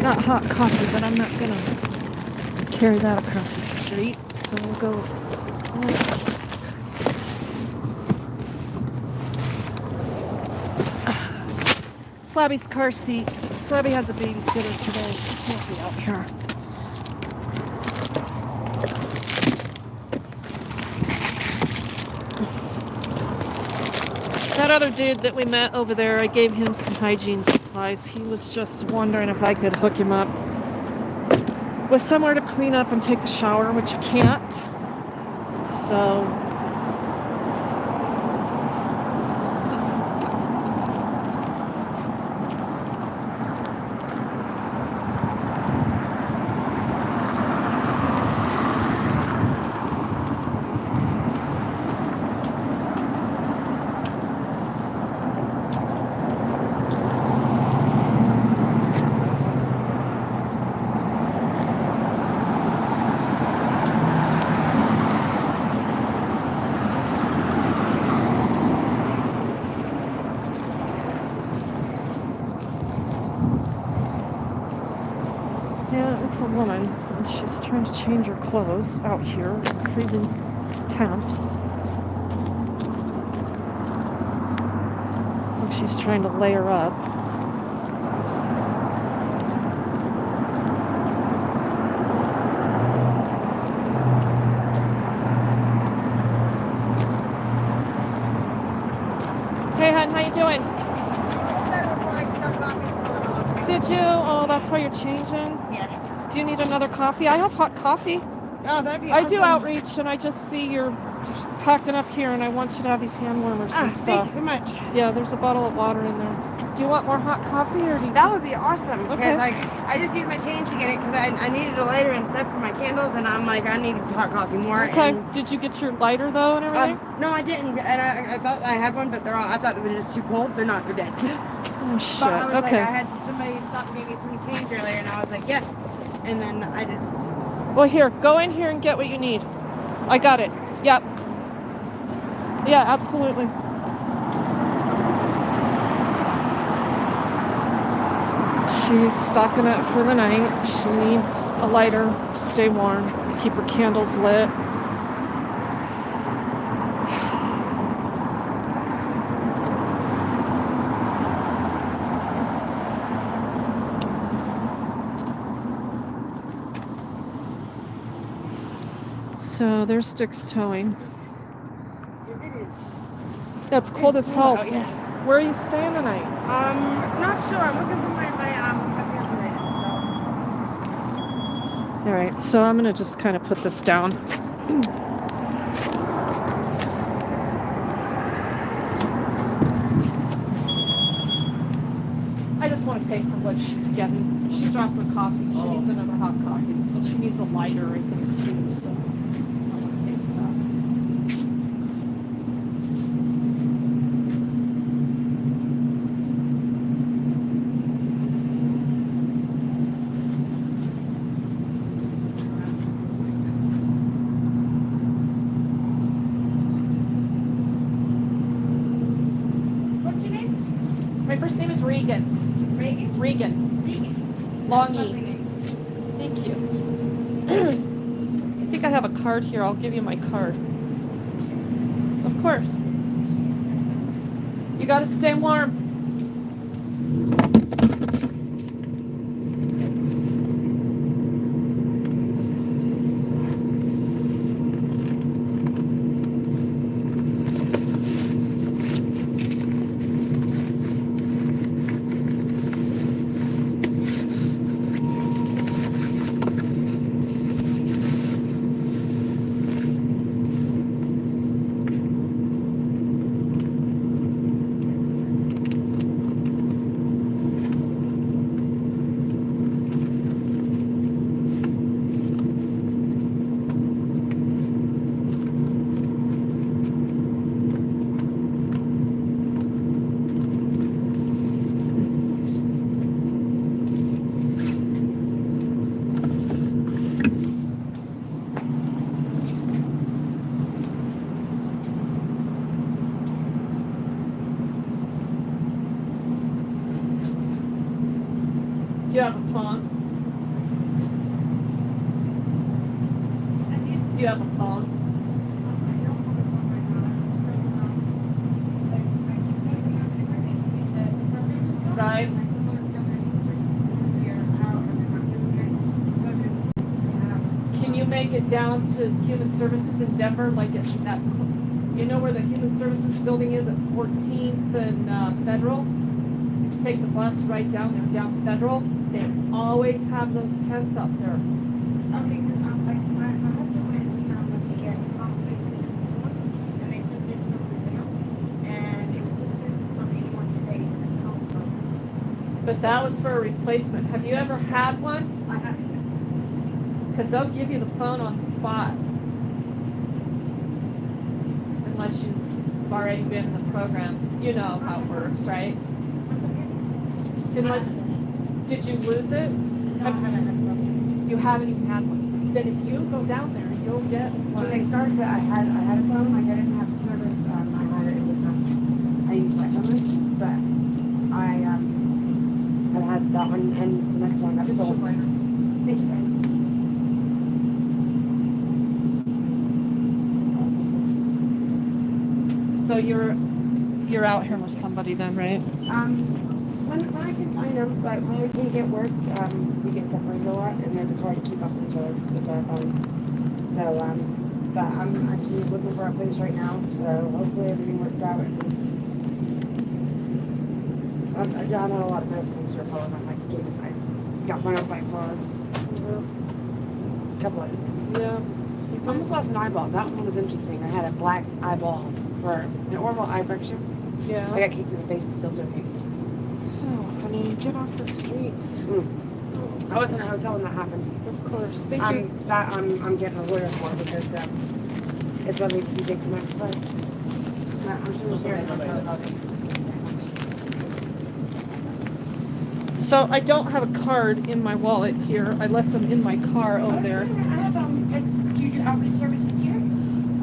Got hot coffee, but I'm not gonna carry that across the street, so we'll go with this. Slabby's car seat. Slabby has a babysitter today. She can't be out here. That other dude that we met over there, I gave him some hygiene supplies. He was just wondering if I could hook him up with somewhere to clean up and take a shower, which I can't. So a woman, and she's trying to change her clothes out here, freezing temps. Like she's trying to layer up. Hey, hon, how you doing? Did you? Oh, that's why you're changing? Yeah. Do you need another coffee? I have hot coffee. Oh, that'd be I awesome. do outreach, and I just see you're packing up here, and I want you to have these hand warmers and stuff. Thank you so much. Yeah, there's a bottle of water in there. Do you want more hot coffee, or do you... That would be awesome, because Okay. I just used my change to get it, because I needed a lighter and stuff for my candles, and I'm like, I need hot coffee more. Okay. And, Did you get your lighter, though, and everything? no, I didn't, and I thought I had one, but I thought they were just too cold. They're not, they're dead. Oh, shit. But I was Okay. like, I had somebody stop and give me some change earlier, and I was like, yes. And then I just... Well, here, go in here and get what you need. I got it. Yep. Yeah, absolutely. She's stocking up for the night. She needs a lighter to stay warm, keep her candles lit. So there's Dick's Towing. Yes, it is. That's cold as hell. Oh, yeah. Where are you staying tonight? Not sure. I'm looking for my fiance right now, All right, so I'm gonna just kind of put this down. I just want to pay for what she's getting. She dropped her coffee. She needs another hot coffee, and she needs a lighter, I think, too. So I want to pay for that. What's your name? My first name is Regan. Reagan? Regan. Regan. Long Lovely E. name. Thank you. I think I have a card here. I'll give you my card. Of course. You gotta stay warm. Do you have a phone? Do you have a phone? Right. Can you make it down to Human Services in Denver, like at that, you know where the Human Services building is at 14th and Federal? Take the bus right down there, down Federal. They always have those tents up there. Okay, because my husband went to get places in the store, and they said it's over the mail, and it was listed for maybe 1 or 2 days, and then I was like, But that was for a replacement. Have you ever had one? I haven't. Because they'll give you the phone on the spot. Unless you've already been in the program. You know how it works, right? Unless, did you lose it? No, I haven't had a problem. You haven't even had one. Then if you go down there, you'll get When one. they started, I had a phone. I didn't have service. I had it. It was I used my numbers, but I have had that one, and the next one got stolen. Thank you, guys. So you're out here with somebody then, right? When I can find them, but when we can get work, we get separated a lot, and then it's hard to keep up with each other with our phones. So, but I'm actually looking for a place right now, so hopefully everything works out. I've done a lot of medical things for a phone. I got run up by a car. A couple other things. Yeah. I almost lost an eyeball. That one was interesting. I had a black eyeball for an orbital eye friction. Yeah. I got kicked in the face and still took it. Oh, honey, get off the streets. I was in a hotel when that happened. Of course. Thank you. I'm getting a lawyer for because it's what makes you take the next flight. I'm sure we'll hear it. So I don't have a card in my wallet here. I left them in my car over there. I have you do outreach services here?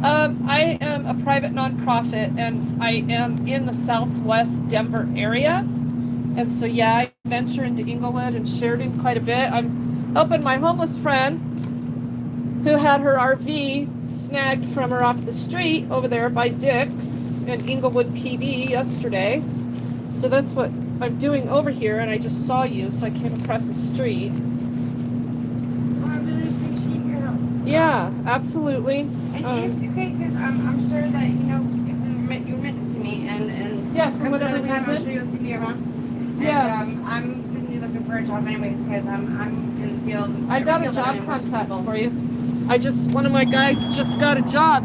I am a private nonprofit, and I am in the Southwest Denver area. And so, yeah, I venture into Inglewood and Sheridan quite a bit. I'm helping my homeless friend who had her RV snagged from her off the street over there by Dick's and Inglewood PD yesterday. So that's what I'm doing over here, and I just saw you, so I came across the street. Oh, I really appreciate your help. Yeah, absolutely. And it's okay because I'm sure that you were meant to see me, and Yeah, for comes whatever another time, I'm reason. sure you'll see me around. Yeah. And I'm going to be looking for a job anyways because I'm in the field. I got a field that job I'm in with contact people. for you. One of my guys just got a job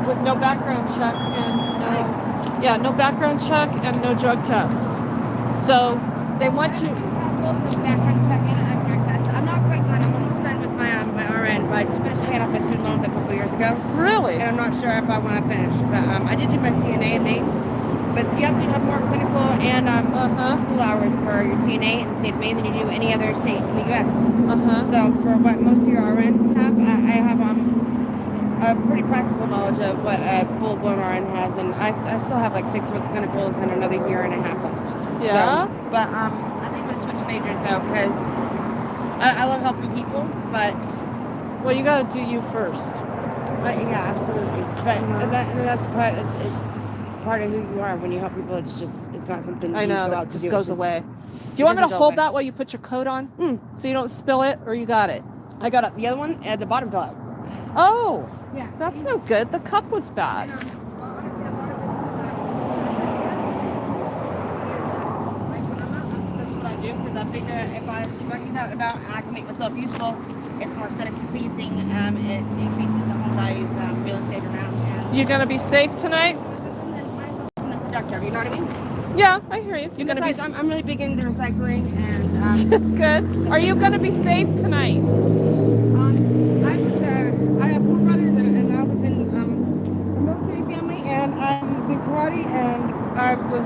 with no background check and no background check and no drug test. So they want you. Background check and drug test. I'm not quite done. I'm almost done with my RN, but I just finished paying off my student loans a couple years ago. Really? And I'm not sure if I want to finish, but I did do my CNA in May. But you have to have more clinical and school hours for your CNA in the state of Maine than you do any other state in the U.S. So for what most of your RNs have, I have a pretty practical knowledge of what a full-blown RN has, and I still have like 6 months clinicals and another year and a half left. Yeah. So, but I think I'm gonna switch majors though because I love helping people, but Well, you got to do you first. yeah, absolutely. But that's the part. part of who you are. When you help people, it's not something I you know, go that out to just do. goes It's away. Do it you want me to doesn't go hold away. that while you put your coat on? So you don't spill it, or you got it? I got it. The other one at the bottom fell out. Oh, Yeah. that's no good. The cup was bad. Well, honestly, a lot of that's what I do, because I figure if I use out and about and I can make myself useful, it's more aesthetically pleasing. It increases the home values, real estate around. And You gonna be safe tonight? productive, you know what I mean? Yeah, I hear you. You're And gonna be besides, I'm really big into recycling, and good. Are you gonna be safe tonight? I have 4 brothers, and I was in a military family, and I was in karate, and I was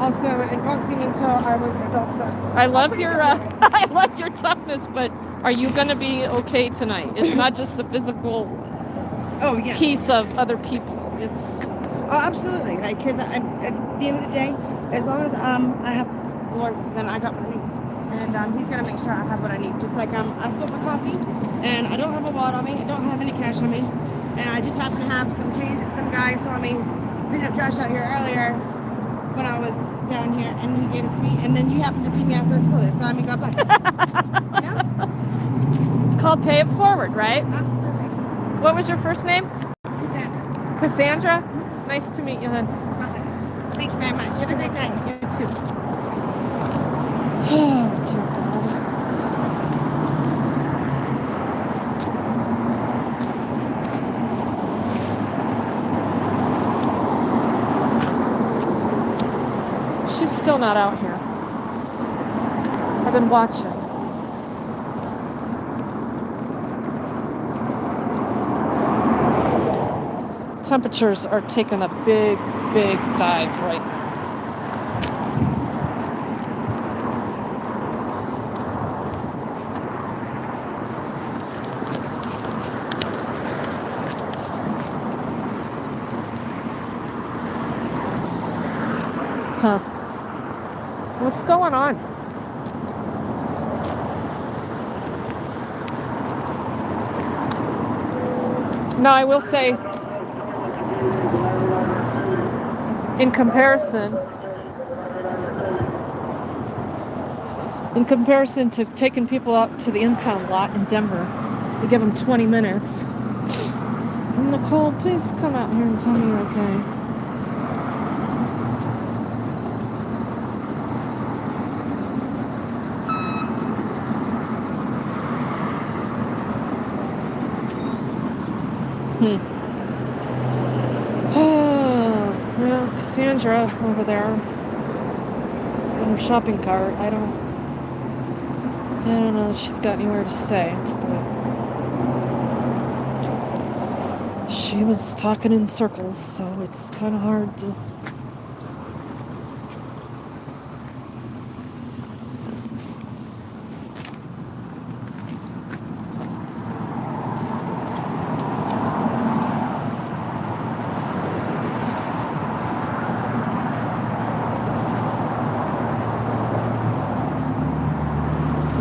also in boxing until I was an adult. So I love your I love your toughness, but are you gonna be okay tonight? It's not just the physical piece of other people. It's absolutely, because at the end of the day, as long as I have the Lord, then I got what I need, and He's gonna make sure I have what I need. Just like I spilled my coffee, and I don't have a wallet on me, I don't have any cash on me, and I just happen to have some change that some guy saw me picking up trash out here earlier when I was down here, and he gave it to me, and then you happened to see me after I spilled it, so I mean, God bless. It's called pay it forward, right? Absolutely. What was your first name? Cassandra. Cassandra? Nice to meet you, hon. Thanks very much. Have a great day. You too. Oh, dear God. She's still not out here. I've been watching. Temperatures are taking a big, big dive right now. Huh. What's going on? Now, I will say, in comparison to taking people out to the impound lot in Denver, to give them 20 minutes. Nicole, please come out here and tell me you're okay. Well, Cassandra over there in her shopping cart. I don't know if she's got anywhere to stay, but she was talking in circles, so it's kind of hard to.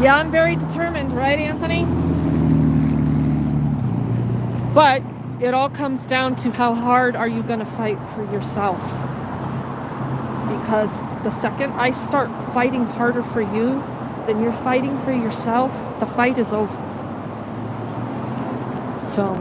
Yeah, I'm very determined, right, Anthony? But it all comes down to how hard are you going to fight for yourself? Because the second I start fighting harder for you than you're fighting for yourself, the fight is over. So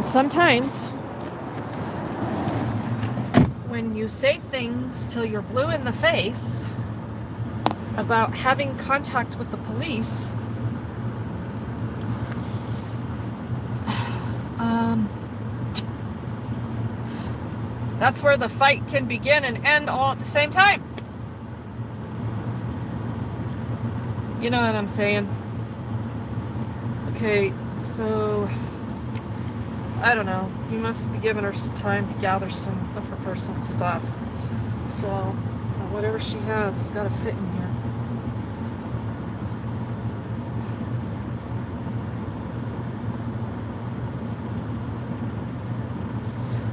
sometimes when you say things till you're blue in the face about having contact with the police, that's where the fight can begin and end all at the same time. You know what I'm saying? Okay, so I don't know. We must be giving her some time to gather some of her personal stuff. So, whatever she has got to fit in here.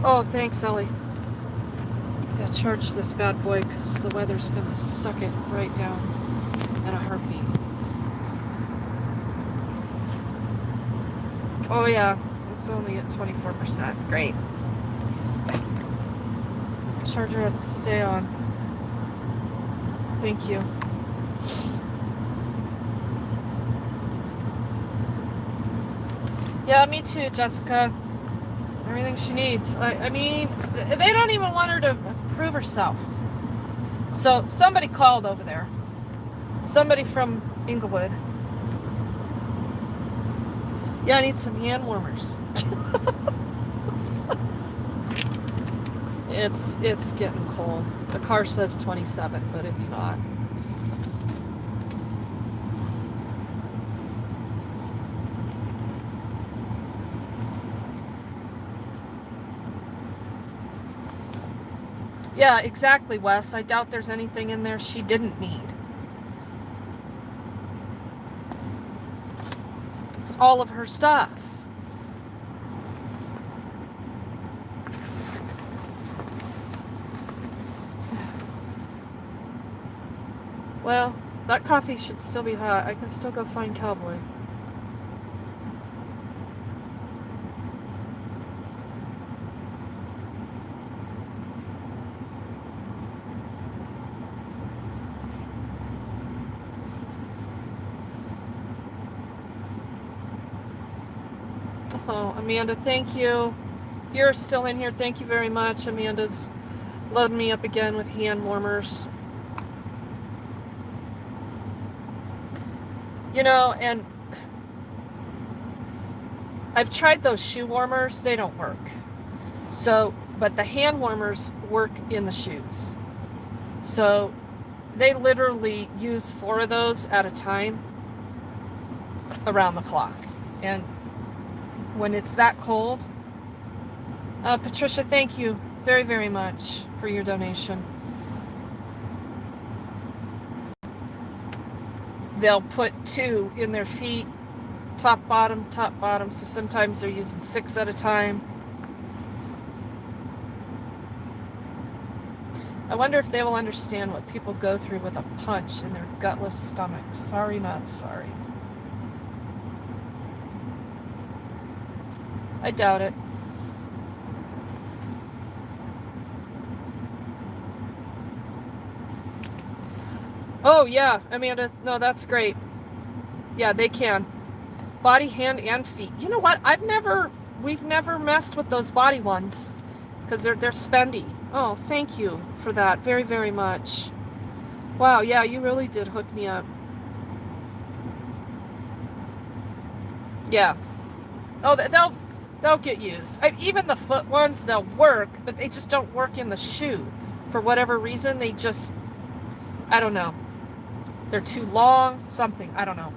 Oh, thanks, Ellie. gonna charge this bad boy because the weather's gonna suck it right down in a heartbeat. Oh yeah, it's only at 24%. Great. Charger has to stay on. Thank you. Yeah, me too, Jessica. Everything she needs. I mean, they don't even want her to prove herself. So somebody called over there. Somebody from Inglewood. Yeah, I need some hand warmers. It's getting cold. The car says 27, but it's not. Yeah, exactly, Wes. I doubt there's anything in there she didn't need. It's all of her stuff. Well, that coffee should still be hot. I can still go find Cowboy. Oh, Amanda, thank you. If you're still in here, thank you very much. Amanda's loading me up again with hand warmers. You know, and I've tried those shoe warmers. They don't work. So, but the hand warmers work in the shoes. So they literally use 4 of those at a time around the clock. And when it's that cold, Patricia, thank you very, very much for your donation. They'll put 2 in their feet, top, bottom, so sometimes they're using 6 at a time. I wonder if they will understand what people go through with a punch in their gutless stomachs. Sorry, not sorry. I doubt it. Oh, yeah, Amanda. No, that's great. Yeah, they can. Body, hand, and feet. You know what? We've never messed with those body ones because they're spendy. Oh, thank you for that very, very much. Wow, yeah, you really did hook me up. Yeah. Oh, they'll get used. Even the foot ones, they'll work, but they just don't work in the shoe. For whatever reason, they just, I don't know. They're too long, something, I don't know.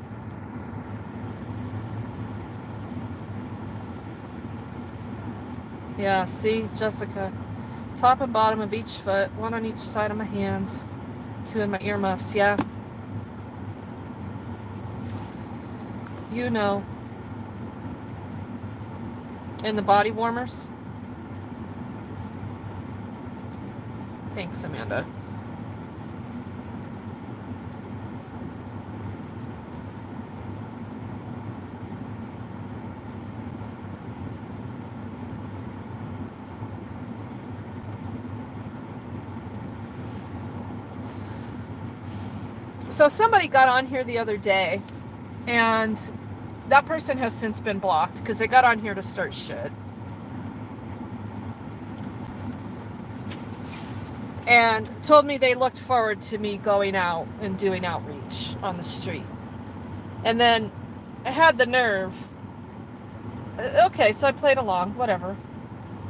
Yeah, see, Jessica. Top and bottom of each foot, 1 on each side of my hands, 2 in my earmuffs, yeah. You know. And the body warmers. Thanks, Amanda. So somebody got on here the other day, and that person has since been blocked because they got on here to start shit. And told me they looked forward to me going out and doing outreach on the street. And then I had the nerve. Okay, so I played along, whatever.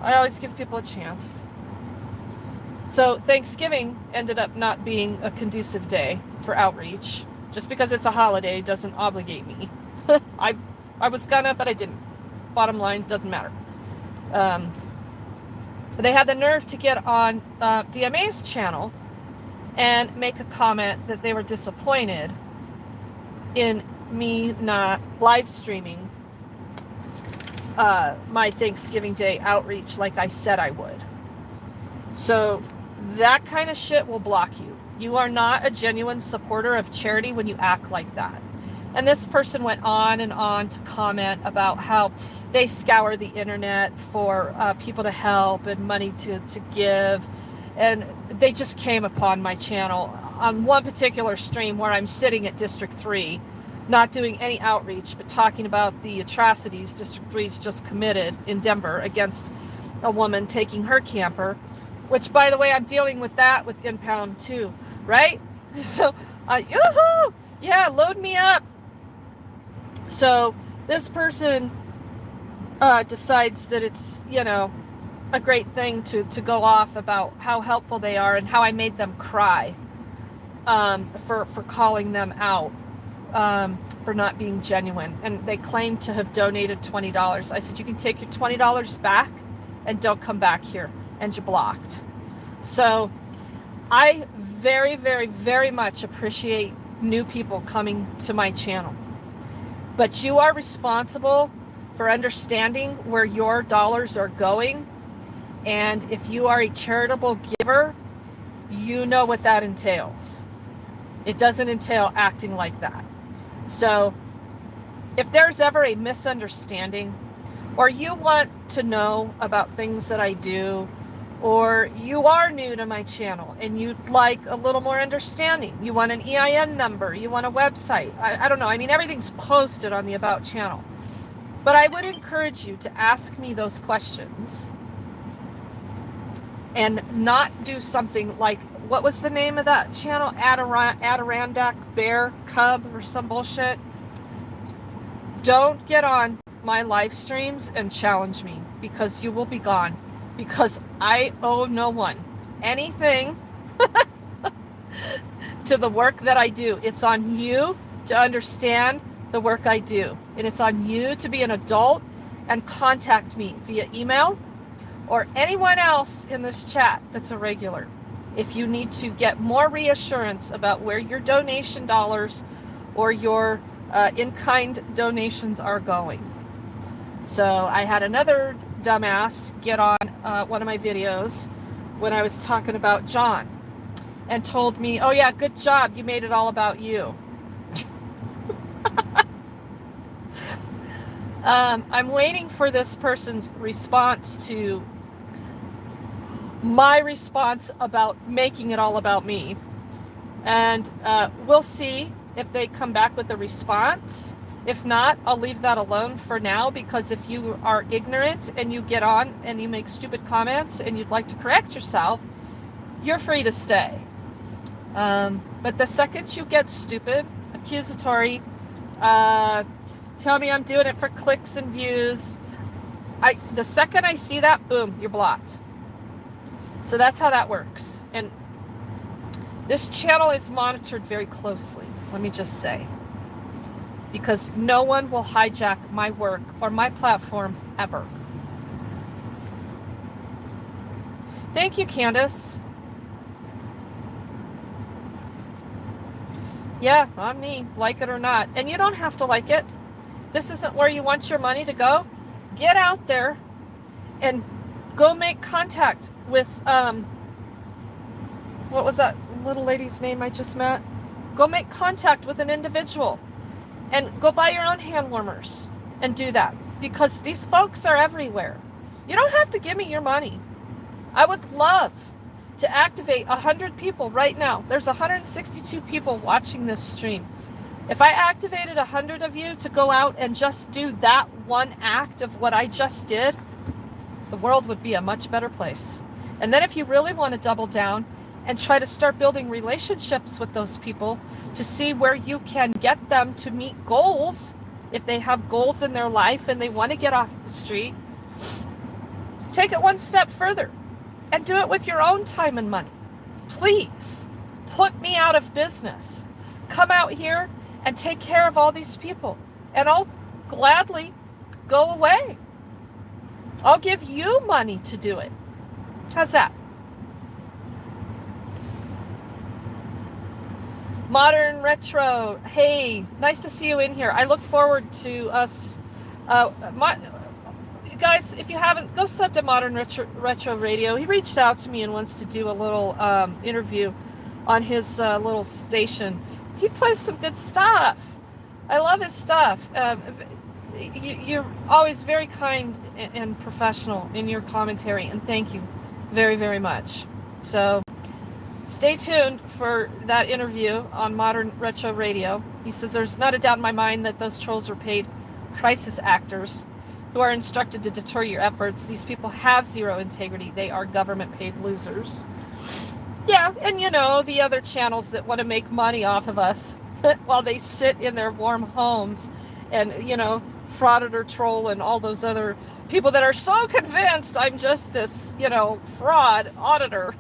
I always give people a chance. So Thanksgiving ended up not being a conducive day for outreach. Just because it's a holiday doesn't obligate me. I was gonna, but I didn't. Bottom line, doesn't matter. They had the nerve to get on DMA's channel and make a comment that they were disappointed in me not live streaming my Thanksgiving Day outreach like I said I would. So that kind of shit will block you. You are not a genuine supporter of charity when you act like that. And this person went on and on to comment about how they scour the internet for people to help and money to give. And they just came upon my channel on one particular stream where I'm sitting at District 3, not doing any outreach, but talking about the atrocities District 3's just committed in Denver against a woman taking her camper, which, by the way, I'm dealing with that with Impound too, right? So, yoo-hoo! Yeah, load me up. So this person decides that it's, you know, a great thing to go off about how helpful they are and how I made them cry for calling them out for not being genuine. And they claim to have donated $20. I said, you can take your $20 back and don't come back here. And you're blocked. So I very, very, very much appreciate new people coming to my channel. But you are responsible for understanding where your dollars are going. And if you are a charitable giver, you know what that entails. It doesn't entail acting like that. So if there's ever a misunderstanding, or you want to know about things that I do, or you are new to my channel and you'd like a little more understanding, you want an EIN number, you want a website, I don't know, I mean, everything's posted on the About channel. But I would encourage you to ask me those questions and not do something like, what was the name of that channel? Adirondack Bear Cub or some bullshit. Don't get on my live streams and challenge me, because you will be gone. Because I owe no one anything to the work that I do. It's on you to understand the work I do. And it's on you to be an adult and contact me via email or anyone else in this chat that's a regular. If you need to get more reassurance about where your donation dollars or your in-kind donations are going. So I had another dumbass get on one of my videos when I was talking about John and told me, oh yeah, good job, you made it all about you. I'm waiting for this person's response to my response about making it all about me. And we'll see if they come back with a response. If not, I'll leave that alone for now, because if you are ignorant and you get on and you make stupid comments and you'd like to correct yourself, you're free to stay. But the second you get stupid, accusatory, tell me I'm doing it for clicks and views, the second I see that, boom, you're blocked. So that's how that works. And this channel is monitored very closely, let me just say, because no one will hijack my work or my platform ever. Thank you, Candace. Yeah, on me, like it or not. And you don't have to like it. This isn't where you want your money to go. Get out there and go make contact with, what was that little lady's name I just met? Go make contact with an individual and go buy your own hand warmers and do that, because these folks are everywhere. You don't have to give me your money. I would love to activate 100 people right now. There's 162 people watching this stream. If I activated 100 of you to go out and just do that one act of what I just did, the world would be a much better place. And then if you really want to double down and try to start building relationships with those people to see where you can get them to meet goals, if they have goals in their life and they want to get off the street, take it one step further and do it with your own time and money. Please put me out of business. Come out here and take care of all these people, and I'll gladly go away. I'll give you money to do it. How's that? Modern Retro, hey, nice to see you in here. I look forward to us. guys, if you haven't, go sub to Modern Retro Radio. He reached out to me and wants to do a little interview on his little station. He plays some good stuff. I love his stuff. You're always very kind and professional in your commentary, and thank you very, very much. So stay tuned for that interview on Modern Retro Radio. He says there's not a doubt in my mind that those trolls are paid crisis actors who are instructed to deter your efforts. These people have zero integrity. They are government-paid losers. Yeah, and you know, the other channels that want to make money off of us while they sit in their warm homes and, you know, frauditor troll and all those other people that are so convinced I'm just this, you know, fraud auditor.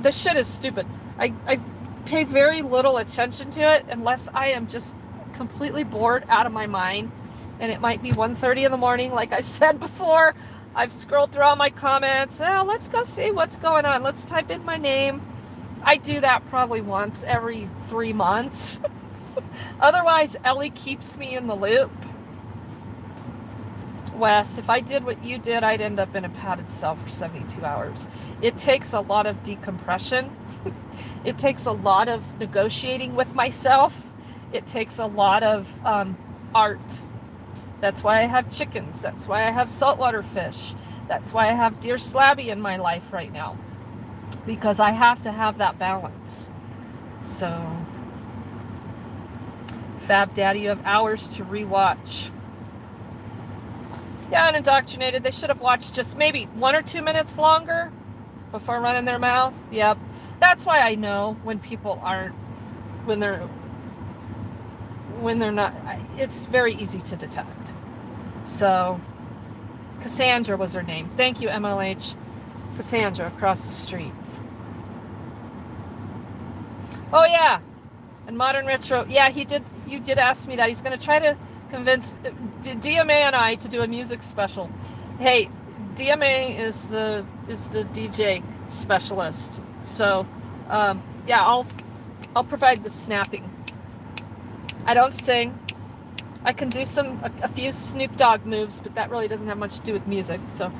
The shit is stupid. I pay very little attention to it unless I am just completely bored out of my mind. And it might be 1:30 in the morning, like I said before. I've scrolled through all my comments. Oh, let's go see what's going on. Let's type in my name. I do that probably once every 3 months. Otherwise, Ellie keeps me in the loop. Wes, if I did what you did, I'd end up in a padded cell for 72 hours. It takes a lot of decompression. It takes a lot of negotiating with myself. It takes a lot of art. That's why I have chickens. That's why I have saltwater fish. That's why I have deer slabby in my life right now. Because I have to have that balance. So, Fab Daddy, you have hours to rewatch. Yeah, unindoctrinated. They should have watched just maybe 1 or 2 minutes longer before running their mouth. Yep. That's why I know when people aren't, when they're not, it's very easy to detect. So, Cassandra was her name. Thank you, MLH. Cassandra across the street. Oh, yeah. And Modern Retro, yeah, you did ask me that. He's going to try to convince DMA and I to do a music special. Hey, DMA is the DJ specialist. So, yeah, I'll provide the snapping. I don't sing. I can do a few Snoop Dogg moves, but that really doesn't have much to do with music. So,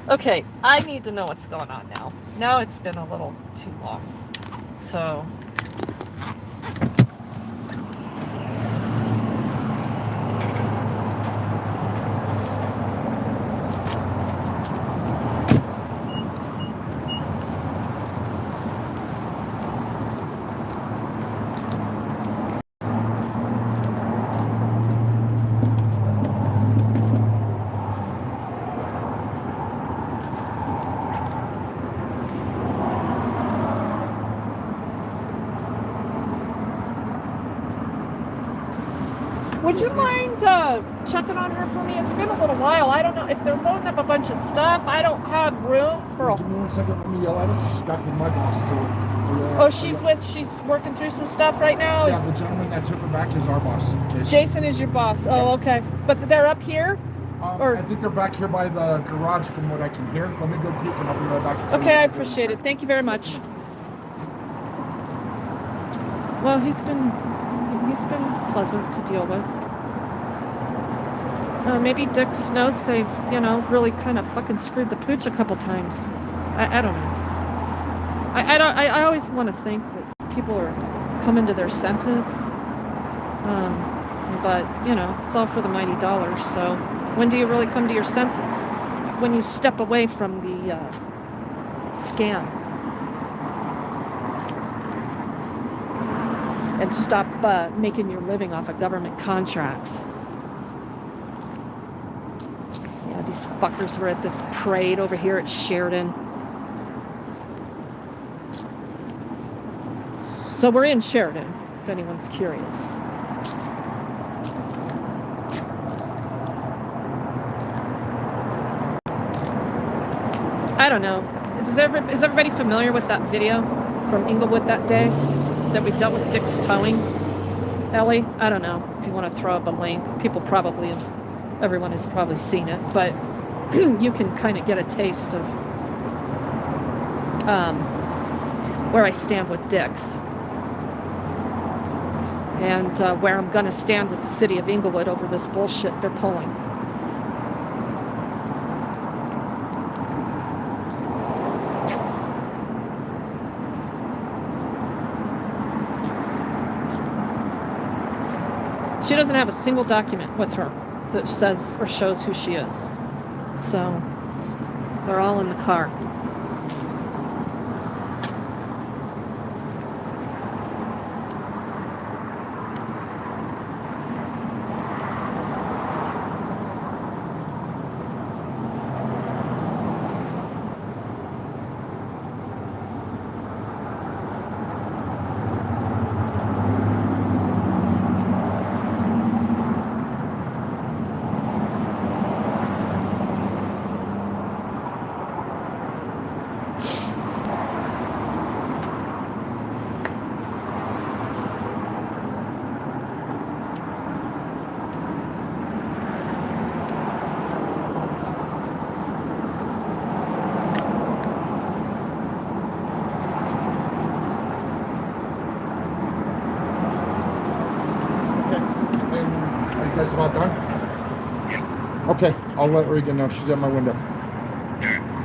okay, I need to know what's going on now. Now it's been a little too long. So, would you mind checking on her for me? It's been a little while. I don't know if they're loading up a bunch of stuff. I don't have room for a... Give me 1 second. Let me yell at her. She's back with my boss. So, oh, she's working through some stuff right now? Yeah, the gentleman that took her back is our boss, Jason. Jason is your boss. Oh, okay. But they're up here? I think they're back here by the garage from what I can hear. Let me go peek and I'll be right back. Okay, I appreciate it. Thank you very much. Well, he's been pleasant to deal with. Maybe Dix knows they've, you know, really kind of fucking screwed the pooch a couple times. I don't know. I always want to think that people are coming to their senses. But, you know, it's all for the mighty dollar. So when do you really come to your senses? When you step away from the scam. And stop making your living off of government contracts. Yeah, these fuckers were at this parade over here at Sheridan. So we're in Sheridan, if anyone's curious. I don't know. Is everybody familiar with that video from Inglewood that day that we dealt with Dick's towing? Ellie? I don't know if you want to throw up a link. Everyone has probably seen it, but you can kind of get a taste of where I stand with Dix. And where I'm going to stand with the city of Inglewood over this bullshit they're pulling. She doesn't have a single document with her that says or shows who she is. So they're all in the car. That's about done? Okay, I'll let Regan know. She's at my window.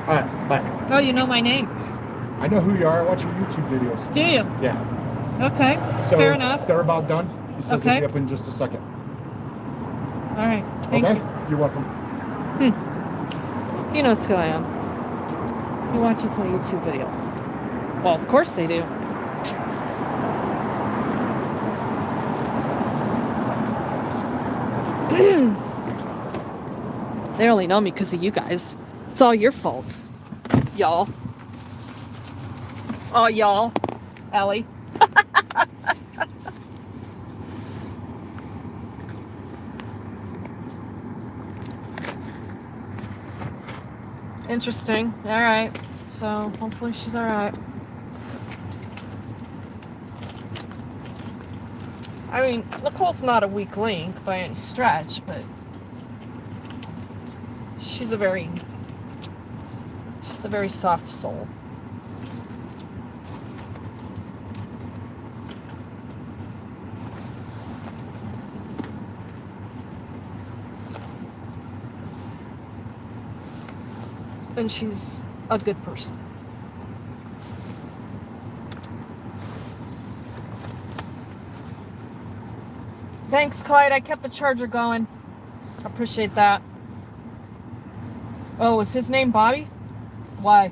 All right, bye. Oh, you know my name. I know who you are. I watch your YouTube videos. Do you? Yeah. Okay, So fair enough. They're about done. He says Okay. he'll be up in just a second. All right, thank Okay? you. You're welcome. He knows who I am. He watches my YouTube videos. Well, of course they do. They only know me because of you guys. It's all your faults, y'all. Oh, y'all. Ellie. Interesting. All right. So hopefully she's all right. I mean, Nicole's not a weak link by any stretch, but she's a very soft soul. And she's a good person. Thanks, Clyde. I kept the charger going. Appreciate that. Oh, is his name Bobby? Why?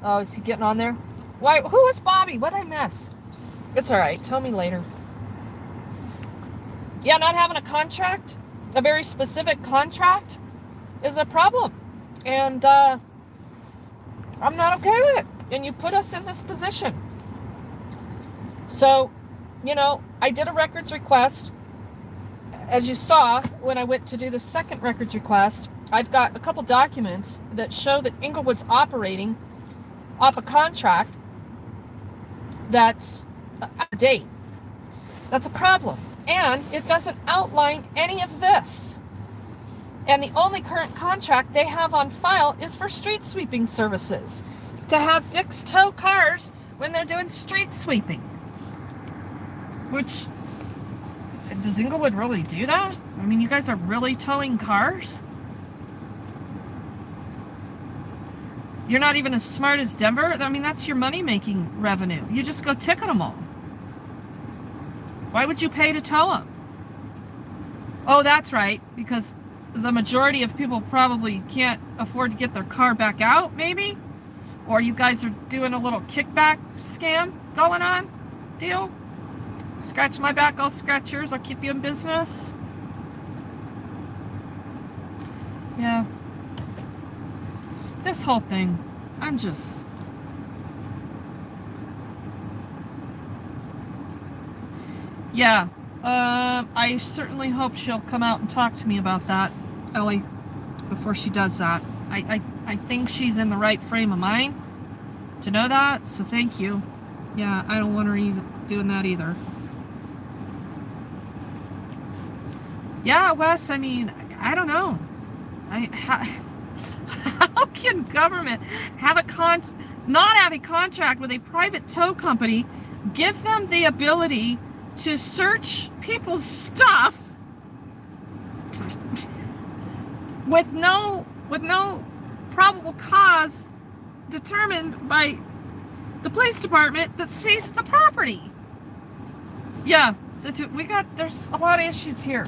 Oh, is he getting on there? Why? Who is Bobby? What'd I miss? It's all right. Tell me later. Yeah, not having a contract, a very specific contract, is a problem. And I'm not okay with it. And you put us in this position. So, you know, I did a records request. As you saw, when I went to do the second records request, I've got a couple documents that show that Inglewood's operating off a contract that's out of date. That's a problem. And it doesn't outline any of this. And the only current contract they have on file is for street sweeping services. To have Dick's tow cars when they're doing street sweeping. Which, does Inglewood really do that? I mean, you guys are really towing cars? You're not even as smart as Denver? I mean, that's your money-making revenue. You just go ticket them all. Why would you pay to tow them? Oh, that's right, because the majority of people probably can't afford to get their car back out, maybe? Or you guys are doing a little kickback scam going on? Deal? Scratch my back, I'll scratch yours, I'll keep you in business. Yeah. This whole thing, I'm just... Yeah. I certainly hope she'll come out and talk to me about that, Ellie, before she does that. I think she's in the right frame of mind to know that, so thank you. Yeah, I don't want her even doing that either. Yeah, Wes, I mean, I don't know. How can government have a not have a contract with a private tow company give them the ability to search people's stuff with no probable cause determined by the police department that seized the property. Yeah, there's a lot of issues here.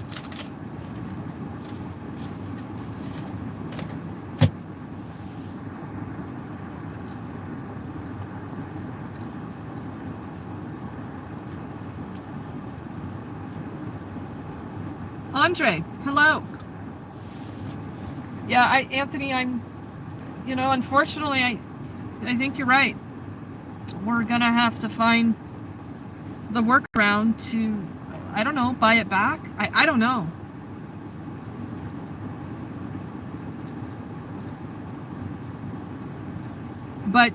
Andre, hello. Yeah, Anthony, unfortunately, I think you're right. We're gonna have to find the workaround to, I don't know, buy it back. I don't know. But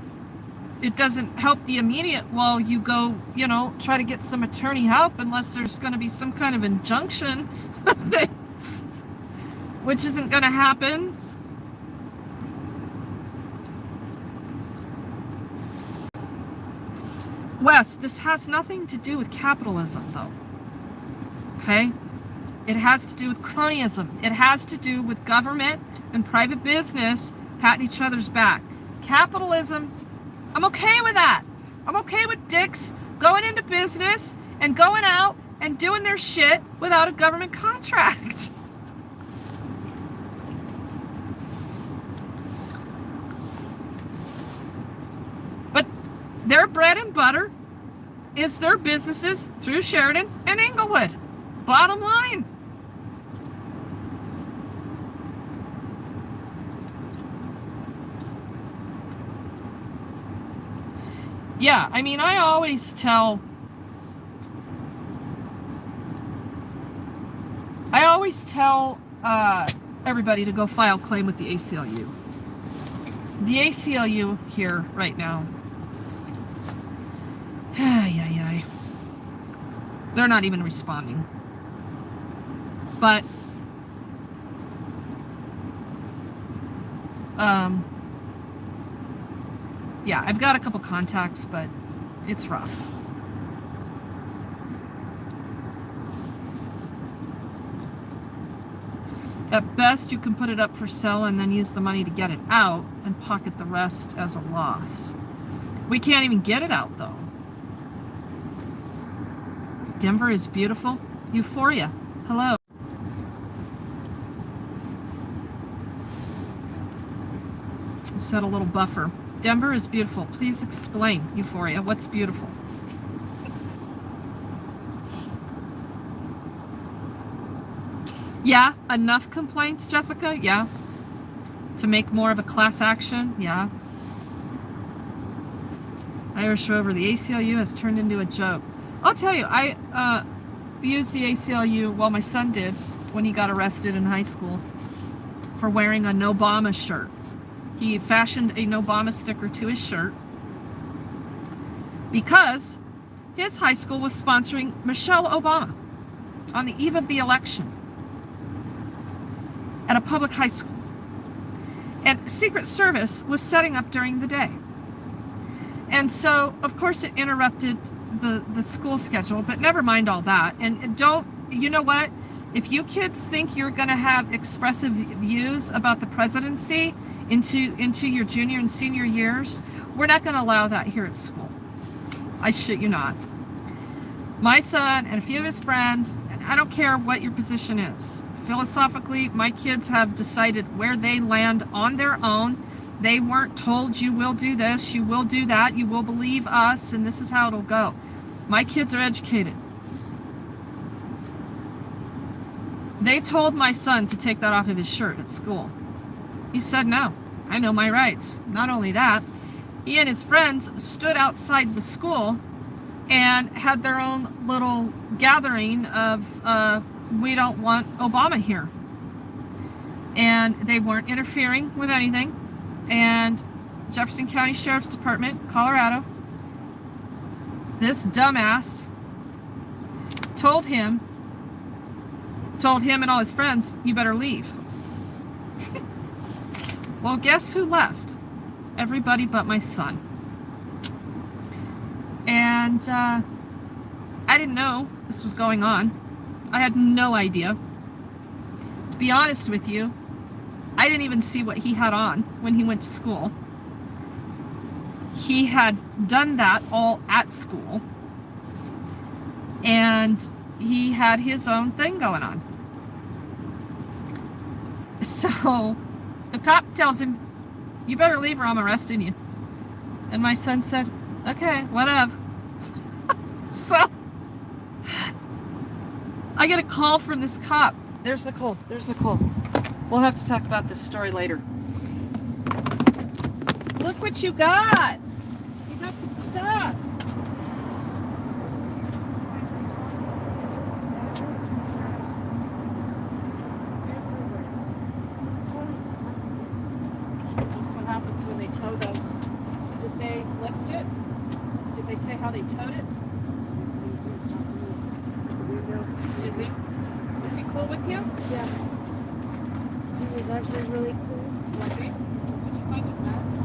it doesn't help the immediate while you go, try to get some attorney help, unless there's going to be some kind of injunction, which isn't going to happen. Wes, this has nothing to do with capitalism, though. Okay? It has to do with cronyism. It has to do with government and private business patting each other's back. Capitalism, I'm okay with that. I'm okay with dicks going into business and going out and doing their shit without a government contract. But their bread and butter is their businesses through Sheridan and Inglewood. Bottom line. Yeah, I always tell everybody to go file claim with the ACLU. The ACLU here right now, they're not even responding. But yeah, I've got a couple contacts, but it's rough. At best, you can put it up for sale and then use the money to get it out and pocket the rest as a loss. We can't even get it out, though. Denver is beautiful. Euphoria. Hello. Set a little buffer. Denver is beautiful. Please explain, Euphoria. What's beautiful? Yeah, enough complaints, Jessica? Yeah. To make more of a class action? Yeah. Irish Rover, the ACLU has turned into a joke. I'll tell you, I used the ACLU, well, my son did, when he got arrested in high school for wearing a No Obama shirt. He fashioned a No Obama sticker to his shirt because his high school was sponsoring Michelle Obama on the eve of the election at a public high school. And Secret Service was setting up during the day. And so, of course, it interrupted the school schedule, but never mind all that. And don't, you know what? If you kids think you're going to have expressive views about the presidency into your junior and senior years, we're not going to allow that here at school. I shit you not. My son and a few of his friends, and I don't care what your position is. Philosophically, my kids have decided where they land on their own. They weren't told you will do this, you will do that, you will believe us, and this is how it'll go. My kids are educated. They told my son to take that off of his shirt at school. He said, no, I know my rights. Not only that, he and his friends stood outside the school and had their own little gathering of, we don't want Obama here. And they weren't interfering with anything. And Jefferson County Sheriff's Department, Colorado, this dumbass told him and all his friends, you better leave. Well, guess who left? Everybody but my son. And I didn't know this was going on. I had no idea. To be honest with you, I didn't even see what he had on when he went to school. He had done that all at school. And he had his own thing going on. So the cop tells him, "You better leave or I'm arresting you." And my son said, "Okay, whatever." So I get a call from this cop. There's Nicole. There's Nicole. We'll have to talk about this story later. Look what you got. You got some stuff. That's what happens when they tow those. Did they lift it? Did they say how they towed it? Is he? Is he cool with you? Yeah. He was actually really cool. Was he? Did you find your meds?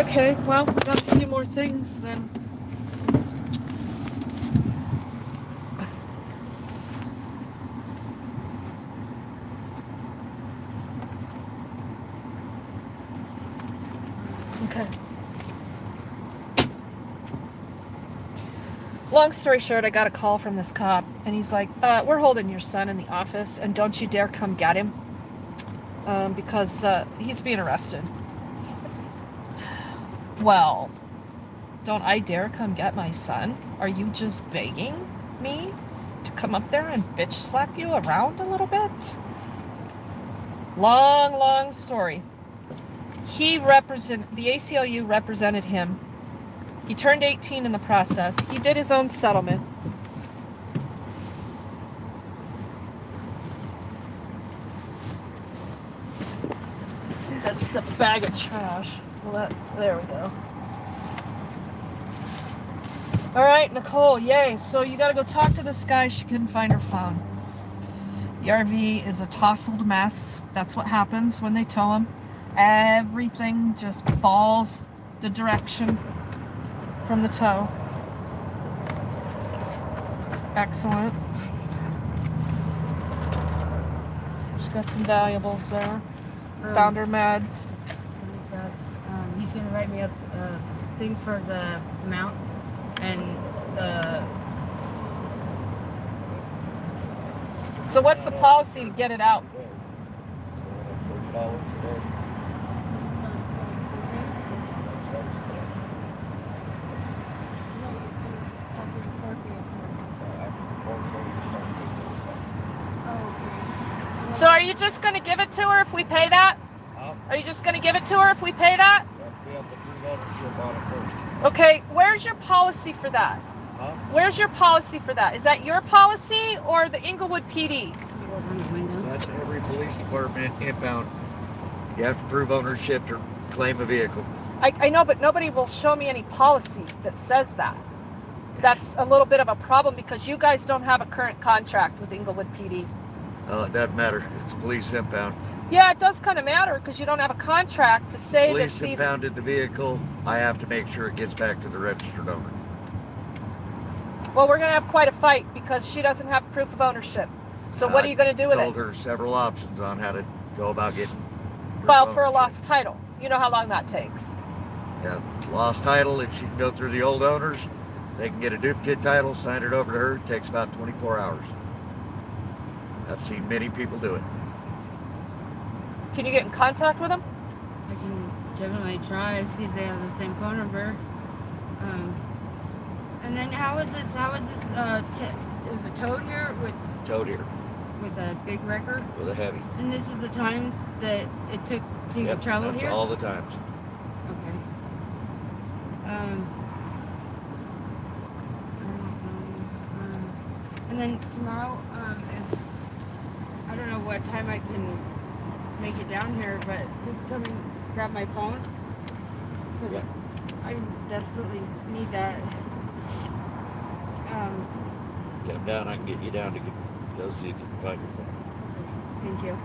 Okay, well, we got a few more things then. Okay. Long story short, I got a call from this cop, and he's like, "We're holding your son in the office, and don't you dare come get him, because he's being arrested." Well, don't I dare come get my son? Are you just begging me to come up there and bitch slap you around a little bit? Long story. The ACLU represented him. He turned 18 in the process. He did his own settlement. That's just a bag of trash. Well, there we go. All right, Nicole, yay. So you got to go talk to this guy. She couldn't find her phone. The RV is a tousled mess. That's what happens when they tow him. Everything just falls the direction from the tow. Excellent. She's got some valuables there. Found her meds. He's gonna write me up a thing for the mount and the. So what's the policy to get it out? So are you just going to give it to her if we pay that? Are you just going to give it to her if we pay that? Okay, where's your policy for that? Where's your policy for that? Is that your policy or the Inglewood PD? That's every police department impound. You have to prove ownership to claim a vehicle. I know, but nobody will show me any policy that says that. That's a little bit of a problem because you guys don't have a current contract with Inglewood PD. It doesn't matter. It's police impound. Yeah, it does kind of matter because you don't have a contract to say Police that these... impounded the vehicle. I have to make sure it gets back to the registered owner. Well, we're going to have quite a fight because she doesn't have proof of ownership. So what are you going to do with it? I told her several options on how to go about getting... File for a lost title. You know how long that takes. Yeah, lost title. If she can go through the old owners, they can get a duplicate title, sign it over to her. It takes about 24 hours. I've seen many people do it. Can you get in contact with them? I can definitely try, see if they have the same phone number. And then how is this, it was a towed here Towed here with a big record? with a heavy. And this is the times that it took to Yep, travel that's here? all the times. Okay. And then tomorrow, if, I don't know what time I can make it down here, but to come and grab my phone, because Yeah. I desperately need that. Come down, I can get you down to go see if you can find your phone. Thank you.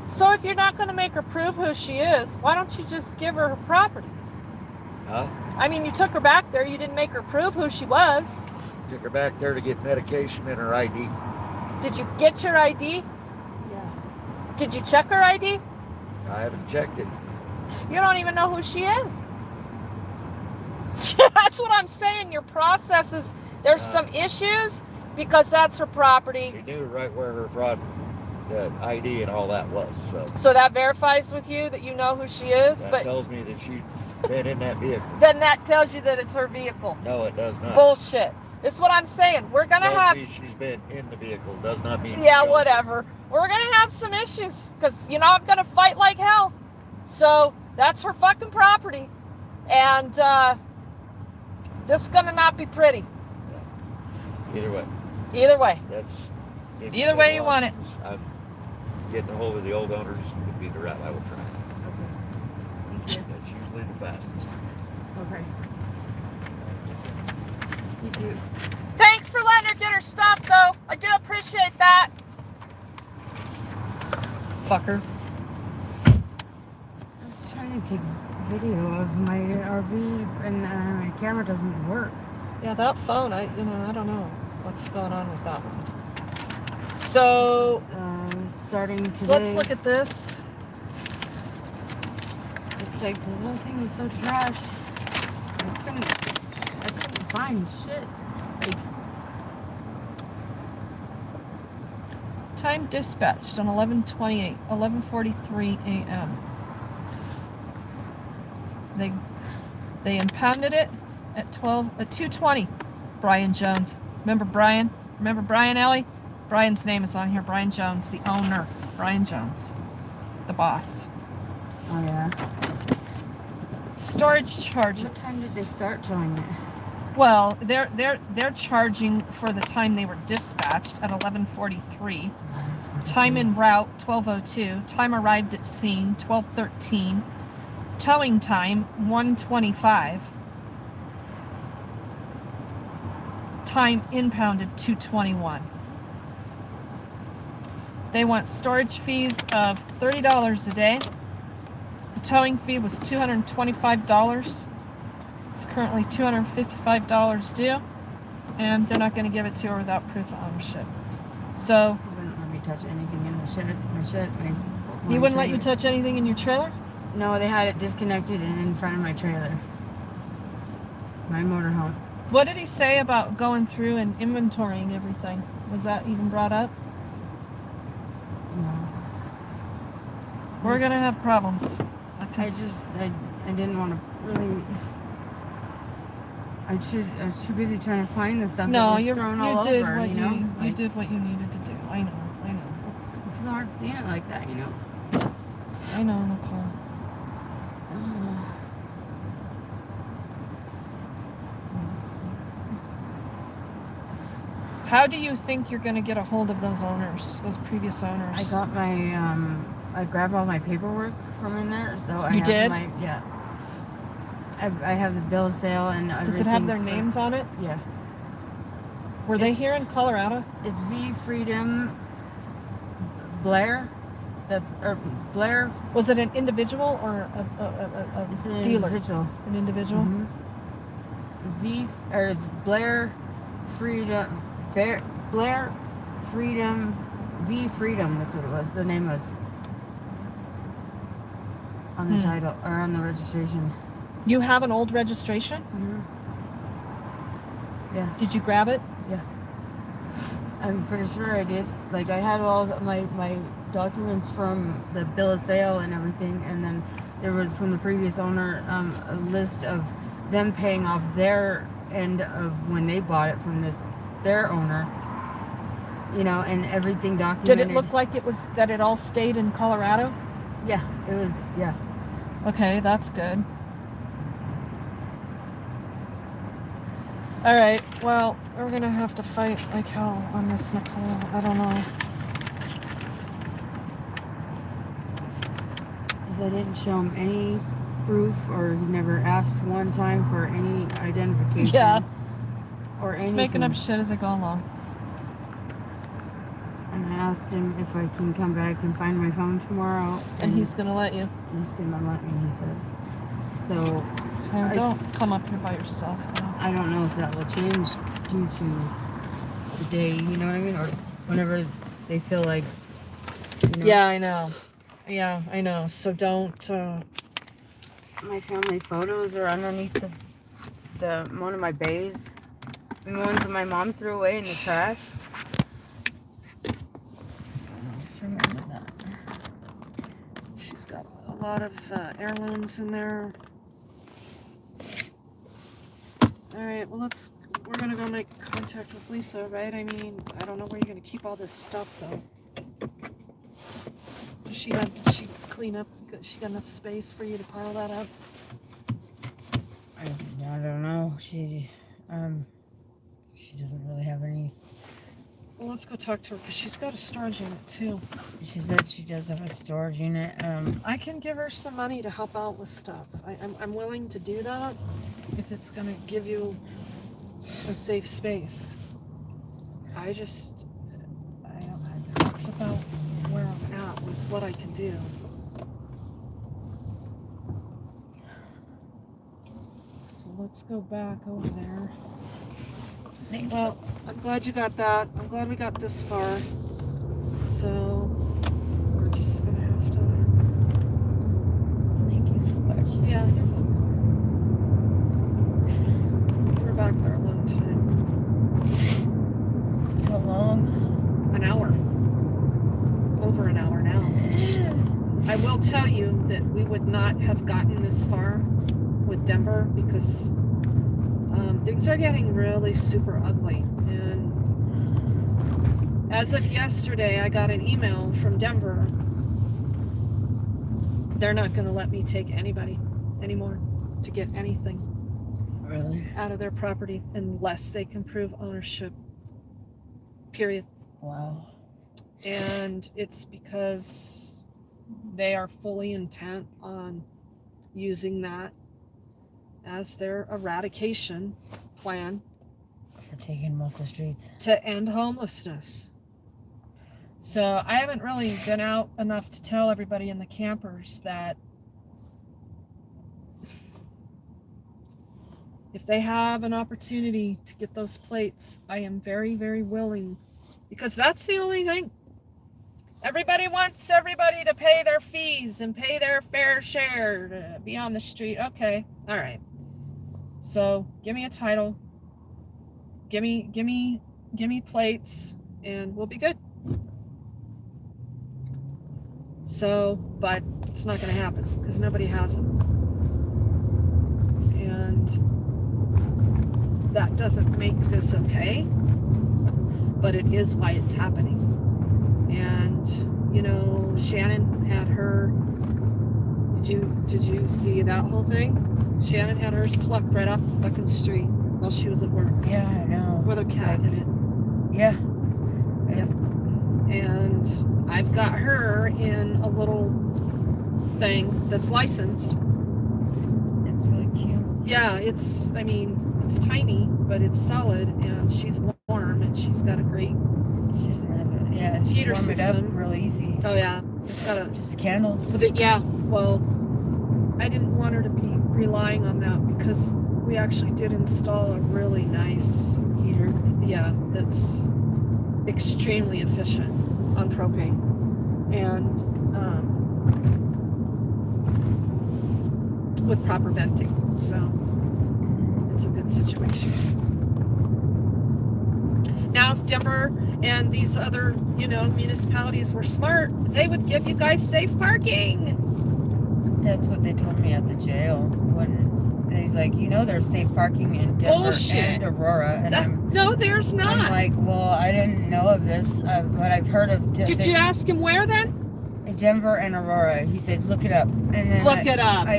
So if you're not going to make her prove who she is, why don't you just give her her property? Huh? I mean, you took her back there. You didn't make her prove who she was. Took her back there to get medication and her ID. Did you get your ID? Yeah. Did you check her ID? I haven't checked it. You don't even know who she is. That's what I'm saying. Your process is, there's some issues because that's her property. She knew right where her the ID and all that was. So that verifies with you that you know who she is. That But tells me that she's been in that vehicle. then that tells you that it's her vehicle. No, it does not. Bullshit. This is what I'm saying. We're gonna Tells have. me she's been in the vehicle. Does not mean. Yeah, whatever. We're gonna have some issues because I'm gonna fight like hell. So that's her fucking property, and this is gonna not be pretty. Either way. Either way. That's. Either way you want it. I'm getting a hold of the old owners would be the route I would try. Thank you. That's usually the fastest. Okay. You too. Thanks for letting her get her stuff, though. I do appreciate that. Fucker. I was trying to take video of my RV and my camera doesn't work. Yeah, that phone. I don't know what's going on with that one. So Starting today. let's look at this. It's like this whole thing is so trash. I couldn't find shit. Like, Time dispatched on 11:28, 11:43 a.m. They impounded it at 2:20. Brian Jones. Remember Brian? Remember Brian, Ellie? Brian's name is on here. Brian Jones, the owner. Brian Jones, the boss. oh yeah. Storage charges. What time did they start towing it? Well, they're charging for the time they were dispatched at 11:43. Time en route 12:02. Time arrived at scene 12:13. Towing time 1:25. Time impounded 2:21. They want storage fees of $30 a day. The towing fee was $225. It's currently $255 due, and they're not going to give it to her without proof of ownership. So They wouldn't let me touch anything in the shed. he wouldn't let you touch anything in your trailer? No, they had it disconnected and in front of my trailer. My motorhome. What did he say about going through and inventorying everything? Was that even brought up? No. We're going to have problems. I didn't want to really. I was too busy trying to find the stuff that was thrown all did over, what you know? you did what you needed to do. I know. It's hard seeing it like that, you know? I know, Nicole. How do you think you're going to get a hold of those owners, those previous owners? I got my, I grabbed all my paperwork from in there, so I You did? yeah. I have the bill of sale and everything. Does it have their names on it? Yeah. Were they here in Colorado? It's V Freedom Blair. Blair. Was it an individual or a It's an dealer? individual. An individual? It's Blair Freedom. Blair Freedom. V Freedom. That's what it was. The name was on the title or on the registration. You have an old registration? Yeah. Did you grab it? Yeah. I'm pretty sure I did. Like, I had all my documents from the bill of sale and everything, and then there was from the previous owner a list of them paying off their end of when they bought it from their owner, you know, and everything documented. Did it look like that it all stayed in Colorado? Yeah, it was, yeah. Okay, that's good. All right. Well, we're gonna have to fight like hell on this, Nicole. I don't know. Because I didn't show him any proof, or he never asked one time for any identification. Yeah. Or Just anything. making up shit as I go along. And I asked him if I can come back and find my phone tomorrow. And he's gonna let you. He's gonna let me, he said. So Okay, don't come up here by yourself, though. I don't know if that will change due to the day, you know what I mean? Or whenever they feel like, you know. Yeah, I know. Yeah, I know. So don't. My family photos are underneath the one of my bays. And the ones that my mom threw away in the trash. Just remember that. She's got a lot of heirlooms in there. All right. Well, we're gonna go make contact with Lisa, right? I mean, I don't know where you're gonna keep all this stuff, though. Did she clean up? She got enough space for you to pile that up? I don't know. She doesn't really have any. Well, let's go talk to her because she's got a storage unit too. She said she does have a storage unit. I can give her some money to help out with stuff. I'm willing to do that if it's gonna give you a safe space. That's about where I'm at with what I can do. So let's go back over there. Well, I'm glad you got that. I'm glad we got this far. So we're just gonna have to. Thank you so much. Yeah, you're welcome. We're back there a long time. How long? An hour. Over an hour now. I will tell you that we would not have gotten this far with Denver because things are getting really super ugly. And as of yesterday, I got an email from Denver. They're not going to let me take anybody anymore to get anything Really? out of their property unless they can prove ownership. Period. Wow. And it's because they are fully intent on using that as their eradication plan For taking them off the streets. to end homelessness. So I haven't really been out enough to tell everybody in the campers that if they have an opportunity to get those plates, I am very, very willing, because that's the only thing. Everybody wants everybody to pay their fees and pay their fair share to be on the street. Okay, all right. So give me a title, give me plates, and we'll be good. So, but it's not going to happen because nobody has them, and that doesn't make this okay. But it is why it's happening. And you know, Shannon had her. Did you see that whole thing? Shannon had hers plucked right off the fucking street while she was at work. Yeah, I know. With her cat in it. Yeah. Yep. And I've got her in a little thing that's licensed. It's really cute. Yeah, it's tiny, but it's solid, and she's warm, and she's got a great She doesn't have it. Yeah, it's heater warm system. it up real easy. Oh yeah, it's got a Just candles. with it. Yeah, well, I didn't want her to be relying on that because we actually did install a really nice Heater. yeah, that's extremely efficient on propane, and with proper venting, so it's a good situation. Now, if Denver and these other, municipalities were smart, they would give you guys safe parking. That's what they told me at the jail. When he's like, there's safe parking in Denver Bullshit. and Aurora. And No, there's not. I'm like, well, I didn't know of this, but I've heard of. Did you ask him where then? Denver and Aurora. He said, look it up. And then Look it up. I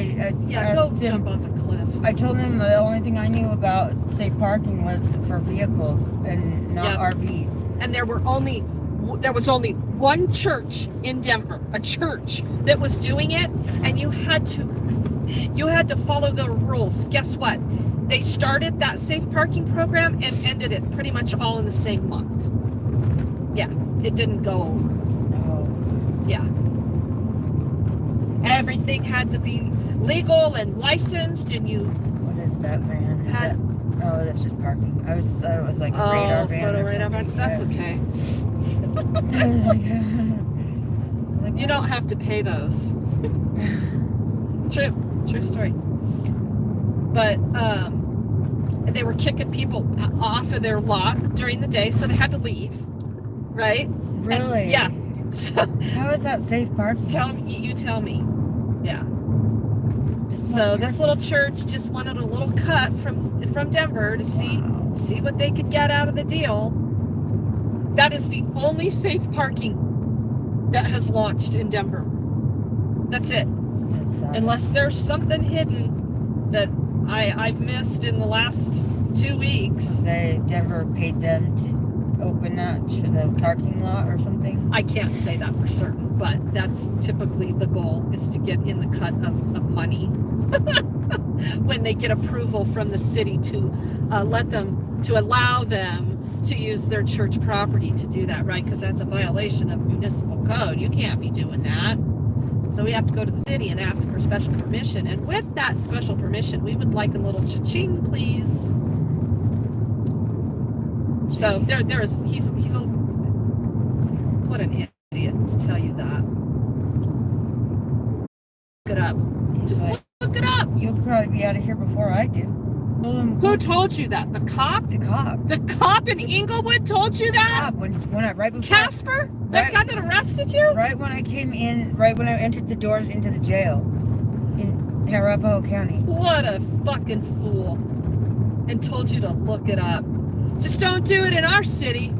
Yeah, go asked jump him, off a cliff. I told him the only thing I knew about safe parking was for vehicles and not Yep. RVs. And there was only one church in Denver, a church that was doing it, and you had to follow the rules. Guess what? They started that safe parking program and ended it pretty much all in the same month. Yeah, it didn't go over. Oh. Yeah. Everything had to be legal and licensed, and you What is that van? Is had. that, oh, that's just parking. I was just thought it was like a radar van. photo Or radar van. something. That's Yeah. okay. I was like, You don't have to pay those. True story. But and they were kicking people off of their lot during the day, so they had to leave, right? Really? And, yeah. So How is that safe parking? you tell me. Yeah. It's So not this parking. little church just wanted a little cut from Denver to see what they could get out of the deal. That is the only safe parking that has launched in Denver. That's it. Unless there's something hidden that I've missed in the last 2 weeks. Denver paid them to open that to the parking lot or something. I can't say that for certain, but that's typically the goal, is to get in the cut of money when they get approval from the city to allow them to use their church property to do that, right? Because that's a violation of municipal code. You can't be doing that. So we have to go to the city and ask for special permission. And with that special permission, we would like a little cha-ching, please. So he's a, what an idiot to tell you that. Look it up. Just look it up. You'll probably be out of here before I do. Who told you that? The cop? The cop. The cop in Inglewood told you that? When I right before Casper? That guy that arrested you? Right when I came in, right when I entered the doors into the jail in Arapahoe County. What a fucking fool. And told you to look it up. Just don't do it in our city.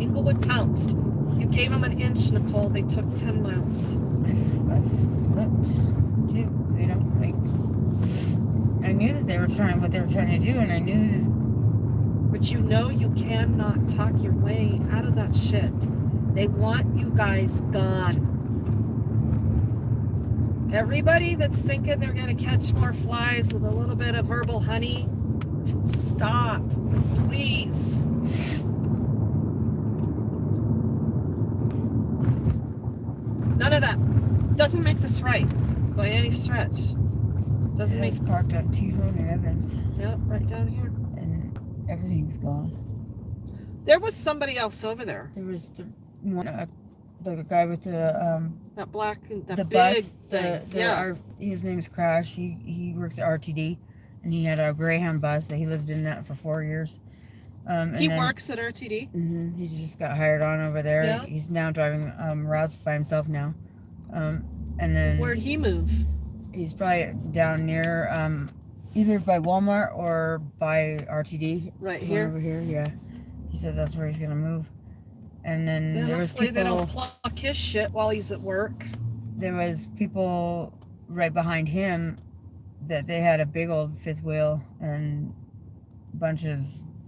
Inglewood pounced. You gave them an inch, Nicole. They took 10 miles. I flipped too. You know, like I knew that they were what they were trying to do, and I knew that. But you know you cannot talk your way out of that shit. They want you guys gone. Everybody that's thinking they're going to catch more flies with a little bit of verbal honey, stop, please. None of that. Doesn't make this right by any stretch. Doesn't make. It's parked on 200 Evans. Yep, right down here. And everything's gone. There was somebody else over there. There was the guy with the that black, that the big bus, thing. Yeah. His name's Crash. He works at RTD, and he had a Greyhound bus that he lived in that for 4 years. He works at RTD. Mm-hmm, he just got hired on over there. Yeah. He's now driving routes by himself now. And then Where'd he move? He's probably down near either by Walmart or by RTD. Right here? Over here, yeah. He said that's where he's gonna move. And then there was hopefully people. they don't pluck his shit while he's at work. There was people right behind him that they had a big old fifth wheel and a bunch of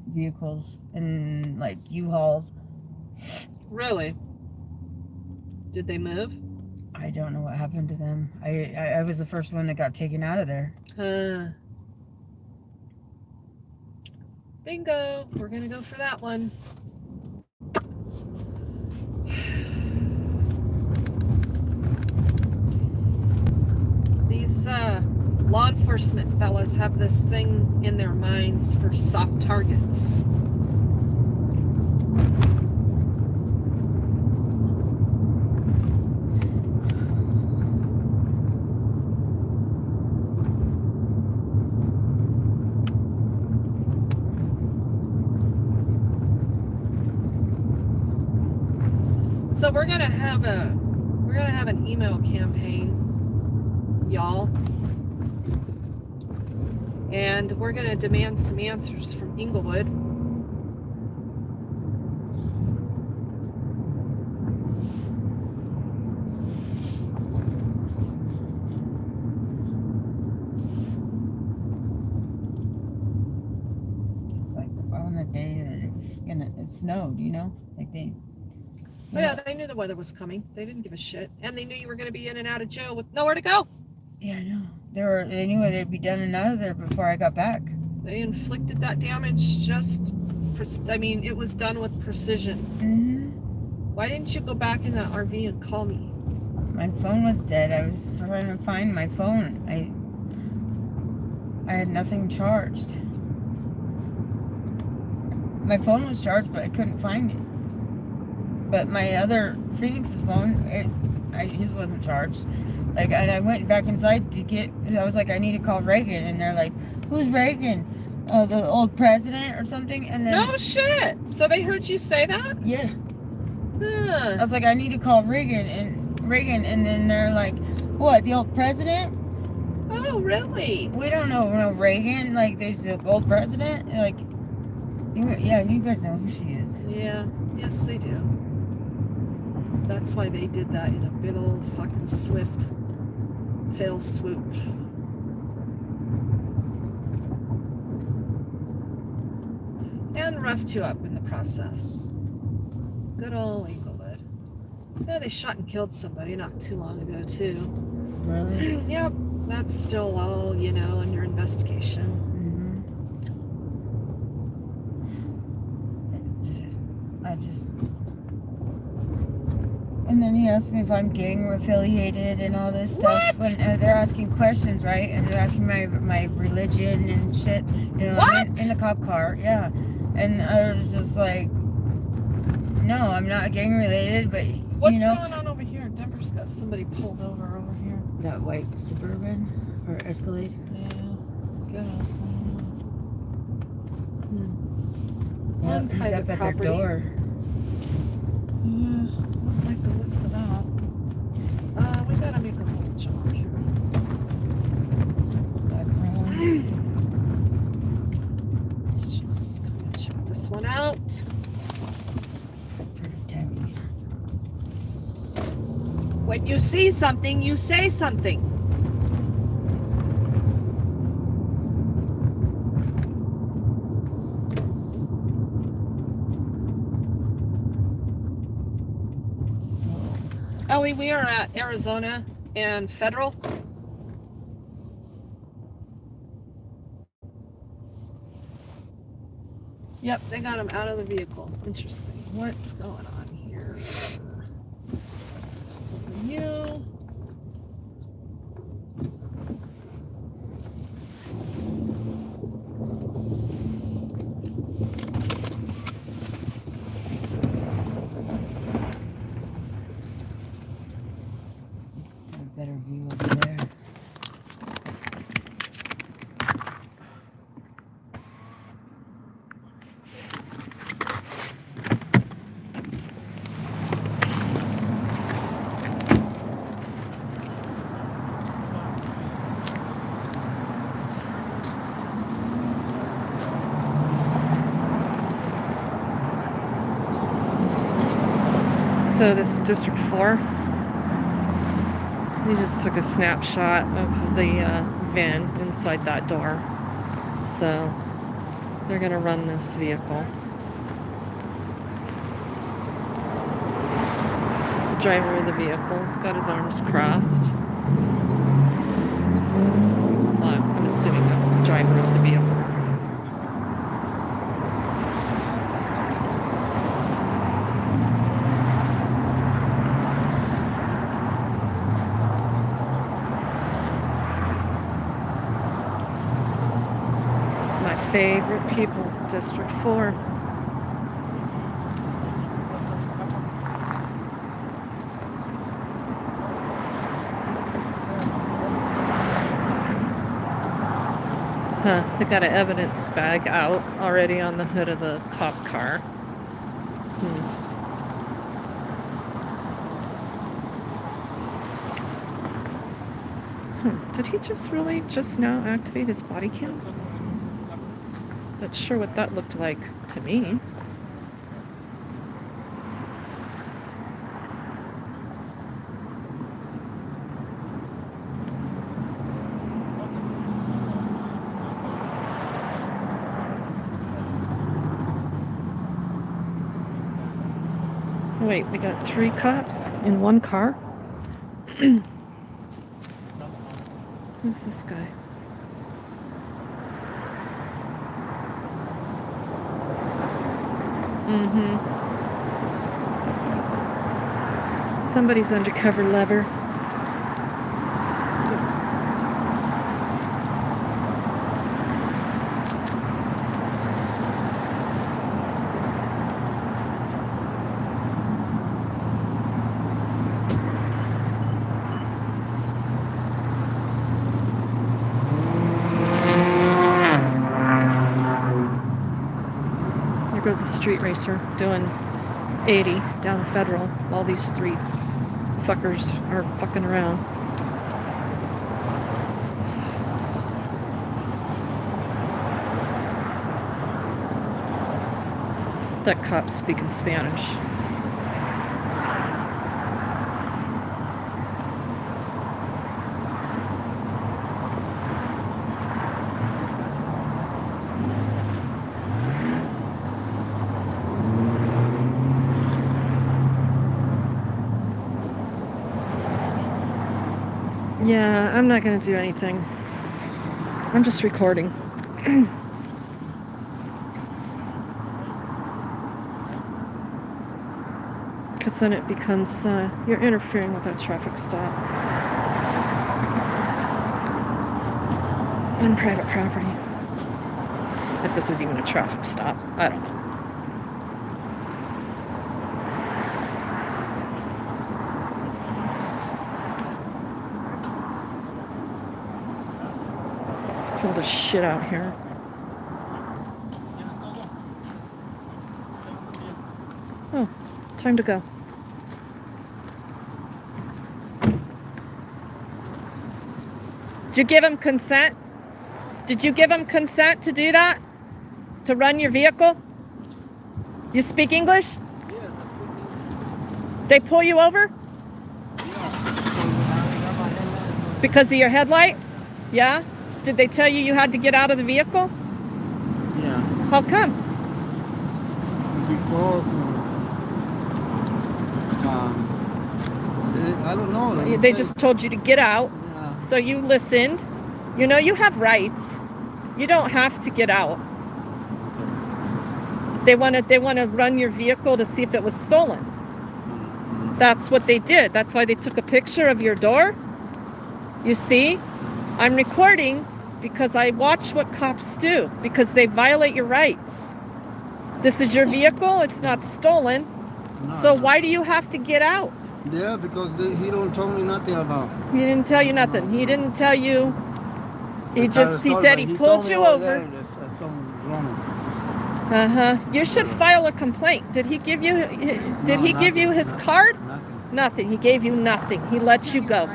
vehicles and like U-Hauls. Really? Did they move? I don't know what happened to them. I was the first one that got taken out of there. Bingo. We're gonna go for that one. These law enforcement fellas have this thing in their minds for soft targets. So we're gonna have an email campaign, y'all, and we're gonna demand some answers from Inglewood. it snowed, you know? Like they... Oh, yeah, they knew the weather was coming. They didn't give a shit. And they knew you were going to be in and out of jail with nowhere to go. Yeah, I know. They knew they'd be done and out of there before I got back. They inflicted that damage I mean, it was done with precision. Mm-hmm. Why didn't you go back in that RV and call me? My phone was dead. I was trying to find my phone. I had nothing charged. My phone was charged, but I couldn't find it. But my other Phoenix's phone, his wasn't charged. Like, and I went back inside to get. I was like, I need to call Reagan, and they're like, "Who's Reagan? The old president or something?" And then No shit. So they heard you say that? yeah, Huh. I was like, I need to call Reagan, and then they're like, "What? The old president?" Oh, really? We don't know no Reagan. Like, there's the old president. Like, you guys know who she is. Yeah. Yes, they do. That's why they did that in a big old fucking swift fail swoop. And roughed you up in the process. Good old Inglewood. Yeah, they shot and killed somebody not too long ago, too. Really? Yep. That's still all, under investigation. Mm-hmm. And then he asked me if I'm gang affiliated and all this stuff. What? When they're asking questions, right? And they're asking my religion and shit. What? In the cop car, yeah. And I was just like, no, I'm not gang related, but What's going on over here? Denver's got somebody pulled over here. That white Suburban or Escalade. Yeah. Goodness. Yeah, On he's private up at property. their door. Yeah, I like the looks of that. We gotta make a little jump here. Circle back around. Let's just kind of check this one out. Pretty heavy. When you see something, you say something. Ellie, we are at Arizona and Federal. Yep, they got him out of the vehicle. Interesting. What's going on here? Let's open you. Got a better view over there. So this is District 4. We just took a snapshot of the van inside that door. So they're gonna run this vehicle. The driver of the vehicle's got his arms crossed. Well, I'm assuming that's the driver of the vehicle. Favorite people, District 4. Huh, they got an evidence bag out already on the hood of the cop car. Did he just now activate his body cam? Not sure what that looked like to me. Wait, we got 3 cops in one car? Who's this guy? Somebody's undercover lover. There goes a street racer doing 80 down a Federal while these 3 fuckers are fucking around. That cop's speaking Spanish. Yeah, I'm not gonna do anything. I'm just recording. Because then it becomes, you're interfering with a traffic stop. On private property. If this is even a traffic stop, I don't know. It's cold as shit out here. Oh, time to go. Did you give him consent? Did you give him consent to do that? To run your vehicle? You speak English? They pull you over? Because of your headlight? Yeah? Did they tell you you had to get out of the vehicle? Yeah. How come? Because I don't know. They just told you to get out. Yeah. So you listened. You know you have rights. You don't have to get out. They want to run your vehicle to see if it was stolen. That's what they did. That's why they took a picture of your door. You see? I'm recording because I watch what cops do, because they violate your rights. This is your vehicle. It's not stolen. So why do you have to get out? Yeah, because he don't tell me nothing about. He didn't tell you nothing. He didn't tell you. He said he pulled you over. You should file a complaint. Did he give you his card? Nothing. He gave you nothing. He let you go.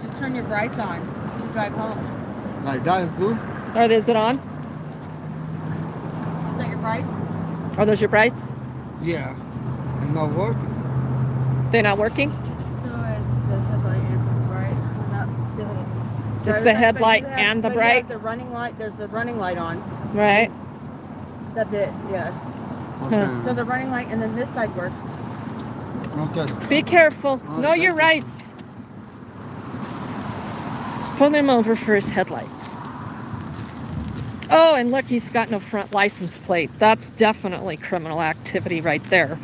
Just turn your brights on to drive home. Like that is good? Or is it on? Is that your brights? Are those your brights? Yeah. It's not working. They're not working? So it's the headlight and the bright. Not the It's the headlight and the bright? The running light. There's the running light on. Right. That's it. Yeah. Okay. So the running light and then this side works. Okay. Be careful. Know your rights. Pull him over for his headlight. Oh, and look, he's got no front license plate. That's definitely criminal activity right there.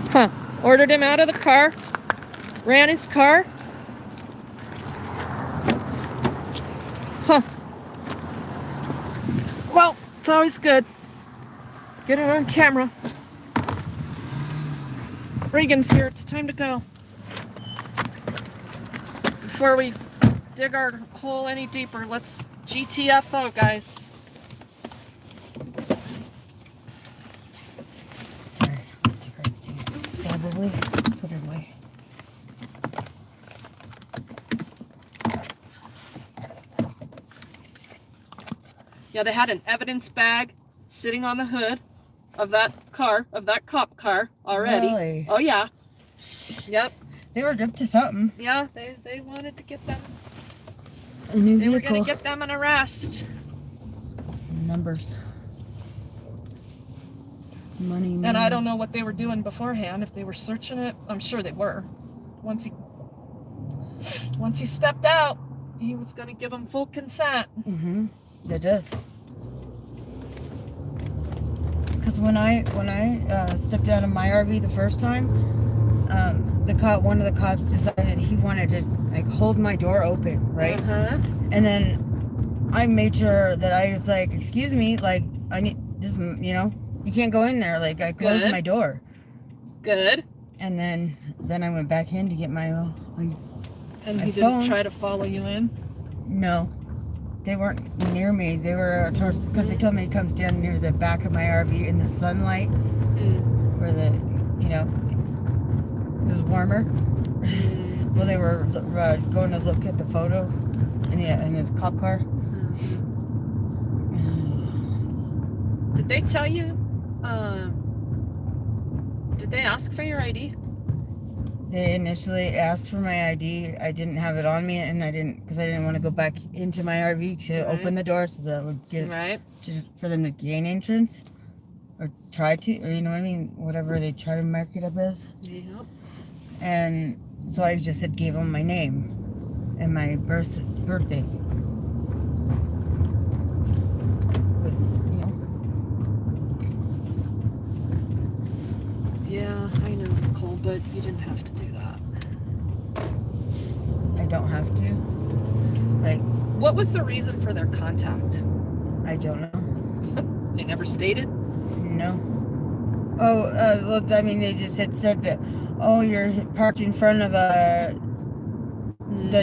Huh. Ordered him out of the car. Ran his car. Huh. Well, it's always good. Get it on camera. Regan's here. It's time to go. Before we dig our hole any deeper, let's GTFO, guys. Sorry, my cigarettes too. Probably put it away. Yeah, they had an evidence bag sitting on the hood of that car, of that cop car already. Really? Oh yeah. Yep. They were up to something. Yeah, they wanted to get them. A new They were vehicle. gonna get them an arrest. Numbers. Money. And I don't know what they were doing beforehand, if they were searching it. I'm sure they were. Once he stepped out, he was going to give them full consent. Mm-hmm. It does. Because when I stepped out of my RV the first time, one of the cops decided he wanted to like hold my door open, right? Uh-huh. And then I made sure that I was like, excuse me, like I need this, you know, you can't go in there. Like I closed Good. my door. Good. And then I went back in to get my And my he phone. didn't try to follow you in? No, they weren't near me. They were towards, because they told me to come stand near the back of my RV in the sunlight, where the, you know, it was warmer. Well, they were going to look at the photo in the cop car. Did they tell you? Did they ask for your ID? They initially asked for my ID. I didn't have it on me, and I didn't want to go back into my RV to open the door so that would get just for them to gain entrance or try to, or you know what I mean, whatever they try to mark it up as. Yep. And so I just gave them my name and my birthday. But, you know. Yeah, I know, Nicole, but you didn't have to do that. I don't have to. Like, what was the reason for their contact? I don't know. They never stated? No. Oh, well, I mean, they just had said that, oh, you're parked in front of the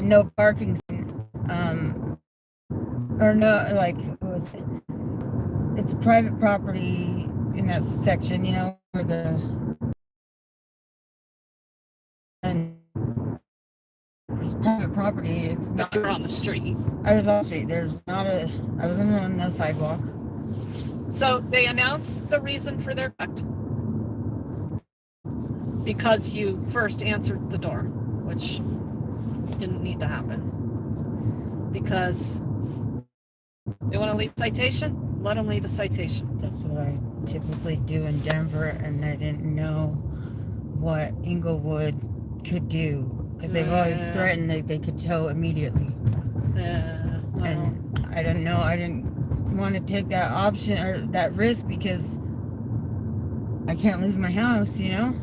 no parking sign. Or no, like, what was it? It's a private property in that section, you know, where and it's private property. It's not. But you're on the street. I was on the street. I wasn't on the sidewalk. So they announced the reason for their contact because you first answered the door, which didn't need to happen. Because they want to leave a citation, let them leave a citation. That's what I typically do in Denver, and I didn't know what Inglewood could do, because they've always threatened that they could tow immediately. Well. And I don't know, I didn't want to take that option or that risk because I can't lose my house, you know?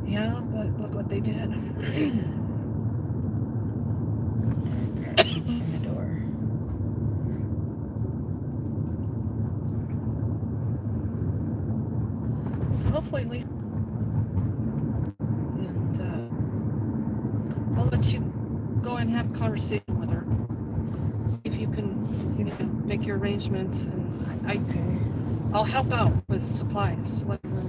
Yeah, but look what they did. It's in the door. So hopefully at least, and I'll let you go and have a conversation with her. See if you can, make your arrangements, and I'll help out with supplies, whatever.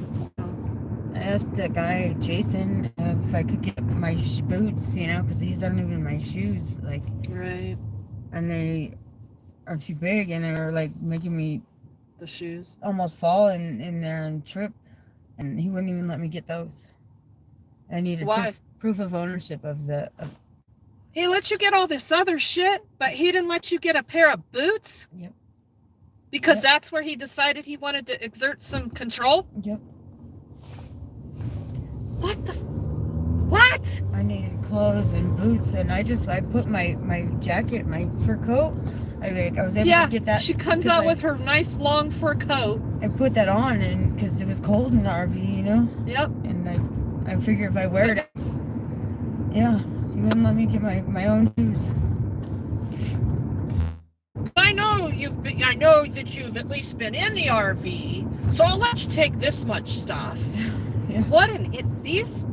I asked that guy, Jason, if I could get my boots, you know, because these aren't even my shoes, like. Right. And they are too big, and they were like making me the shoes almost fall in there and trip, and he wouldn't even let me get those. I needed proof of ownership of the. He let you get all this other shit, but he didn't let you get a pair of boots? Yep. Because that's where he decided he wanted to exert some control? Yep. What? I needed clothes and boots, and I put my jacket, my fur coat. I was able to get that. She comes out with her nice long fur coat. I put that on, and because it was cold in the RV, you know. Yep. And I figure if I wear it, yeah, he wouldn't let me get my own shoes. I know that you've at least been in the RV, so I'll let you take this much stuff. Yeah. These,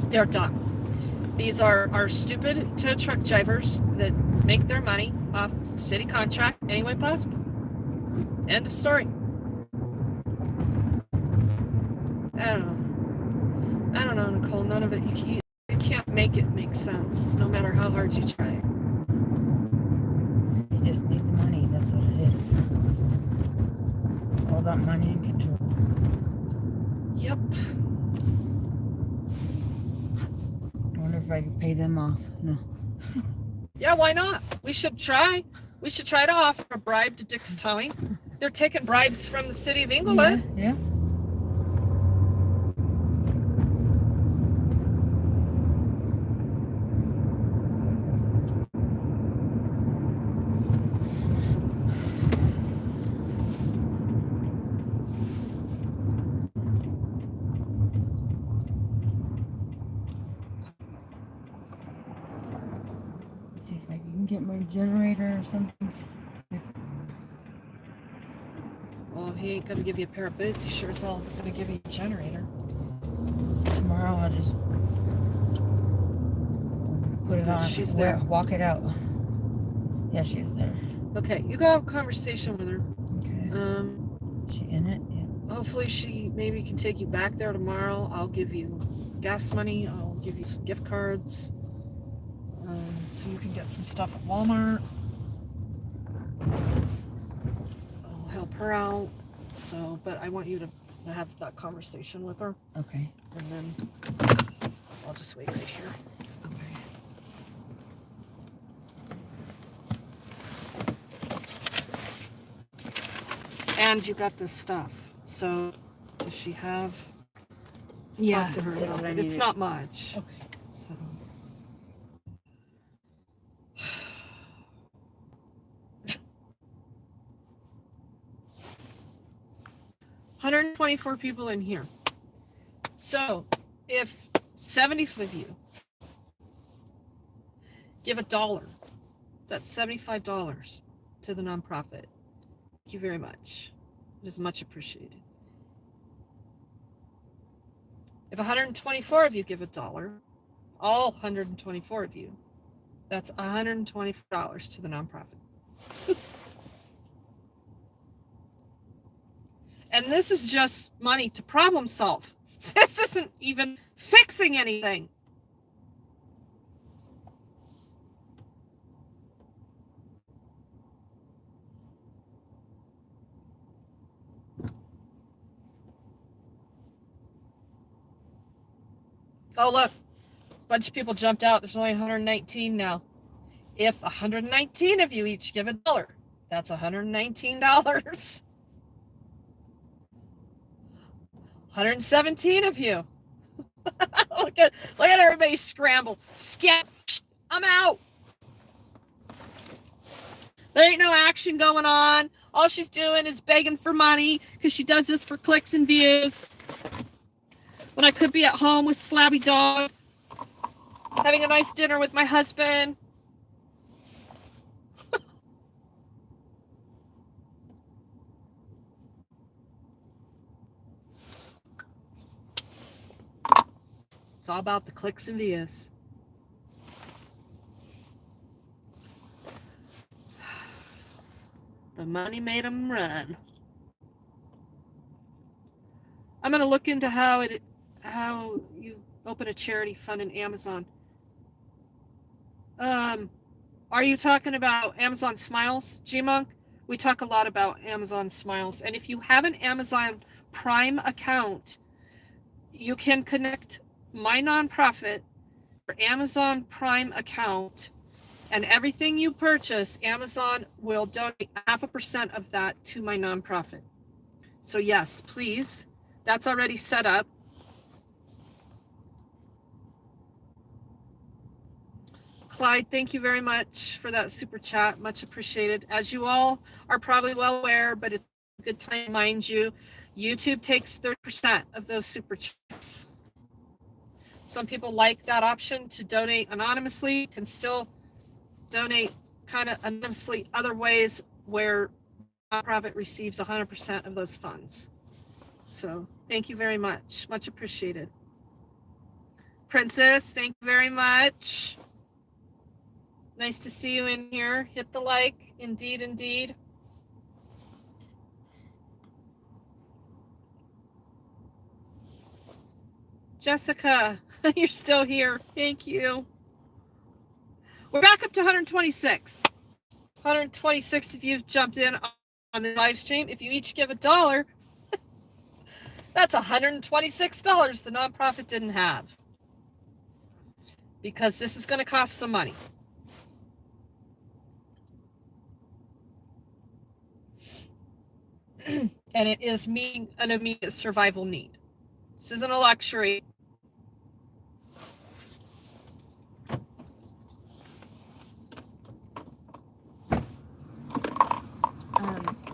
they're dumb. These are stupid tow truck drivers that make their money off city contract any way possible. End of story. I don't know, Nicole. None of it. You can't make it make sense, no matter how hard you try. You just need the money. That's what it is. It's all about money and control. Yep. I wonder if I could pay them off. No. Yeah, why not? We should try. We should try to offer a bribe to Dick's Towing. They're taking bribes from the city of Inglewood. Yeah. Let's see if I can get my generator or something. Well, if he ain't gonna give you a pair of boots, he sure as hell isn't gonna give you a generator. Tomorrow I'll just put it Good, on. she's there. Walk it out. Yeah, she's there. Okay, you go have a conversation with her. Okay. She in it? Yeah. Hopefully she maybe can take you back there tomorrow. I'll give you gas money. I'll give you some gift cards. So you can get some stuff at Walmart. I'll help her out. So, but I want you to have that conversation with her. Okay. And then I'll just wait right here. And you got this stuff. So does she have? Yeah. Talk to her. That's what I It's needed. not much. Okay. So. $124 people in here. So if 70 of you give $1, that's $75 to the nonprofit. Thank you very much. It is much appreciated. If 124 of you give $1, all 124 of you, that's $124 to the nonprofit. And this is just money to problem solve. This isn't even fixing anything. Oh, look. A bunch of people jumped out. There's only 119 now. If 119 of you each give $1, that's $119. 117 of you. look at everybody scramble. Skip. I'm out. There ain't no action going on. All she's doing is begging for money because she does this for clicks and views. When I could be at home with Slabby Dog, having a nice dinner with my husband. It's all about the clicks and views. The money made them run. I'm going to look into how you open a charity fund in Amazon. Are you talking about Amazon Smiles, G-Monk? We talk a lot about Amazon Smiles. And if you have an Amazon Prime account, you can connect my nonprofit or Amazon Prime account, and everything you purchase, Amazon will donate 0.5% of that to my nonprofit. So yes, please. That's already set up. Clyde, thank you very much for that super chat. Much appreciated. As you all are probably well aware, but it's a good time to remind you, YouTube takes 30% of those super chats. Some people like that option to donate anonymously, can still donate kind of anonymously other ways where nonprofit receives 100% of those funds. So thank you very much. Much appreciated. Princess, thank you very much. Nice to see you in here. Hit the like. Indeed, indeed. Jessica, you're still here. Thank you. We're back up to 126. 126 of you have jumped in on the live stream. If you each give $1, that's $126 the nonprofit didn't have. Because this is going to cost some money. And it is meeting an immediate survival need. This isn't a luxury.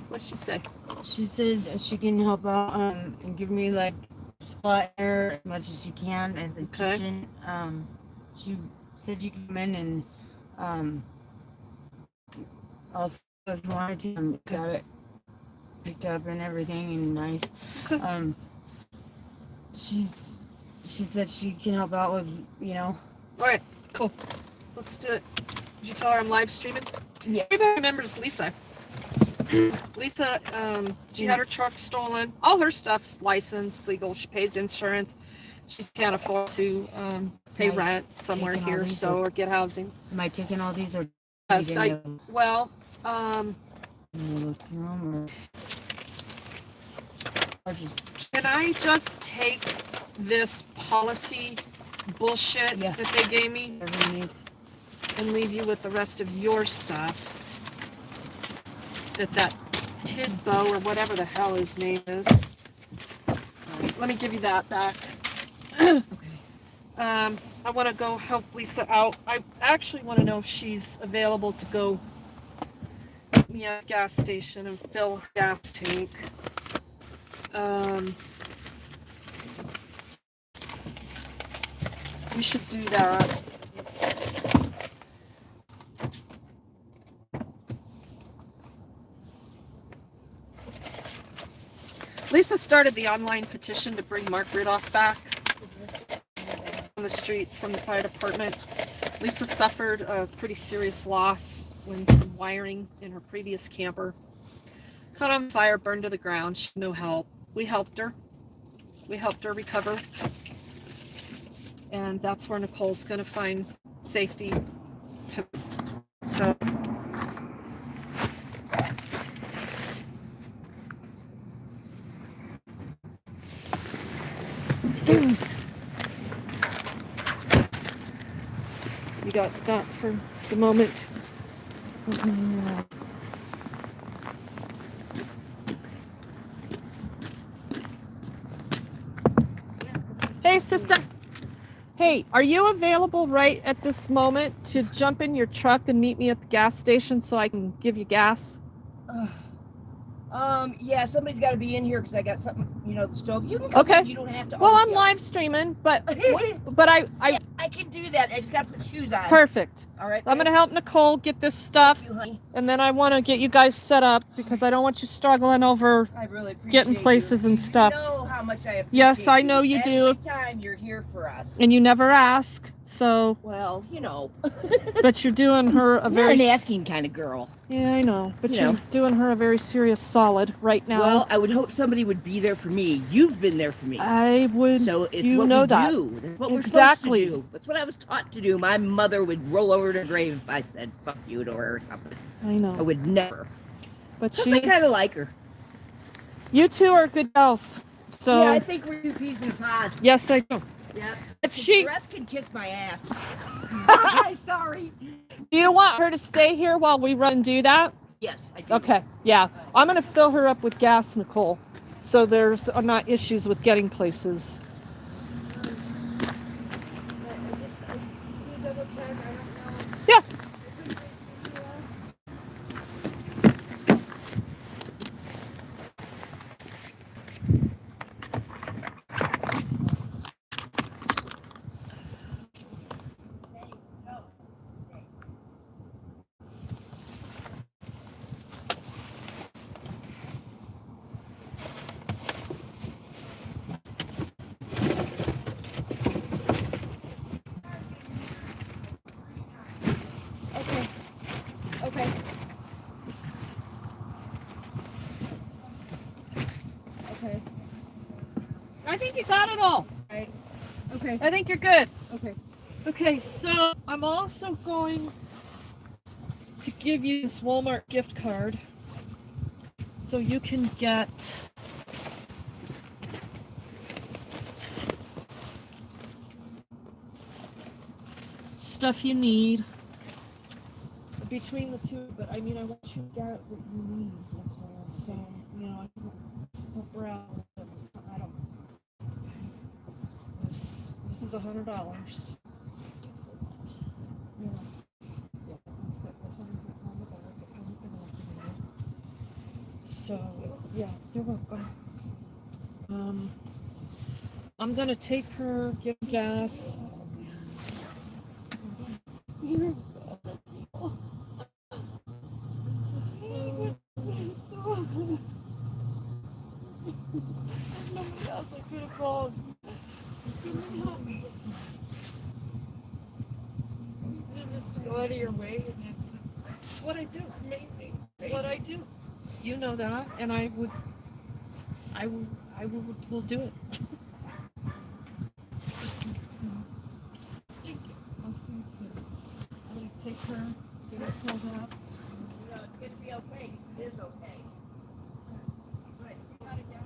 What'd she say? She said she can help out and give me like spot air as much as she can at the kitchen. She said you can come in and also if you wanted to got it picked up and everything and nice. Okay. She said she can help out with, you know. All right, cool. Let's do it. Did you tell her I'm live streaming? Yes. Everybody remembers Lisa. Lisa, she had her truck stolen. All her stuff's licensed, legal. She pays insurance. She can't afford to pay rent somewhere here, so or get housing. Am I taking all these or? Yes, Can you look through them or just? Can I just take this policy bullshit that they gave me and leave you with the rest of your stuff? That Tidbo or whatever the hell his name is. Let me give you that back. Okay. I want to go help Lisa out. I actually want to know if she's available to go meet me at the gas station and fill her gas tank. We should do that. Lisa started the online petition to bring Mark Riddoff back on the streets from the fire department. Lisa suffered a pretty serious loss when some wiring in her previous camper caught on fire, burned to the ground. She had no help. We helped her. We helped her recover. And that's where Nicole's going to find safety. So... You got that for the moment. Hey, sister. Hey, are you available right at this moment to jump in your truck and meet me at the gas station so I can give you gas? Yeah, somebody's got to be in here because I got something, the stove. You can come in, you don't have to. Well, I'm live streaming, but yeah, I can do that. I just got to put shoes on. Perfect. All right. I'm going to help Nicole get this stuff, Thank you, honey. and then I want to get you guys set up because I don't want you struggling over I really appreciate getting places you. and stuff. You know how much I appreciate Yes, I know you do. Every time you're here for us. And you never ask, so. Well, But you're doing her a very. Not an asking kind of girl. Yeah, I know. But you're doing her a very serious solid right now. Well, I would hope somebody would be there for me. You've been there for me. I would. So it's you what know we that. do. That's what Exactly. we're supposed to do. That's what I was taught to do. My mother would roll over to her grave if I said "fuck you" to her or something. I know. I would never. But I kind of like her. You two are good girls. So. Yeah, I think we're two peas in a pod. Yes, I do. Yep. If The rest can kiss my ass. Sorry. Do you want her to stay here while we run and do that? Yes, I do. Okay, yeah. I'm going to fill her up with gas, Nicole, so there's not issues with getting places. Yeah. Okay. Okay. I think you got it all. Right. Okay. I think you're good. Okay. Okay, so I'm also going to give you this Walmart gift card so you can get stuff you need between the two, but I mean, I want you to get what you need, Nicole, so, I is $100. Yeah. Yeah, it's got the 100 on the back. It hasn't been activated. So, yeah, you're welcome. I'm gonna take her, give her gas. You're nobody else I could have called. Just go out of your way, and it's what I do. Amazing. It's what I do. You know that, and I will do it. Thank you. I'll see you soon. I'm gonna take her, get her pulled up. No, it's gonna be okay. It is okay. Good. You got a gas.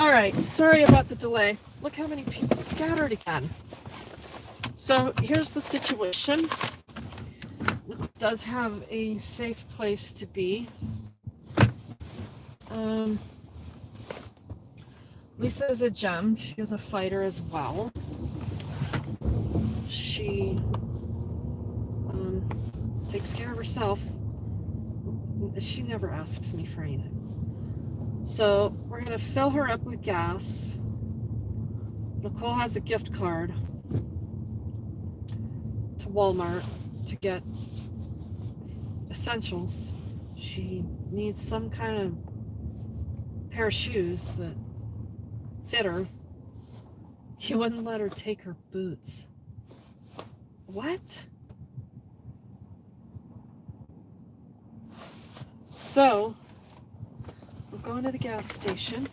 All right, sorry about the delay. Look how many people scattered again. So here's the situation. It does have a safe place to be. Lisa is a gem. She is a fighter as well. She takes care of herself. She never asks me for anything. So we're going to fill her up with gas. Nicole has a gift card to Walmart to get essentials. She needs some kind of pair of shoes that fit her. He wouldn't let her take her boots. What? So, we're going to the gas station.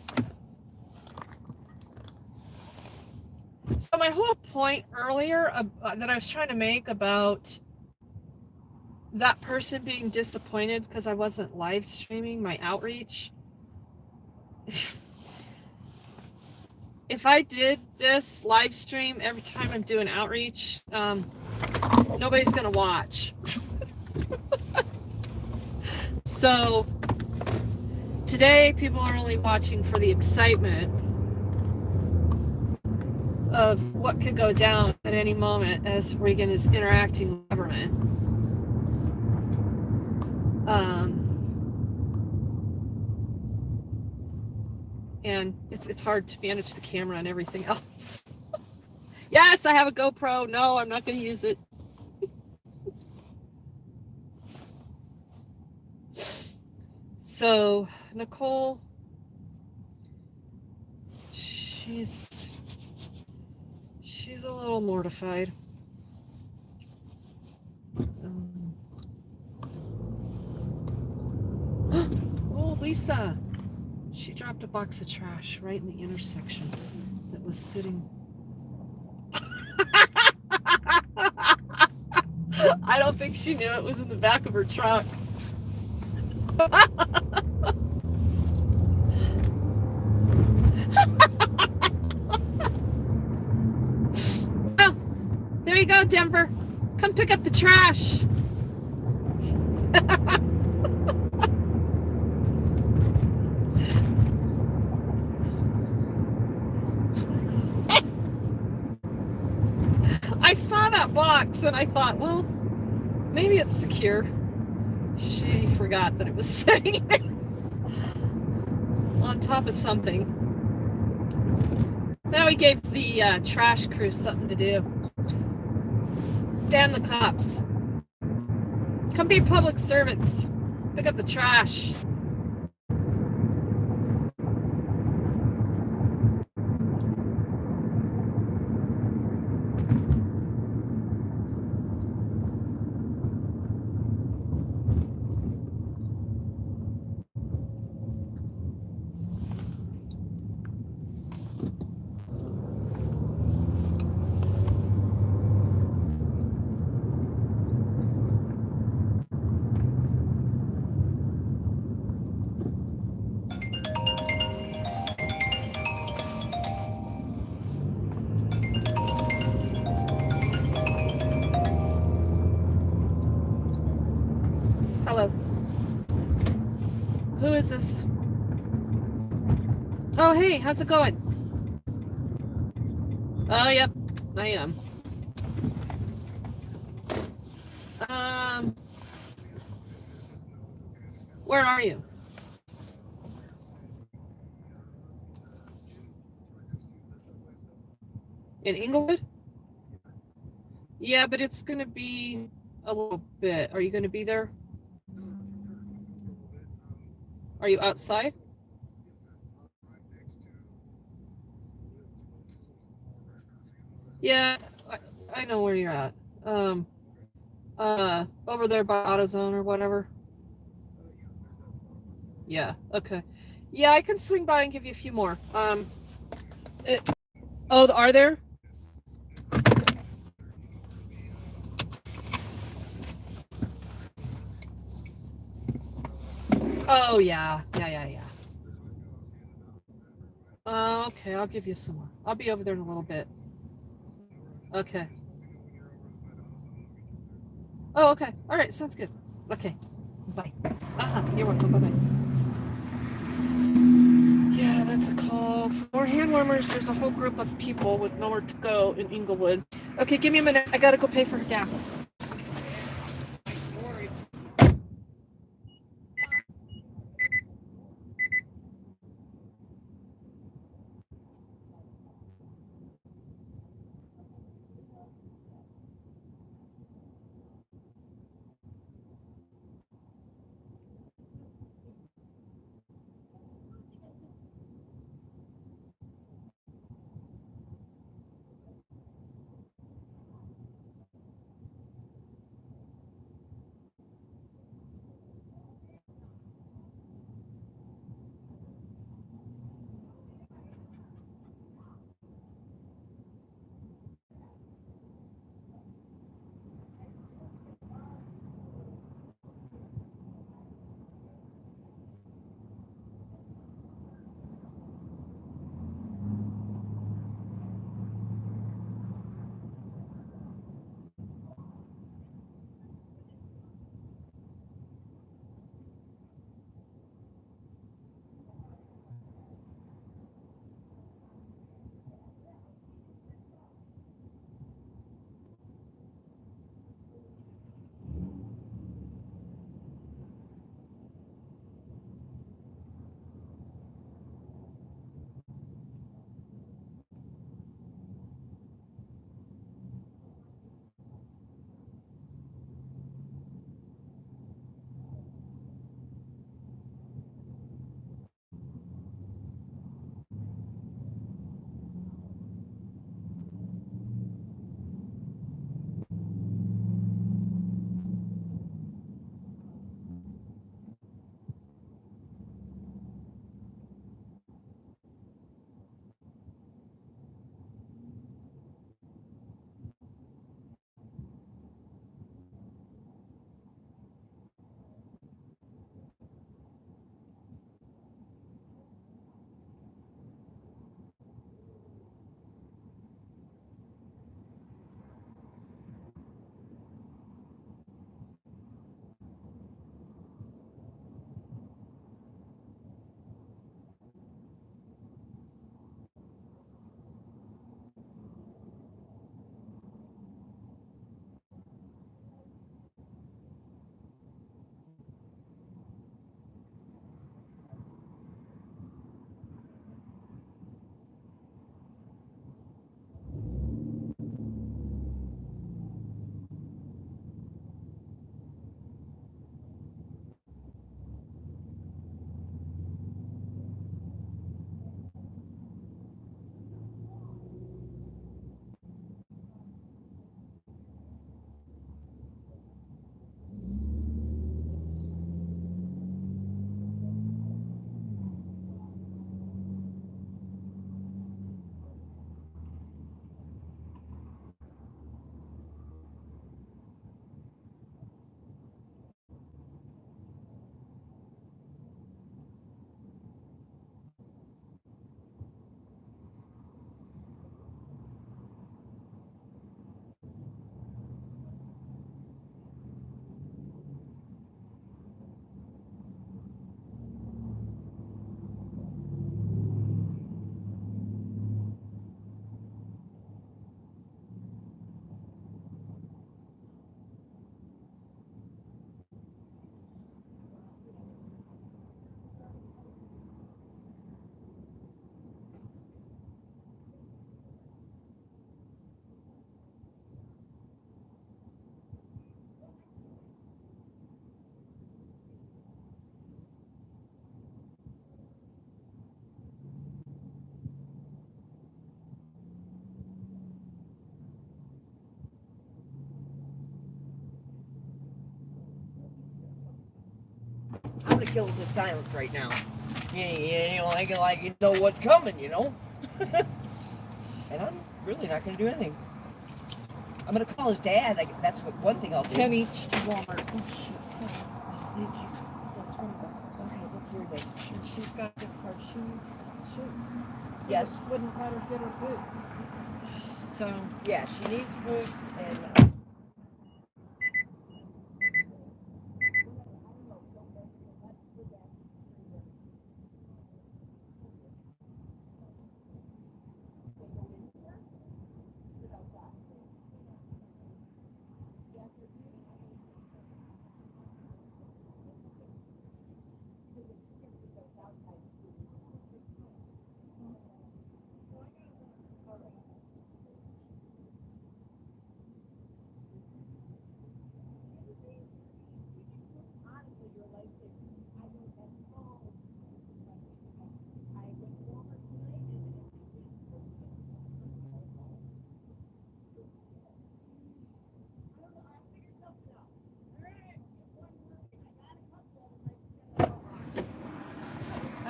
So my whole point earlier that I was trying to make about that person being disappointed because I wasn't live streaming my outreach. If I did this live stream every time I'm doing outreach, nobody's gonna watch. So today people are only watching for the excitement of what could go down at any moment as Reagan is interacting with government. And it's hard to manage the camera and everything else. Yes, I have a GoPro. No, I'm not going to use it. So, Nicole, she's a little mortified. Oh, Lisa. She dropped a box of trash right in the intersection that was sitting. I don't think she knew it was in the back of her truck. Oh, there you go, Denver. Come pick up the trash. I saw that box and I thought, well, maybe it's secure. She forgot that it was sitting there on top of something. Now we gave the trash crew something to do. Damn the cops. Come be public servants. Pick up the trash. Hello. Who is this? Oh, hey, how's it going? Oh, yep, I am. Where are you? In Inglewood? Yeah, but it's gonna be a little bit. Are you gonna be there? Are you outside? Yeah, I know where you're at. Over there by AutoZone or whatever. Yeah, okay. Yeah, I can swing by and give you a few more. Oh, are there? Oh, yeah. Okay, I'll give you some more. I'll be over there in a little bit. Okay. Oh, okay. All right, sounds good. Okay. Bye. You're welcome. Bye-bye. Yeah, that's a call. More hand warmers. There's a whole group of people with nowhere to go in Inglewood. Okay, give me a minute. I gotta go pay for gas. I'm gonna kill it with silence right now. Like you know what's coming, you know? And I'm really not gonna do anything. I'm gonna call his dad. That's one thing I'll do. 10 each to Walmart. Oh shit, sorry. Oh, thank you. That's $20. Okay, let's hear this. She's got gift card shoes. Yes. Wouldn't let her get her boots. So. Yeah, she needs boots and.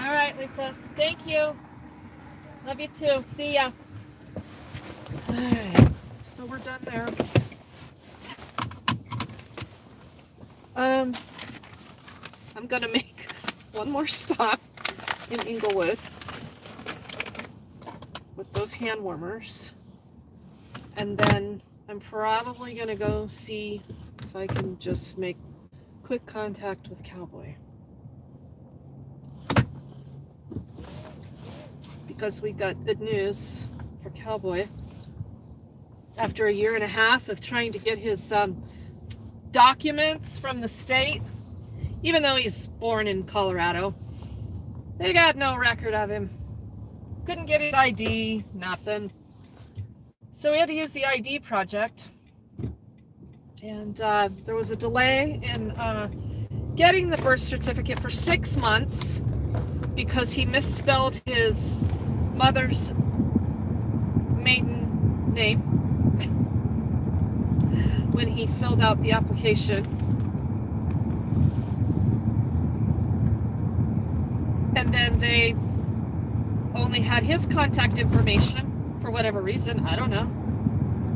All right, Lisa. Thank you. Love you too. See ya. All right. So we're done there. I'm gonna make one more stop in Inglewood with those hand warmers, and then I'm probably gonna go see if I can just make quick contact with Cowboy, because we got good news for Cowboy. After a year and a half of trying to get his documents from the state, even though he's born in Colorado, they got no record of him. Couldn't get his ID, nothing. So we had to use the ID project. And there was a delay in getting the birth certificate for 6 months because he misspelled his mother's maiden name when he filled out the application. And then they only had his contact information for whatever reason. I don't know.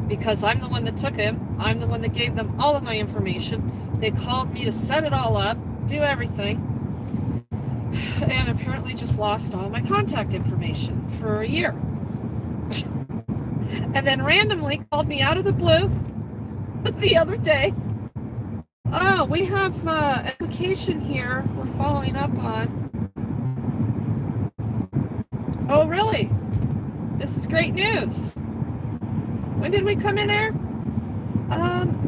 Because I'm the one that took him. I'm the one that gave them all of my information. They called me to set it all up, do everything. And apparently just lost all my contact information for a year. And then randomly called me out of the blue the other day. Oh, we have an application here we're following up on. Oh, really? This is great news. When did we come in there?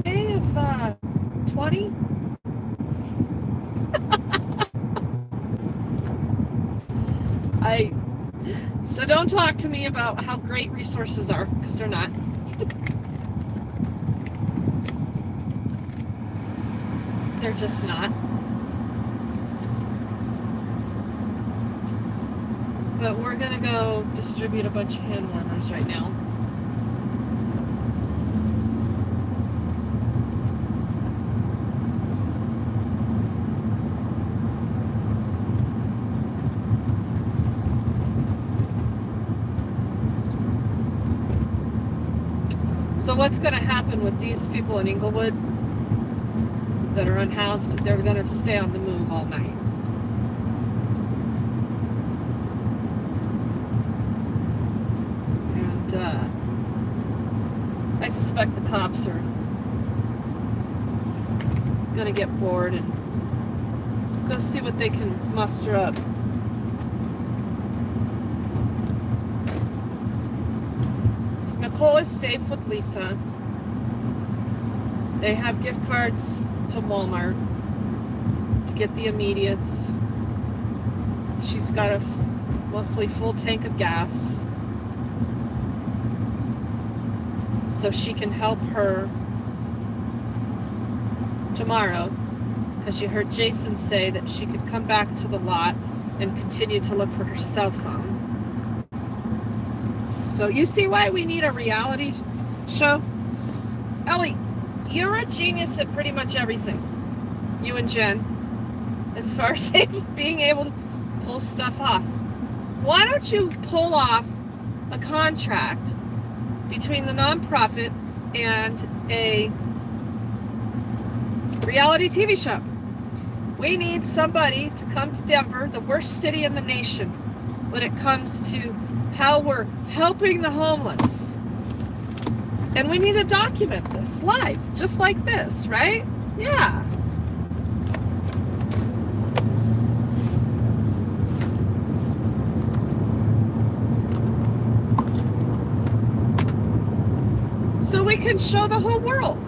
May of 20? So don't talk to me about how great resources are, because they're not. They're just not. But we're gonna go distribute a bunch of hand warmers right now. So what's going to happen with these people in Inglewood that are unhoused? They're going to stay on the move all night. And I suspect the cops are going to get bored and go see what they can muster up. Nicole is safe with Lisa. They have gift cards to Walmart to get the immediates. She's got a mostly full tank of gas, so she can help her tomorrow, because you heard Jason say that she could come back to the lot and continue to look for her cell phone. So you see why we need a reality show? Ellie, you're a genius at pretty much everything. You and Jen. As far as being able to pull stuff off. Why don't you pull off a contract between the nonprofit and a reality TV show? We need somebody to come to Denver, the worst city in the nation, when it comes to how we're helping the homeless. And we need to document this live, just like this, right? Yeah. So we can show the whole world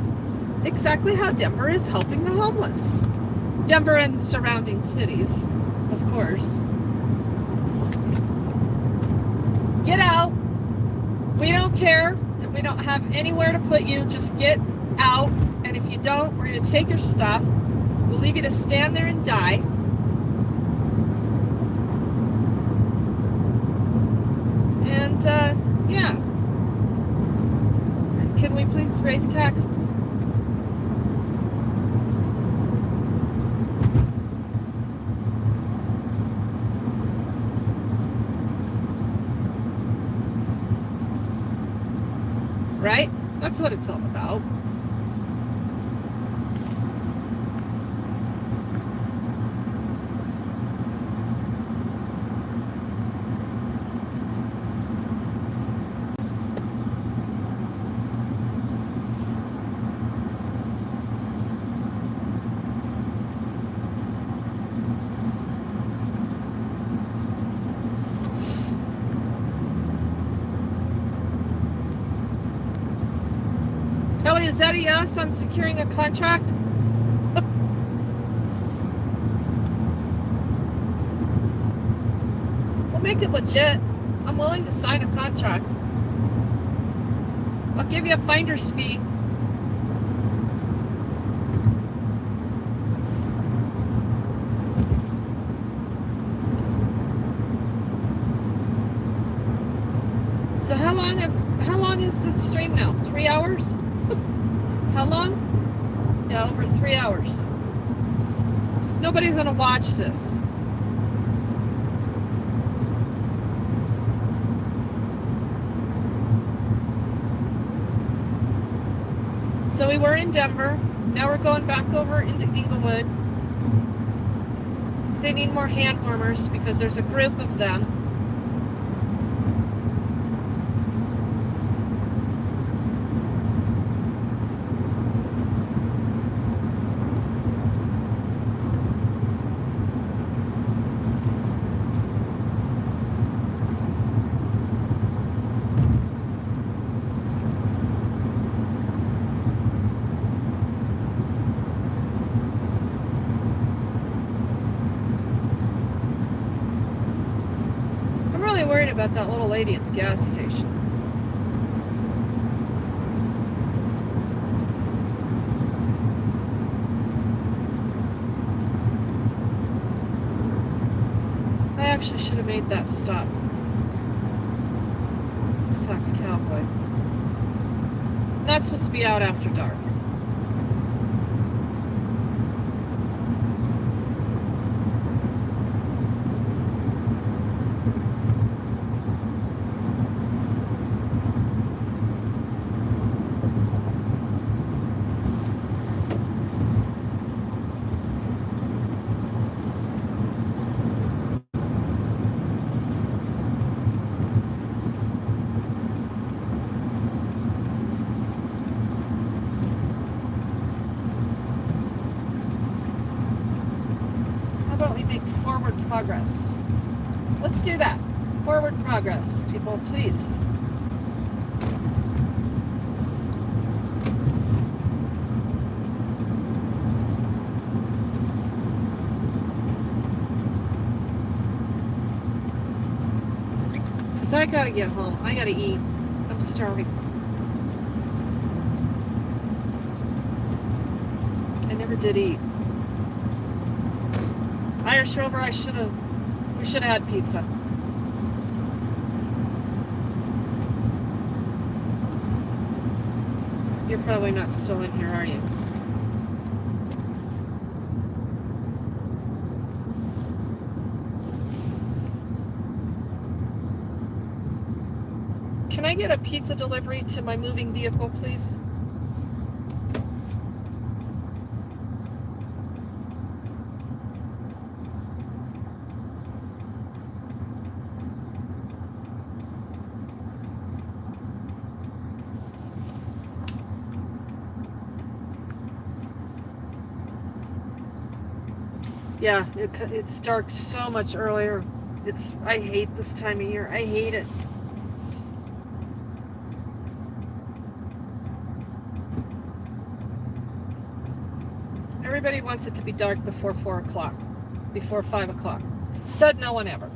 exactly how Denver is helping the homeless. Denver and surrounding cities, of course. Get out. We don't care that we don't have anywhere to put you. Just get out. And if you don't, we're going to take your stuff. We'll leave you to stand there and die. And, yeah. Can we please raise taxes? Right? That's what it's all about. Kelly, is that a yes on securing a contract? We'll make it legit. I'm willing to sign a contract. I'll give you a finder's fee. So how long is this stream now? 3 hours? How long? Yeah, over 3 hours. Nobody's gonna watch this. So we were in Denver. Now we're going back over into Inglewood. Because they need more hand warmers because there's a group of them. Worried about that little lady at the gas station. I actually should have made that stop to talk to Cowboy. That's supposed to be out after dark. Progress. Let's do that. Forward progress, people, please. Because I gotta get home. I gotta eat. I'm starving. I never did eat. Irish Rover, we should have had pizza. You're probably not still in here, are you? Can I get a pizza delivery to my moving vehicle, please? Yeah, it's dark so much earlier. I hate this time of year. I hate it. Everybody wants it to be dark before 4 o'clock, before 5 o'clock. Said no one ever.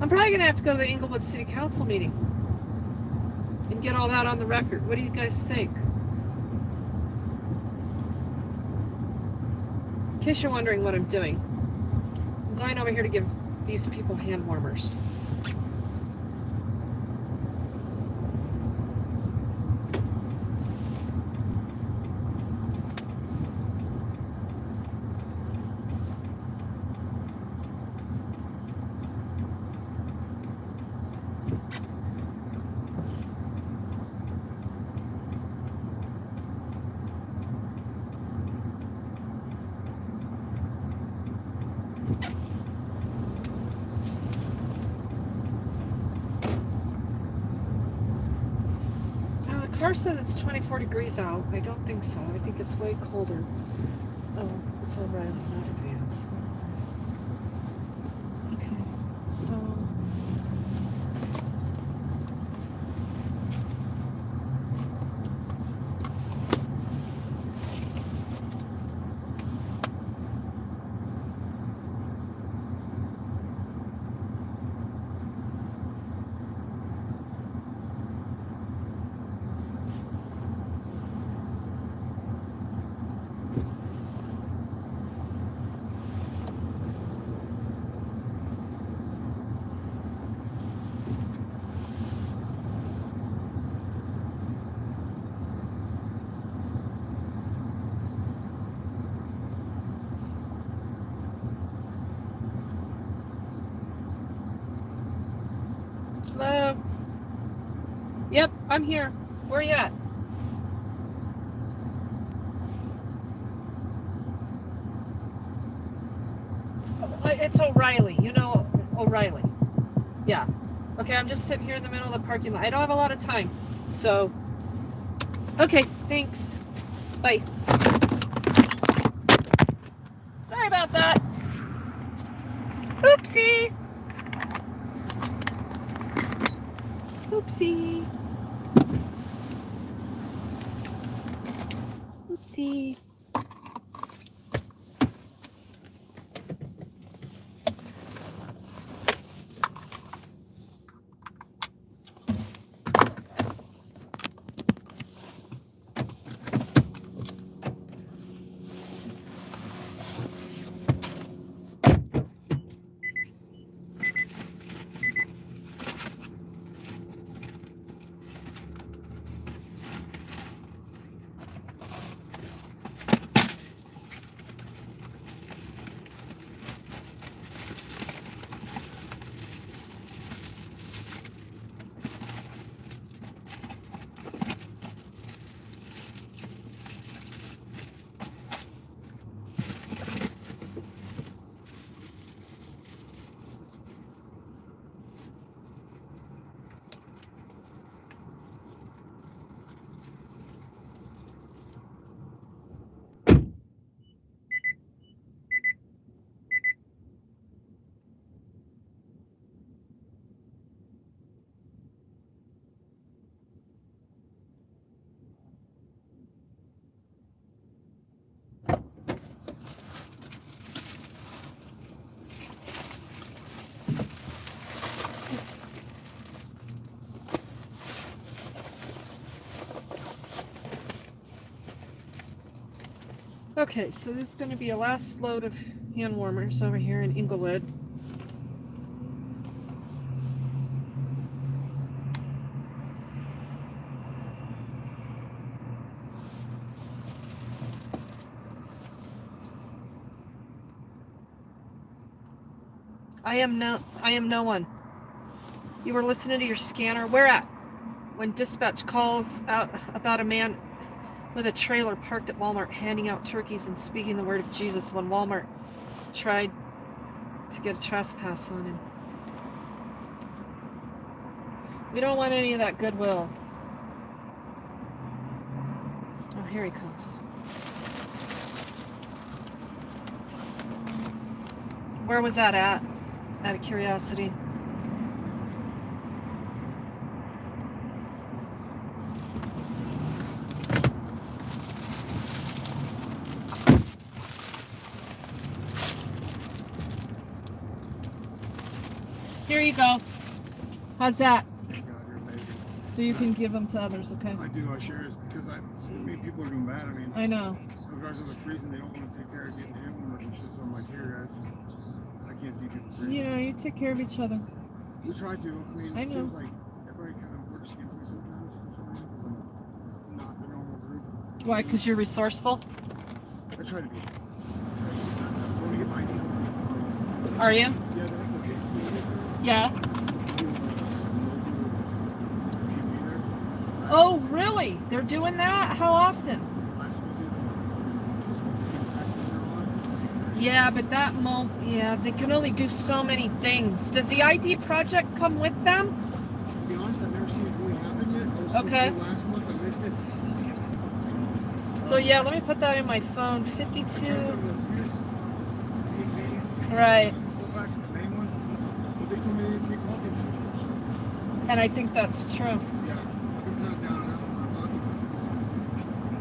I'm probably going to have to go to the Inglewood City Council meeting and get all that on the record. What do you guys think? In case you're wondering what I'm doing, I'm going over here to give these people hand warmers. Car says it's 24 degrees out. I don't think so. I think it's way colder. Oh, it's O'Reilly, not Advance. Okay, so... Hello? Yep, I'm here. Where are you at? It's O'Reilly. You know O'Reilly. Yeah. Okay, I'm just sitting here in the middle of the parking lot. I don't have a lot of time. So, okay, thanks. Bye. Sorry about that. Oopsie. Oopsie. Oopsie. Okay, so this is going to be a last load of hand warmers over here in Inglewood. I am no one. You were listening to your scanner. Where at? When dispatch calls out about a man with a trailer parked at Walmart handing out turkeys and speaking the word of Jesus when Walmart tried to get a trespass on him. We don't want any of that goodwill. Oh, here he comes. Where was that at? Out of curiosity. Here you go. How's that? So you can give them to others, okay? I do. I share it because I mean, people are doing bad. I mean, I know. Regardless of the freezing, they don't want to take care of getting hand warmers and shit. So I'm like, here, guys, I can't see people freezing. You know, you take care of each other. We try to. I mean, I it know. seems like everybody kind of works against me sometimes for some reason because I'm not the normal group. Why? Because you're resourceful? I try to be. I want to get my idea. Are you? Yeah, they have the kids. Yeah. Oh, really? They're doing that? How often? Yeah, but yeah, they can only do so many things. Does the ID project come with them? To be honest, I've never seen it really happen yet. I was supposed Okay. to do last month, I missed it. Damn it. So yeah, let me put that in my phone. 52. I tried to go to the Pierce, Right. Colfax, the main one, but they told me they didn't take walk-in. And I think that's true. Yeah, I've been kind of down and out on my pocket.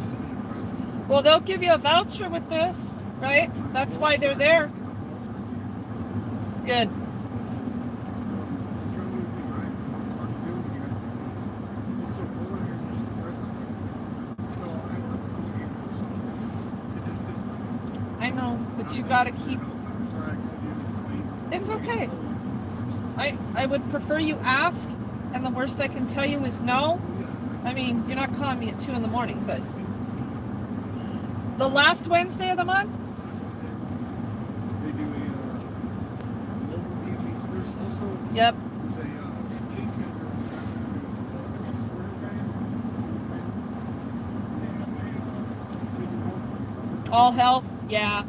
It's been depressed. Well, they'll give you a voucher with this, right? That's why they're there. Good. I'm trying to do everything right. It's hard to do when you got, it's so cold out here, I'm just depressed. So I'm looking for something. It's just this one. I know, but you gotta keep. I'm sorry I called you late. It's okay. I would prefer you ask, and the worst I can tell you is no. I mean, you're not calling me at 2 in the morning, but the last Wednesday of the month? They do a local DMV, so there's also Yep. there's a case manager All health, yeah.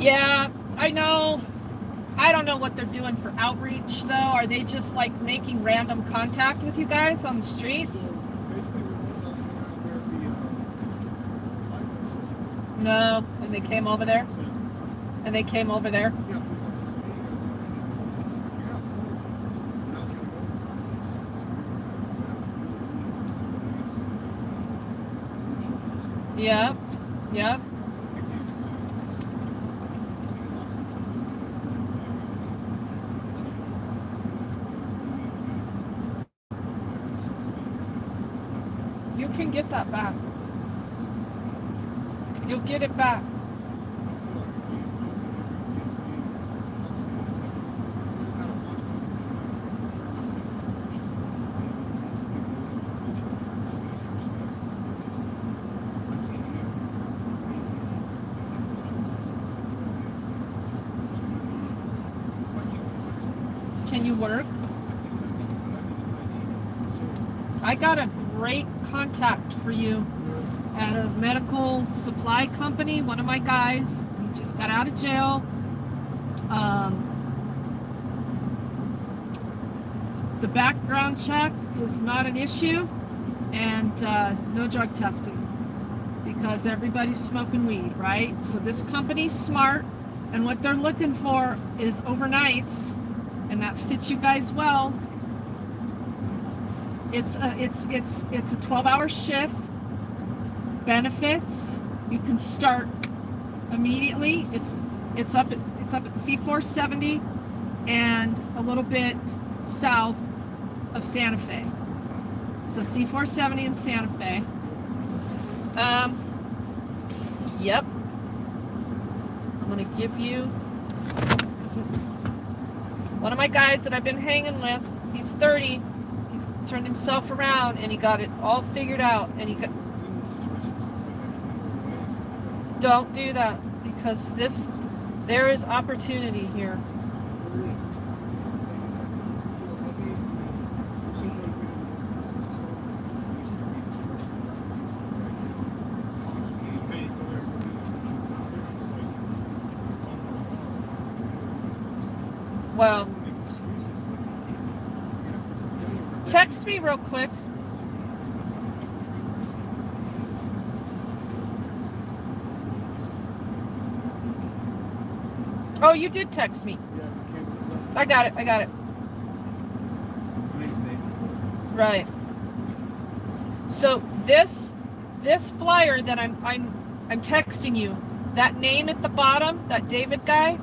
Yeah, I know. I don't know what they're doing for outreach, though. Are they just like making random contact with you guys on the streets? So basically, we're also around where the No, and they came over there? And they came over there? yeah, Yep, yep. You can get that back. You'll get it back. Can you work? I got a great contact for you at a medical supply company. One of my guys, he just got out of jail. The background check is not an issue, and no drug testing because everybody's smoking weed, right? So this company's smart, and what they're looking for is overnights, and that fits you guys well. It's a 12-hour shift. Benefits, you can start immediately. It's up at C470 and a little bit south of Santa Fe. So C470 in Santa Fe. Yep. I'm gonna give you, 'cause one of my guys that I've been hanging with, he's 30, he's turned himself around and he got it all figured out, and he got, don't do that, because there is opportunity here. Well, text me real quick. Oh, you did text me. I got it. Right. So this flyer that I'm texting you, that name at the bottom, that David guy,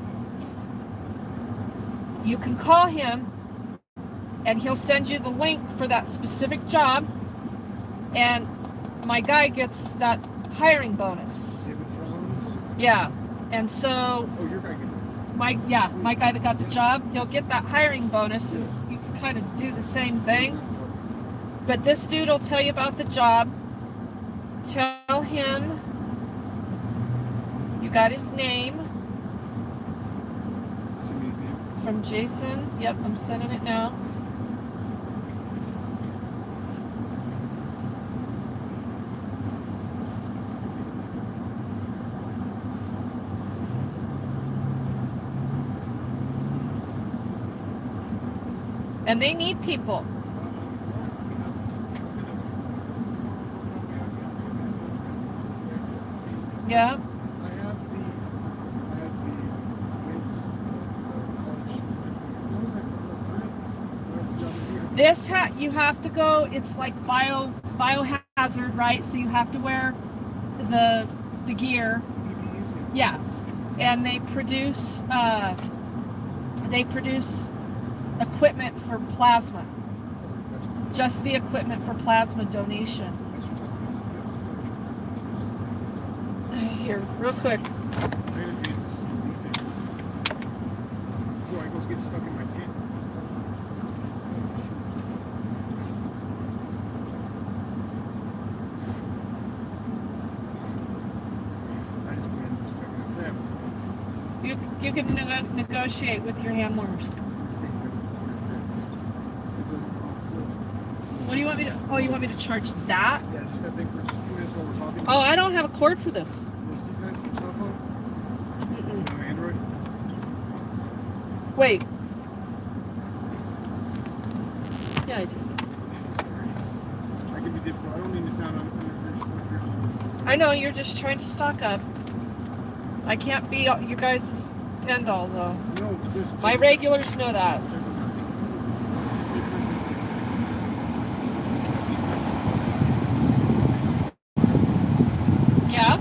you can call him and he'll send you the link for that specific job, and my guy gets that hiring bonus. Yeah. And so your guy gets it. my guy that got the job, he'll get that hiring bonus, and you can kind of do the same thing. But this dude will tell you about the job. Tell him you got his name from Jason. Yep, I'm sending it now. And they need people. Yeah. I have the weights, knowledge. As long as I learn it, whatever job is here. This hat, you have to go, it's like biohazard, right? So you have to wear the gear. Yeah. And they produce equipment for plasma. Just the equipment for plasma donation. Here, real quick. Before I go get stuck in my tent. You can negotiate with your handlers. What do you want me to? Oh, you want me to charge that? Yeah, just that thing for a few minutes while we're talking. Oh, I don't have a cord for this. You see that for cell phone? On Android? Wait. Yeah, I do. I can be difficult. I don't mean to sound I know, you're just trying to stock up. I can't be you guys' end all though. No, my regulars know that. Check this out. Say for instance, Yeah.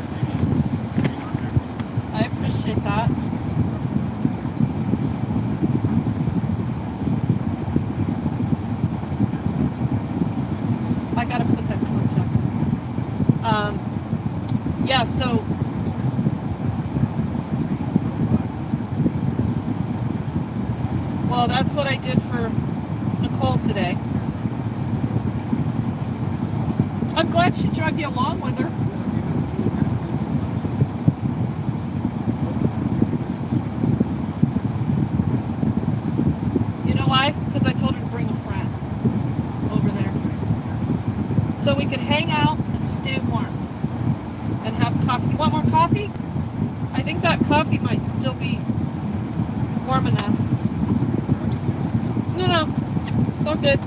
I appreciate that. I gotta put that contact. Yeah, so well, that's what I did for Nicole today. I'm glad she dragged you along with her. You know why? Because I told her to bring a friend over there. So we could hang out and stay warm and have coffee. You want more coffee? I think that coffee might still be warm enough. No, it's all good.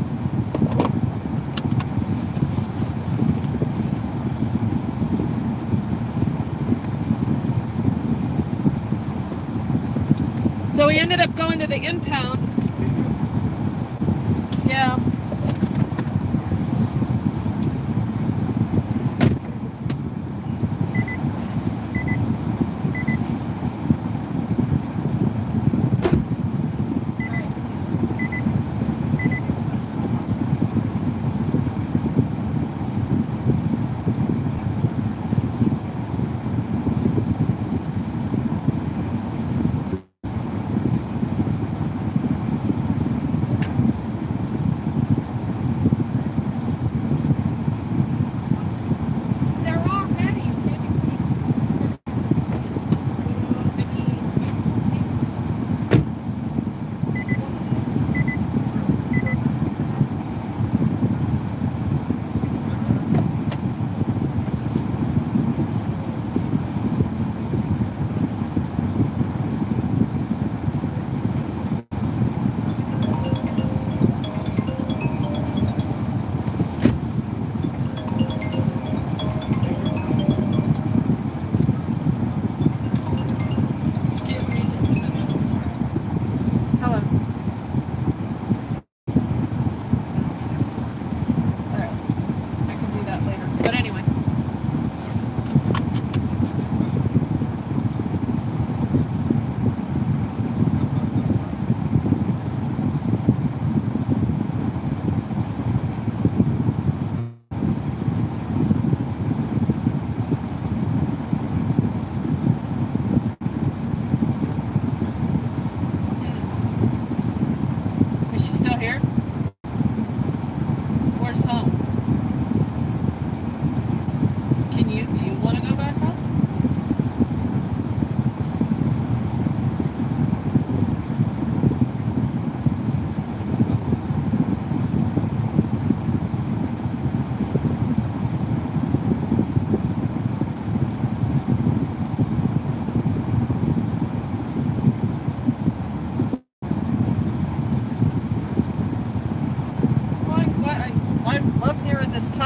So we ended up going to the Impound. Yeah.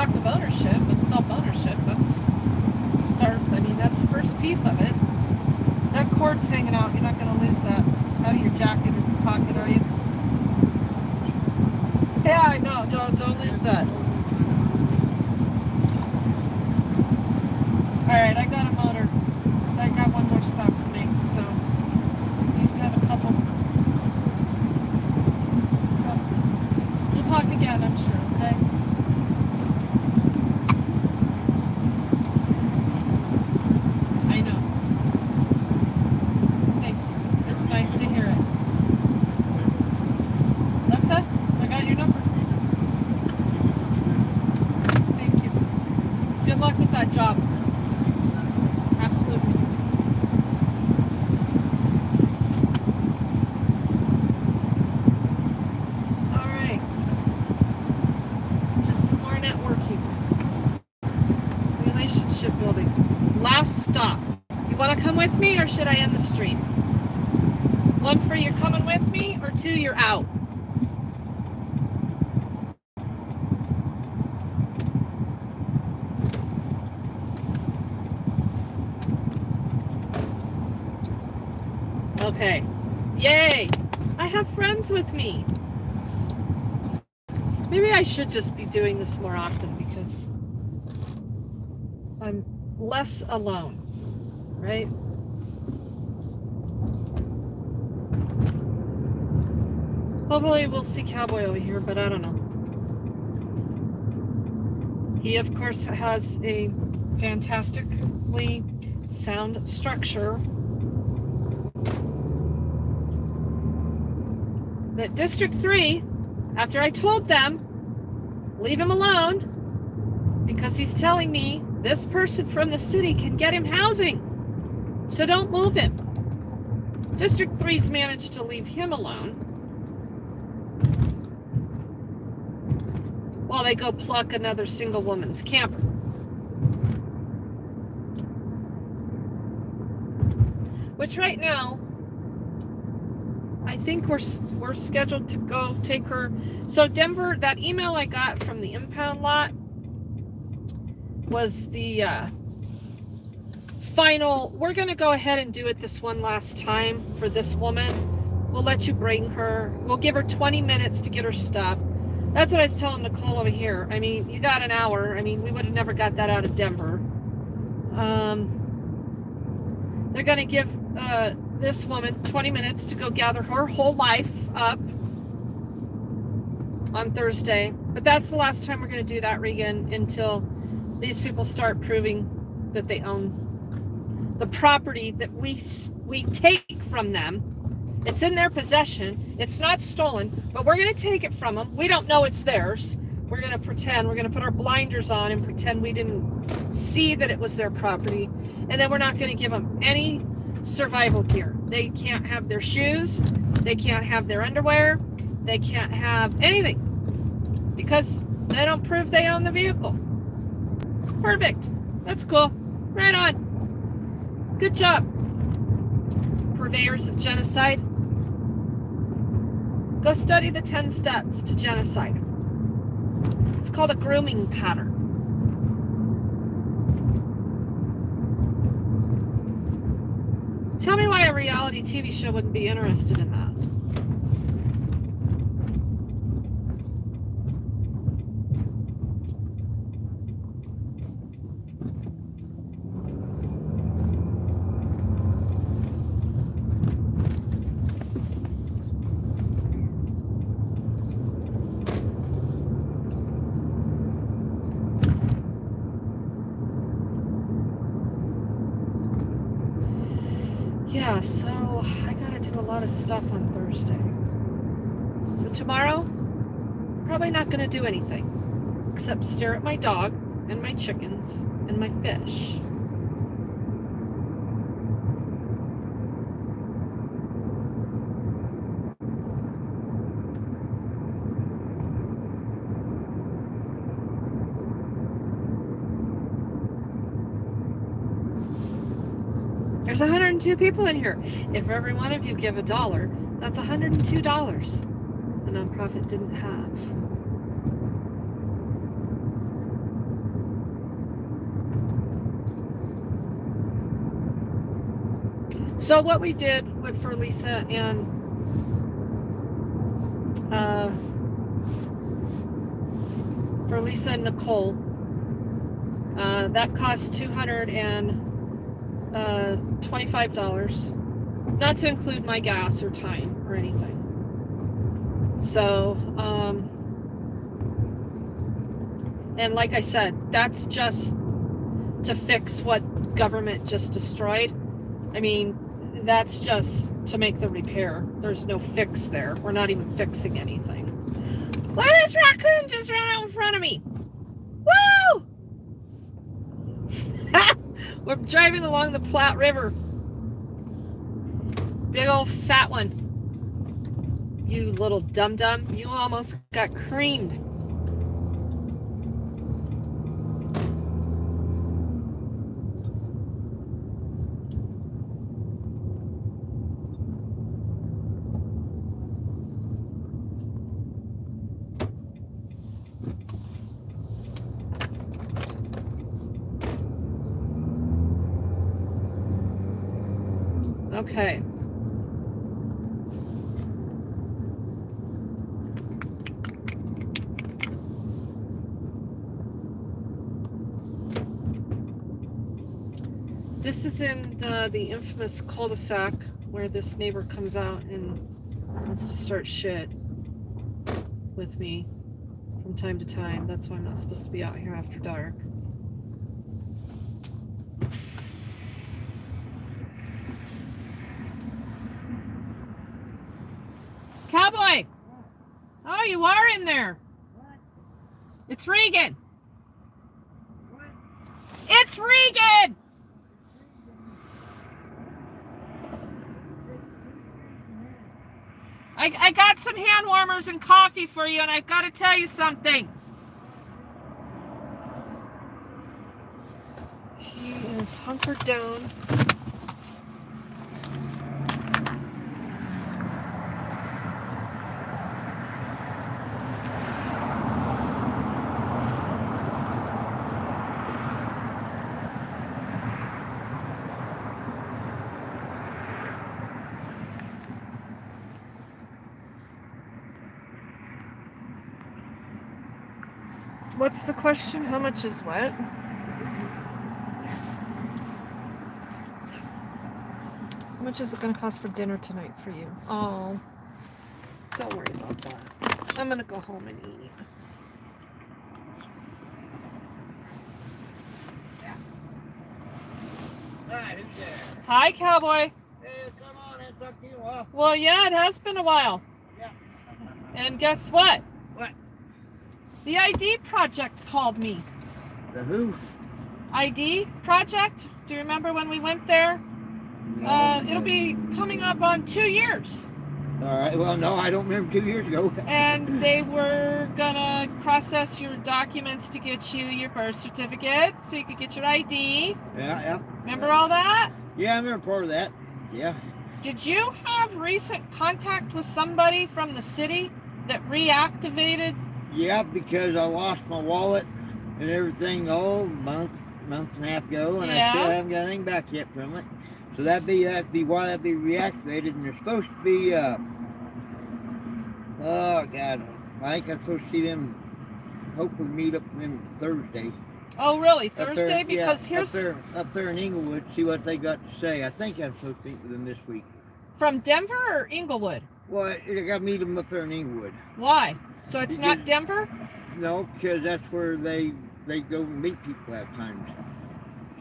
lack of ownership, of self-ownership. That's the first piece of it. That cord's hanging out. You're not going to lose that out of your jacket or pocket, are you? Yeah, I know. Don't lose that. Alright, I got a motor. Because I got one more stop to make, so we have a couple. But we'll talk again, I'm sure, okay? I know. Thank you. It's nice to hear it. Okay, I got your number. Thank you. Good luck with that job. Absolutely. All right. Just some more networking. Relationship building. Last stop. You want to come with me or should I end the stream? One for you're coming with me or two you're out? Okay. Yay! I have friends with me. Maybe I should just be doing this more often because I'm less alone, right? Hopefully we'll see Cowboy over here, but I don't know. He, of course, has a fantastically sound structure that District 3, after I told them, leave him alone, because he's telling me this person from the city can get him housing, so don't move him. District 3's managed to leave him alone while they go pluck another single woman's camper. Which right now, I think we're scheduled to go take her. So Denver, that email I got from the impound lot was the final. We're going to go ahead and do it this one last time for this woman. We'll let you bring her. We'll give her 20 minutes to get her stuff. That's what I was telling Nicole over here. I mean, you got an hour. I mean, we would have never got that out of Denver. They're going to give this woman 20 minutes to go gather her whole life up on Thursday. But that's the last time we're going to do that, Regan, until these people start proving that they own the property that we take from them. It's in their possession. It's not stolen, but we're going to take it from them. We don't know it's theirs. We're going to pretend. We're going to put our blinders on and pretend we didn't see that it was their property. And then we're not going to give them any survival gear. They can't have their shoes. They can't have their underwear. They can't have anything because they don't prove they own the vehicle. Perfect. That's cool. Right on. Good job. Purveyors of genocide. Go study the 10 steps to genocide. It's called a grooming pattern. Tell me why a reality TV show wouldn't be interested in that. Yeah, so I gotta do a lot of stuff on Thursday. So tomorrow, probably not gonna do anything except stare at my dog and my chickens and my fish. There's 102 people in here. If every one of you give $1, that's $102 the nonprofit didn't have. So what we did for Lisa and Nicole, that cost $225, not to include my gas or time or anything. So, and like I said, that's just to fix what government just destroyed. I mean, that's just to make the repair. There's no fix there. We're not even fixing anything. Well, this raccoon just ran out in front of me. Woo! We're driving along the Platte River. Big old fat one. You little dum-dum. You almost got creamed. Okay. This is in the infamous cul-de-sac where this neighbor comes out and wants to start shit with me from time to time. That's why I'm not supposed to be out here after dark. Cowboy! Oh, you are in there. What? It's Regan. What? It's Regan! I got some hand warmers and coffee for you, and I've got to tell you something. He is hunkered down. What's the question? How much is what? How much is it going to cost for dinner tonight for you? Oh, don't worry about that. I'm going to go home and eat. Hi, who's there? Hi, Cowboy. Hey, come on, it's up to you. Well, Well, yeah, it has been a while. yeah. And guess what? What? The ID Project called me. The who? ID Project? Do you remember when we went there? No. It'll be coming up on 2 years. All right. Well, no, I don't remember 2 years ago. And they were gonna process your documents to get you your birth certificate so you could get your ID. Yeah. Remember all that? Yeah, I remember part of that. Yeah. Did you have recent contact with somebody from the city that reactivated? Yeah, because I lost my wallet and everything month and a half ago, and I still haven't got anything back yet from it. So that'd be why that'd be reactivated, and they're supposed to be oh God, I think I'm supposed to see them, hopefully meet up with them Thursday. Oh really? Up Thursday? there, Because yeah, here's up there in Inglewood, see what they got to say. I think I'm supposed to meet with them this week. from Denver or Inglewood? Well, I got to meet them up there in Inglewood. Why? So it's not Denver? No, because that's where they go and meet people at times.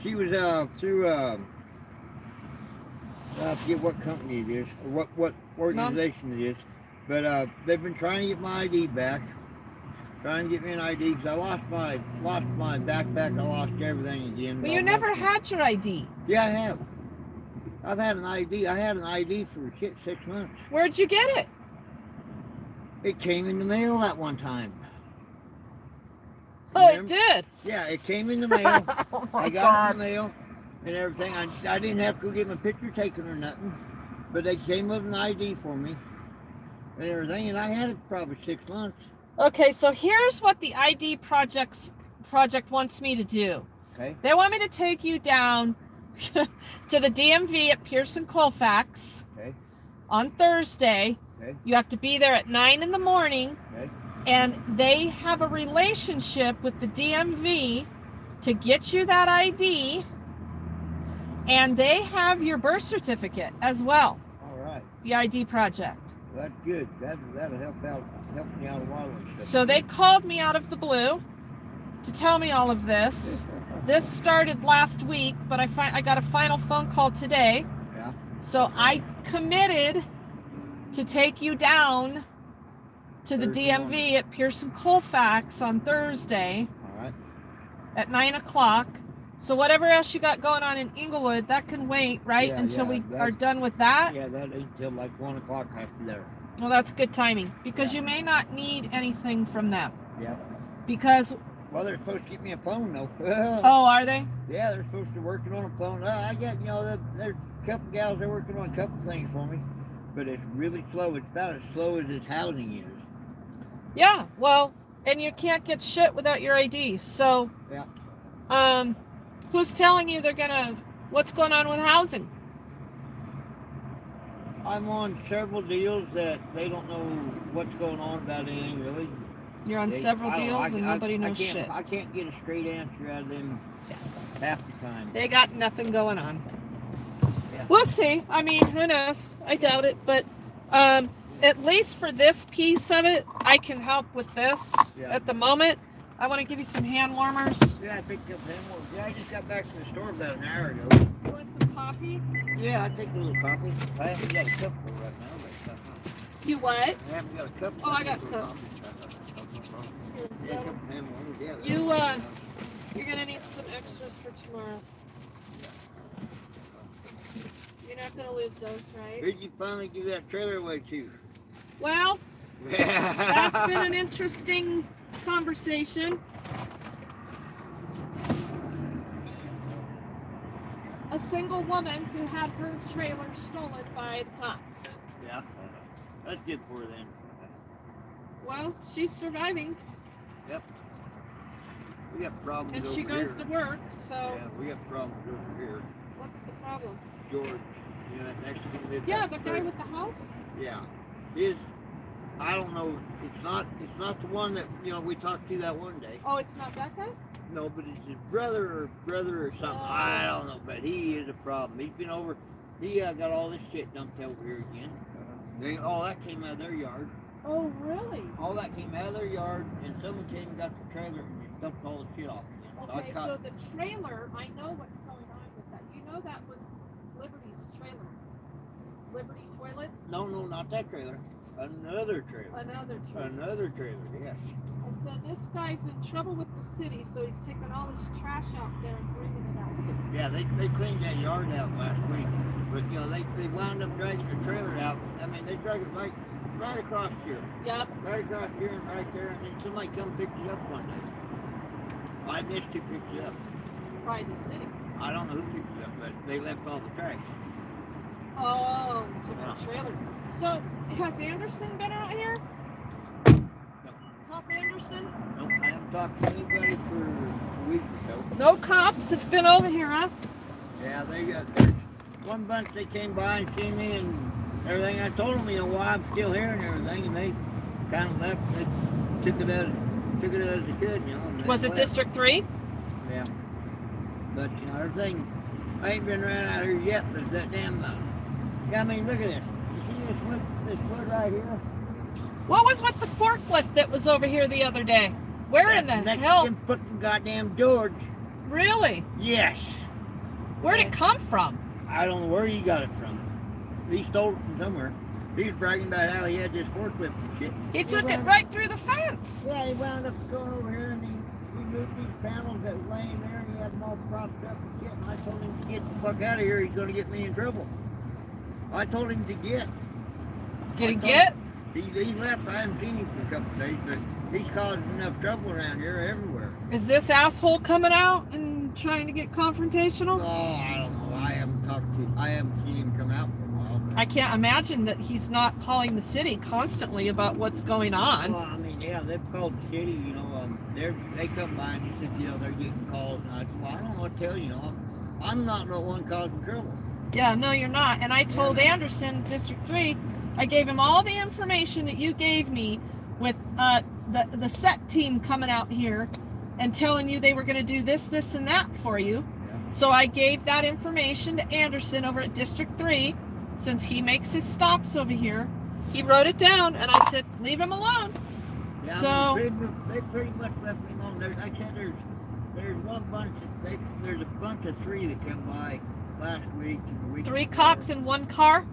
She was through I forget what company it is or what organization it is, but they've been trying to get my ID back, trying to get me an ID because I lost my backpack, I lost everything again. Well, you never had your ID. Yeah, I have. I've had an ID. I had an ID for 6 months. Where'd you get it? It came in the mail that one time. Oh, Remember? it did? Yeah, it came in the mail. Oh my I got it in the mail and everything. I didn't have to go get my picture taken or nothing, but they came with an ID for me and everything, and I had it probably 6 months. Okay, so here's what the ID project wants me to do. Okay. They want me to take you down to the DMV at Pearson Colfax Okay. on Thursday. Okay. You have to be there at 9 in the morning. Okay. And they have a relationship with the DMV to get you that ID. And they have your birth certificate as well. All right. The ID project. That's good. That'll help me out a lot of stuff. So they called me out of the blue to tell me all of this. This started last week, but I got a final phone call today. Yeah. So I committed to take you down to the Thursday DMV morning. at Pearson Colfax on Thursday All right. at 9 o'clock. So whatever else you got going on in Inglewood, that can wait, right? Yeah, Until yeah, we are done with that? Yeah, that ain't till like 1 o'clock I have to be there. Well, that's good timing because Yeah. you may not need anything from them. Yeah. Because, Well, they're supposed to get me a phone though. oh, are they? Yeah, they're supposed to be working on a phone. I got, there's a couple gals that are working on a couple things for me, but it's really slow. It's about as slow as its housing is. Yeah, well, and you can't get shit without your ID. So, Yeah. who's telling you what's going on with housing? I'm on several deals that they don't know what's going on about anything really. You're on several I don't know, deals and nobody knows can't, shit. I can't get a straight answer out of them half the time. They got nothing going on. Yeah. We'll see. I mean, who knows? I doubt it, but at least for this piece of it, I can help with this Yeah. at the moment. I want to give you some hand warmers. Yeah, I picked up them ones. Yeah, I just got back from the store about an hour ago. You want some coffee? Yeah, I take a little coffee. I haven't got a cup for it right now, but You what? I haven't got a cup. Oh, I got take a little cups. coffee. Yeah, a couple ham warmers. Yeah, that's You, good. You're gonna need some extras for tomorrow. You're not gonna lose those, right? Who'd you finally give that trailer away to? Well, that's been an interesting conversation. A single woman who had her trailer stolen by the cops. Yeah, that's good for her then. Well, she's surviving, Yep. We got problems and over she goes here. to work, so Yeah, we got problems over here. what's the problem? George, you know that Mexican lives Yeah, up the the guy street. with the house? Yeah, I don't know. It's not the one that we talked to that one day. Oh, it's not that guy? No, but it's his brother or something. I don't know, but he is a problem. He's been over. He got all this shit dumped over here again. All that came out of their yard. Oh, really? All that came out of their yard, and someone came and got the trailer and just dumped all the shit off again. Okay, so the trailer, I know what's going on with that. You know that was Liberty's trailer. Liberty toilets? No, not that trailer. Another trailer. Another trailer. Another trailer, yes. And so this guy's in trouble with the city, so he's taking all his trash out there and bringing it out. Yeah, they cleaned that yard out last week, but they wound up dragging the trailer out. I mean, they drag it right across here. Yep. Right across here and right there, and then somebody come pick you up one day. I missed who picked you up. By the city. I don't know who picked you up, but they left all the trash. Oh, took the trailer. So, has Anderson been out here? No. Cop Anderson? Nope, I haven't talked to anybody for a week or so. No cops have been over here, huh? Yeah, there's one bunch they came by and seen me and everything. I told them, why I'm still here and everything, and they kind of left. They took it as they could, and they Was it left. District 3? Yeah. But, everything, I ain't been around out here yet, but that damn, I mean, look at this. You see this wood right here? What was with the forklift that was over here the other day? Where in the hell? Mexican fucking goddamn George. Really? Yes. Where'd it come from? I don't know where he got it from. He stole it from somewhere. He was bragging about how he had this forklift and shit. He took it right through the fence. Yeah, he wound up going over here and he moved these panels that was laying there and he had them all propped up and shit. And I told him to get the fuck out of here. He's going to get me in trouble. I told him to get. Did he get? He left. I haven't seen him for a couple of days, but he's causing enough trouble around here everywhere. Is this asshole coming out and trying to get confrontational? Oh, I don't know. I haven't seen him come out for a while. I can't imagine that he's not calling the city constantly about what's going on. Well, I mean, yeah, they've called the city, they come by and he said, they're getting calls. And I said, well, I don't know what to tell you, I'm not the one causing trouble. Yeah, no, you're not. And I told Anderson, District 3, I gave him all the information that you gave me with the set team coming out here and telling you they were going to do this, this, and that for you. Yeah. So I gave that information to Anderson over at District 3, since he makes his stops over here. He wrote it down, and I said, leave him alone. Yeah, So I mean, they pretty much left me alone. I said there's one bunch there's a bunch of 3 that come by last week and the week 3 before. cops in 1 car?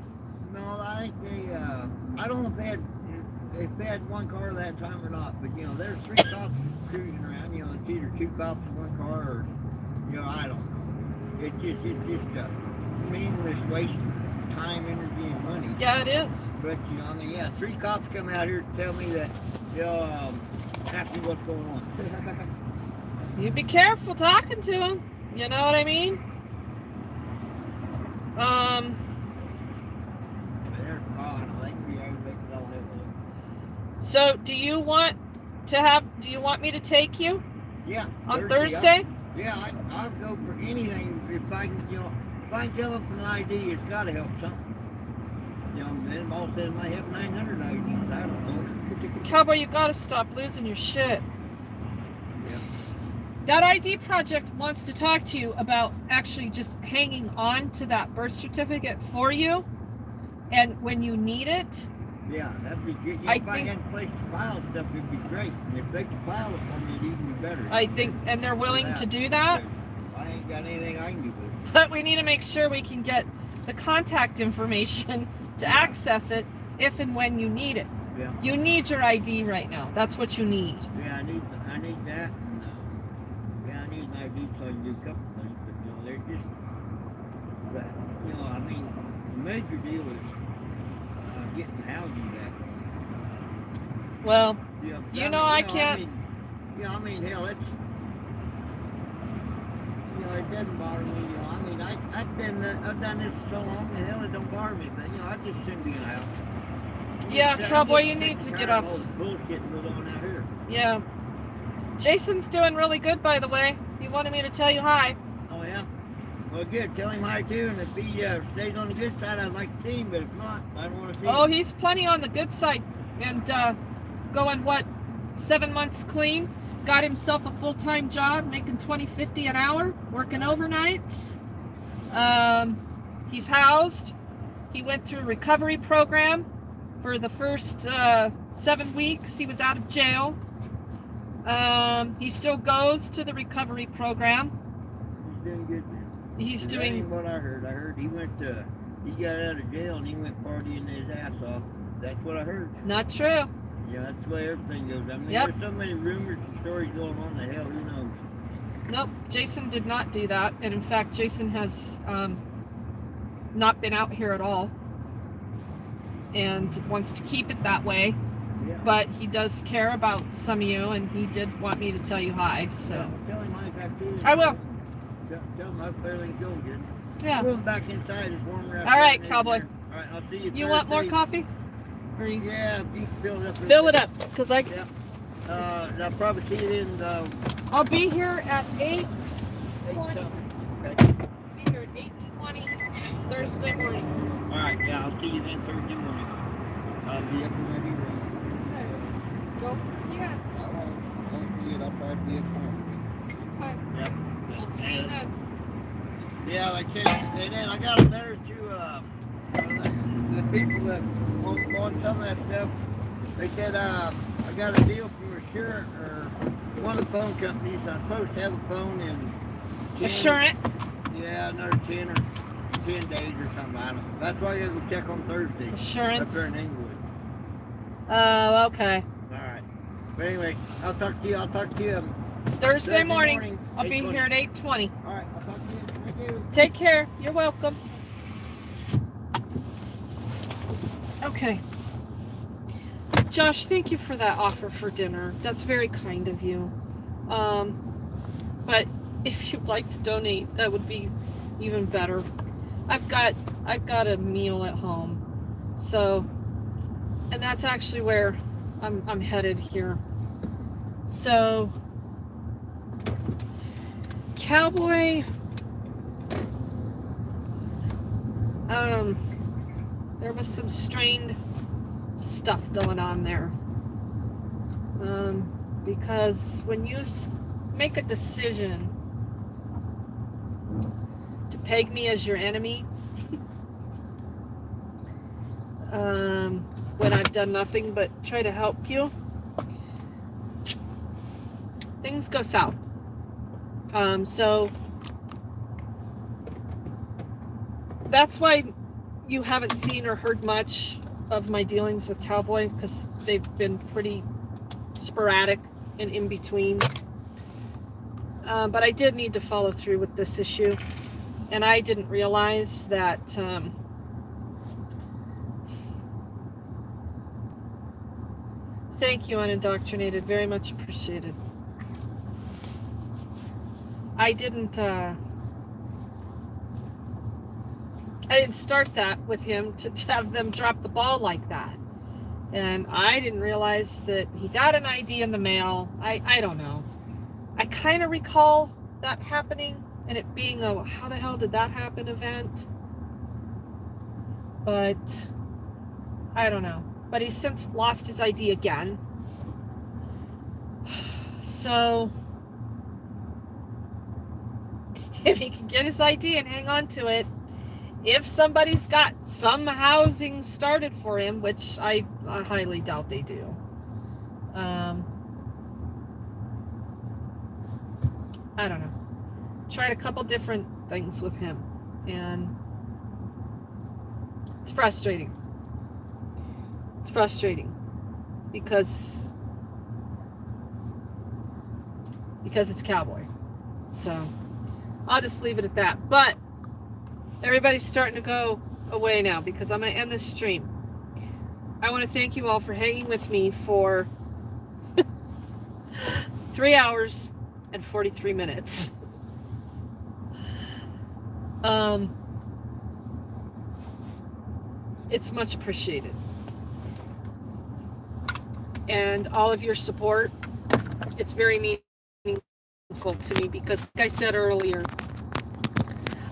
No, I think they I don't know if they had 1 car that time or not, but you know, there's 3 cops cruising around. You know, it's either 2 cops in 1 car or, you know, I don't know. It's just a meaningless waste of time, energy, and money. Yeah, it is. But you know, I mean, yeah, 3 cops come out here to tell me that, you know, ask me what's going on. You be careful talking to him. You know what I mean? They're gone. They can be everything that I'll have. So do you want me to take you Yeah. on Thursday? I'll go for anything if I can, you know, if I can come up with an ID, it's got to help something. You know, then all of a sudden I have 900 IDs. I don't know. Cowboy, you gotta stop losing your shit. Yeah. That ID project wants to talk to you about actually just hanging on to that birth certificate for you, and when you need it. Yeah, that'd be good. If I had a place to file stuff, it'd be great. And if they could file it for me, it'd even be better. I think, and they're willing to do that. I ain't got anything I can do with it. But we need to make sure we can get the contact information to access it if and when you need it. Yeah. You need your ID right now. That's what you need. Yeah, I need that. And, I need an ID so I can do a couple things. But, you know, they're just, but, you know, I mean, the major deal is getting housing back. Well, Yeah, you know, I can't. I mean, hell, it's, you know, it doesn't bother me. You know, I mean, I've done this so long, and hell, it don't bother me. But you know, I just shouldn't be in the house. Yeah, Cowboy, you need to get off. All the bullshit that goes on out here. Yeah. Jason's doing really good, by the way. He wanted me to tell you hi. Oh yeah. Well, good. Tell him hi too. And if he stays on the good side, I'd like to see him. But if not, I don't want to see him. Oh, he's plenty on the good side, and going 7 months clean. Got himself a full-time job, making $20.50 an hour, working overnights. He's housed. He went through a recovery program for the first 7 weeks. He was out of jail. He still goes to the recovery program. He's doing good now. He's That doing. ain't what I heard. I heard he got out of jail and he went partying his ass off. That's what I heard. Not true. Yeah, that's the way everything goes. I mean, Yep. there's so many rumors and stories going on. The hell, who knows? Nope, Jason did not do that. And in fact, Jason has not been out here at all and wants to keep it that way. Yeah. But he does care about some of you, and he did want me to tell you hi. So Tell him I got to. I will. Tell him I hope everything's going good. Yeah. Going back inside. It's warmer outside. All right, than Cowboy. in there. All right, I'll see you. You want more Thursday. coffee? Or you... Yeah, you can fill it up. Fill it up, because I. Yeah. I'll probably see you in the. I'll be here at 8:20. Okay. Be here at 8:20 Thursday morning. All right. Yeah, I'll see you then Thursday morning. I'll be up and ready. Don't forget. Don't forget. I'll try to be up home. Okay. Yep. We'll see you then. Yeah, like I said, and then I got a letter to the people that want some of that stuff. They said I got a deal from Assurant or one of the phone companies. I'm supposed to have a phone in 10, Assurant? Yeah, another 10 or 10 days or something. I don't know. That's why I gotta go check on Thursday. Assurance? Up there in Inglewood. Oh, okay. All right. But anyway, I'll talk to you. Thursday morning. I'll be 8:20. here at 8:20. All right. I'll talk to you. Thank you. Take care. You're welcome. Okay. Josh, thank you for that offer for dinner. That's very kind of you. But if you'd like to donate, that would be even better. I've got a meal at home. So, and that's actually where I'm headed here. So, Cowboy, There was some strained stuff going on there. Because when you make a decision to peg me as your enemy, when I've done nothing but try to help you, things go south. So that's why you haven't seen or heard much of my dealings with Cowboy, because they've been pretty sporadic and in between. But I did need to follow through with this issue, and I didn't realize that thank you, Unindoctrinated, very much appreciated. I didn't start that with him to have them drop the ball like that. And I didn't realize that he got an ID in the mail. I don't know. I kind of recall that happening and it being a how the hell did that happen event. But I don't know. But he's since lost his ID again. So if he can get his ID and hang on to it, if somebody's got some housing started for him, which I highly doubt they do, I don't know. Tried a couple different things with him, and it's frustrating. It's frustrating because it's Cowboy. So I'll just leave it at that. But everybody's starting to go away now because I'm going to end this stream. I want to thank you all for hanging with me for 3 hours and 43 minutes. It's much appreciated. And all of your support, it's very meaningful to me because, like I said earlier,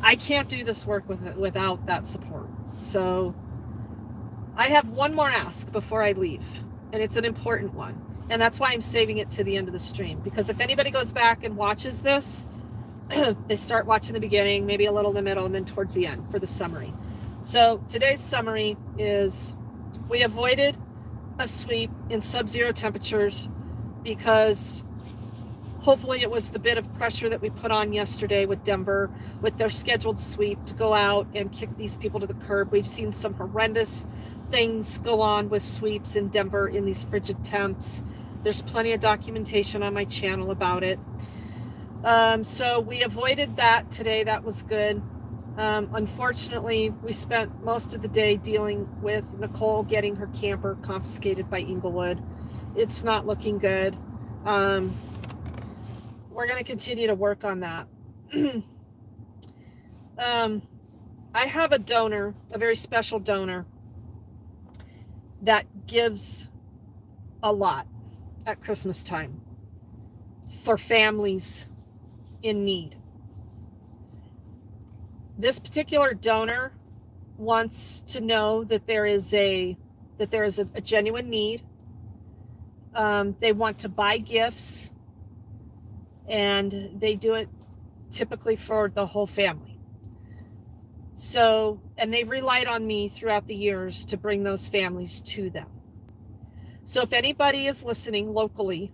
I can't do this work without that support. So I have one more ask before I leave, and it's an important one. And that's why I'm saving it to the end of the stream, because if anybody goes back and watches this, they start watching the beginning, maybe a little in the middle, and then towards the end for the summary. So today's summary is we avoided a sweep in sub-zero temperatures because hopefully it was the bit of pressure that we put on yesterday with Denver, with their scheduled sweep to go out and kick these people to the curb. We've seen some horrendous things go on with sweeps in Denver in these frigid temps. There's plenty of documentation on my channel about it. So we avoided that today. That was good. Unfortunately, we spent most of the day dealing with Nicole getting her camper confiscated by Inglewood. It's not looking good. We're going to continue to work on that. I have a donor, a very special donor, that gives a lot at Christmas time for families in need. This particular donor wants to know that there is a genuine need. They want to buy gifts, and they do it typically for the whole family. So, and they've relied on me throughout the years to bring those families to them. So if anybody is listening locally,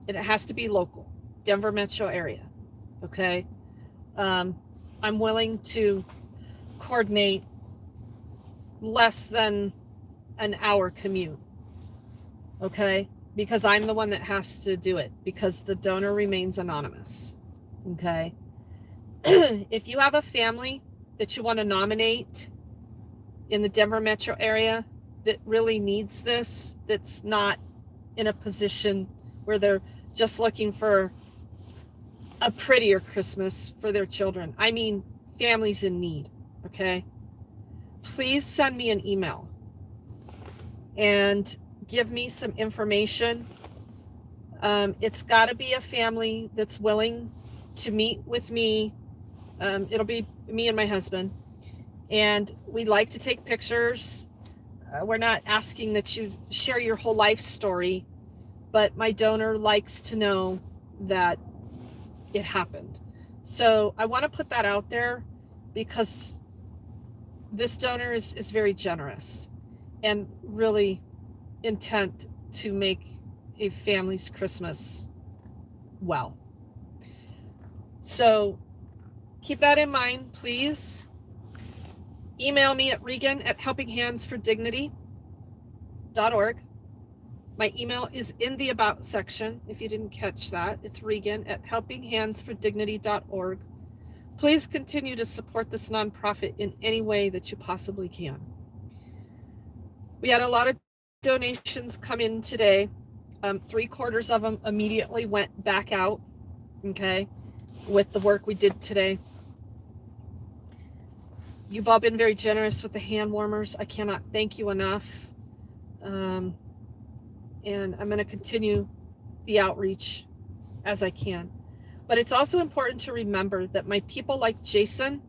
and it has to be local, Denver metro area, okay? I'm willing to coordinate less than an hour commute, okay? Because I'm the one that has to do it, because the donor remains anonymous, okay? If you have a family that you want to nominate in the Denver metro area that really needs this, that's not in a position where they're just looking for a prettier Christmas for their children. I mean, families in need, okay? Please send me an email and give me some information. It's got to be a family that's willing to meet with me. It'll be me and my husband, And we like to take pictures. We're not asking that you share your whole life story, but my donor likes to know that it happened. So I want to put that out there because this donor is very generous and really intent to make a family's Christmas well. So keep that in mind, please. Email me at regan@helpinghandsfordignity.org. My email is in the About section, if you didn't catch that. It's regan@helpinghandsfordignity.org. Please continue to support this nonprofit in any way that you possibly can. We had a lot of donations come in today. 3/4 of them immediately went back out, okay, with the work we did today. You've all been very generous with the hand warmers. I cannot thank you enough. And I'm going to continue the outreach as I can. But it's also important to remember that my people like Jason,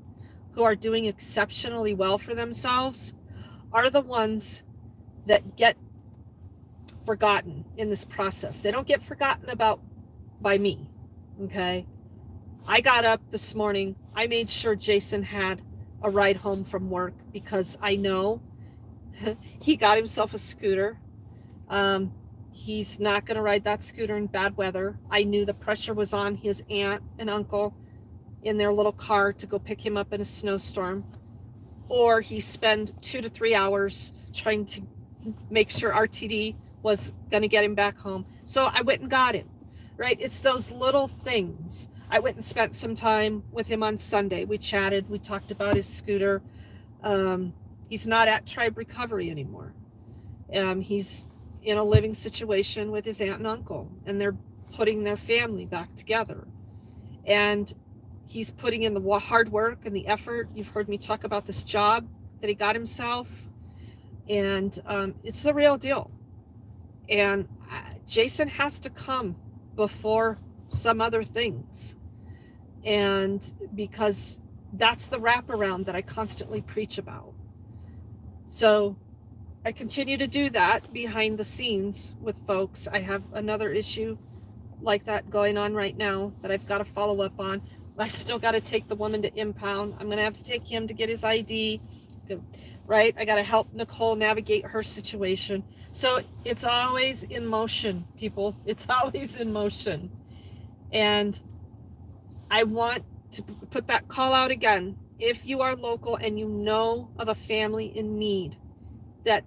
who are doing exceptionally well for themselves, are the ones that get forgotten in this process. They don't get forgotten about by me, okay? I got up this morning. I made sure Jason had a ride home from work because I know he got himself a scooter. He's not going to ride that scooter in bad weather. I knew the pressure was on his aunt and uncle in their little car to go pick him up in a snowstorm, or he spent 2 to 3 hours trying to make sure RTD was going to get him back home. So I went and got him, right? It's those little things. I went and spent some time with him on Sunday. We chatted. We talked about his scooter. He's not at Tribe Recovery anymore. He's in a living situation with his aunt and uncle, and they're putting their family back together. And he's putting in the hard work and the effort. You've heard me talk about this job that he got himself, and it's the real deal. And Jason has to come before some other things, and because that's the wraparound that I constantly preach about. So I continue to do that behind the scenes with folks. I have another issue like that going on right now that I've got to follow up on. I've still got to take the woman to Impound. I'm going to have to take him to get his ID, right? I got to help Nicole navigate her situation. So it's always in motion, people. It's always in motion. And I want to put that call out again. If you are local and you know of a family in need, that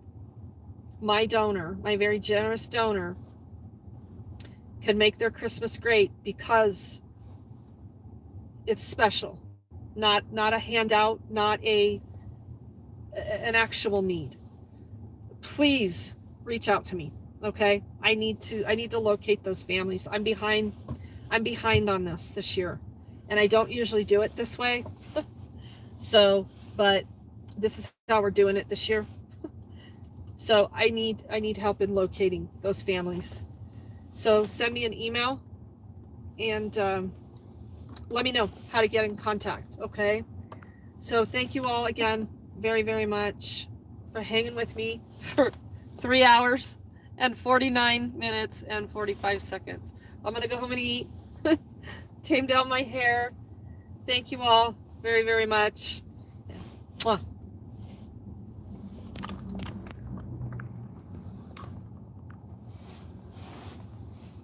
my donor, my very generous donor, can make their Christmas great because it's special, not a handout, not an actual need. Please reach out to me, okay? I need to locate those families. I'm behind on this year, and I don't usually do it this way. So, but this is how we're doing it this year. So I need help in locating those families. So send me an email and let me know how to get in contact, okay? So thank you all again very, very much for hanging with me for 3 hours and 49 minutes and 45 seconds. I'm gonna go home and eat, tame down my hair. Thank you all very, very much. Mwah.